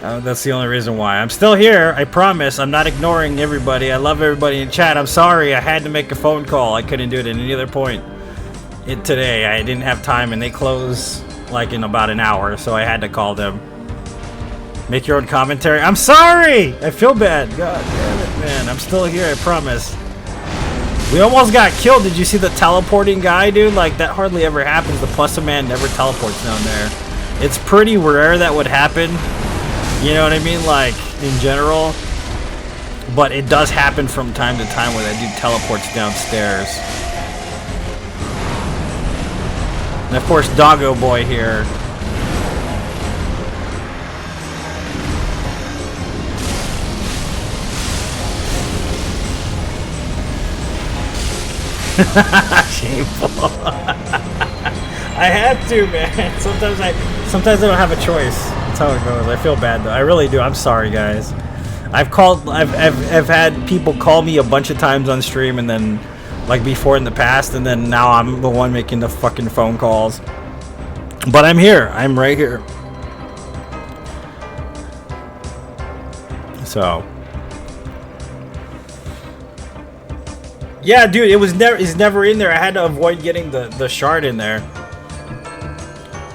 Speaker 6: That's the only reason why. I'm still here. I promise. I'm not ignoring everybody. I love everybody in chat. I'm sorry. I had to make a phone call. I couldn't do it at any other point. Today, I didn't have time, and they close like in about an hour, so I had to call them. Make your own commentary. I'm sorry. I feel bad. God damn it, man. I'm still here. I promise. We almost got killed. Did you see the teleporting guy, dude? Like, that hardly ever happens. The Plusa Man never teleports down there. It's pretty rare that would happen. You know what I mean? Like, in general. But it does happen from time to time where that dude teleports downstairs. And of course, Doggo Boy here. Shameful. I have to, man. Sometimes I don't have a choice. That's how it goes. I feel bad though. I really do. I'm sorry, guys. I've had people call me a bunch of times on stream, and then like before in the past, and then now I'm the one making the fucking phone calls. But I'm here. I'm right here. So. Yeah, dude, it's never in there. I had to avoid getting the shard in there.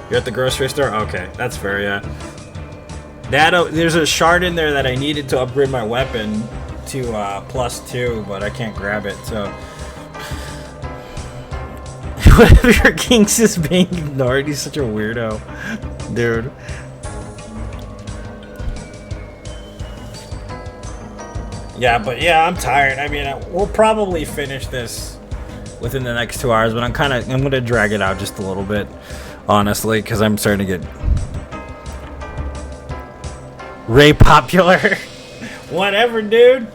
Speaker 6: You're at the grocery store? Okay, that's fair, yeah. There's a shard in there that I needed to upgrade my weapon to +2, but I can't grab it, so. Whatever your kinks is being ignored, he's such a weirdo. Dude. Yeah, but yeah, I'm tired. I mean, we'll probably finish this within the next 2 hours, but I'm gonna drag it out just a little bit, honestly, because I'm starting to get Ray popular. Whatever, dude.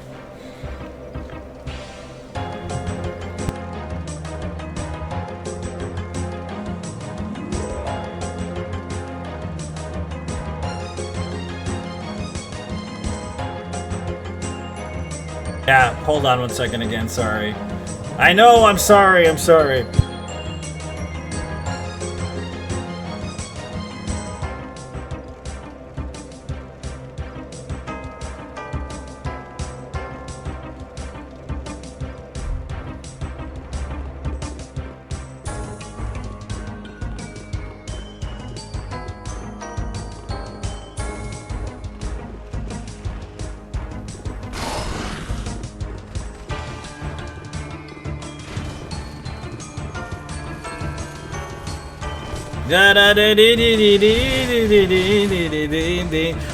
Speaker 6: Yeah, hold on 1 second again, sorry. I know, I'm sorry.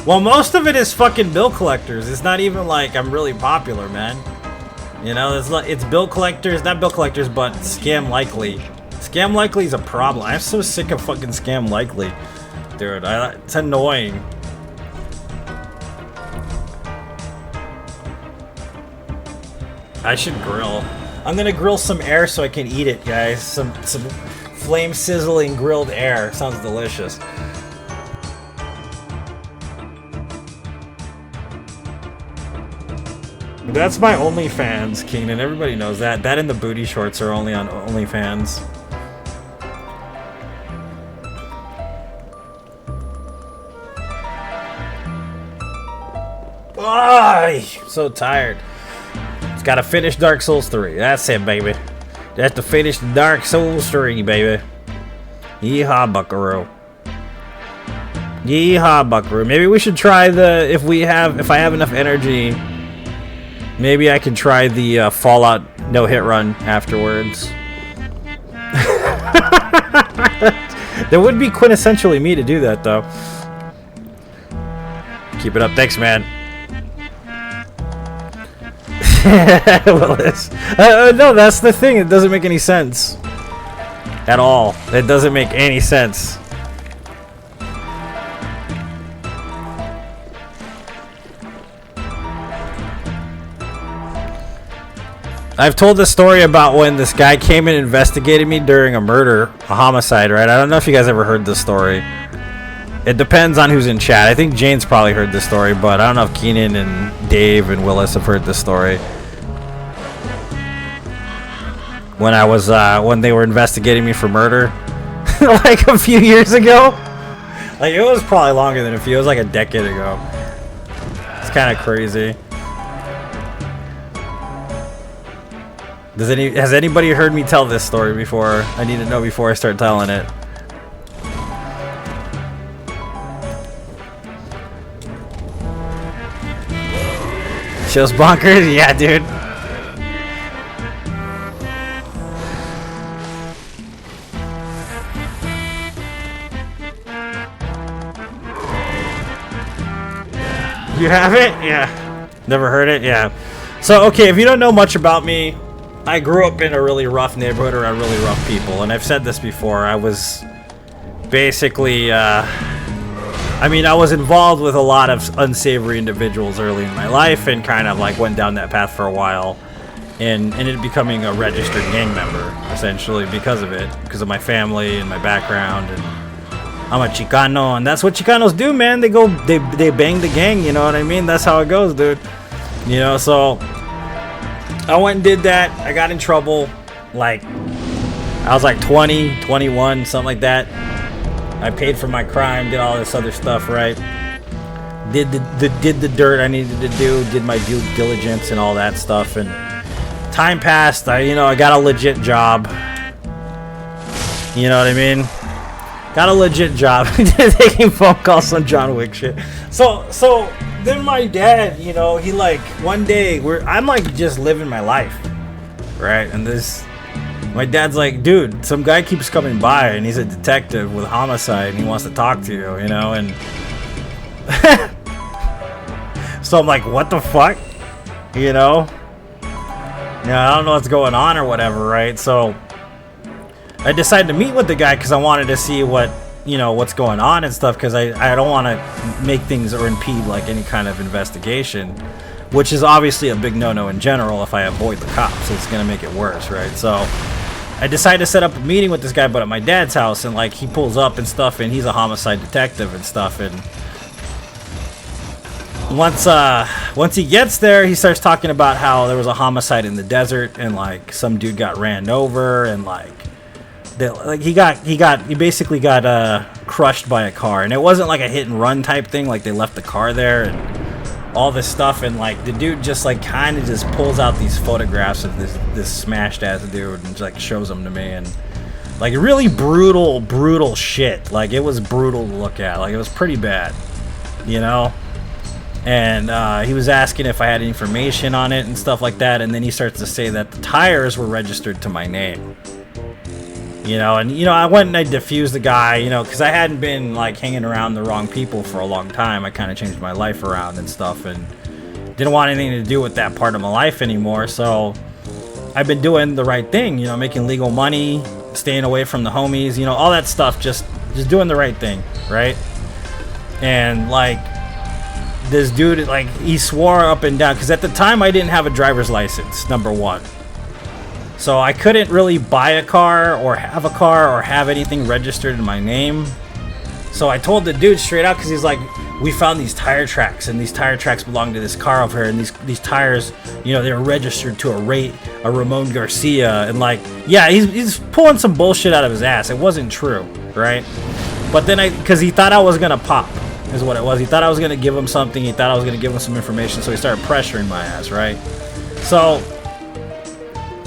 Speaker 6: Well, most of it is fucking bill collectors. It's not even like I'm really popular, man. You know, it's bill collectors, not bill collectors, but scam likely. Scam likely is a problem. I'm so sick of fucking scam likely, dude. It's annoying. I should grill. I'm gonna grill some air so I can eat it, guys. Some flame sizzling grilled air. Sounds delicious. That's my OnlyFans, Keenan. Everybody knows that. That and the booty shorts are only on OnlyFans. I'm so tired. Just gotta finish Dark Souls 3. That's it, baby. That's to finish Dark Souls 3, baby. Yeehaw, buckaroo. Yeehaw, buckaroo. Maybe we should try the... If I have enough energy, maybe I can try the Fallout no-hit run afterwards. That would be quintessentially me to do that, though. Keep it up. Thanks, man. Willis. No, that's the thing. It doesn't make any sense. At all. It doesn't make any sense. I've told this story about when this guy came and investigated me during a murder, a homicide, right? I don't know if you guys ever heard this story. It depends on who's in chat. I think Jane's probably heard this story, but I don't know if Keenan and Dave and Willis have heard this story.
Speaker 1: when I was when they were investigating me for murder, like a few years ago. Like it was probably longer than a few. It was like a decade ago. It's kind of crazy. Has anybody heard me tell this story before? I need to know before I start telling it. Show's bonkers? Yeah, dude. You have it? Yeah. Never heard it? Yeah. So, okay, if you don't know much about me, I grew up in a really rough neighborhood around really rough people. And I've said this before. I was basically, I mean, I was involved with a lot of unsavory individuals early in my life and kind of like went down that path for a while and ended up becoming a registered gang member, essentially, because of it. Because of my family and my background, and I'm a Chicano, and that's what Chicanos do, man. They bang the gang, you know what I mean? That's how it goes, dude. You know, so I went and did that. I got in trouble, like, I was like 20, 21, something like that. I paid for my crime, did all this other stuff, right? Did the dirt I needed to do, did my due diligence and all that stuff, and time passed. I got a legit job. You know what I mean? Got a legit job. Taking phone calls on John Wick shit. So then my dad, he like one day I'm like just living my life, right? And my dad's like, dude, some guy keeps coming by and he's a detective with homicide and he wants to talk to you, and so I'm like, what the fuck? I don't know what's going on or whatever, right? So I decided to meet with the guy because I wanted to see what's going on and stuff, because I don't want to make things or impede like any kind of investigation, which is obviously a big no-no in general. If I avoid the cops, it's gonna make it worse, right? So I decided to set up a meeting with this guy, but at my dad's house, and like he pulls up and stuff, and he's a homicide detective and stuff, and once he gets there, he starts talking about how there was a homicide in the desert and like some dude got ran over and he basically got crushed by a car, and it wasn't like a hit and run type thing, like they left the car there and all this stuff, and like the dude just like kind of just pulls out these photographs of this smashed ass dude and just, like shows them to me, and like really brutal shit. Like it was brutal to look at, like it was pretty bad, and he was asking if I had information on it and stuff like that, and then he starts to say that the tires were registered to my name. I went and I diffused the guy, because I hadn't been like hanging around the wrong people for a long time. I kind of changed my life around and stuff, and didn't want anything to do with that part of my life anymore. So I've been doing the right thing, making legal money, staying away from the homies, all that stuff, just doing the right thing, right? And like this dude, like he swore up and down, because at the time I didn't have a driver's license, number one. So I couldn't really buy a car or have anything registered in my name. So I told the dude straight out, because he's like, we found these tire tracks, and these tire tracks belong to this car over here, and these tires, they were registered to a Ramon Garcia, and like, yeah, he's pulling some bullshit out of his ass. It wasn't true, right? But then because he thought I was gonna pop, is what it was. He thought I was gonna give him something. He thought I was gonna give him some information, so he started pressuring my ass, right? So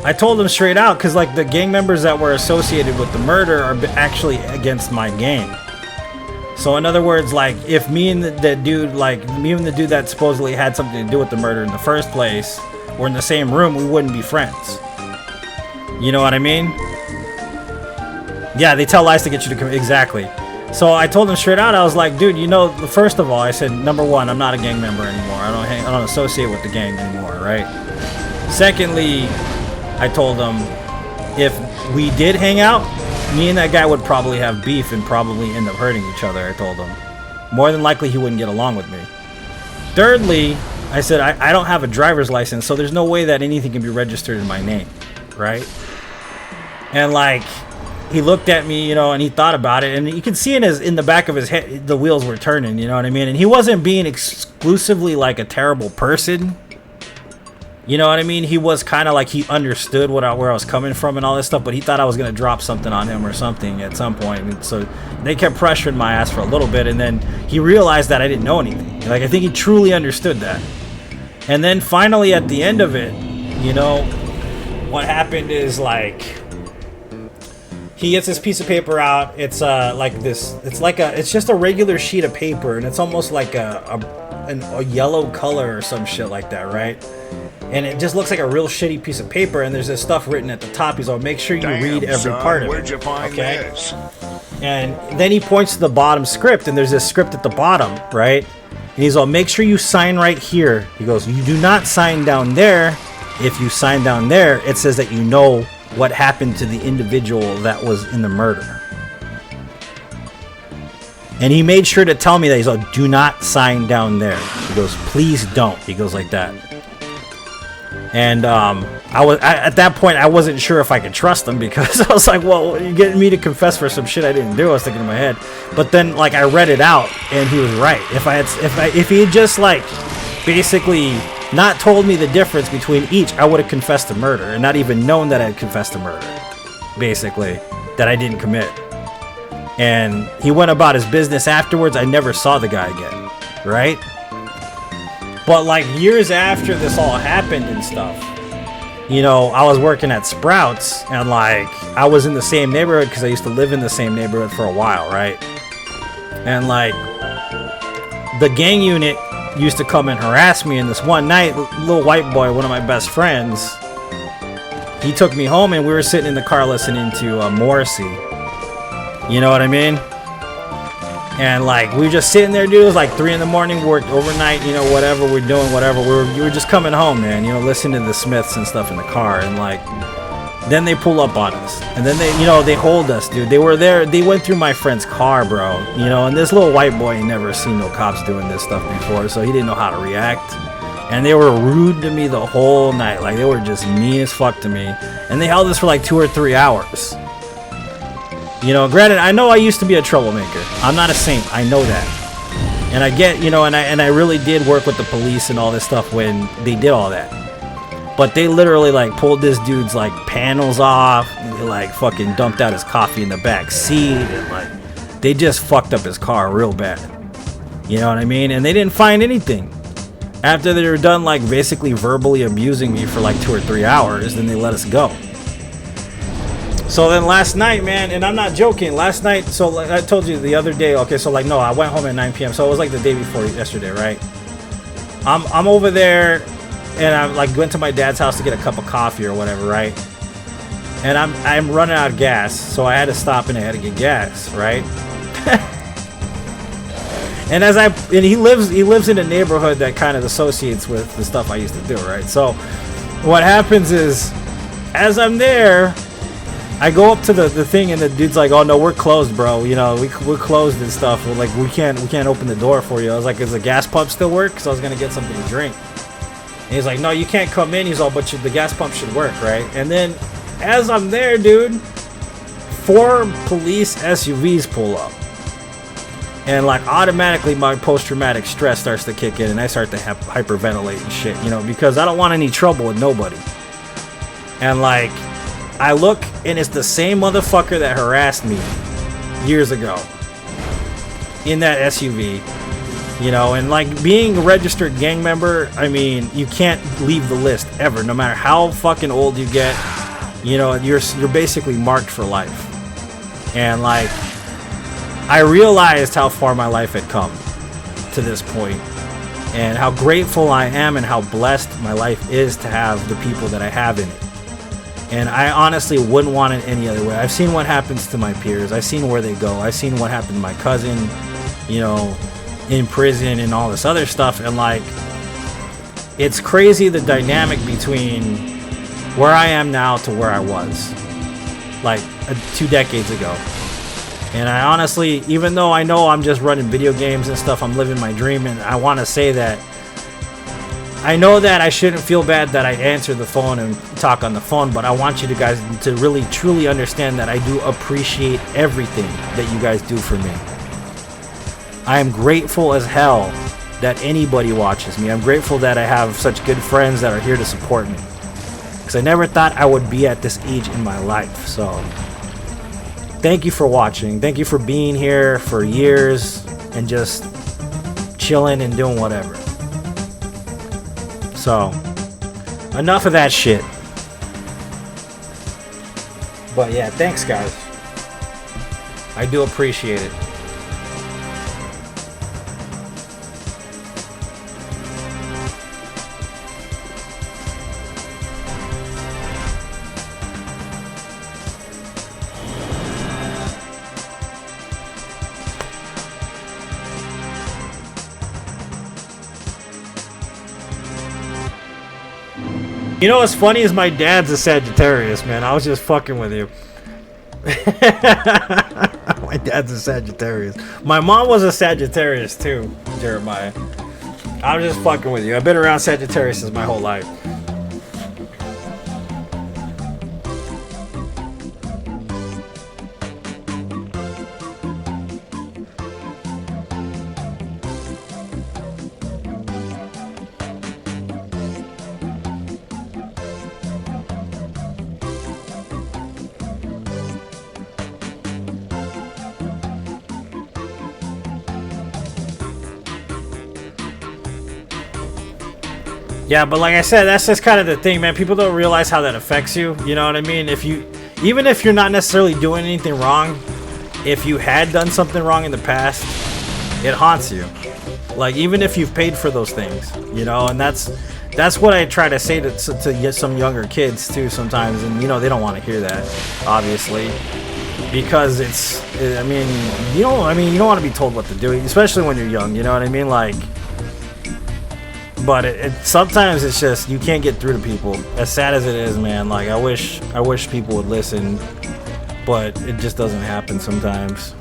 Speaker 1: I told him straight out, because like the gang members that were associated with the murder are actually against my gang. So in other words, like if me and the dude that supposedly had something to do with the murder in the first place were in the same room, we wouldn't be friends. You know what I mean? Yeah, they tell lies to get you to come. Exactly. So I told him straight out, I was like, dude, first of all, I said, number one, I'm not a gang member anymore. I don't associate with the gang anymore, right? Secondly, I told him if we did hang out, me and that guy would probably have beef and probably end up hurting each other, I told him. More than likely, he wouldn't get along with me. Thirdly, I said, I don't have a driver's license, so there's no way that anything can be registered in my name, right? And like, he looked at me, and he thought about it, and you can see in the back of his head, the wheels were turning, you know what I mean? And he wasn't being exclusively like a terrible person.
Speaker 6: You know what I mean? He was kind of like he understood where I was coming from and all this stuff, but he thought I was gonna drop something on him or something at some point. And so they kept pressuring my ass for a little bit, and then he realized that I didn't know anything. Like I think he truly understood that. And then finally at the end of it, you know, what happened is like he gets this piece of paper out. It's like this. It's just a regular sheet of paper, and it's almost like a yellow color or some shit like that, right? And it just looks like a real shitty piece of paper. And there's this stuff written at the top. He's all, make sure you read every part of it.
Speaker 2: Where'd you find this?
Speaker 6: And then he points to the bottom script, and there's this script at the bottom, right? And he's all, make sure you sign right here. He goes, you do not sign down there. If you sign down there, it says that you know what happened to the individual that was in the murder. And he made sure to tell me that. He's like, do not sign down there. He goes, please don't. He goes like that. And at that point I wasn't sure if I could trust him, because I was like, well, you're getting me to confess for some shit I didn't do. I was thinking in my head. But then like I read it out and he was right. If he had just like basically not told me the difference between each, I would have confessed to murder and not even known that I had confessed to murder, basically, that I didn't commit. And he went about his business afterwards. I never saw the guy again, right? But like years after this all happened and stuff, you know, I was working at Sprouts, and like I was in the same neighborhood because I used to live in the same neighborhood for a while, right? And like the gang unit used to come and harass me, and this one night, little white boy, one of my best friends, he took me home, and we were sitting in the car listening to Morrissey. You know what I mean? And like we were just sitting there, dude. It was like 3 in the morning, worked overnight, you know, whatever we're doing, whatever. We were just coming home, man, you know, listening to the Smiths and stuff in the car. And like then they pull up on us, and then they, you know, they hold us, dude. They were there, they went through my friend's car, bro, you know, and this little white boy ain't never seen no cops doing this stuff before, so he didn't know how to react. And they were rude to me the whole night. Like they were just mean as fuck to me. And they held us for like 2 or 3 hours. You know, granted, I know I used to be a troublemaker. I'm not a saint. I know that. And I get, you know, and I really did work with the police and all this stuff when they did all that. But they literally like pulled this dude's like panels off. And they like fucking dumped out his coffee in the back seat. And like they just fucked up his car real bad. You know what I mean? And they didn't find anything. After they were done like basically verbally abusing me for like 2 or 3 hours, then they let us go. So then last night, man, and I'm not joking, last night, so like I told you the other day, okay, so like, no, I went home at 9 p.m., so it was like the day before yesterday, right? I'm over there, and I like went to my dad's house to get a cup of coffee or whatever, right? And I'm running out of gas, so I had to stop and I had to get gas, right? And he lives in a neighborhood that kind of associates with the stuff I used to do, right? So what happens is, as I'm there, I go up to the thing, and the dude's like, "Oh no, we're closed, bro. You know, we're closed and stuff. We're like, we can't open the door for you." I was like, "Does the gas pump still work?" Because I was gonna get something to drink. And he's like, "No, you can't come in." He's all, "But the gas pump should work, right?" And then, as I'm there, dude, 4 police SUVs pull up, and like automatically my post-traumatic stress starts to kick in, and I start to hyperventilate and shit, you know, because I don't want any trouble with nobody. And like, I look, and it's the same motherfucker that harassed me years ago in that SUV, you know. And like, being a registered gang member, I mean, you can't leave the list ever, no matter how fucking old you get. You know, you're basically marked for life. And like, I realized how far my life had come to this point, and how grateful I am, and how blessed my life is to have the people that I have in it. And I honestly wouldn't want it any other way. I've seen what happens to my peers. I've seen where they go. I've seen what happened to my cousin, you know, in prison and all this other stuff. And like, it's crazy the dynamic between where I am now to where I was like 2 decades ago. And I honestly, even though I know I'm just running video games and stuff, I'm living my dream, and I want to say that I know that I shouldn't feel bad that I answer the phone and talk on the phone, but I want you guys to really truly understand that I do appreciate everything that you guys do for me. I am grateful as hell that anybody watches me. I'm grateful that I have such good friends that are here to support me. Because I never thought I would be at this age in my life. So, thank you for watching. Thank you for being here for years and just chilling and doing whatever. So, enough of that shit. But yeah, thanks guys. I do appreciate it. You know what's funny is my dad's a Sagittarius, man. I was just fucking with you. My dad's a Sagittarius. My mom was a Sagittarius too, Jeremiah. I was just fucking with you. I've been around Sagittarius my whole life. Yeah, but like I said, that's just kind of the thing, man. People don't realize how that affects you. You know what I mean? Even if you're not necessarily doing anything wrong, if you had done something wrong in the past, it haunts you. Like, even if you've paid for those things, you know, and that's what I try to say to get some younger kids too sometimes, and you know, they don't want to hear that, obviously, because I mean, you don't want to be told what to do, especially when you're young, you know what I mean? Like, but sometimes it's just, you can't get through to people. As sad as it is, man, like, I wish people would listen, but it just doesn't happen sometimes.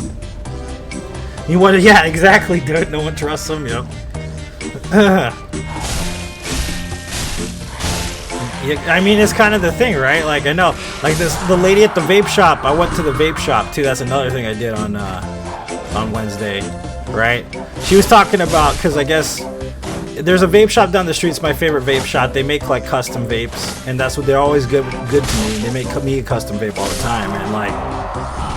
Speaker 6: You want to, yeah, exactly, dude. No one trusts them, yep. I mean, it's kind of the thing, right? Like, I know, like the lady at the vape shop. I went to the vape shop too. That's another thing I did on Wednesday, right? She was talking about, because I guess there's a vape shop down the street. It's my favorite vape shop. They make like custom vapes, and that's what they're always good to me. They make me a custom vape all the time, and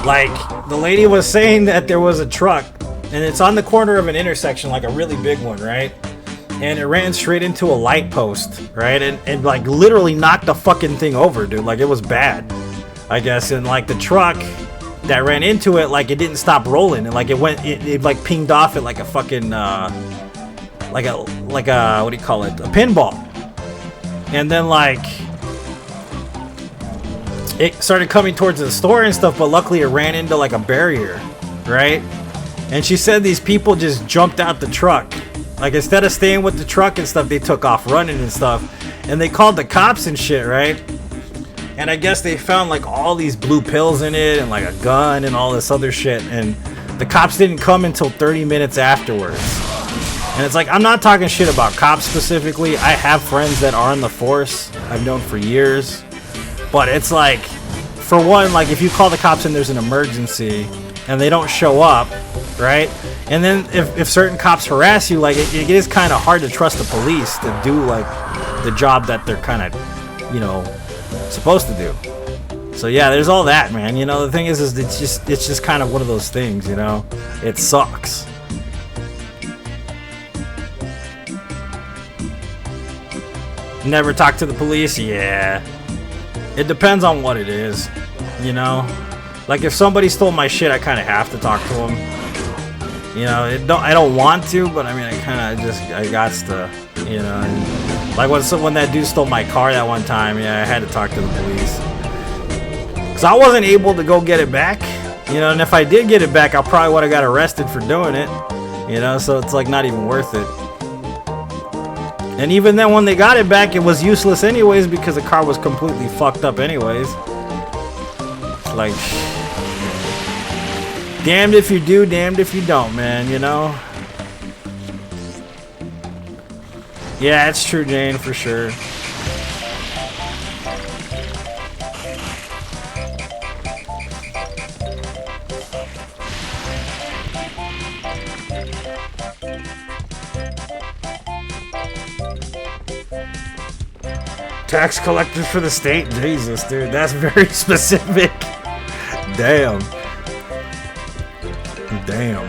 Speaker 6: like the lady was saying that there was a truck, and it's on the corner of an intersection, like a really big one, right? And it ran straight into a light post, right? And like literally knocked the fucking thing over, dude. Like, it was bad, I guess. And like the truck that ran into it, like, it didn't stop rolling, and like it like pinged off at like a fucking like a what do you call it? A pinball. And then like it started coming towards the store and stuff, but luckily it ran into like a barrier, right? And she said these people just jumped out the truck. Like, instead of staying with the truck and stuff, they took off running and stuff. And they called the cops and shit, right? And I guess they found like all these blue pills in it and like a gun and all this other shit. And the cops didn't come until 30 minutes afterwards. And it's like, I'm not talking shit about cops specifically. I have friends that are in the force. I've known for years. But it's like, for one, like, if you call the cops and there's an emergency and they don't show up, right? And then if certain cops harass you, like, it is kind of hard to trust the police to do like the job that they're kind of, you know, supposed to do. So yeah, there's all that, man. You know, the thing is it's just kind of one of those things, you know. It sucks. Never talk to the police? Yeah. It depends on what it is, you know. Like, if somebody stole my shit, I kind of have to talk to them. You know, I don't want to, but I mean, I got to, you know. And like when that dude stole my car that one time, yeah, I had to talk to the police. Because I wasn't able to go get it back, you know, and if I did get it back, I probably would have got arrested for doing it, you know, so it's like not even worth it. And even then, when they got it back, it was useless anyways because the car was completely fucked up anyways. Like, damned if you do, damned if you don't, man, you know? Yeah, it's true, Jane, for sure.
Speaker 1: Tax collectors for the state? Jesus, dude, that's very specific. Damn. Damn.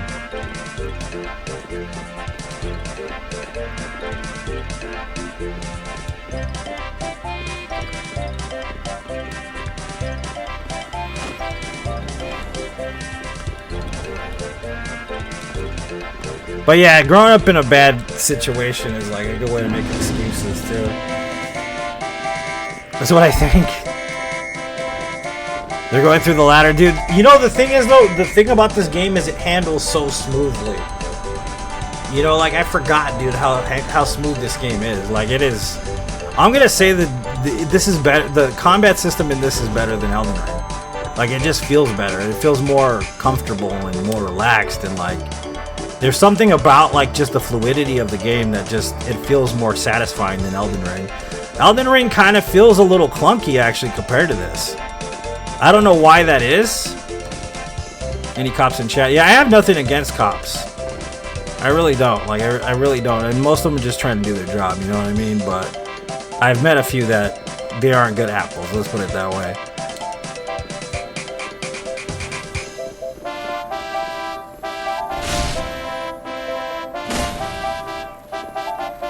Speaker 1: But yeah, growing up in a bad situation is like a good way to make excuses too. That's what I think. They're going through the ladder, dude. You know, the thing is though, the thing about this game is it handles so smoothly. You know, like I forgot, dude, how smooth this game is. Like it is. I'm gonna say that this is better. The combat system in this is better than Elden Ring. Like it just feels better. It feels more comfortable and more relaxed, and like there's something about like just the fluidity of the game that just it feels more satisfying than Elden Ring. Elden Ring kind of feels a little clunky actually compared to this. I don't know why that is. Any cops in chat? Yeah, I have nothing against cops. I really don't. Like I really don't. And most of them are just trying to do their job. You know what I mean? But I've met a few that they aren't good apples. Let's put it that way.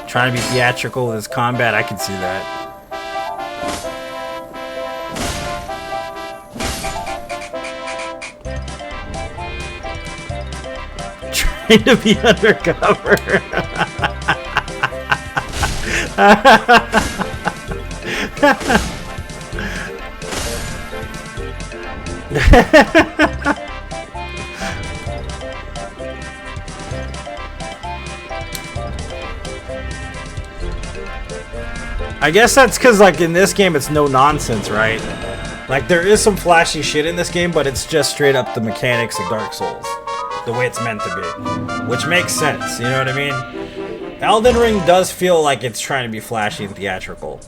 Speaker 1: Trying to be theatrical with his combat, I can see that. Trying to be undercover. I guess that's because, like, in this game, it's no nonsense, right? Like, there is some flashy shit in this game, but it's just straight up the mechanics of Dark Souls. The way it's meant to be. Which makes sense, you know what I mean? Elden Ring does feel like it's trying to be flashy and theatrical.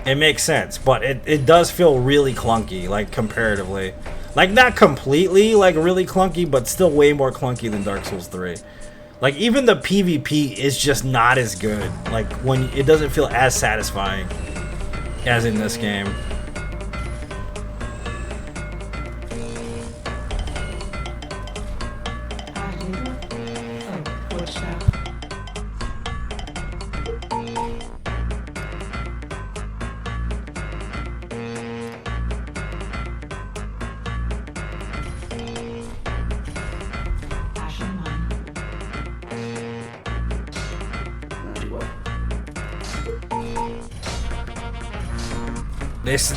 Speaker 1: It makes sense, but it does feel really clunky, like, comparatively. Like, not completely, like, really clunky, but still way more clunky than Dark Souls 3. Like, even the PvP is just not as good. Like, when it doesn't feel as satisfying as in this game.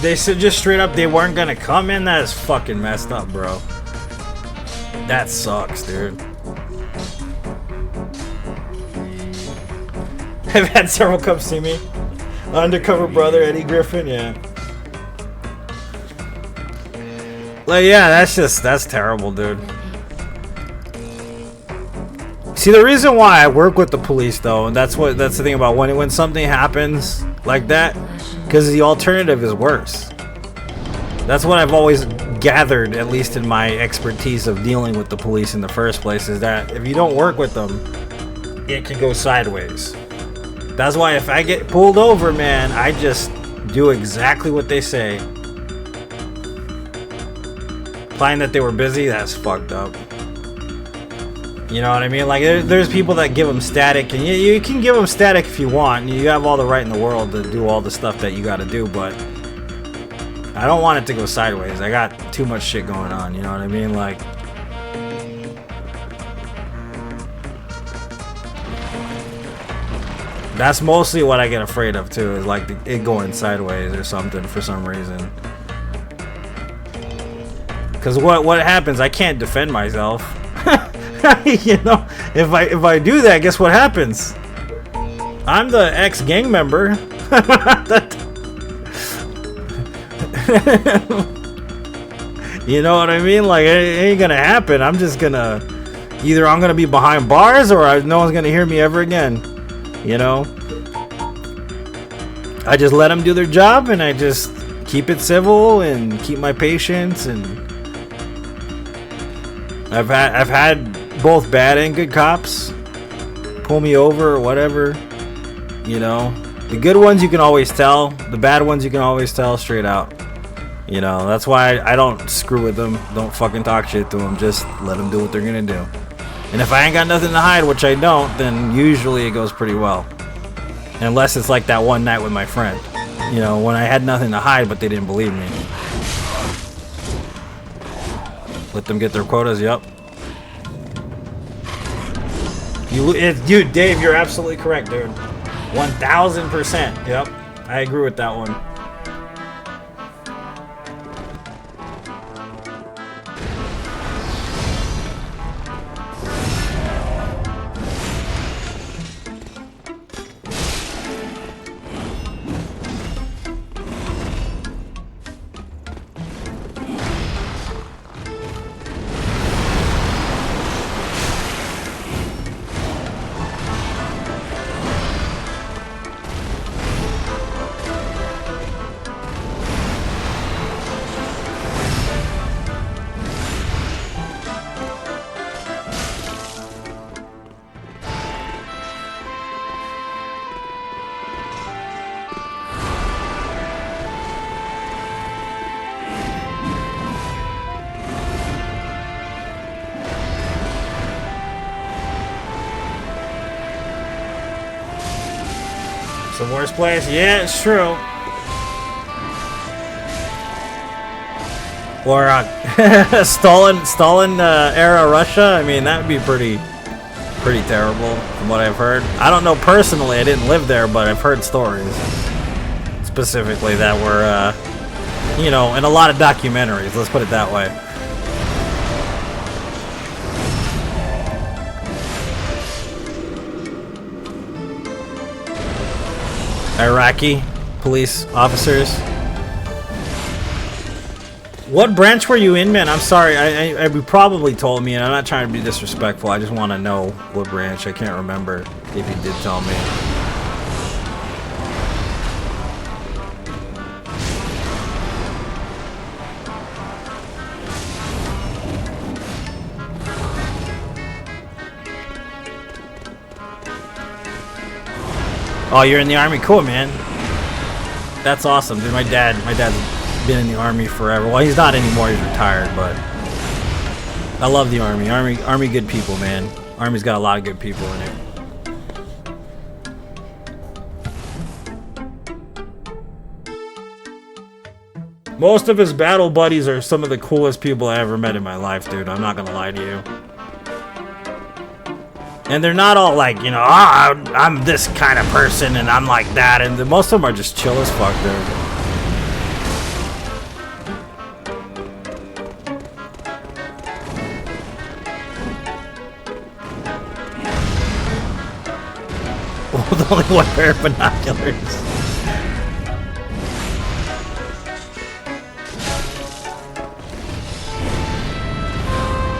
Speaker 1: They said just straight up they weren't gonna come in. That is fucking messed up, bro. That sucks, dude. I've had several come see me. Undercover brother Eddie Griffin, yeah. Like, yeah, that's terrible, dude. See, the reason why I work with the police, though, and that's the thing about when something happens like that, because the alternative is worse. That's what I've always gathered, at least in my expertise of dealing with the police in the first place, is that if you don't work with them, it can go sideways. That's why if I get pulled over, man, I just do exactly what they say. Implying that they were busy, that's fucked up. You know what I mean? Like, there's people that give them static, and you can give them static if you want. You have all the right in the world to do all the stuff that you gotta do, but I don't want it to go sideways. I got too much shit going on, you know what I mean? Like, that's mostly what I get afraid of, too, is like it going sideways or something for some reason. Because what happens? I can't defend myself. You know, if I do that, guess what happens? I'm the ex-gang member. You know what I mean? Like, it ain't gonna happen. I'm just gonna either I'm gonna be behind bars or no one's gonna hear me ever again. You know? I just let them do their job and I just keep it civil and keep my patience, and I've had both bad and good cops pull me over or whatever, you know.
Speaker 6: The good ones you can always tell. The bad ones you can always tell straight out. You know, that's why I don't screw with them. Don't fucking talk shit to them. Just let them do what they're gonna do. And if I ain't got nothing to hide, which I don't, then usually it goes pretty well. Unless it's like that one night with my friend. You know, when I had nothing to hide, but they didn't believe me. Let them get their quotas, yep. Dude, Dave, you're absolutely correct, dude. 1000%, yep. I agree with that one. The worst place? Yeah, it's true. Or Stalin era Russia. I mean, that would be pretty terrible from what I've heard. I don't know personally. I didn't live there, but I've heard stories specifically that were, you know, in a lot of documentaries. Let's put it that way. Iraqi police officers. What branch were you in, man? I'm sorry. I you probably told me, and I'm not trying to be disrespectful. I just want to know what branch. I can't remember if you did tell me. Oh, you're in the army? Cool, man. That's awesome, dude. My dad's been in the army forever. Well, he's not anymore. He's retired, but I love the army. Army, good people, man. Army's got a lot of good people in it. Most of his battle buddies are some of the coolest people I ever met in my life, dude. I'm not gonna lie to you. And they're not all like, you know, I'm this kind of person and I'm like that. And most of them are just chill as fuck, dude. With only one pair of binoculars.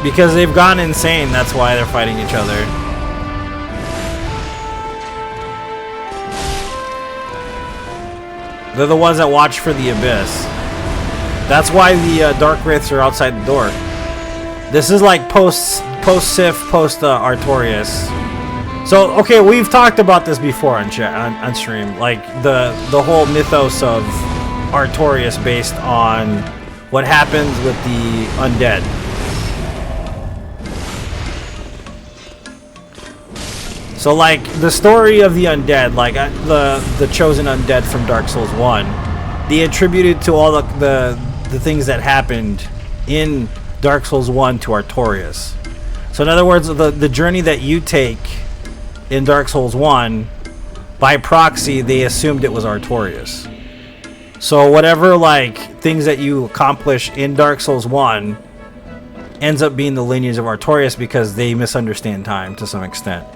Speaker 6: Because they've gone insane, that's why they're fighting each other. They're the ones that watch for the abyss. That's why the Dark Wraiths are outside the door. This is like post-Sif, post-Artorias. So, okay, we've talked about this before on stream. Like, the whole mythos of Artorias based on what happens with the undead. So, like, the story of the undead, like, the chosen undead from Dark Souls 1, they attributed to all the things that happened in Dark Souls 1 to Artorias. So, in other words, the journey that you take in Dark Souls 1, by proxy, they assumed it was Artorias. So, whatever, like, things that you accomplish in Dark Souls 1 ends up being the lineage of Artorias because they misunderstand time to some extent.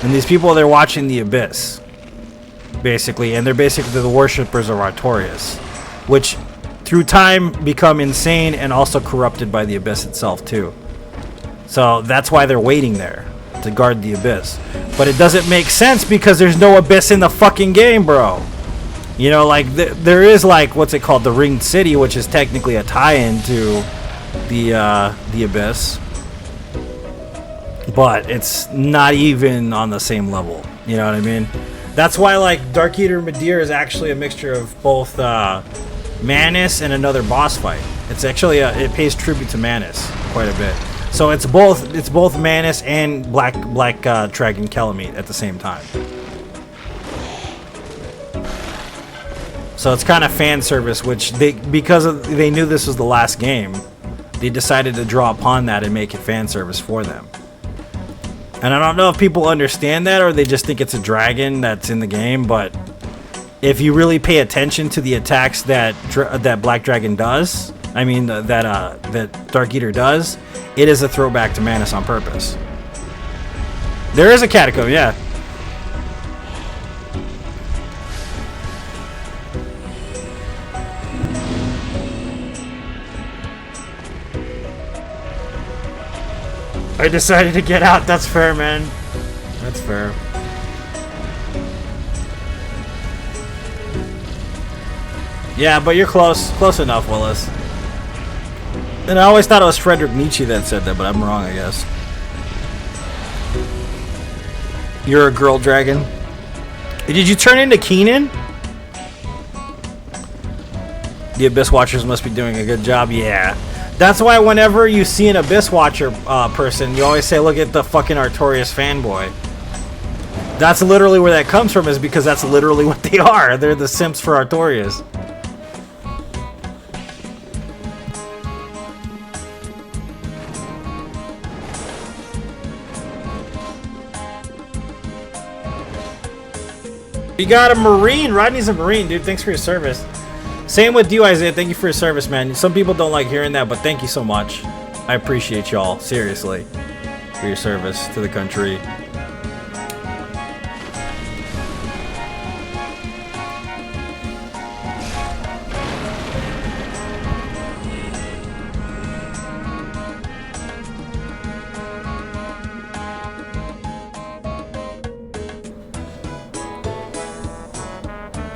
Speaker 6: And these people, they're watching the abyss, basically, and they're basically the worshippers of Artorias, which through time become insane and also corrupted by the abyss itself too. So that's why they're waiting there to guard the abyss. But it doesn't make sense because there's no abyss in the fucking game, bro. You know, like there is, like, what's it called, the Ringed City, which is technically a tie-in to the abyss. But it's not even on the same level. You know what I mean? That's why, like, Dark Eater Midir is actually a mixture of both Manus and another boss fight. It's actually it pays tribute to Manus quite a bit. So it's both Manus and Black Dragon Kelamite at the same time. So it's kind of fan service, which they knew this was the last game, they decided to draw upon that and make it fan service for them. And I don't know if people understand that or they just think it's a dragon that's in the game, but if you really pay attention to the attacks that Black Dragon does, I mean that Dark Eater does, it is a throwback to Manus on purpose. There is a catacomb, yeah. I decided to get out. That's fair, man. That's fair. Yeah, but you're close. Close enough, Willis. And I always thought it was Friedrich Nietzsche that said that, but I'm wrong, I guess. You're a girl dragon. Did you turn into Keenan? The Abyss Watchers must be doing a good job. Yeah. That's why whenever you see an Abyss Watcher person, you always say, look at the fucking Artorias fanboy. That's literally where that comes from, is because that's literally what they are. They're the simps for Artorias. You got a Marine. Rodney's a Marine, dude. Thanks for your service. Same with you, Isaiah. Thank you for your service, man. Some people don't like hearing that, but thank you so much. I appreciate y'all, seriously, for your service to the country.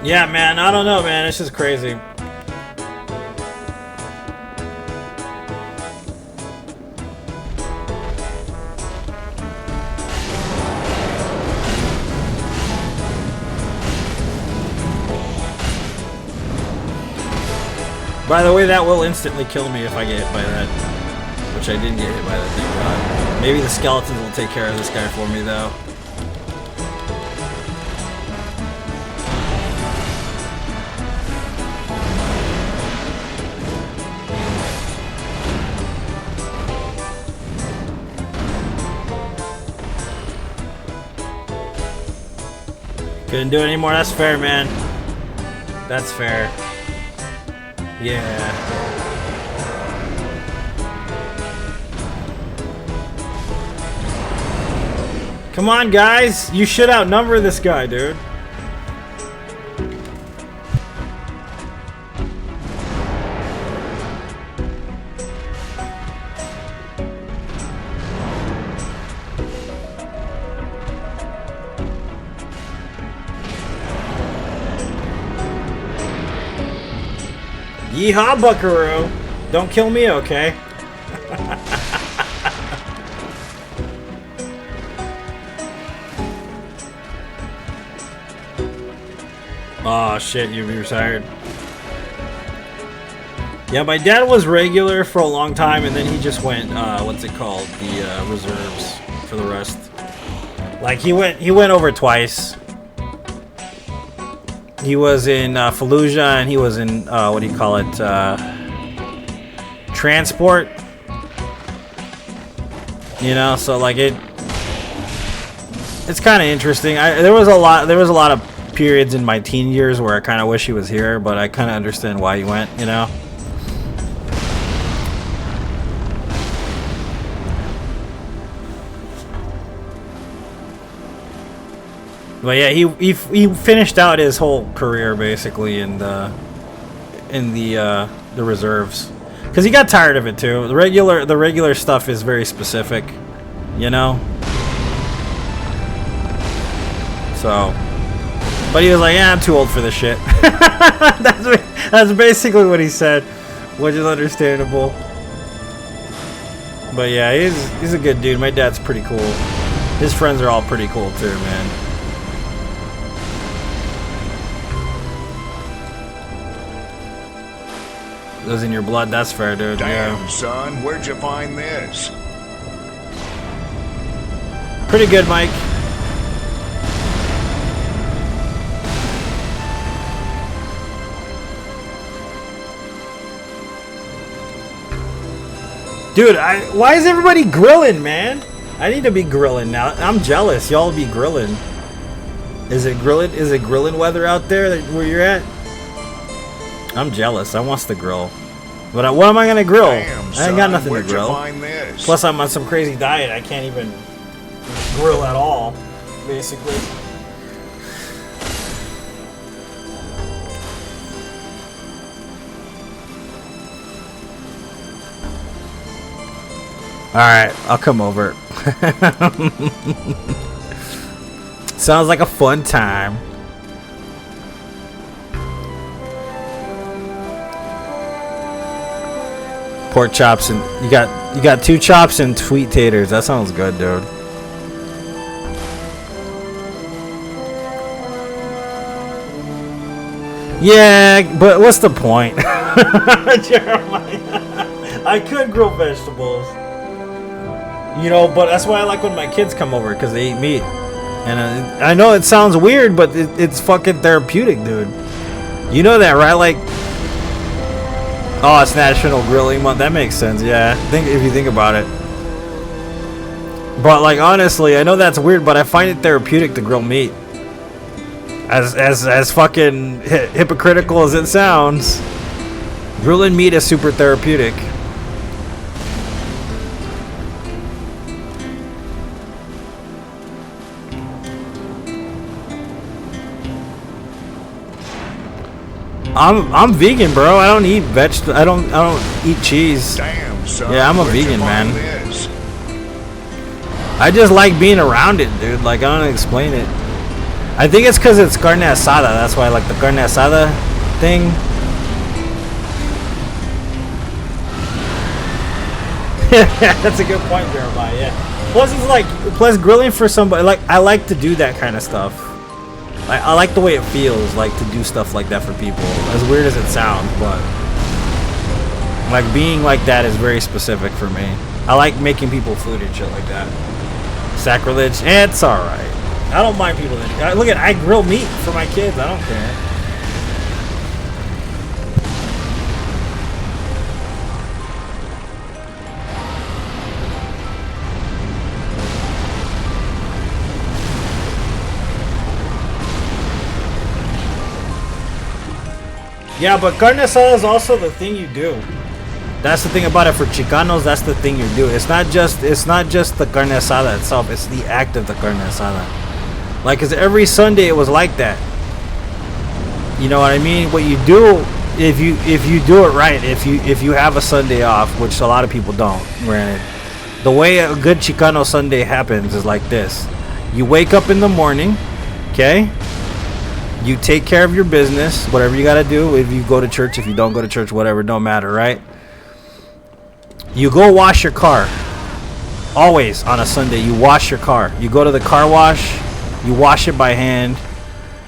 Speaker 6: Yeah, man, I don't know, man. It's just crazy. By the way, that will instantly kill me if I get hit by that. Which I didn't get hit by that, thank God. Maybe the skeletons will take care of this guy for me, though. Couldn't do it anymore. That's fair, man. That's fair. Yeah. Come on, guys. You should outnumber this guy, dude. Yeehaw, buckaroo! Don't kill me, okay? Oh shit, you retired. Yeah, my dad was regular for a long time, and then he just went, what's it called? The reserves for the rest. Like he went over twice. He was in Fallujah, and he was in, what do you call it, transport. You know, so like it's kind of interesting. There was a lot of periods in my teen years where I kind of wish he was here, but I kind of understand why he went, you know. But yeah, he finished out his whole career basically in the reserves, because he got tired of it too. The regular stuff is very specific, you know. So, but he was like, "Yeah, I'm too old for this shit." that's basically what he said, which is understandable. But yeah, he's a good dude. My dad's pretty cool. His friends are all pretty cool too, man.
Speaker 1: It was in your blood. That's fair, dude.
Speaker 2: Damn,
Speaker 1: Yeah.
Speaker 2: son, where'd you find this?
Speaker 1: Pretty good, Mike. Dude, why is everybody grilling, man? I need to be grilling now. I'm jealous. Y'all be grilling. Is it grilling? Is it grilling weather out there where you're at? I'm jealous. I wants to grill. But what am I gonna grill?
Speaker 2: Damn,
Speaker 1: I ain't got
Speaker 2: son,
Speaker 1: nothing to
Speaker 2: where'd you
Speaker 1: grill.
Speaker 2: find this?
Speaker 1: Plus, I'm on some crazy diet. I can't even grill at all, basically. Alright, I'll come over. Sounds like a fun time. Pork chops and you got 2 chops and sweet taters. That sounds good, dude. Yeah, but what's the point? Jeremiah, I could grill vegetables. You know, but that's why I like when my kids come over, because they eat meat. And I know it sounds weird, but it's fucking therapeutic, dude. You know that, right? Like, oh, it's National Grilling Month. That makes sense, yeah. If you think about it. But, like, honestly, I know that's weird, but I find it therapeutic to grill meat. As fucking hypocritical as it sounds, grilling meat is super therapeutic. I'm vegan, bro. I don't eat I don't eat cheese.
Speaker 2: Damn, son,
Speaker 1: Yeah, I'm a
Speaker 2: where'd you
Speaker 1: vegan,
Speaker 2: find
Speaker 1: man.
Speaker 2: this?
Speaker 1: I just like being around it, dude. Like, I don't explain it. I think it's because it's carne asada. That's why I like the carne asada thing. That's a good point, Jeremiah. Yeah. Plus, it's like, grilling for somebody. Like, I like to do that kind of stuff. I like the way it feels, like, to do stuff like that for people. As weird as it sounds, but like, being like that is very specific for me. I like making people food and shit like that. Sacrilege, it's alright. I don't mind people that look at. I grill meat for my kids. I don't care. Yeah, but carne asada is also the thing you do. That's the thing about it for Chicanos. That's the thing you do. It's not just the carne asada itself. It's the act of the carne asada. Like, 'cause every Sunday it was like that. You know what I mean? What you do, if you do it right, if you have a Sunday off, which a lot of people don't, granted, the way a good Chicano Sunday happens is like this: you wake up in the morning, okay? You take care of your business, whatever you gotta do. If you go to church, if you don't go to church, whatever, don't matter, right? You go wash your car. Always on a Sunday, you wash your car. You go to the car wash. You wash it by hand.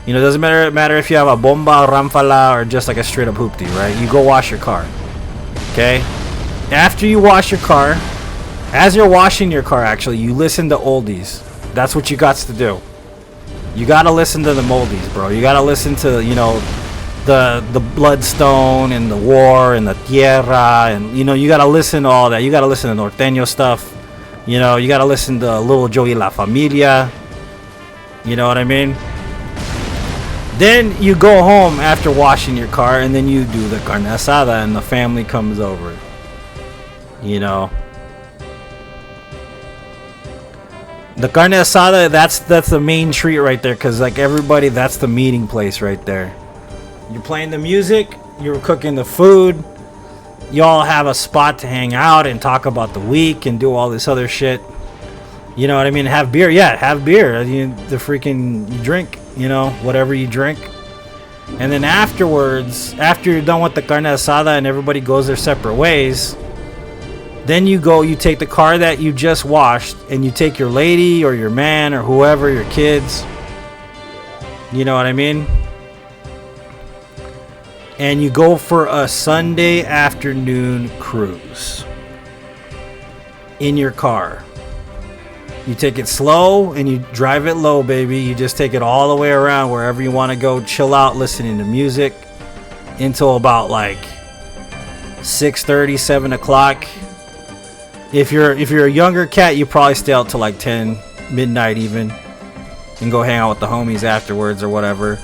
Speaker 1: You know, it doesn't matter if you have a bomba, ramfala, or just like a straight up hoopty, right? You go wash your car. Okay? After you wash your car, as you're washing your car, actually, you listen to oldies. That's what you got to do. You gotta listen to the moldies, bro. You gotta listen to, you know, the Bloodstone and the War and the Tierra, and, you know, you gotta listen to all that. You gotta listen to Norteño stuff. You know, you gotta listen to Little Joey La Familia. You know what I mean? Then you go home after washing your car, and then you do the carne asada, and the family comes over. You know, the carne asada, that's the main treat right there, because, like, everybody, that's the meeting place right there. You're playing the music, you're cooking the food, you all have a spot to hang out and talk about the week and do all this other shit. You know what I mean? Have beer. Yeah, have beer. You drink, you know, whatever you drink. And then afterwards, after you're done with the carne asada and everybody goes their separate ways, then you take the car that you just washed, and you take your lady or your man or whoever, your kids. You know what I mean?
Speaker 6: and you go for a Sunday afternoon cruise in your car. You take it slow and you drive it low, baby. You just take it all the way around wherever you want to go. Chill out, listening to music until about like 6:30, 7 o'clock. If you're a younger cat, you probably stay out till like 10, midnight even, and go hang out with the homies afterwards or whatever.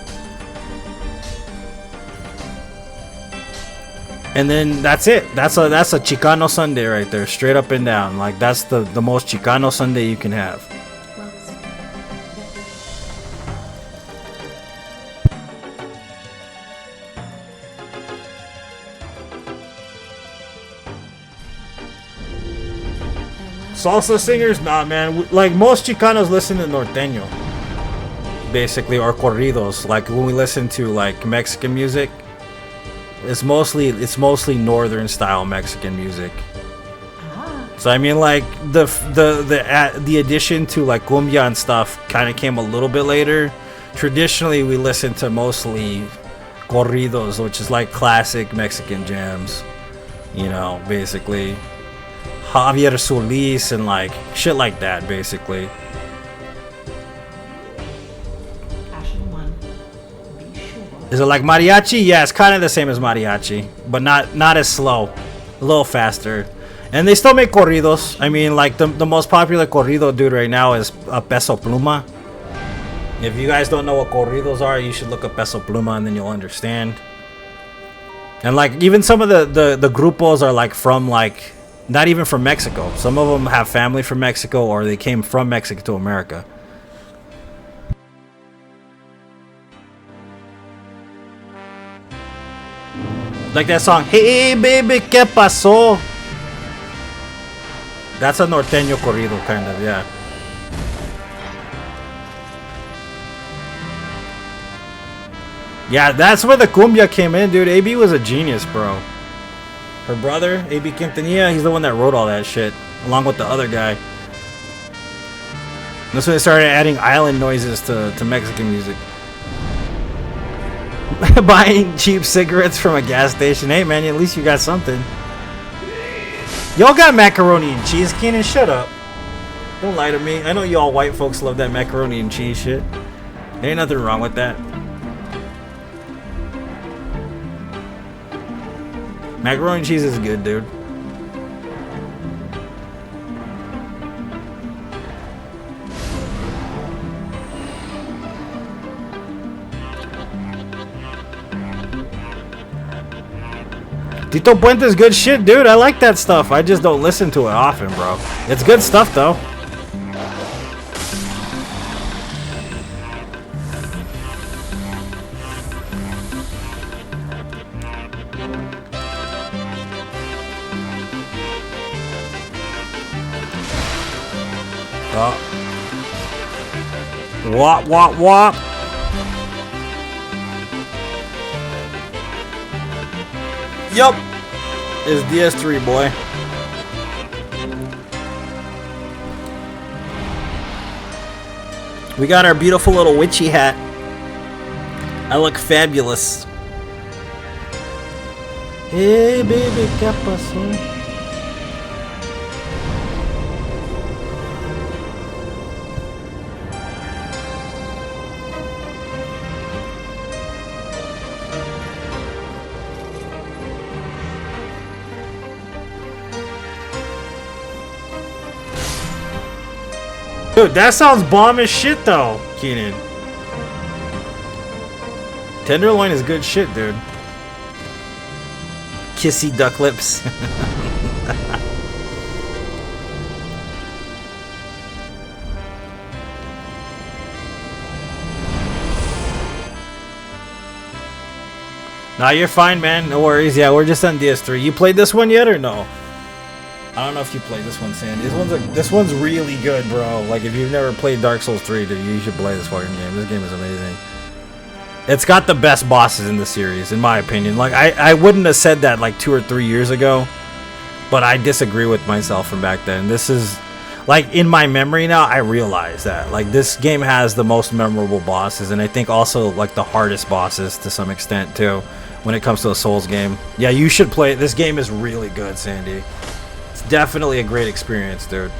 Speaker 6: And then that's it. That's a Chicano Sunday right there, straight up and down. Like that's the most Chicano Sunday you can have. Salsa singers, nah, man. Like most Chicanos listen to norteño, basically, or corridos. Like when we listen to like Mexican music. It's mostly northern style Mexican music. So I mean, like the addition to like cumbia and stuff kind of came a little bit later. Traditionally, we listen to mostly corridos, which is like classic Mexican jams. You know, basically Javier Solis and like shit like that, basically. Is it like mariachi? Yeah, it's kind of the same as mariachi, but not as slow, a little faster. And they still make corridos. I mean, like the most popular corrido dude right now is Peso Pluma. If you guys don't know what corridos are, you should look up Peso Pluma and then you'll understand. And like even some of the grupos are like from like not even from Mexico. Some of them have family from Mexico or they came from Mexico to America. Like that song, Hey Baby, ¿Qué pasó? That's a norteño corrido, kind of, yeah. Yeah, that's where the cumbia came in, dude. AB was a genius, bro. Her brother, AB Quintanilla, he's the one that wrote all that shit, along with the other guy. That's when they started adding island noises to Mexican music. Buying cheap cigarettes from a gas station. Hey man, at least you got something. Y'all got macaroni and cheese, Keenan. Shut up. Don't lie to me. I know y'all white folks love that macaroni and cheese shit. There ain't nothing wrong with that. Macaroni and cheese is good, dude. Tito Puente's good shit, dude. I like that stuff. I just don't listen to it often, bro. It's good stuff, though. Wop, wop, wop. Yup. It's DS3, boy. We got our beautiful little witchy hat. I look fabulous. Hey, baby, ¿qué pasó? Dude, that sounds bomb as shit, though, Keenan. Tenderloin is good shit, dude. Kissy duck lips. Nah, you're fine, man. No worries. Yeah, we're just on DS3. You played this one yet or no? I don't know if you played this one, Sandy. This one's really good, bro. Like, if you've never played Dark Souls 3, dude, you should play this fucking game. This game is amazing. It's got the best bosses in the series, in my opinion. Like, I wouldn't have said that, like, 2 or 3 years ago, but I disagree with myself from back then. This is, like, in my memory now, I realize that. Like, this game has the most memorable bosses, and I think also, like, the hardest bosses to some extent, too.
Speaker 1: when it comes to a Souls game. Yeah, you should play it. This game is really good, Sandy. It's definitely a great experience, dude.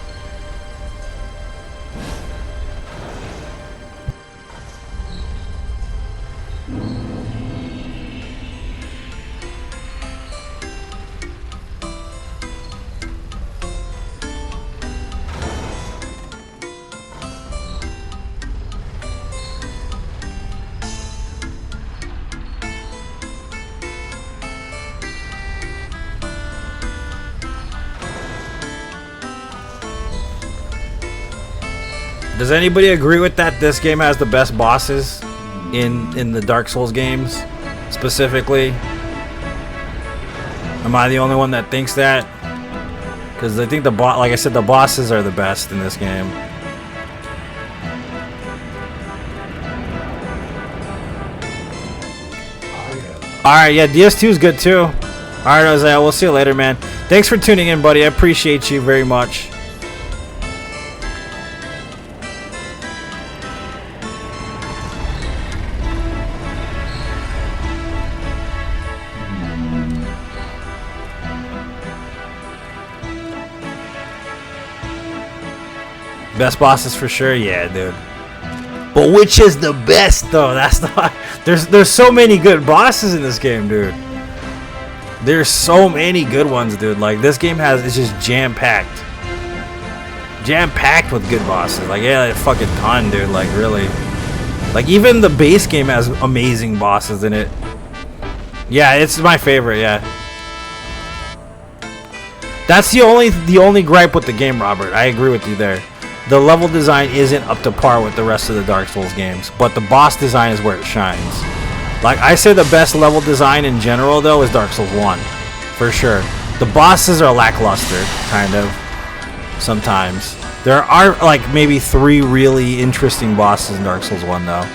Speaker 1: Does anybody agree with that? This game has the best bosses in the Dark Souls games, specifically. Am I the only one that thinks that? Because I think like I said, the bosses are the best in this game. Alright, yeah, DS2 is good too. Alright, Isaiah, we'll see you later, man. Thanks for tuning in, buddy. I appreciate you very much. Best bosses for sure, yeah, dude. But which is the best though? That's not. There's so many good bosses in this game, dude. There's so many good ones, dude. Like this game it's just jam packed with good bosses. Like yeah, a fucking ton, dude. Like really. Like even the base game has amazing bosses in it. Yeah, it's my favorite. Yeah. That's the only gripe with the game, Robert. I agree with you there. The level design isn't up to par with the rest of the Dark Souls games, but the boss design is where it shines. Like, I say the best level design in general, though, is Dark Souls 1. For sure. The bosses are lackluster, kind of, sometimes. There are, like, maybe 3 really interesting bosses in Dark Souls 1, though.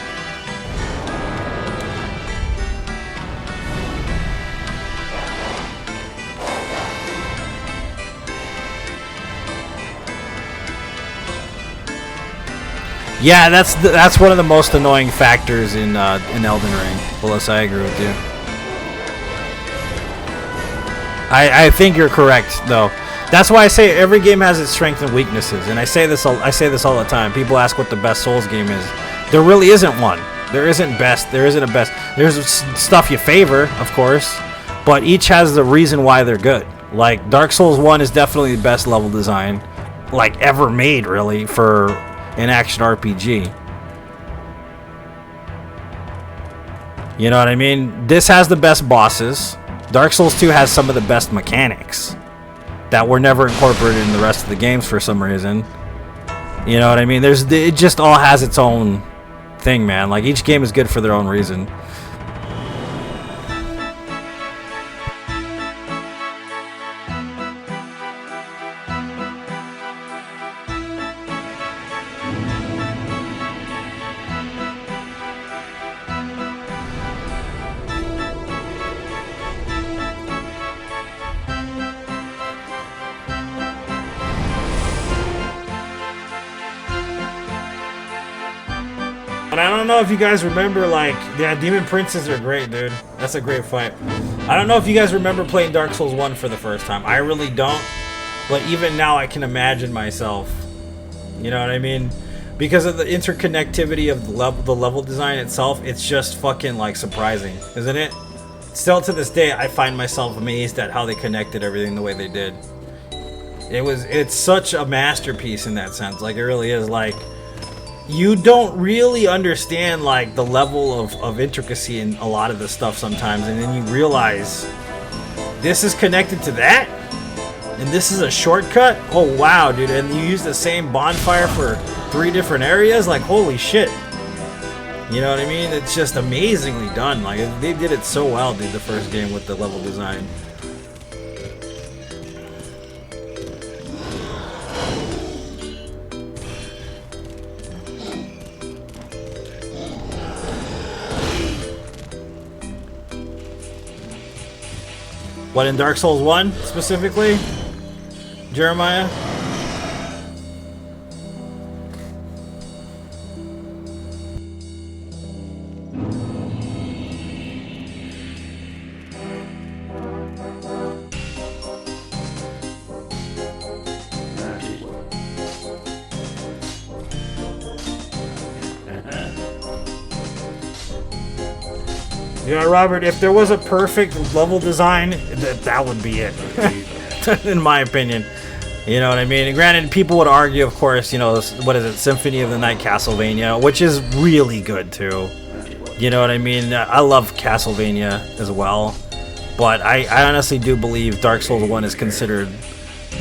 Speaker 1: Yeah, that's one of the most annoying factors in Elden Ring. Melissa, I agree with you. I think you're correct, though. That's why I say every game has its strengths and weaknesses, and I say this all the time. People ask what the best Souls game is. There really isn't one. There isn't best. There isn't a best. There's stuff you favor, of course, but each has the reason why they're good. Like Dark Souls 1 is definitely the best level design, like ever made, really, for an action RPG. You know what I mean? This has the best bosses. Dark Souls 2 has some of the best mechanics that were never incorporated in the rest of the games for some reason. You know what I mean? It just all has its own thing, man. Like each game is good for their own reason. And I don't know if you guys remember, like, yeah, Demon Princes are great, dude. That's a great fight. I don't know if you guys remember playing Dark Souls 1 for the first time. I really don't. But even now, I can imagine myself. You know what I mean? Because of the interconnectivity of the level design itself, it's just fucking, like, surprising, isn't it? Still to this day, I find myself amazed at how they connected everything the way they did. It's such a masterpiece in that sense. Like, it really is, like... You don't really understand like the level of intricacy in a lot of the stuff sometimes, and then you realize this is connected to that, and this is a shortcut. Oh wow, dude! And you use the same bonfire for 3 different areas. Like holy shit! You know what I mean? It's just amazingly done. Like they did it so well, dude. The first game with the level design. What, in Dark Souls 1, specifically? Jeremiah?
Speaker 6: Yeah, Robert, if there was a perfect level design, that would be it. In my opinion. You know what I mean? And granted, people would argue, of course, you know, what is it, Symphony of the Night Castlevania, which is really good too. You know what I mean? I love Castlevania as well. But I honestly do believe Dark Souls 1 is considered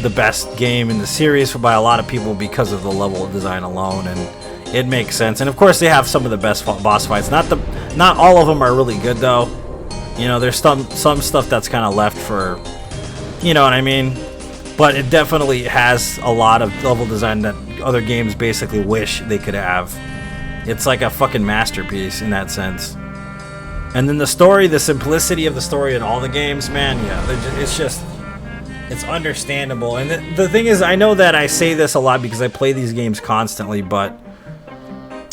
Speaker 6: the best game in the series by a lot of people because of the level of design alone, and it makes sense. And of course, they have some of the best boss fights. Not all of them are really good though. You know, there's some stuff that's kind of left for, you know what I mean. But it definitely has a lot of level design that other games basically wish they could have. It's like a fucking masterpiece in that sense. And then the story, the simplicity of the story in all the games, man, yeah, it's understandable. And the thing is, I know that I say this a lot because I play these games constantly, but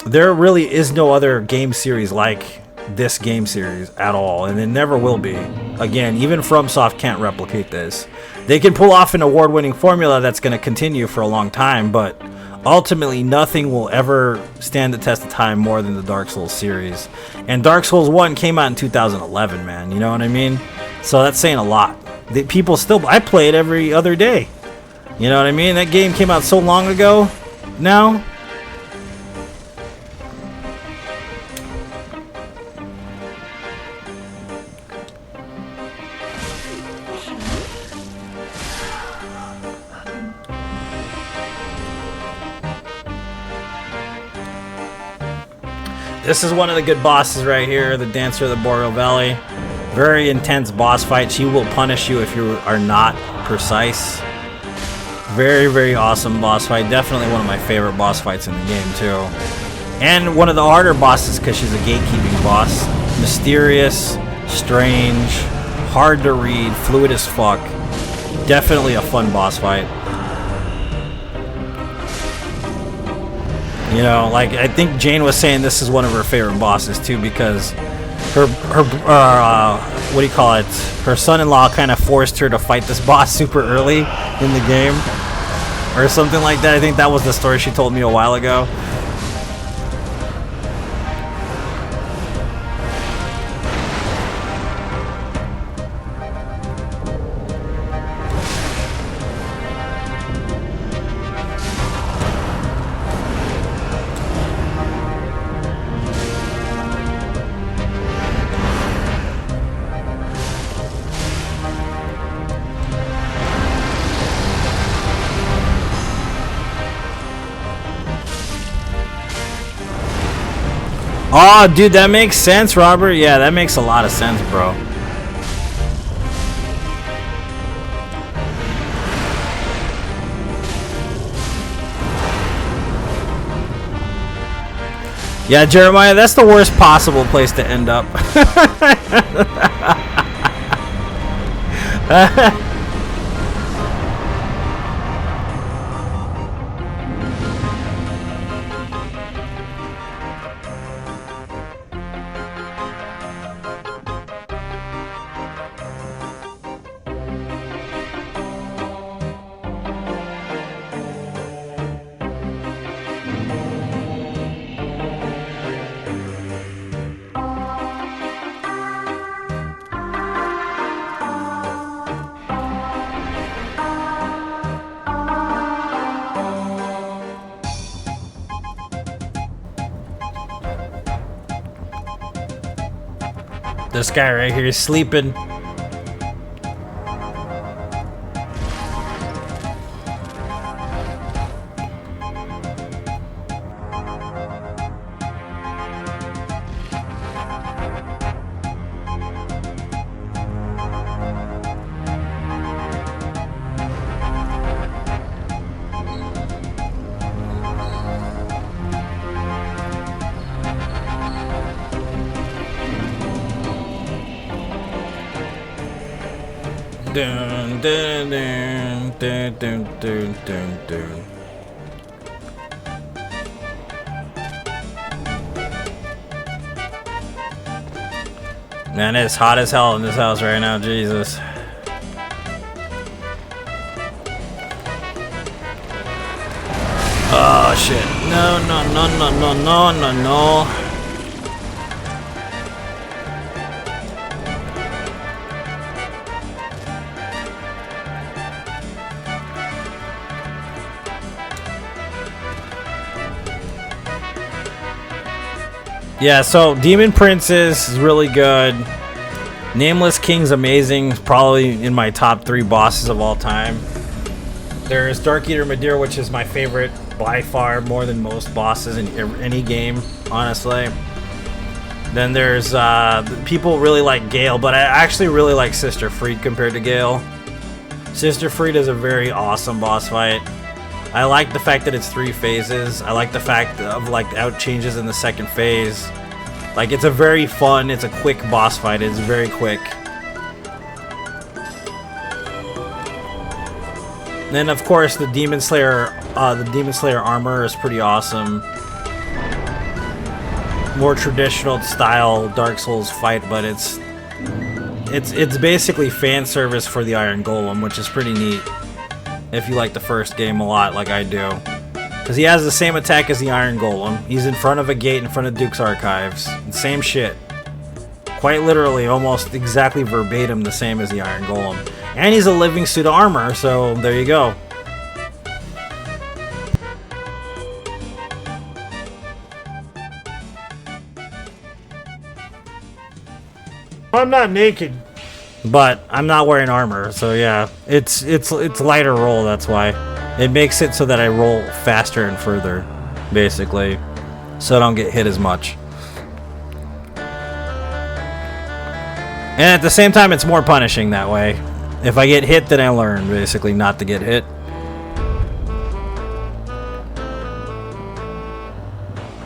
Speaker 6: there really is no other game series like this game series at all, and it never will be. Again, even FromSoft can't replicate this. They can pull off an award-winning formula that's going to continue for a long time, but ultimately nothing will ever stand the test of time more than the Dark Souls series. And Dark Souls 1 came out in 2011, man, you know what I mean? So that's saying a lot. I play it every other day. You know what I mean? That game came out so long ago now. This is one of the good bosses right here, the Dancer of the Boreal Valley. Very intense boss fight. She will punish you if you are not precise. Very, very awesome boss fight. Definitely one of my favorite boss fights in the game, too. And one of the harder bosses because she's a gatekeeping boss. Mysterious, strange, hard to read, fluid as fuck. Definitely a fun boss fight. You know, like, I think Jane was saying this is one of her favorite bosses, too, because her what do you call it? Her son-in-law kind of forced her to fight this boss super early in the game. Or something like that. I think that was the story she told me a while ago. Oh, dude, that makes sense, Robert. Yeah, that makes a lot of sense, bro. Yeah, Jeremiah, that's the worst possible place to end up. This guy right here is sleeping. Dun, dun, dun, dun, dun, dun, dun, dun. Man, it's hot as hell in this house right now, Jesus. Oh shit. No, no, no, no, no, no, no, no.
Speaker 1: Yeah, so Demon Princess is really good. Nameless King's amazing. Probably in my top 3 bosses of all time. There's Dark Eater Madeira, which is my favorite by far, more than most bosses in any game, honestly. Then there's people really like Gale, but I actually really like Sister Freed compared to Gale. Sister Freed is a very awesome boss fight. I like the fact that it's 3 phases. I like the fact of like out changes in the second phase. Like it's a very fun, it's a quick boss fight. It's very quick. Then of course the Demon Slayer armor is pretty awesome. More traditional style Dark Souls fight, but it's basically fan service for the Iron Golem, which is pretty neat. If you like the first game a lot, like I do. Because he has the same attack as the Iron Golem. He's in front of a gate in front of Duke's Archives. Same shit. Quite literally, almost exactly verbatim the same as the Iron Golem. And he's a living suit of armor, so there you go. I'm not naked. But I'm not wearing armor, so yeah, it's lighter roll. That's why it makes it so that I roll faster and further, basically, so I don't get hit as much. And at the same time, it's more punishing that way. If I get hit, then I learn basically not to get hit.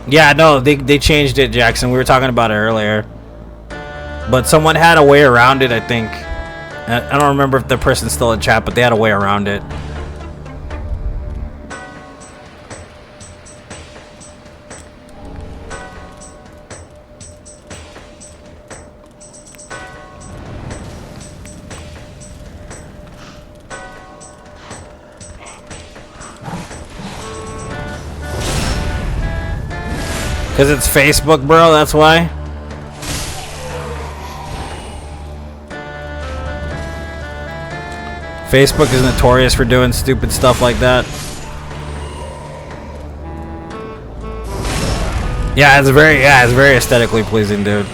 Speaker 1: Yeah, no, they changed it, Jackson. We were talking about it earlier. But someone had a way around it, I think. I don't remember if the person's still in chat, but they had a way around it. Because it's Facebook, bro, that's why. Facebook is notorious for doing stupid stuff like that. Yeah, it's very aesthetically pleasing, dude.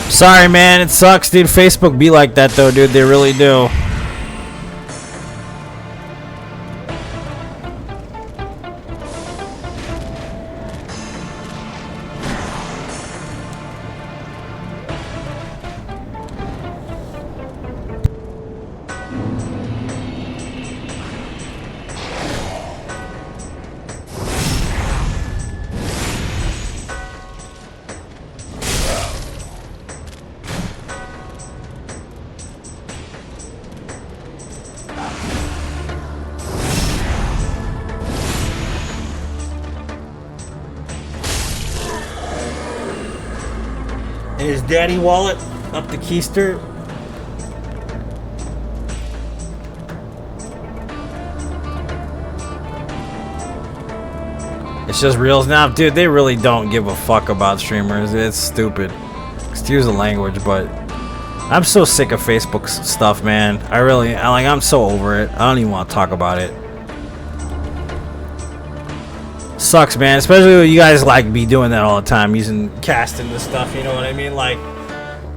Speaker 1: Sorry, man. It sucks, dude. Facebook be like that, though, dude. They really do. And his daddy wallet up the keister. It's just reels now. Dude, they really don't give a fuck about streamers. It's stupid. Excuse the language, but I'm so sick of Facebook stuff, man. I'm so over it. I don't even want to talk about it. Sucks, man. Especially when you guys be doing that all the time, using casting this stuff, you know what I mean? Like,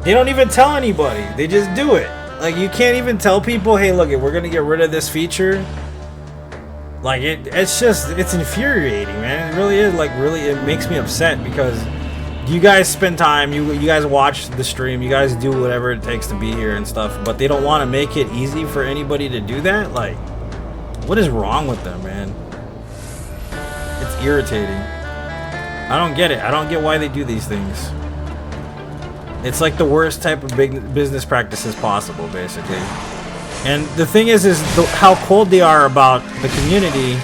Speaker 1: they don't even tell anybody. They just do it. Like, you can't even tell people, hey, look, we're gonna get rid of this feature. Like, it's infuriating, man. It really is. Like, really, it makes me upset because you guys spend time, you guys watch the stream, you guys do whatever it takes to be here and stuff, but they don't want to make it easy for anybody to do that. Like, what is wrong with them, man? It's irritating. I don't get it. I don't get why they do these things. It's like the worst type of big business practices possible, basically. And the thing is how cold they are about the community.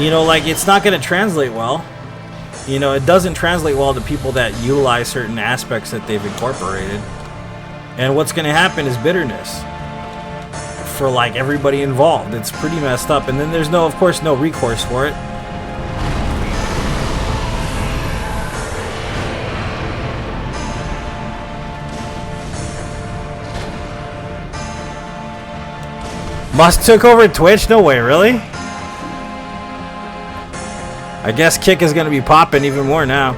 Speaker 1: You know, like, it's not going to translate well. You know, it doesn't translate well to people that utilize certain aspects that they've incorporated.
Speaker 6: And what's going to happen is bitterness for like everybody involved. It's pretty messed up. And then there's no, of course, no recourse for it. Musk took over Twitch? No way, really? I guess Kick is going to be popping even more now.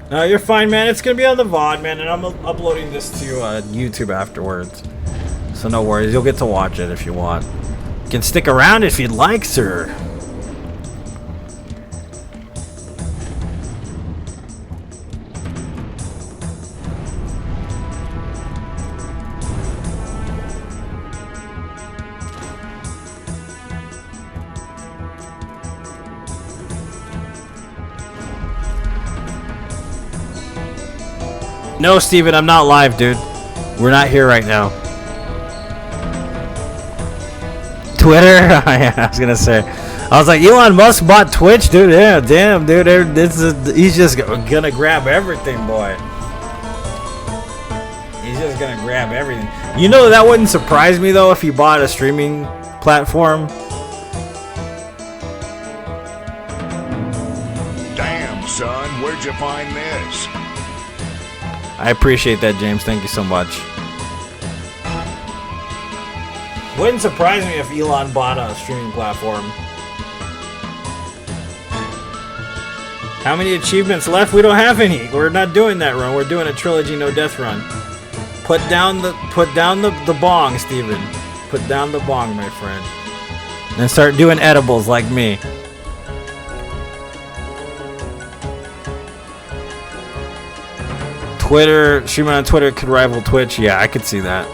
Speaker 6: No, you're fine, man. It's going to be on the VOD, man, and I'm uploading this to YouTube afterwards. So no worries. You'll get to watch it if you want. You can stick around if you'd like, sir. No, Steven, I'm not live, dude. We're not here right now. Twitter? Yeah, I was gonna say. I was like, Elon Musk bought Twitch, dude. Yeah, damn, dude. He's just gonna grab everything, boy. He's just gonna grab everything. You know, that wouldn't surprise me, though, if he bought a streaming platform.
Speaker 2: Damn, son, where'd you find this?
Speaker 6: I appreciate that, James. Thank you so much. Wouldn't surprise me if Elon bought a streaming platform. How many achievements left? We don't have any. We're not doing that run. We're doing a trilogy no death run. Put down the bong, Steven. Put down the bong, my friend. And start doing edibles like me. Twitter, streaming on Twitter could rival Twitch. Yeah, I could see that.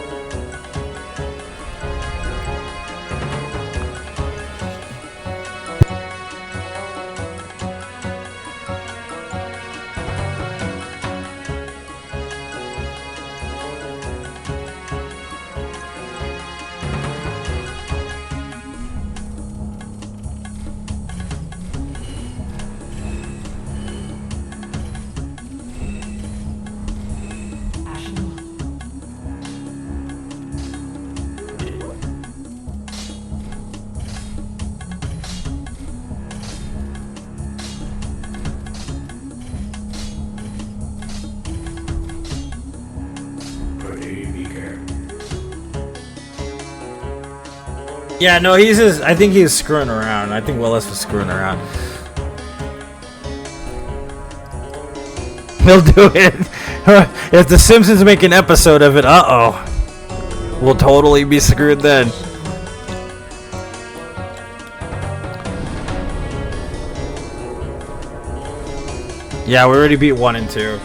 Speaker 6: Yeah, no, I think he's screwing around. I think Willis was screwing around. He'll do it. If the Simpsons make an episode of it, uh-oh. We'll totally be screwed then. Yeah, we already beat 1 and 2.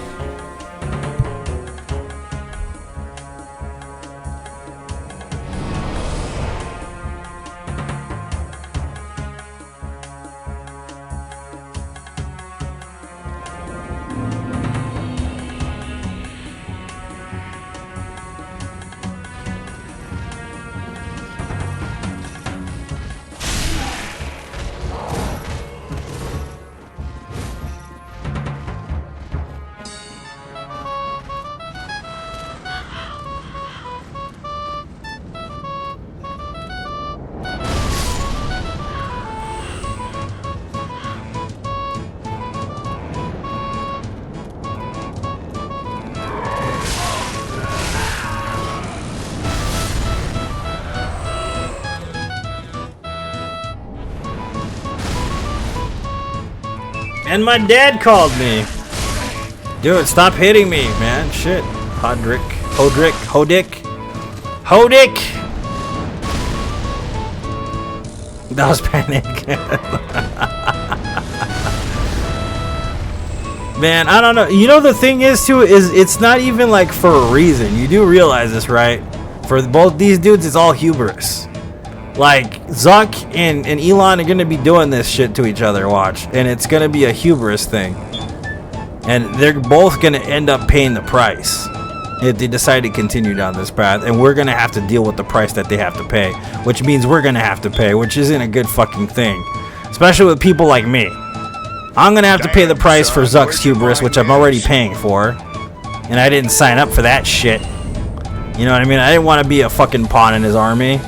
Speaker 6: And my dad called me. Dude, stop hitting me, man. Shit. Hodrick. That was panic. Man, I don't know. You know, the thing is, too, is it's not even like for a reason. You do realize this, right? For both these dudes, it's all hubris. Like, Zuck and Elon are going to be doing this shit to each other, watch. And it's going to be a hubris thing. And they're both going to end up paying the price.
Speaker 1: if they decide to continue down this path, and we're gonna have to deal with the price that they have to pay, which means we're gonna have to pay, which isn't a good fucking thing, especially with people like me. I'm gonna have to pay the price for Zuck's hubris, which I'm already paying for, and I didn't sign up for that shit. You know what I mean? I didn't want to be a fucking pawn in his army.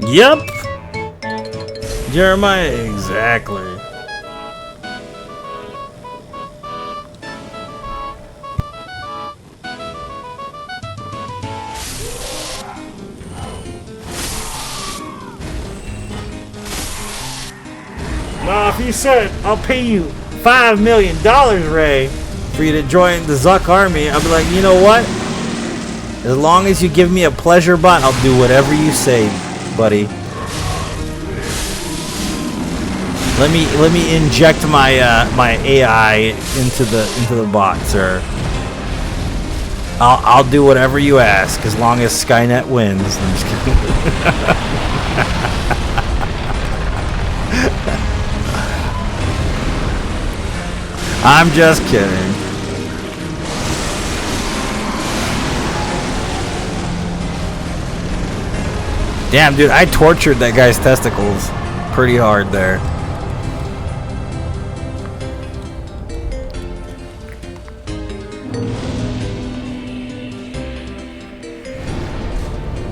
Speaker 1: Yep. Jeremiah, exactly. Nah, if you said, I'll pay you $5 million, Ray, for you to join the Zuck army, I'll be like, you know what? As long as you give me a pleasure button, I'll do whatever you say, buddy. Let me inject my my AI into the bot, sir. I'll do whatever you ask as long as Skynet wins. I'm just kidding. I'm just kidding. Damn, dude, I tortured that guy's testicles pretty hard there.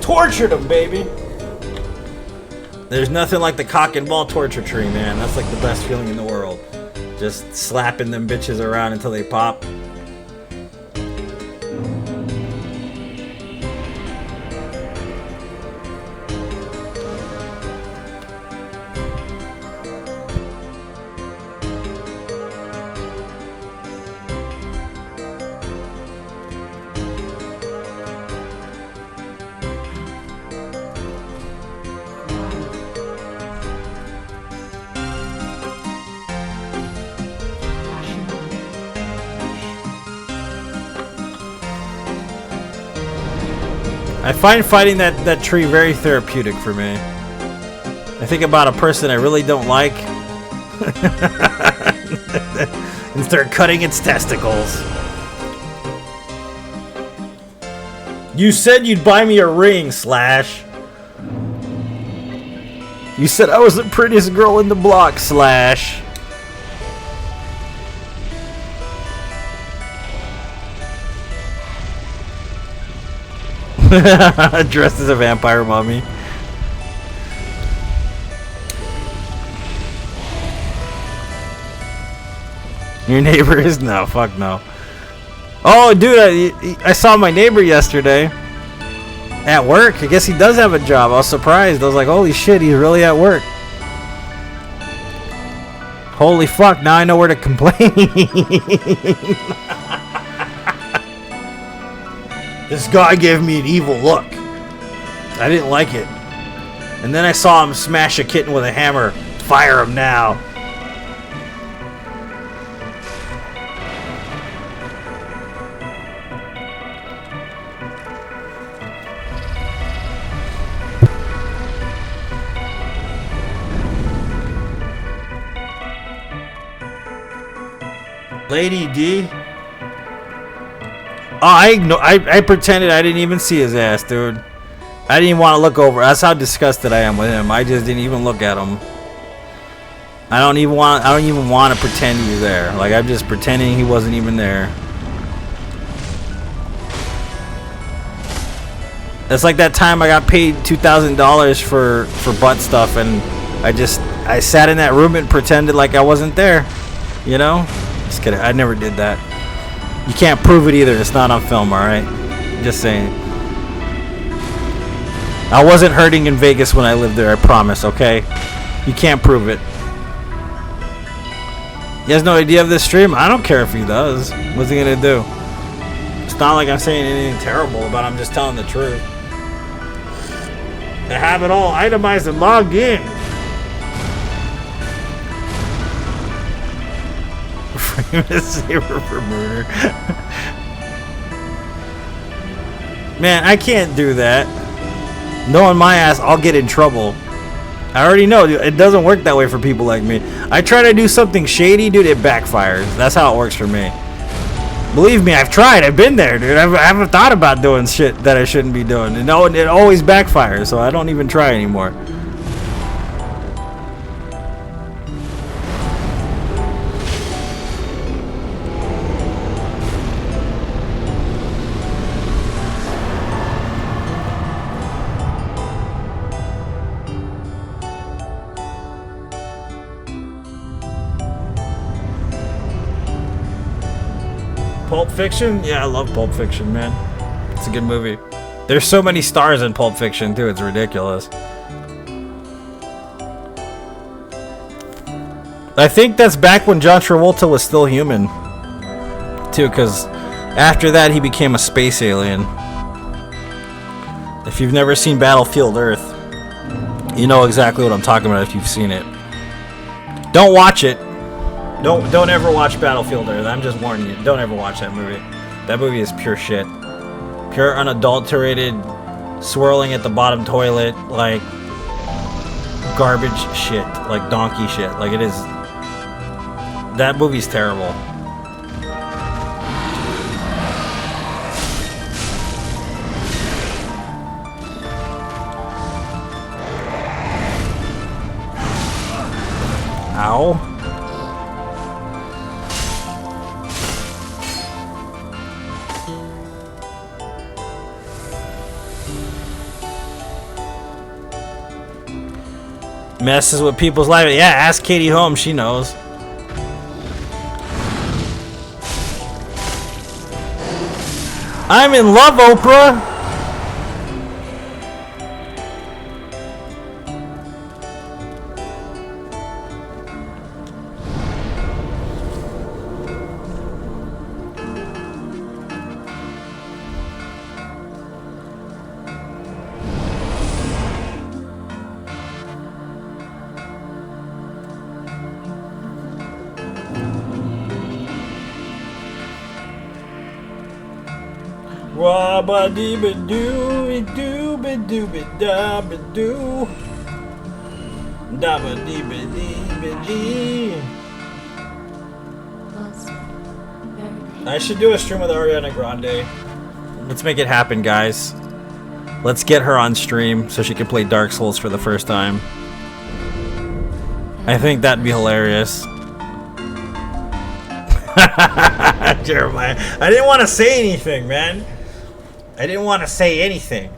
Speaker 1: Tortured him, baby. There's nothing like the cock and ball torture tree, man. That's like the best feeling in the world. Just slapping them bitches around until they pop. I find fighting that tree very therapeutic for me. I think about a person I really don't like and start cutting its testicles. You said you'd buy me a ring, Slash. You said I was the prettiest girl in the block, Slash. Dressed as a vampire mummy. Your neighbor is no, fuck no. Oh, dude, I saw my neighbor yesterday at work. I guess he does have a job. I was surprised. I was like, holy shit, he's really at work. Holy fuck, now I know where to complain. This guy gave me an evil look. I didn't like it. And then I saw him smash a kitten with a hammer. Fire him now. Lady D. Oh, I pretended I didn't even see his ass, dude. I didn't even want to look over. That's how disgusted I am with him. I just didn't even look at him. I don't even want to pretend he was there. Like, I'm just pretending he wasn't even there. It's like that time I got paid $2,000 for butt stuff, and I sat in that room and pretended like I wasn't there. You know? Just kidding. I never did that. You can't prove it either. It's not on film, alright? Just saying. I wasn't hurting in Vegas when I lived there, I promise, okay? You can't prove it. He has no idea of this stream? I don't care if he does. What's he gonna do?
Speaker 6: not like I'm saying anything terrible, but I'm just telling the truth. They have it all itemized and logged in. Saber for murder. Man, I can't do that. Knowing my ass, I'll get in trouble. I already know, dude, it doesn't work that way for people like me. I try to do something shady, dude, it backfires. That's how it works for me. Believe me, I've tried. I've been there, dude. I haven't thought about doing shit that I shouldn't be doing. And it always backfires, so I don't even try anymore. Pulp Fiction? Yeah, I love Pulp Fiction, man. It's a good movie. There's so many stars in Pulp Fiction, too. It's ridiculous. I think that's back when John Travolta was still human, too, because after that, he became a space alien. If you've never seen Battlefield Earth, you know exactly what I'm talking about if you've seen it. Don't watch it. Don't ever watch Battlefield Earth. I'm just warning you. Don't ever watch that movie. That movie is pure shit. Pure unadulterated, swirling at the bottom toilet, like garbage shit, like donkey shit. Like it is. That movie's terrible. Ow. Messes with people's life. Yeah, ask Katie Holmes. She knows. I'm in love, Oprah. Wabba-dee-ba-doo-doo-ba-doo-ba-doo. Dabba-dee-ba-dee-ba-dee. I should do a stream with Ariana Grande. Let's make it happen, guys. Let's get her on stream so she can play Dark Souls for the first time. I think that'd be hilarious. Jeremiah, I didn't want to say anything, man. I didn't want to say anything.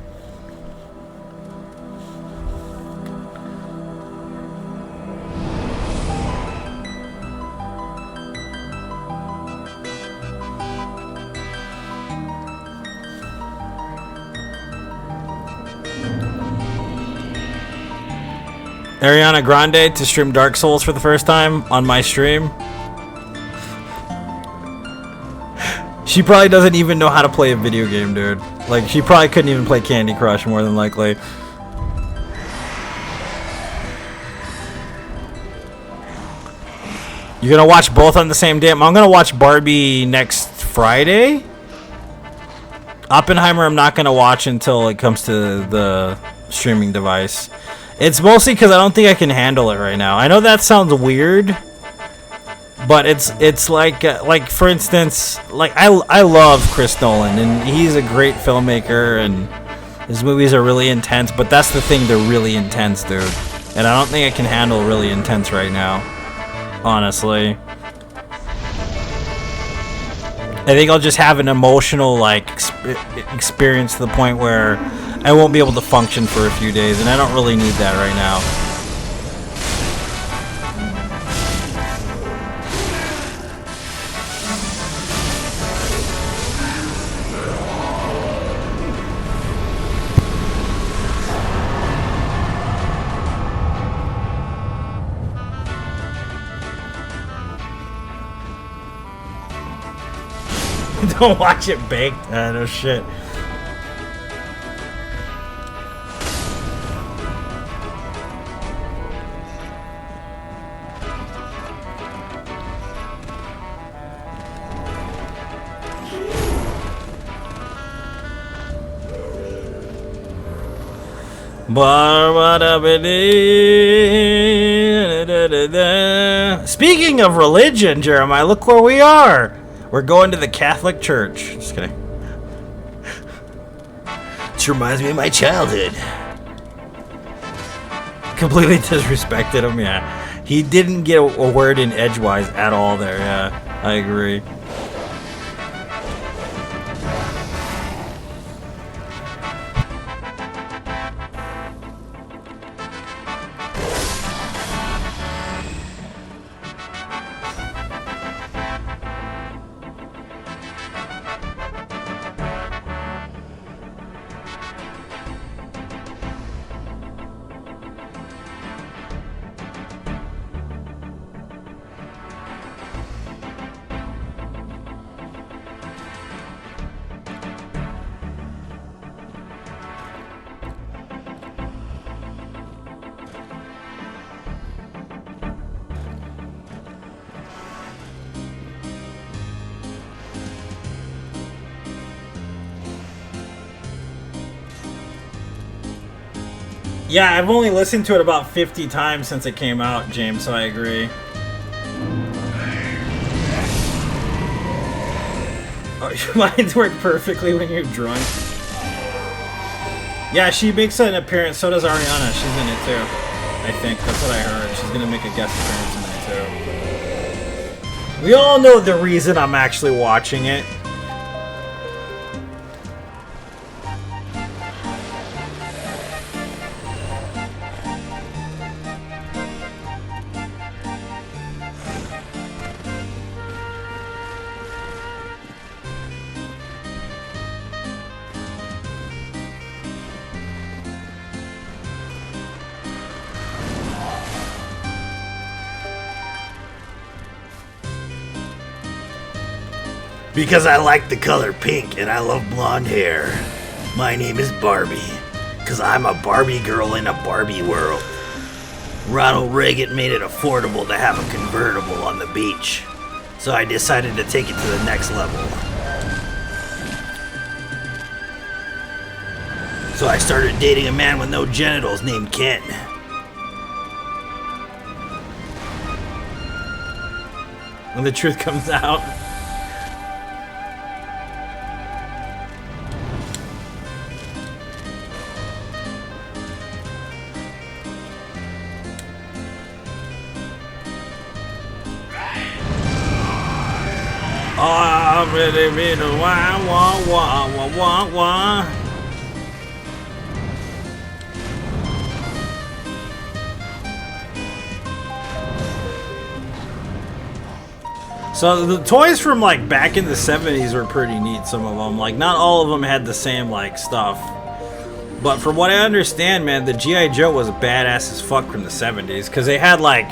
Speaker 6: Ariana Grande to stream Dark Souls for the first time on my stream. She probably doesn't even know how to play a video game, dude. Like, she probably couldn't even play Candy Crush, more than likely. You're gonna watch both on the same day? I'm gonna watch Barbie next Friday. Oppenheimer I'm not gonna watch until it comes to the streaming device. It's mostly because I don't think I can handle it right now. I know that sounds weird. But it's like for instance, like I love Chris Nolan and he's a great filmmaker and his movies are really intense. But that's the thing, they're really intense, dude. And I don't think I can handle really intense right now, honestly. I think I'll just have an emotional like experience to the point where I won't be able to function for a few days, and I don't really need that right now. Don't watch it baked. No shit. Speaking of religion, Jeremiah, look where we are. We're going to the Catholic Church. Just kidding. This reminds me of my childhood. Completely disrespected him, yeah. He didn't get a word in edgewise at all there, yeah. I agree. Yeah, I've only listened to it about 50 times since it came out, James, so I agree. Oh, your lines work perfectly when you're drunk. Yeah, she makes an appearance, so does Ariana. She's in it too. I think, that's what I heard. She's gonna make a guest appearance in it too. We all know the reason I'm actually watching it.
Speaker 7: Because I like the color pink and I love blonde hair. My name is Barbie. Because I'm a Barbie girl in a Barbie world. Ronald Reagan made it affordable to have a convertible on the beach. So I decided to take it to the next level. So I started dating a man with no genitals named Ken.
Speaker 6: When the truth comes out. I'm ready, ready, wah, wah, wah, wah, wah, wah. So the toys from like back in the 70s were pretty neat, some of them. Like not all of them had the same like stuff. But from what I understand, man, the G.I. Joe was badass as fuck from the 70s because they had like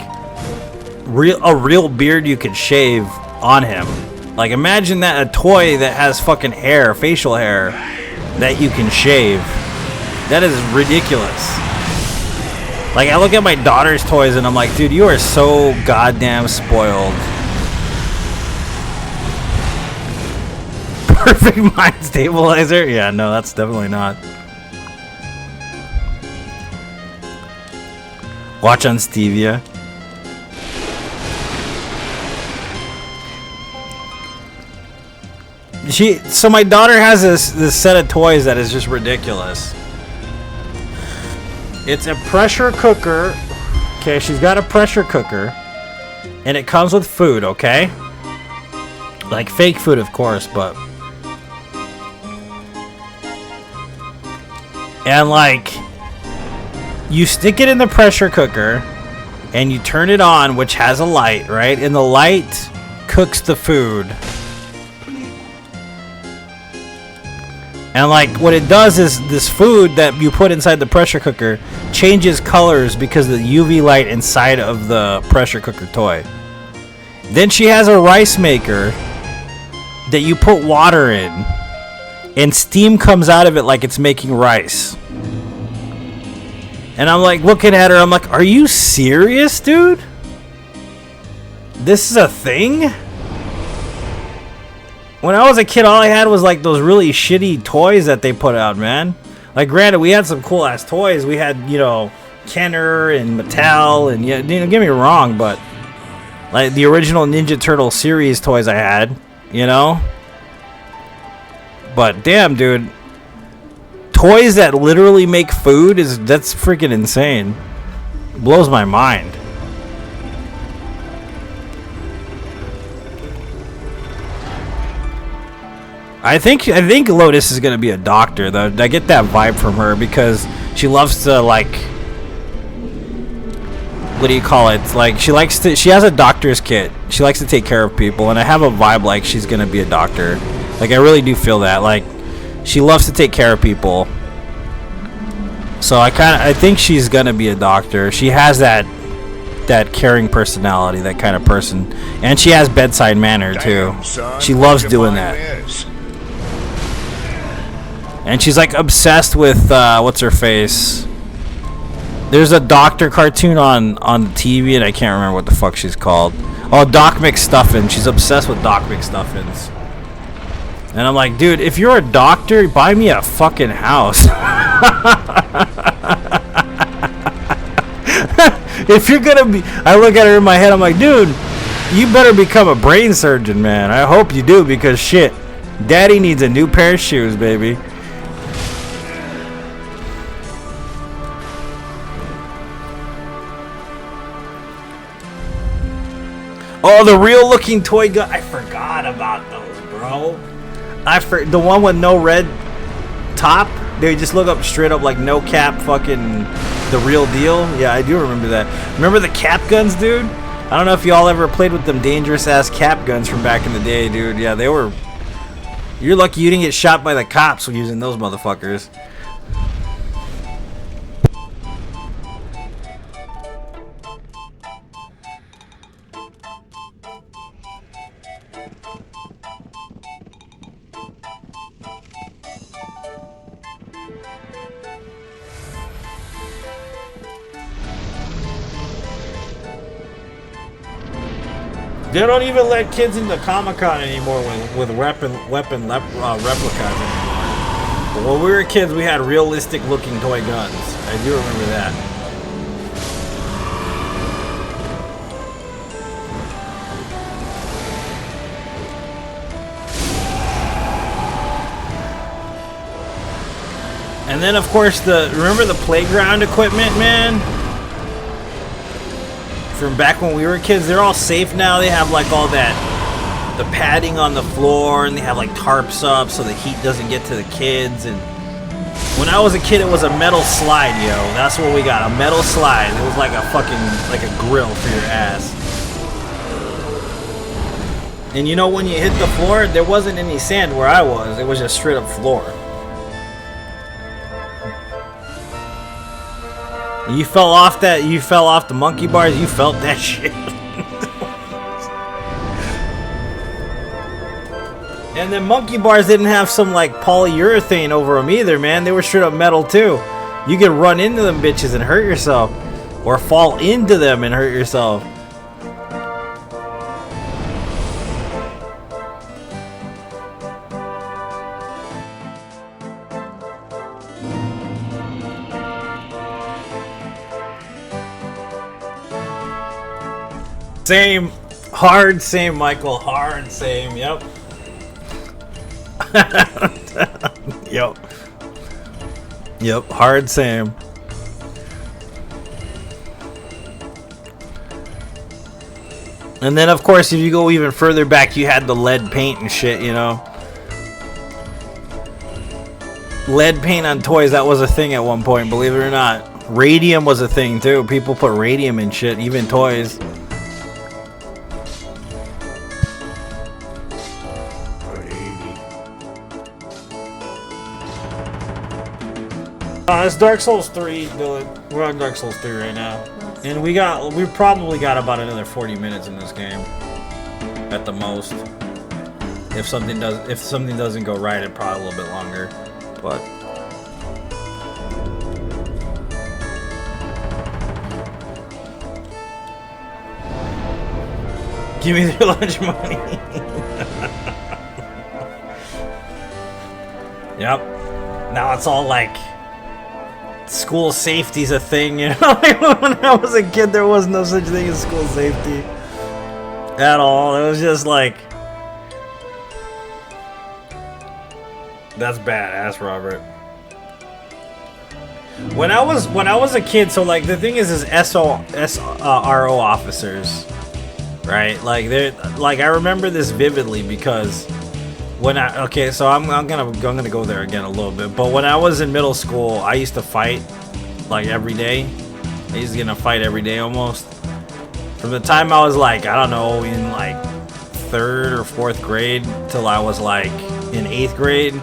Speaker 6: a real beard you could shave on him. Like imagine that, a toy that has fucking hair, facial hair that you can shave. That is ridiculous. Like I look at my daughter's toys and I'm like, dude, you are so goddamn spoiled. Perfect mind stabilizer? Yeah, no, that's definitely not. Watch on Stevia. So my daughter has this set of toys that is just ridiculous. It's a pressure cooker. Okay, she's got a pressure cooker. And it comes with food, okay? Like fake food, of course, but... And like... You stick it in the pressure cooker. And you turn it on, which has a light, right? And the light cooks the food. And like what it does is this food that you put inside the pressure cooker changes colors because of the UV light inside of the pressure cooker toy. Then she has a rice maker
Speaker 1: that you put water in, and steam comes out of it like it's making rice. And I'm like looking at her, I'm like, are you serious, dude? This is a thing? When I was a kid, all I had was like those really shitty toys that they put out, man. Like, granted, we had some cool ass toys. We had, you know, Kenner and Mattel, and, yeah, don't get me wrong, but like the original Ninja Turtle series toys I had, you know? But damn, dude, toys that literally make food, that's freaking insane. Blows my mind. I think Lotus is gonna be a doctor, though. I get that vibe from her because she loves to, like, what do you call it? Like, she has a doctor's kit. She likes to take care of people, and I have a vibe like she's gonna be a doctor. Like, I really do feel that. Like, she loves to take care of people. So I think she's gonna be a doctor. She has that caring personality, that kind of person, and she has bedside manner too.
Speaker 2: Damn, son,
Speaker 1: She loves
Speaker 2: where'd you
Speaker 1: doing
Speaker 2: find
Speaker 1: that.
Speaker 2: this?
Speaker 1: And she's like obsessed with what's her face? There's a doctor cartoon on the TV, and I can't remember what the fuck she's called. Oh, Doc McStuffins. She's obsessed with Doc McStuffins. And I'm like, dude, if you're a doctor, buy me a fucking house. If you're gonna be, I look at her in my head, I'm like, dude, you better become a brain surgeon, man. I hope you do, because shit, daddy needs a new pair of shoes, baby. Oh, the real looking toy gun. I forgot about those, bro. The one with no red top. They just look up straight up like no cap, fucking the real deal. Yeah, I do remember that. Remember the cap guns, dude? I don't know if y'all ever played with them dangerous ass cap guns from back in the day, dude. Yeah, they were. You're lucky you didn't get shot by the cops when using those motherfuckers. They don't even let kids into Comic-Con anymore with weapon replicas anymore. But when we were kids, we had realistic looking toy guns. I do remember that. And then, of course, remember the playground equipment, man? From back when we were kids, they're all safe now. They have like all the padding on the floor, and they have like tarps up so the heat doesn't get to the kids. And when I was a kid, it was a metal slide, yo. That's what we got, a metal slide. It was like a fucking, like a grill for your ass. And you know, when you hit the floor, there wasn't any sand where I was. It was just straight up floor. You fell off the monkey bars, you felt that shit. And then monkey bars didn't have some like polyurethane over them either, man. They were straight up metal too. You could run into them bitches and hurt yourself, or fall into them and hurt yourself. Same. Hard same, Michael. Hard same. Yep. Yep. Yep. Hard same. And then, of course, if you go even further back, you had the lead paint and shit, you know. Lead paint on toys, that was a thing at one point, believe it or not. Radium was a thing, too. People put radium in shit, even toys. It's Dark Souls 3, Dylan. We're on Dark Souls 3 right now. And we probably got about another 40 minutes in this game. At the most.
Speaker 6: If something doesn't go right, it probably a little bit longer. But give me their lunch money. Yep. Now it's all like school safety's a thing, you know? Like when I was a kid, there was no such thing as school safety at all. It was just like, that's badass, Robert. When I was a kid, so like the thing is SRO officers, right? Like they're like, I remember this vividly because when so I'm gonna go there again a little bit. But when I was in middle school, I used to fight like every day. I used to get in a fight every day almost. From the time I was like, I don't know, in like 3rd or 4th grade till I was like in 8th grade,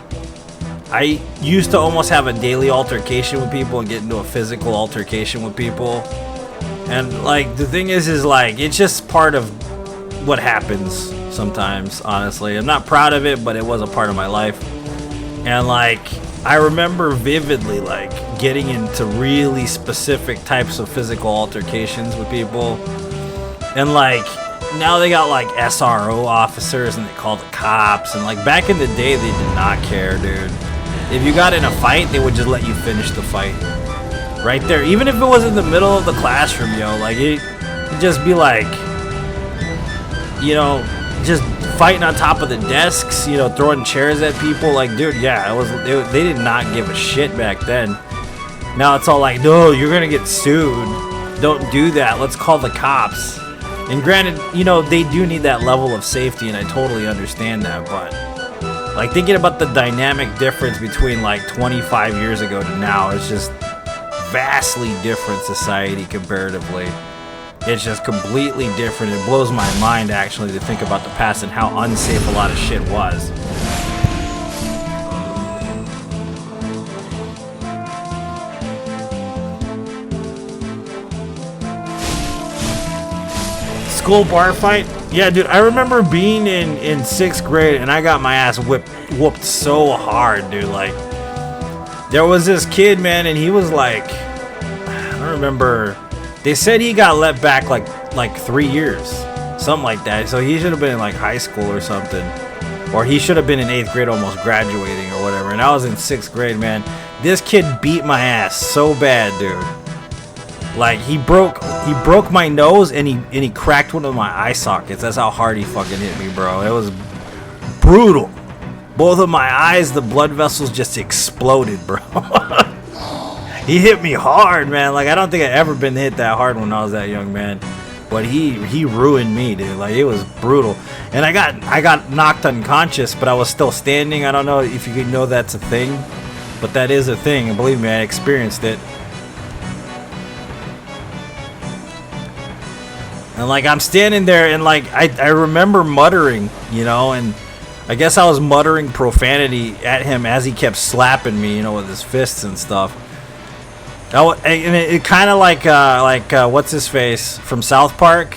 Speaker 6: I used to almost have a daily altercation with people and get into a physical altercation with people. And like the thing is like, it's just part of what happens sometimes, honestly. I'm not proud of it, but it was a part of my life. And like I remember vividly like getting into really specific types of physical altercations with people. And like now they got like SRO officers and they call the cops, and like back in the day they did not care, dude. If you got in a fight, they would just let you finish the fight right there, even if it was in the middle of the classroom, yo. Like it'd just be like, you know, just fighting on top of the desks, you know, throwing chairs at people. Like, dude, yeah, they did not give a shit back then. Now it's all like, no, you're gonna get sued. Don't do that. Let's call the cops. And granted, you know, they do need that level of safety, and I totally understand that. But like thinking about the dynamic difference between like 25 years ago to now, it's just vastly different society comparatively. It's just completely different. It blows my mind actually to think about the past and how unsafe a lot of shit was. School bar fight? Yeah, dude, I remember being in 6th grade and I got my ass whooped so hard, dude. Like, there was this kid, man, and he was like, I don't remember. They said he got let back like 3 years, something like that. So he should have been in like high school or something, or he should have been in 8th grade, almost graduating or whatever. And I was in 6th grade, man. This kid beat my ass so bad, dude. Like he broke my nose and he cracked one of my eye sockets. That's how hard he fucking hit me, bro. It was brutal. Both of my eyes, the blood vessels just exploded, bro. He hit me hard, man. Like I don't think I ever been hit that hard when I was that young, man. But he ruined me, dude. Like it was brutal. And I got knocked unconscious, but I was still standing. I don't know if you know that's a thing, but that is a thing. And believe me, I experienced it. And like I'm standing there and like I remember muttering, you know, and I guess I was muttering profanity at him as he kept slapping me, you know, with his fists and stuff. And it kind of like what's his face from South Park?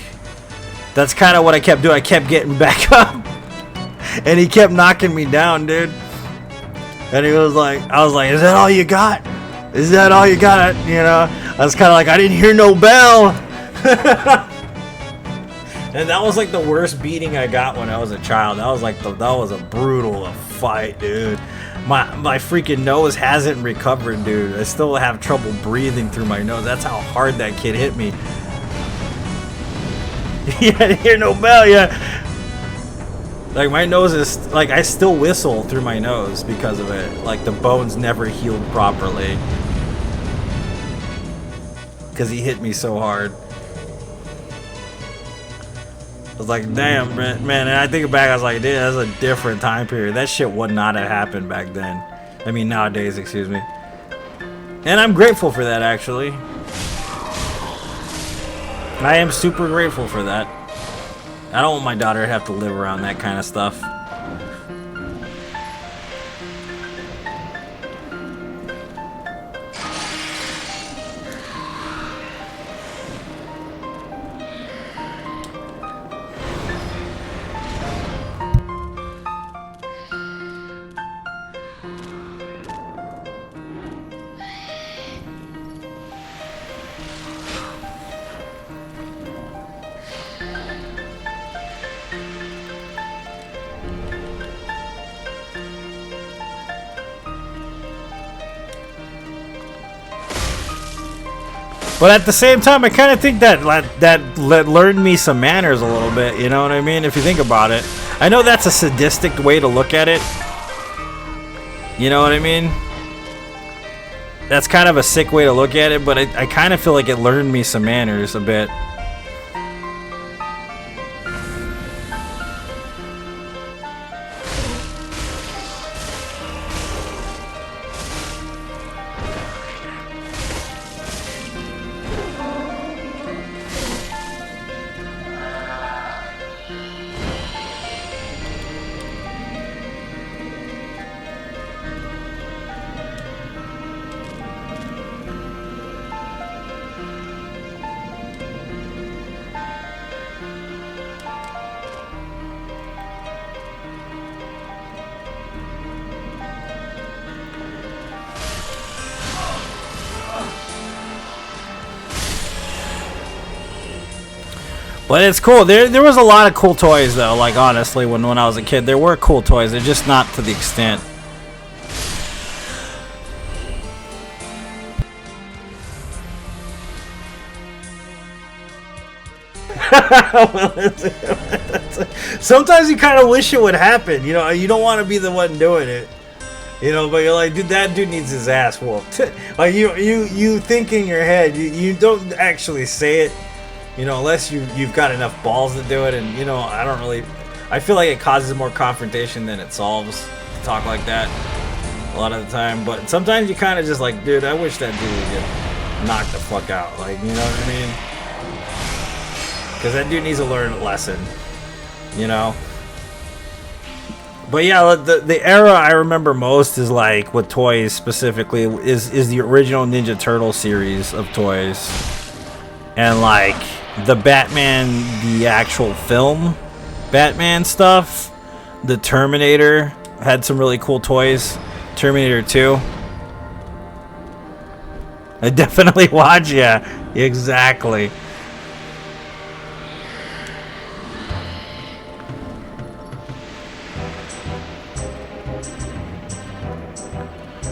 Speaker 6: That's kind of what I kept doing. I kept getting back up, and he kept knocking me down, dude. And he was like, I was like, is that all you got? Is that all you got? You know, I was kind of like, I didn't hear no bell. And that was like the worst beating I got when I was a child. That was like that was a brutal fight, dude. My freaking nose hasn't recovered, dude. I still have trouble breathing through my nose. That's how hard that kid hit me. Yeah, I didn't hear no bell, yeah. Like my nose is like I still whistle through my nose because of it. Like the bones never healed properly. Because he hit me so hard. I was like, damn, man, and I think back, I was like, dude, that's a different time period. That shit would not have happened back then. I mean, nowadays, excuse me. And I'm grateful for that, actually. I am super grateful for that. I don't want my daughter to have to live around that kind of stuff. But at the same time, I kind of think that learned me some manners a little bit. You know what I mean? If you think about it, I know that's a sadistic way to look at it. You know what I mean? That's kind of a sick way to look at it, but I kind of feel like it learned me some manners a bit. But it's cool. There was a lot of cool toys though. Like honestly, when I was a kid, there were cool toys. They're just not to the extent. Sometimes you kind of wish it would happen. You know, you don't want to be the one doing it. You know, but you're like, dude, that dude needs his ass whooped. Like you think in your head, you don't actually say it. You know, unless you've got enough balls to do it, and you know, I feel like it causes more confrontation than it solves to talk like that a lot of the time. But sometimes you kind of just like, dude, I wish that dude would get knocked the fuck out. Like, you know what I mean? Because that dude needs to learn a lesson. You know. But yeah, the era I remember most is like with toys specifically is the original Ninja Turtle series of toys, and like the Batman, the actual film Batman stuff. The Terminator had some really cool toys. Terminator 2. I definitely watch, yeah, exactly.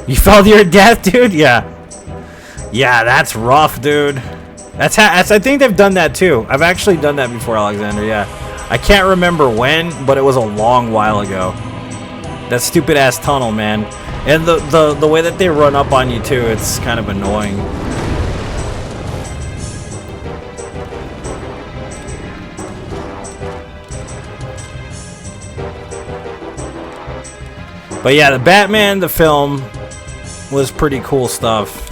Speaker 6: You fell to your death, dude? Yeah. Yeah, that's rough, dude. That's I think they've done that too. I've actually done that before, Alexander. Yeah, I can't remember when, but it was a long while ago. That stupid ass tunnel, man, and the way that they run up on you too. It's kind of annoying. But yeah, the Batman, the film, was pretty cool stuff.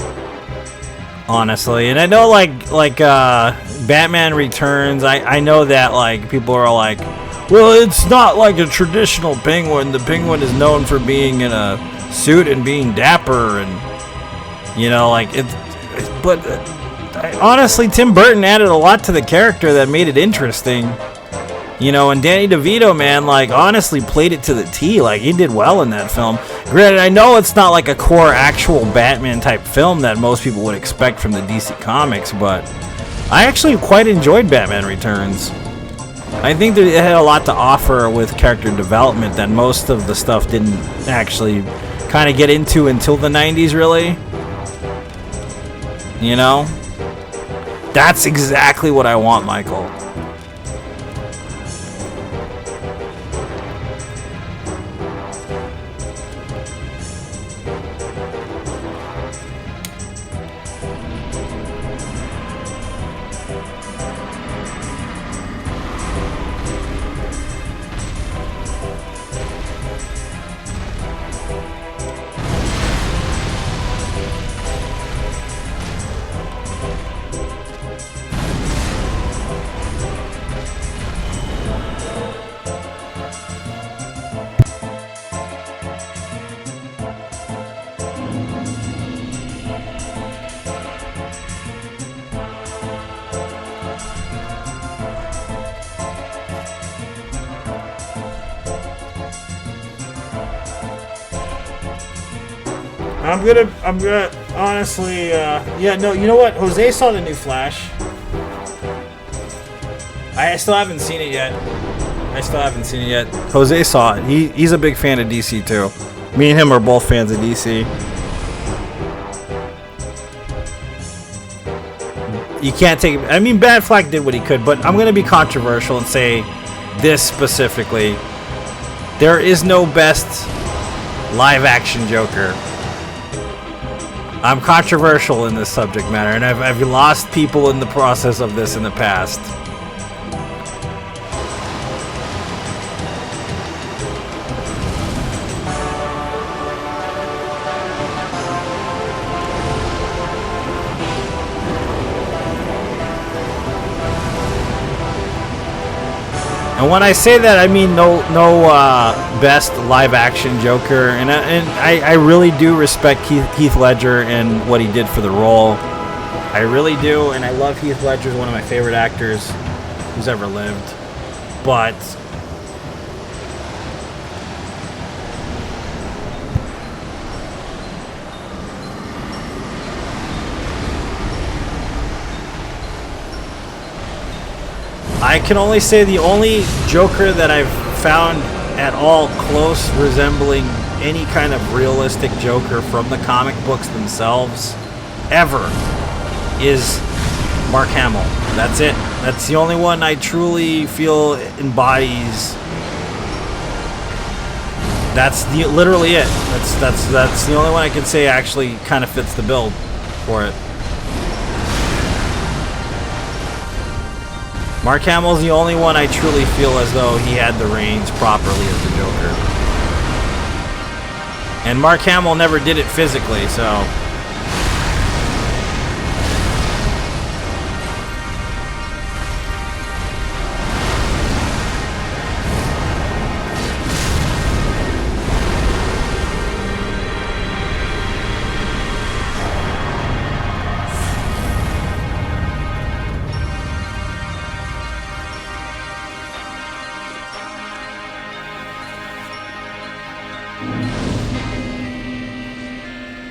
Speaker 6: Honestly, and I know like Batman Returns, I know that like people are like, well, it's not like a traditional penguin. The penguin is known for being in a suit and being dapper, and you know, like but honestly, Tim Burton added a lot to the character that made it interesting. You know, and Danny DeVito, man, like, honestly played it to the T. Like, he did well in that film. Granted, I know it's not like a core actual Batman type film that most people would expect from the DC Comics, but I actually quite enjoyed Batman Returns. I think that it had a lot to offer with character development that most of the stuff didn't actually kind of get into until the 90s, really. You know? That's exactly what I want, Michael. I'm gonna, honestly, yeah, no, you know what? Jose saw the new Flash. I still haven't seen it yet. Jose saw it. He's a big fan of DC, too. Me and him are both fans of DC.
Speaker 1: You can't take... I mean, Ben Affleck did what he could, but I'm going to be controversial and say this specifically. There is no best live-action Joker. I'm controversial in this subject matter, and I've lost people in the process of this in the past. And when I say that, I mean no best live-action Joker, and I really do respect Heath Ledger and what he did for the role. I really do, and I love Heath Ledger, one of my favorite actors who's ever lived. But I can only say the only Joker that I've found at all close resembling any kind of realistic Joker from the comic books themselves ever is Mark Hamill. That's it. That's the only one I truly feel embodies. That's literally it. That's the only one I can say actually kind of fits the bill for it. Mark Hamill's the only one I truly feel as though he had the reins properly as the Joker. And Mark Hamill never did it physically, so...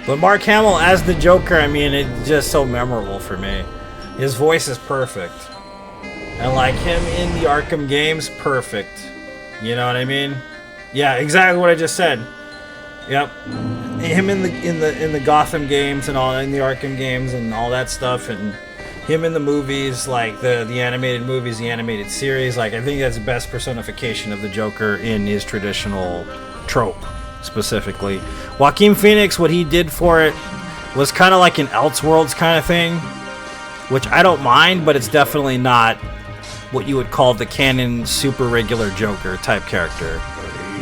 Speaker 1: But Mark Hamill as the Joker, I mean, it's just so memorable for me. His voice is perfect. And like him in the Arkham games, perfect. You know what I mean? Yeah, exactly what I just said. Yep. Him in the Gotham games and all, in the Arkham games and all that stuff, and him in the movies, like the animated movies, the animated series, like I think that's the best personification of the Joker in his traditional trope. Specifically, Joaquin Phoenix, what he did for it was kind of like an Elseworlds kind of thing, which I don't mind, but it's definitely not what you would call the canon super regular Joker type character.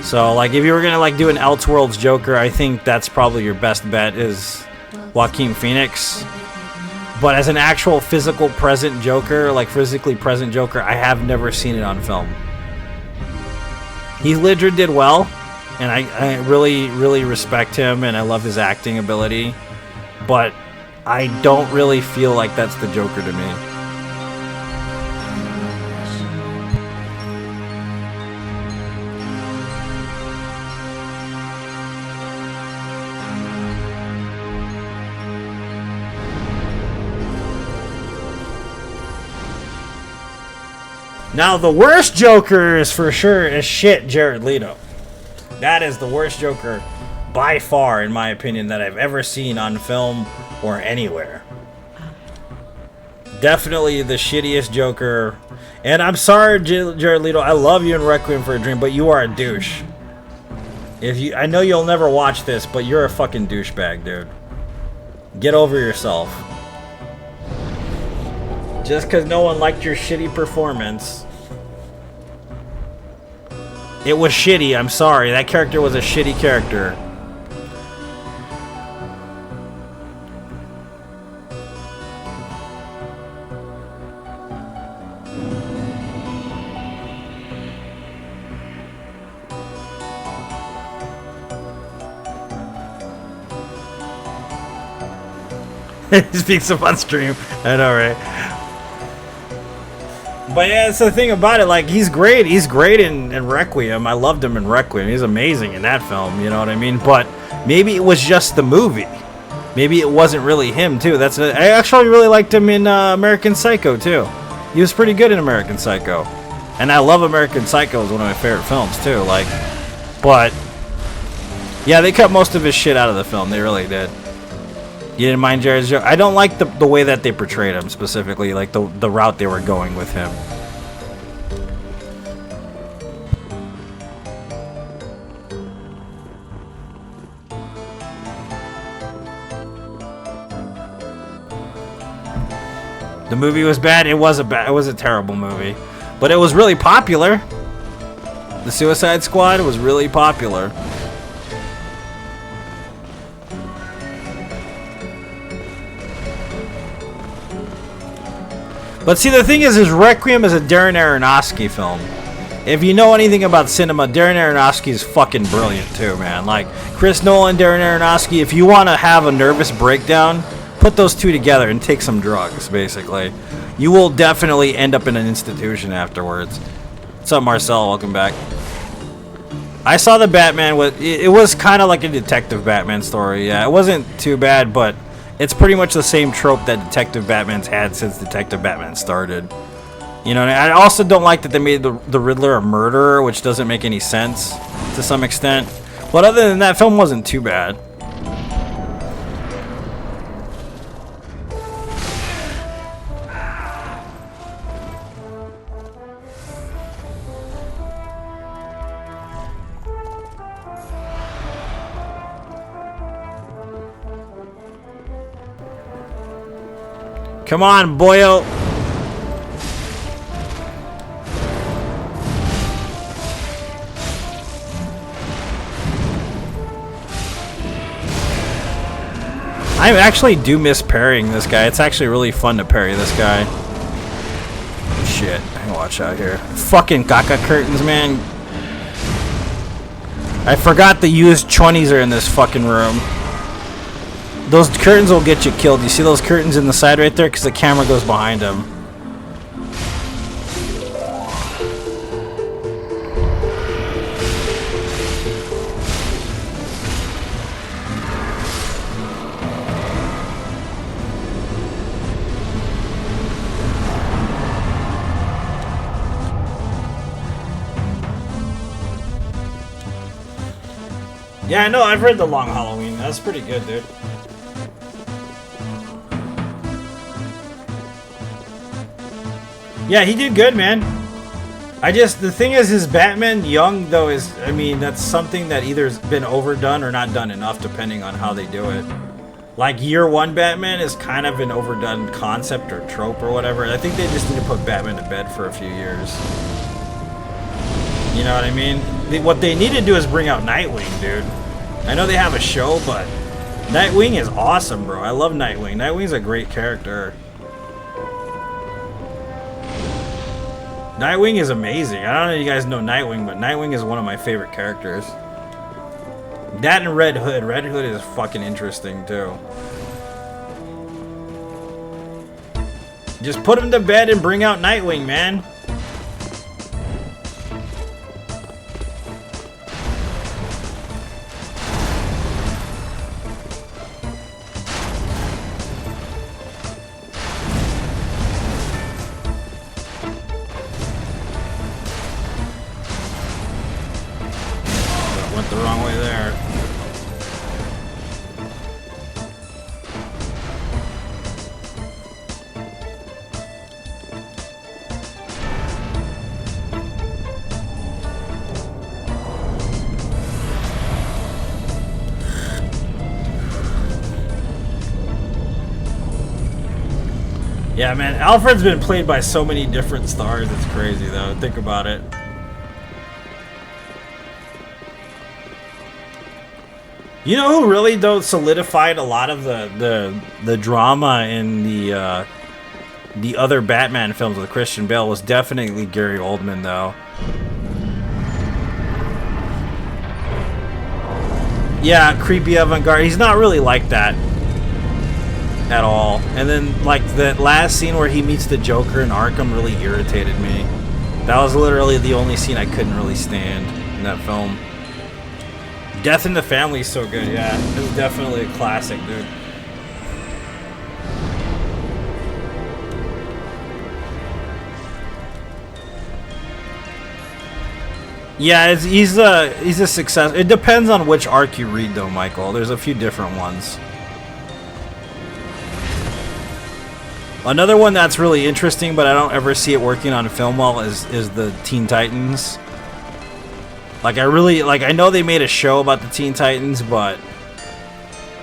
Speaker 1: So like if you were gonna like do an Elseworlds Joker, I think that's probably your best bet is Joaquin Phoenix. But as an actual physical present Joker, like physically present Joker, I have never seen it on film. Heath Ledger did well. And I really, really respect him, and I love his acting ability. But I don't really feel like that's the Joker to me. Now, the worst Joker is for sure as shit Jared Leto. That is the worst Joker by far, in my opinion, that I've ever seen on film or anywhere. Definitely the shittiest Joker. And I'm sorry, Jared Leto, I love you in Requiem for a Dream, but you are a douche. I know you'll never watch this, but you're a fucking douchebag, dude. Get over yourself. Just because no one liked your shitty performance. It was shitty, I'm sorry. That character was a shitty character. He speaks up on stream. I know, right? But yeah, that's the thing about it. Like, he's great. He's great in Requiem. I loved him in Requiem. He's amazing in that film. You know what I mean? But maybe it was just the movie. Maybe it wasn't really him, too. I actually really liked him in American Psycho, too. He was pretty good in American Psycho. And I love American Psycho. It's one of my favorite films, too. Like, but yeah, they cut most of his shit out of the film. They really did.
Speaker 6: You didn't mind Jared's joke? I don't like the way that they portrayed him specifically, like the route they were going with him. The movie was bad. It was a terrible movie, but it was really popular. The Suicide Squad was really popular. But see, the thing is Requiem is a Darren Aronofsky film. If you know anything about cinema, Darren Aronofsky is fucking brilliant too, man. Like, Chris Nolan, Darren Aronofsky, if you want to have a nervous breakdown, put those two together and take some drugs, basically. You will definitely end up in an institution afterwards. What's up, Marcel? Welcome back. I saw the Batman with... It was kind of like a Detective Batman story, yeah. It wasn't too bad, but... It's pretty much the same trope that Detective Batman's had since Detective Batman started. You know, and I also don't like that they made the Riddler a murderer, which doesn't make any sense to some extent. But other than that, film wasn't too bad. Come on, boyo. I actually do miss parrying this guy. It's actually really fun to parry this guy. Shit. Watch out here. Fucking caca curtains, man. I forgot the used 20s are in this fucking room. Those curtains will get you killed. You see those curtains in the side right there? Because the camera goes behind them. Yeah, I know. I've read The Long Halloween. That's pretty good, dude. Yeah, he did good, man. The thing is, his Batman Young, though, is, I mean, that's something that either has been overdone or not done enough, depending on how they do it. Like, Year One Batman is kind of an overdone concept or trope or whatever. I think they just need to put Batman to bed for a few years. You know what I mean? What they need to do is bring out Nightwing, dude. I know they have a show, but Nightwing is awesome, bro. I love Nightwing. Nightwing's a great character. Nightwing is amazing. I don't know if you guys know Nightwing, but Nightwing is one of my favorite characters. That and Red Hood. Red Hood is fucking interesting, too. Just put him to bed and bring out Nightwing, man. Went the wrong way there. Yeah, man, Alfred's been played by so many different stars. It's crazy, though. Think about it. You know who really, though, solidified a lot of the drama in the other Batman films with Christian Bale was definitely Gary Oldman, though. Yeah, creepy avant-garde. He's not really like that at all. And then, like, the last scene where he meets the Joker in Arkham really irritated me. That was literally the only scene I couldn't really stand in that film. Death in the Family is so good, yeah. It's definitely a classic, dude. Yeah, he's a success. It depends on which arc you read, though, Michael. There's a few different ones. Another one that's really interesting, but I don't ever see it working on film well, is the Teen Titans. Like, I know they made a show about the Teen Titans, but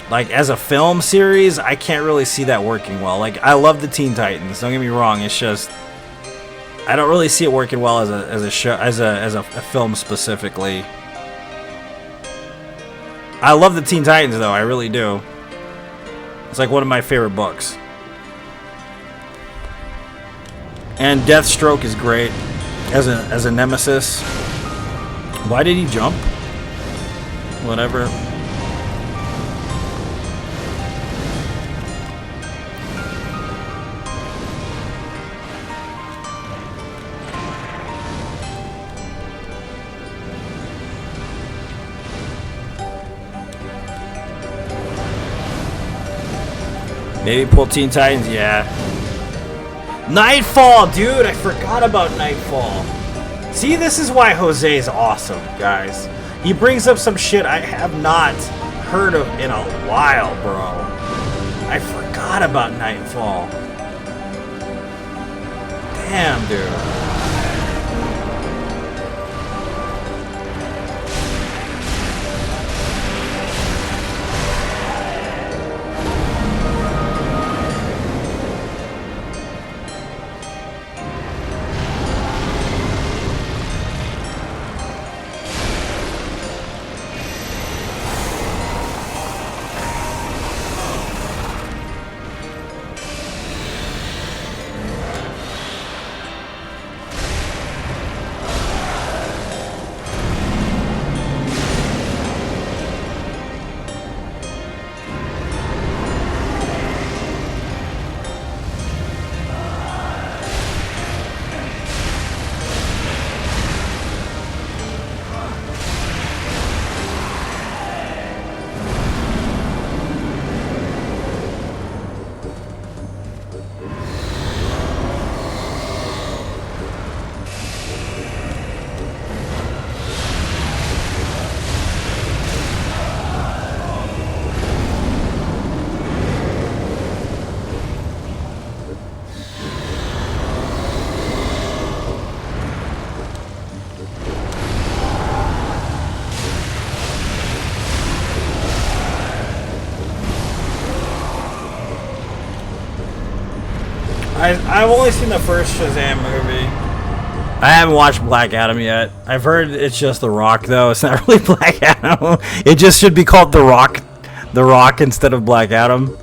Speaker 6: like as a film series, I can't really see that working well. Like, I love the Teen Titans. Don't get me wrong. It's just I don't really see it working well as a show, as a film specifically. I love the Teen Titans though. I really do. It's like one of my favorite books. And Deathstroke is great as a nemesis. Why did he jump? Whatever. Maybe pull Teen Titans, yeah. Nightfall, dude! I forgot about Nightfall. See, this is why Jose is awesome, guys. He brings up some shit I have not heard of in a while, bro. I forgot about Nightfall. Damn, dude. I've only seen the first Shazam movie. I haven't watched Black Adam yet. I've heard it's just The Rock, though. It's not really Black Adam. It just should be called The Rock instead of Black Adam.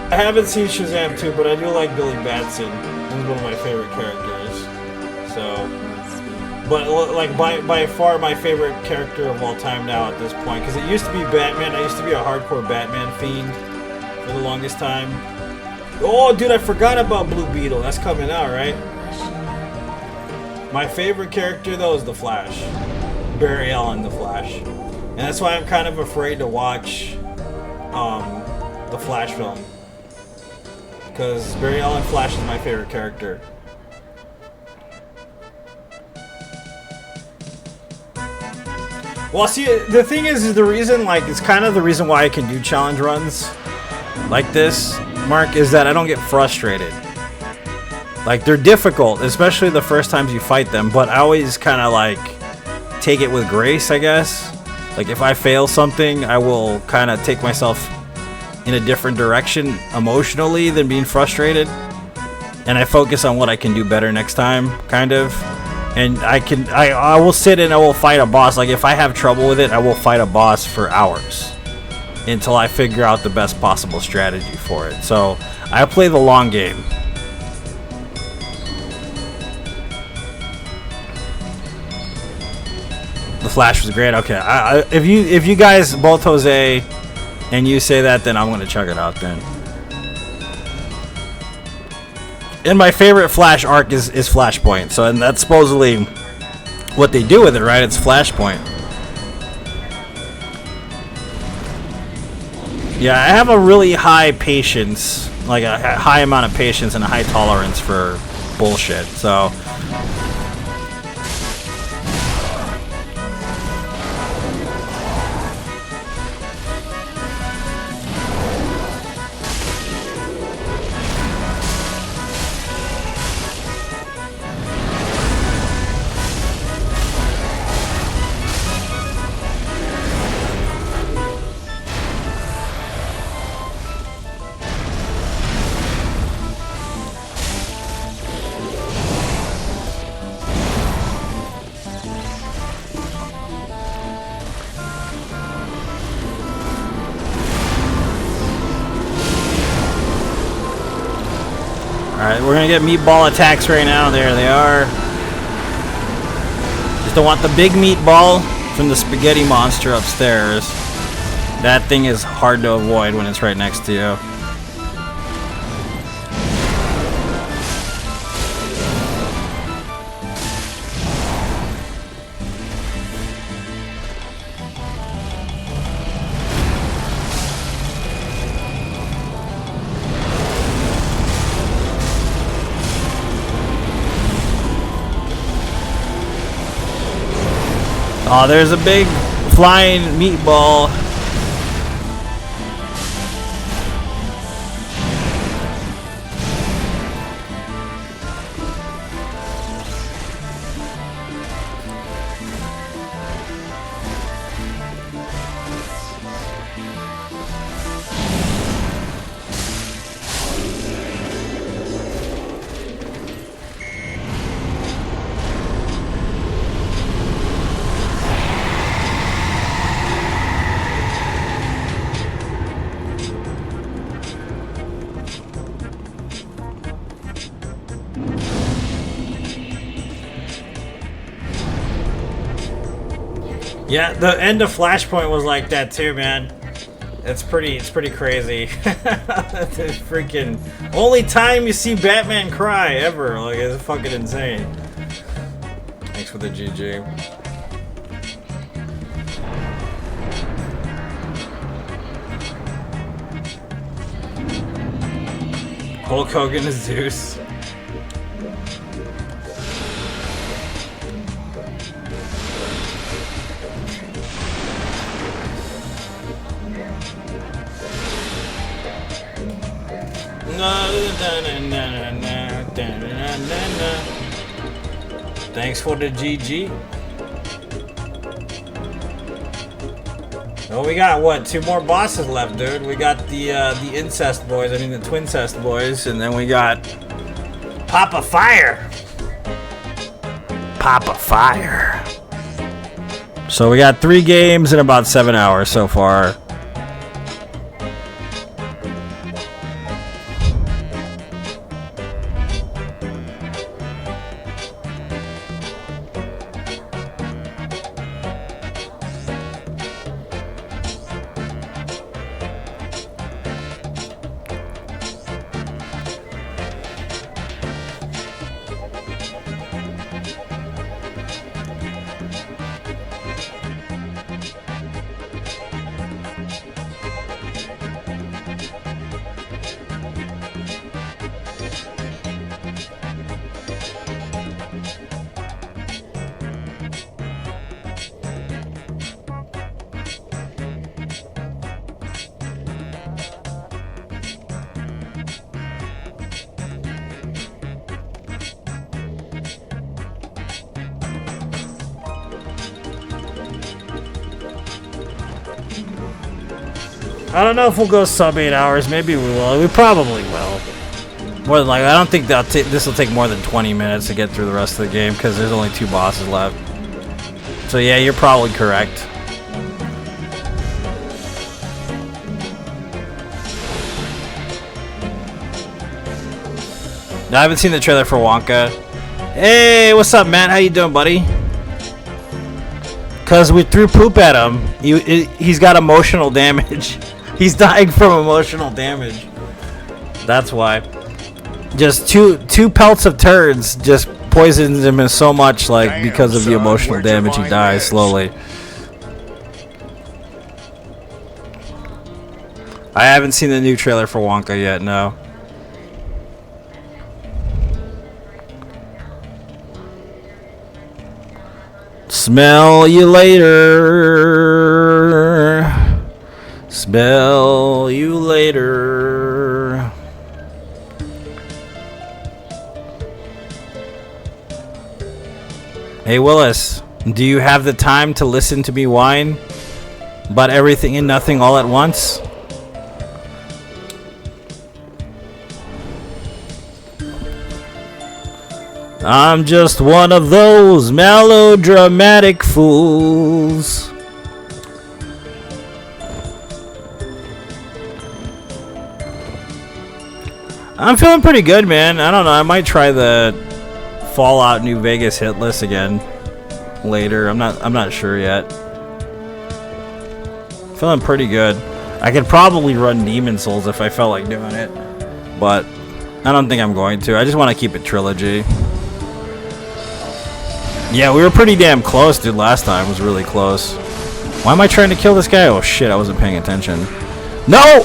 Speaker 6: I haven't seen Shazam 2, but I do like Billy Batson. He's one of my favorite characters. So, but like by far my favorite character of all time now at this point, because it used to be Batman. I used to be a hardcore Batman fiend for the longest time. Oh, dude, I forgot about Blue Beetle. That's coming out, right? My favorite character though is the Flash, Barry Allen, the Flash, and that's why I'm kind of afraid to watch the Flash film. Because Barry Allen Flash is my favorite character. Well, see, the thing is the reason, like, it's kind of the reason why I can do challenge runs like this, Mark, is that I don't get frustrated. Like, they're difficult, especially the first times you fight them, but I always kind of, like, take it with grace, I guess. Like, if I fail something, I will kind of take myself in a different direction emotionally than being frustrated, and I focus on what I can do better next time, kind of. And I will sit and I will fight a boss. Like, if I have trouble with it, I will fight a boss for hours.
Speaker 1: until I figure out the best possible strategy for it. So I play the long game. The Flash was great. Okay, if you guys, both Jose and you say that, then I'm gonna check it out then. And my favorite Flash arc is Flashpoint. So, and that's supposedly what they do with it, right? It's Flashpoint. Yeah, I have a really high patience, like a high amount of patience and a high tolerance for bullshit. So. Alright, we're gonna get meatball attacks right now. There they are. Just don't want the big meatball from the spaghetti monster upstairs. That thing is hard to avoid when it's right next to you. Oh, there's a big flying meatball. Yeah, the end of Flashpoint was like that too, man. It's pretty crazy. It's freaking only time you see Batman cry ever. Like, it's fucking insane. Thanks for the GG. Hulk Hogan is Zeus. Thanks for the GG. Oh, we got what? 2 more bosses left, dude. We got the incest boys. I mean the twincest boys, and then we got Papa Fire. Papa Fire. So we got 3 games in about 7 hours so far. I don't know if we'll go sub 8 hours. Maybe we will. We probably will. More than likely. I don't think this will take more than 20 minutes to get through the rest of the game because there's only 2 bosses left. So yeah, you're probably correct.
Speaker 6: No, I haven't seen the trailer for Wonka. Hey, what's up, Matt? How you doing, buddy? Cause we threw poop at him. He's got emotional damage. He's dying from emotional damage. That's why. Just two pelts of turds just poisons him so much, like,
Speaker 2: Damn,
Speaker 6: because of the
Speaker 2: son,
Speaker 6: emotional
Speaker 2: where'd you
Speaker 6: damage, he
Speaker 2: find
Speaker 6: dies
Speaker 2: this?
Speaker 6: slowly. I haven't seen the new trailer for Wonka yet, no. Smell you later. Smell you later. Hey Willis, do you have the time to listen to me whine about everything and nothing all at once? I'm just one of those melodramatic fools. I'm feeling pretty good, man. I don't know. I might try the Fallout New Vegas hit list again later. I'm not sure yet. Feeling pretty good. I could probably run Demon Souls if I felt like doing it, but I don't think I'm going to. I just want to keep it Trilogy. Yeah, we were pretty damn close, dude. Last time was really close. Why am I trying to kill this guy? Oh shit, I wasn't paying attention. No,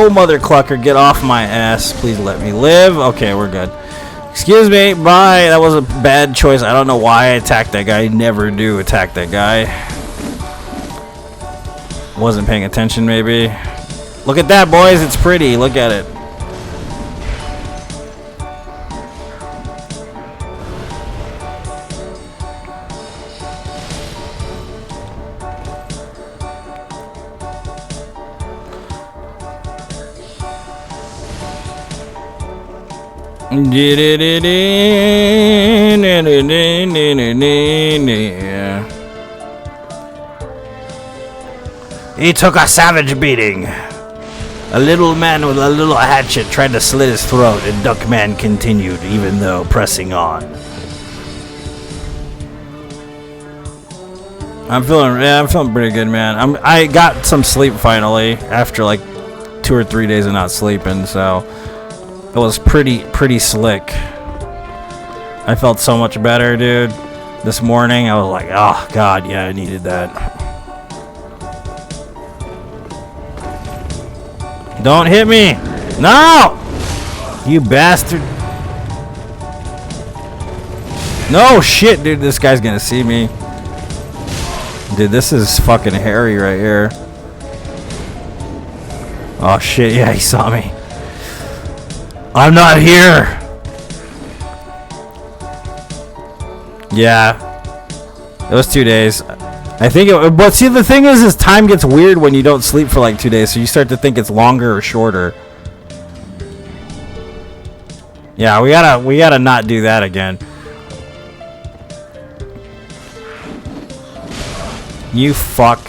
Speaker 6: mother clucker, get off my ass. Please let me live. Okay, we're good. Excuse me, bye. That was a bad choice. I don't know why I attacked that guy. I never do attack that guy. Wasn't paying attention, maybe. Look at that, boys. It's pretty. Look at it. He took a savage beating. A little man with a little hatchet tried to slit his throat, and Duckman continued, even though pressing on. I'm feeling pretty good, man. I got some sleep finally after like 2 or 3 days of not sleeping, so it was pretty slick. I felt so much better, dude. This morning, I was like, oh god, yeah, I needed that. Don't hit me! No! You bastard! No shit, dude, this guy's gonna see me. Dude, this is fucking hairy right here. Oh shit, yeah, he saw me. I'm not here! Yeah. It was 2 days. I think it, but see, the thing is time gets weird when you don't sleep for like 2 days, so you start to think it's longer or shorter. Yeah, we gotta not do that again. You fuck.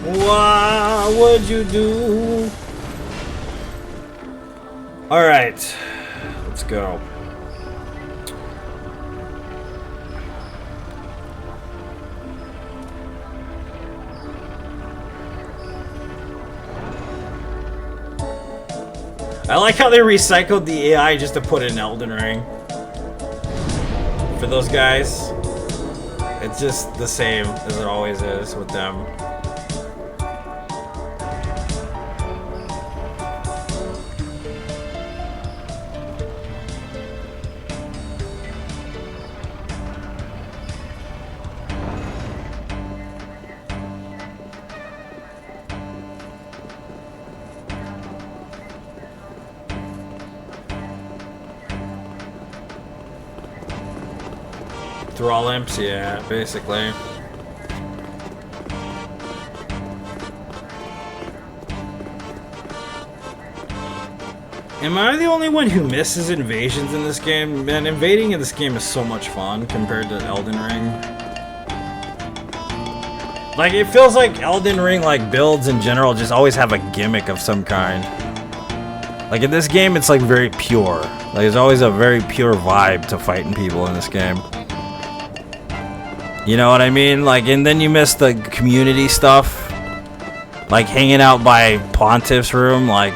Speaker 6: What would you do? All right, let's go. I like how they recycled the AI just to put in Elden Ring. For those guys, it's just the same as it always is with them. Thrall imps, yeah, basically. Am I the only one who misses invasions in this game? Man, invading in this game is so much fun compared to Elden Ring. Like, it feels like Elden Ring, like, builds in general just always have a gimmick of some kind. Like, in this game, it's, like, very pure. Like, there's always a very pure vibe to fighting people in this game. You know what I mean? Like, and then you miss the community stuff. Like, hanging out by Pontiff's room, like...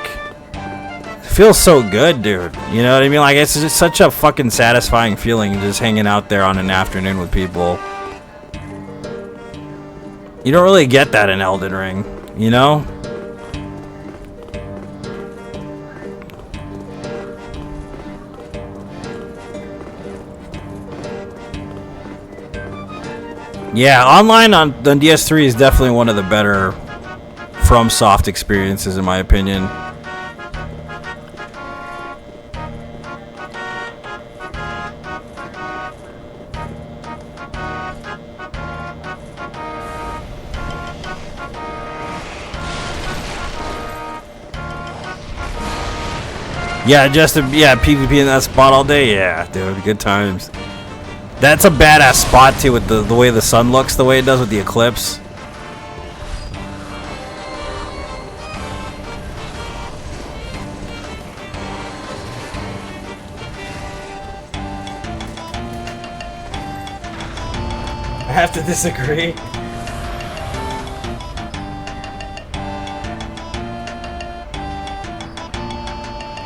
Speaker 6: feels so good, dude. You know what I mean? Like, it's just such a fucking satisfying feeling just hanging out there on an afternoon with people. You don't really get that in Elden Ring, you know? Yeah, online on DS3 is definitely one of the better FromSoft experiences, in my opinion. Yeah, PvP in that spot all day. Yeah, dude, good times. That's a badass spot too, with the way the sun looks, the way it does with the eclipse. I have to disagree.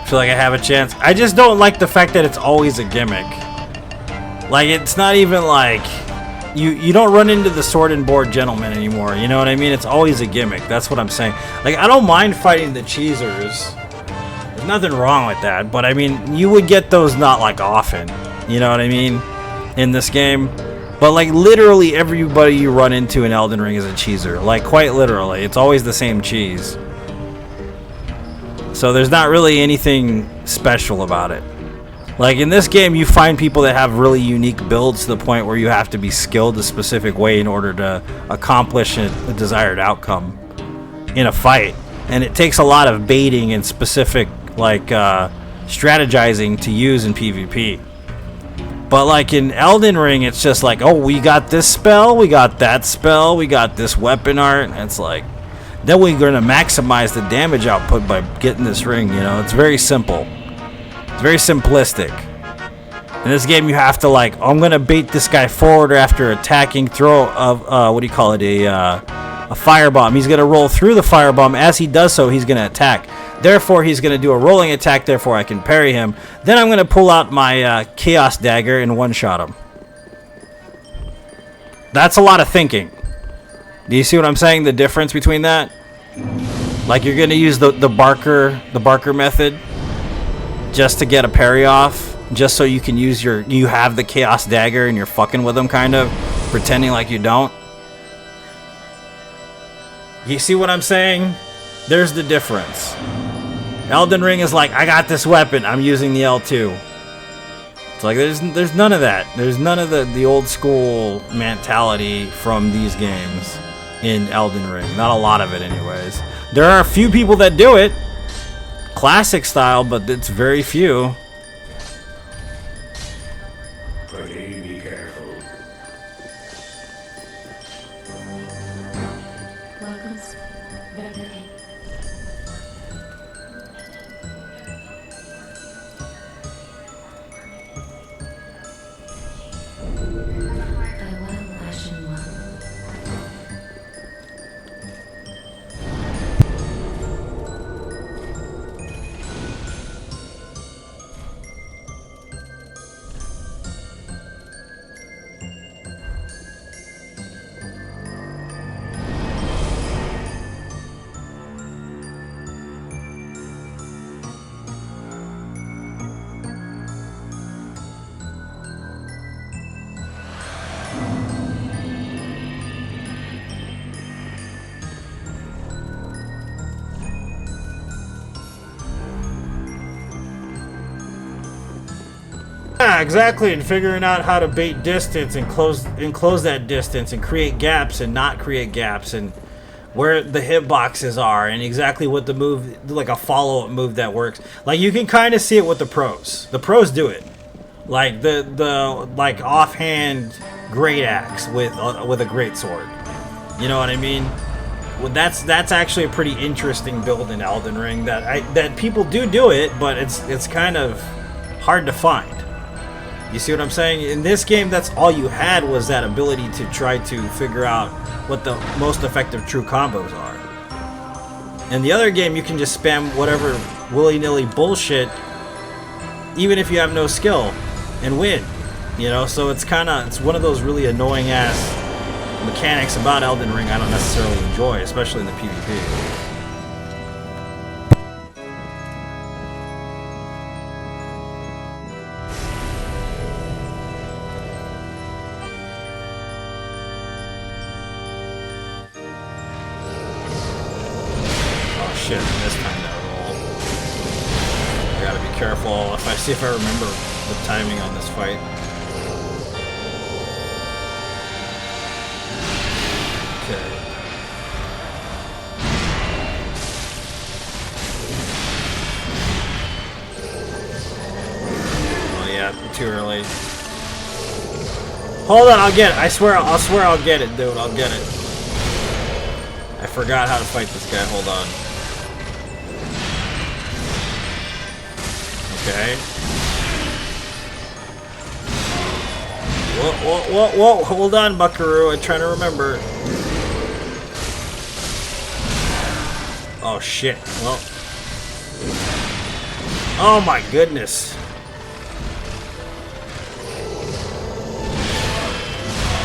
Speaker 6: Feel like I have a chance. I just don't like the fact that it's always a gimmick. Like, it's not even like you don't run into the sword and board gentleman anymore. You know what I mean? It's always a gimmick. That's what I'm saying. Like, I don't mind fighting the cheesers. There's nothing wrong with that. But I mean, you would get those not like often. You know what I mean? In this game. But like literally everybody you run into in Elden Ring is a cheeser. Like, quite literally. It's always the same cheese. So there's not really anything special about it. Like, in this game, you find people that have really unique builds to the point where you have to be skilled a specific way in order to accomplish a desired outcome in a fight. And it takes a lot of baiting and specific, like, strategizing to use in PvP. But, like, in Elden Ring, it's just like, oh, we got this spell, we got that spell, we got this weapon art, and it's like... then we're going to maximize the damage output by getting this ring, you know? It's very simple. It's very simplistic. In this game, you have to, like, I'm going to bait this guy forward after attacking, throw what do you call it, a firebomb. He's going to roll through the firebomb. As he does so, he's going to attack. Therefore, he's going to do a rolling attack. Therefore, I can parry him. Then I'm going to pull out my Chaos Dagger and one-shot him. That's a lot of thinking. Do you see what I'm saying? The difference between that? Like, you're gonna use the Barker method just to get a parry off, just so you can use you have the Chaos Dagger and you're fucking with them, kind of pretending like you don't. You see what I'm saying? There's the difference. Elden Ring is like, I got this weapon, I'm using the L2. It's like there's none of that. There's none of the old school mentality from these games in Elden Ring. Not a lot of it anyways. There are a few people that do it classic style, but it's very few.
Speaker 4: Pray be careful.
Speaker 5: Welcome. Very farewell, Ashen One.
Speaker 6: Yeah, exactly, and figuring out how to bait distance and close that distance and create gaps and not create gaps and where the hitboxes are and exactly what the move, like a follow-up move that works. Like you can kind of see it with the pros. The pros do it. Like the like offhand great axe with a great sword. You know what I mean? Well, that's actually a pretty interesting build in Elden Ring that people do it, but it's kind of hard to find. You see what I'm saying? In this game, that's all you had was that ability to try to figure out what the most effective true combos are. In the other game, you can just spam whatever willy-nilly bullshit, even if you have no skill, and win. You know, so it's one of those really annoying ass mechanics about Elden Ring I don't necessarily enjoy, especially in the PvP. Shit, this time that roll. I gotta be careful see if I remember the timing on this fight. Okay. Oh yeah, too early. Hold on, I'll get it. I swear I'll get it, dude. I'll get it. I forgot how to fight this guy. Hold on. Okay. Whoa. Hold on, Buckaroo. I'm trying to remember. Oh, shit. Well. Oh, my goodness.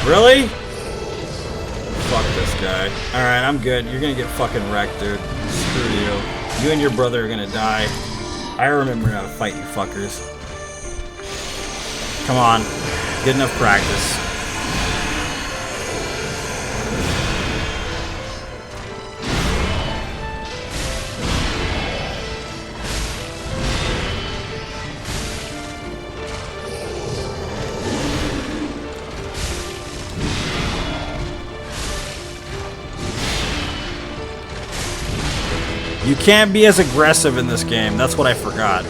Speaker 6: Really? Fuck this guy. Alright, I'm good. You're gonna get fucking wrecked, dude. Screw you. You and your brother are gonna die. I remember how to fight, you fuckers. Come on. Good enough practice. You can't be as aggressive in this game. That's what I forgot.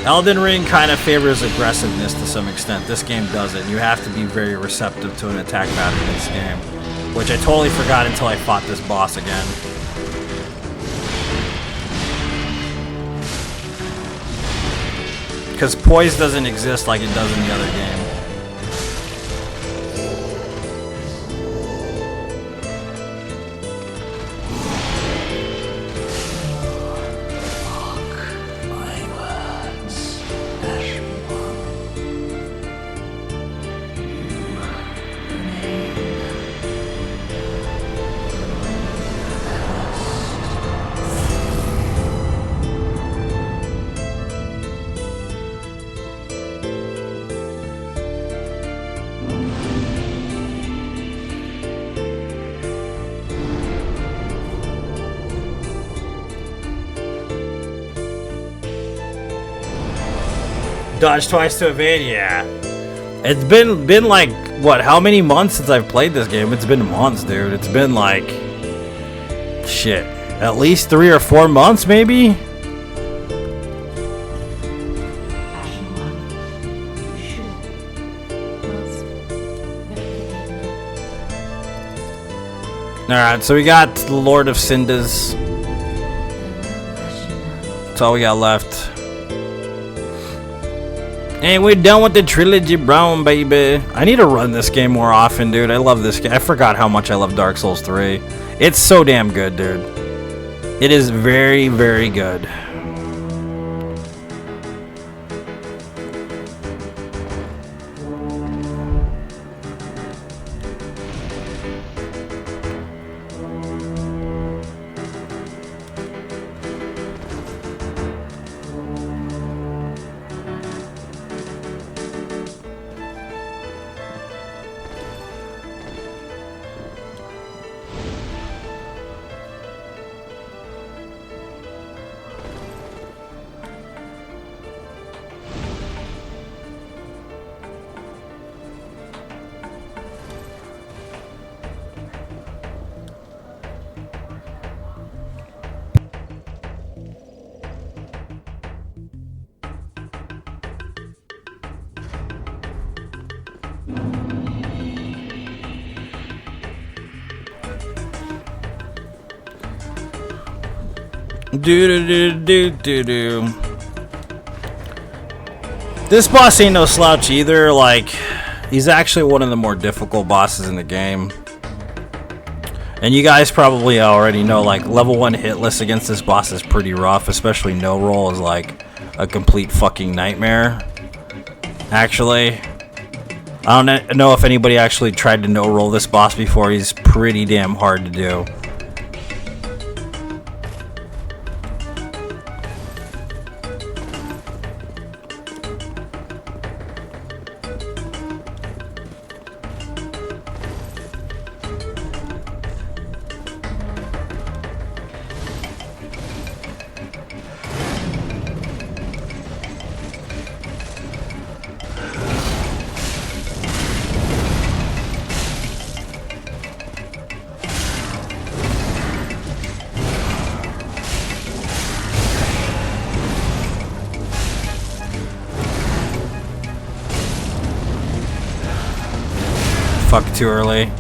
Speaker 6: Elden Ring kind of favors aggressiveness to some extent. This game doesn't. You have to be very receptive to an attack pattern in this game, which I totally forgot until I fought this boss again. Because poise doesn't exist like it does in the other game. Dodge twice to evade, yeah. It's been like, what, how many months since I've played this game? It's been months, dude. It's been like, shit, at least 3 or 4 months, maybe? Alright, so we got the Lord of Cindas. That's all we got left. And we're done with the Trilogy, brown baby. I need to run this game more often, dude. I love this game. I forgot how much I love Dark Souls 3. It's so damn good, dude. It is very, very good.
Speaker 1: Do. This boss ain't no slouch either. Like, he's actually one of the more difficult bosses in the game. And you guys probably already know, like, level 1 hit list against this boss is pretty rough. Especially no roll is like a complete fucking nightmare. Actually, I don't know if anybody actually tried to no roll this boss before. He's pretty damn hard to do. Fuck, too early.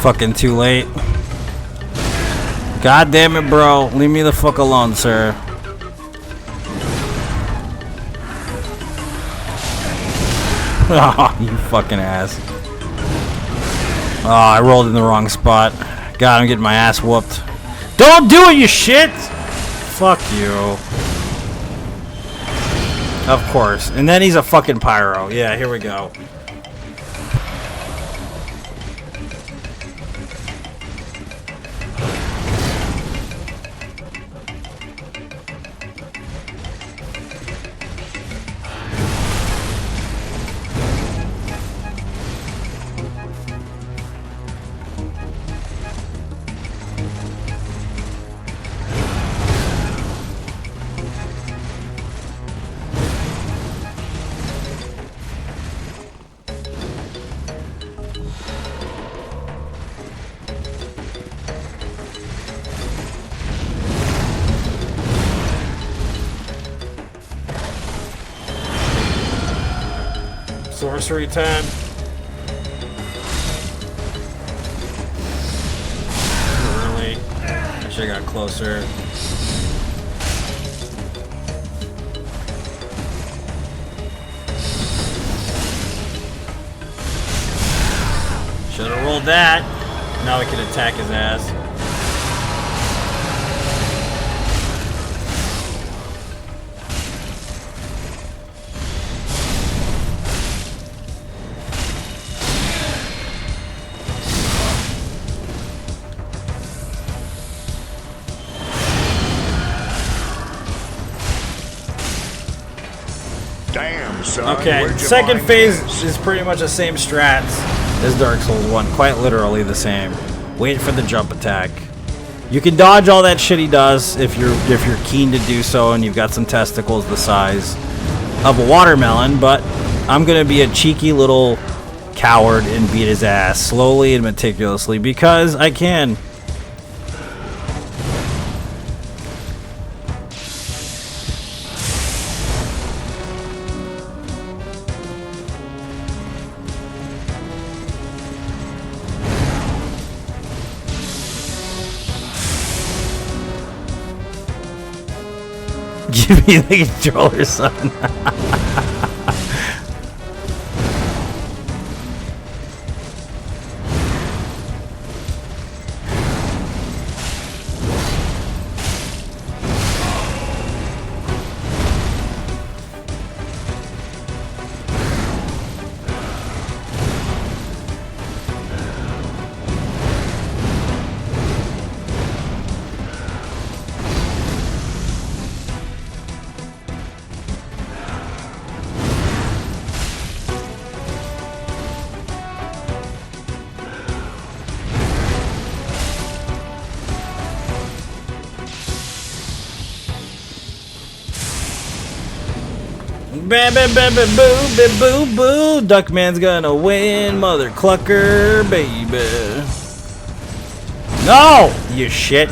Speaker 1: Fucking too late. God damn it, bro. Leave me the fuck alone, sir. Oh, you fucking ass. Oh, I rolled in the wrong spot. God, I'm getting my ass whooped. Don't do it, you shit! Fuck you. Of course. And then he's a fucking pyro. Yeah, here we go. Sorcery time. Too early. I should have got closer. Should have rolled that. Now we can attack his ass.
Speaker 2: Damn, son.
Speaker 6: Okay,
Speaker 2: Where'd you
Speaker 6: second
Speaker 2: find
Speaker 6: phase
Speaker 2: this?
Speaker 6: is pretty much the same strats as Dark Souls 1.
Speaker 1: Quite literally the same. Wait for the jump attack. You can dodge all that shit he does if you're keen to do so and you've got some testicles the size of a watermelon, but I'm gonna be a cheeky little coward and beat his ass slowly and meticulously because I can. Give me the controller, son.
Speaker 6: Ba ba ba ba boo ba boo boo. Duckman's gonna win, mother clucker, baby. No, you shit.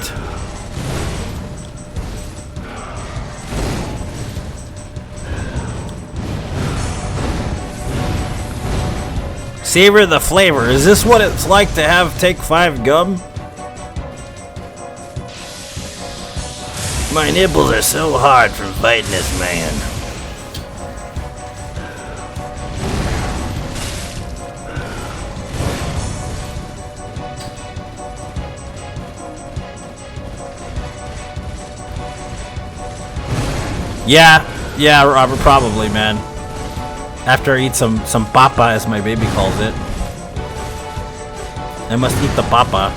Speaker 6: Savor the flavor. Is this what it's like to have Take 5 gum?
Speaker 7: My nipples are so hard from fighting this man.
Speaker 6: Yeah, Robert, probably, man. After I eat some papa, as my baby calls it. I must eat the papa.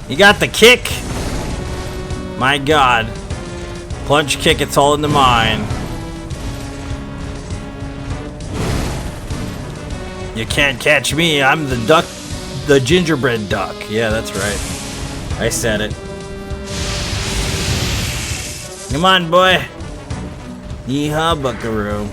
Speaker 6: You got the kick? My god. Plunge kick, it's all in the mind. You can't catch me, I'm the duck, the gingerbread duck. Yeah, that's right. I said it. Come on, boy. Yeehaw, buckaroo.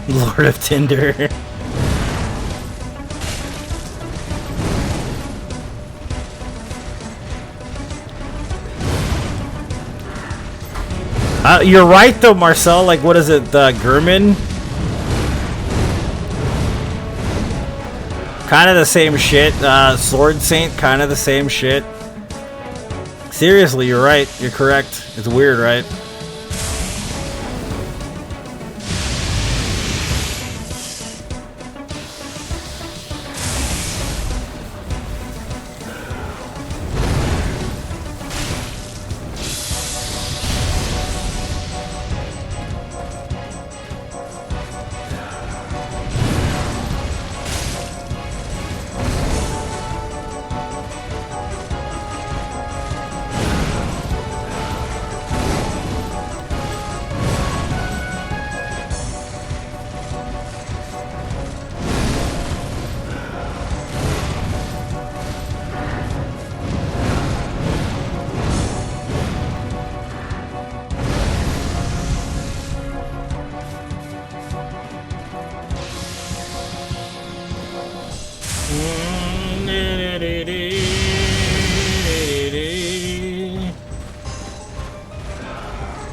Speaker 6: Lord of Tinder. You're right though, Marcel. Like, what is it, Gurman? Kind of the same shit. Sword Saint, kind of the same shit. Seriously, you're right. You're correct. It's weird, right?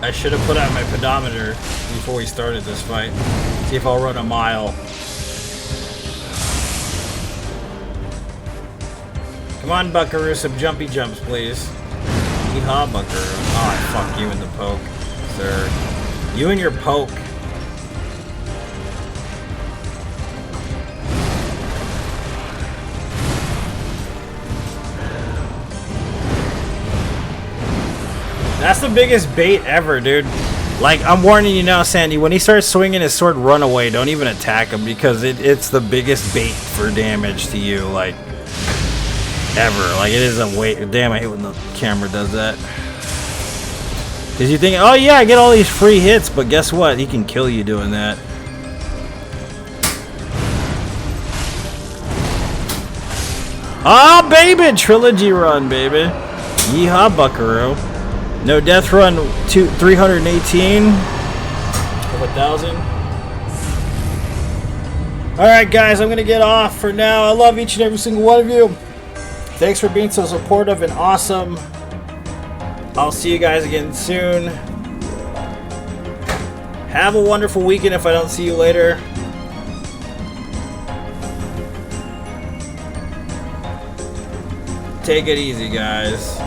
Speaker 6: I should have put out my pedometer before we started this fight. See if I'll run a mile. Come on, Buckaroo, some jumpy jumps, please. Yeehaw, Buckaroo. Oh, fuck you and the poke, sir. You and your poke. That's the biggest bait ever, dude. Like, I'm warning you now, Sandy. When he starts swinging his sword, run away. Don't even attack him because it's the biggest bait for damage to you, like, ever. Like, it is a weight. Damn, I hate when the camera does that. Because you think, oh yeah, I get all these free hits, but guess what? He can kill you doing that. Ah, baby! Trilogy run, baby. Yeehaw, Buckaroo. No death run 318 of 1,000. Alright guys, I'm gonna get off for now. I love each and every single one of you. Thanks for being so supportive and awesome. I'll see you guys again soon. Have a wonderful weekend if I don't see you later. Take it easy, guys.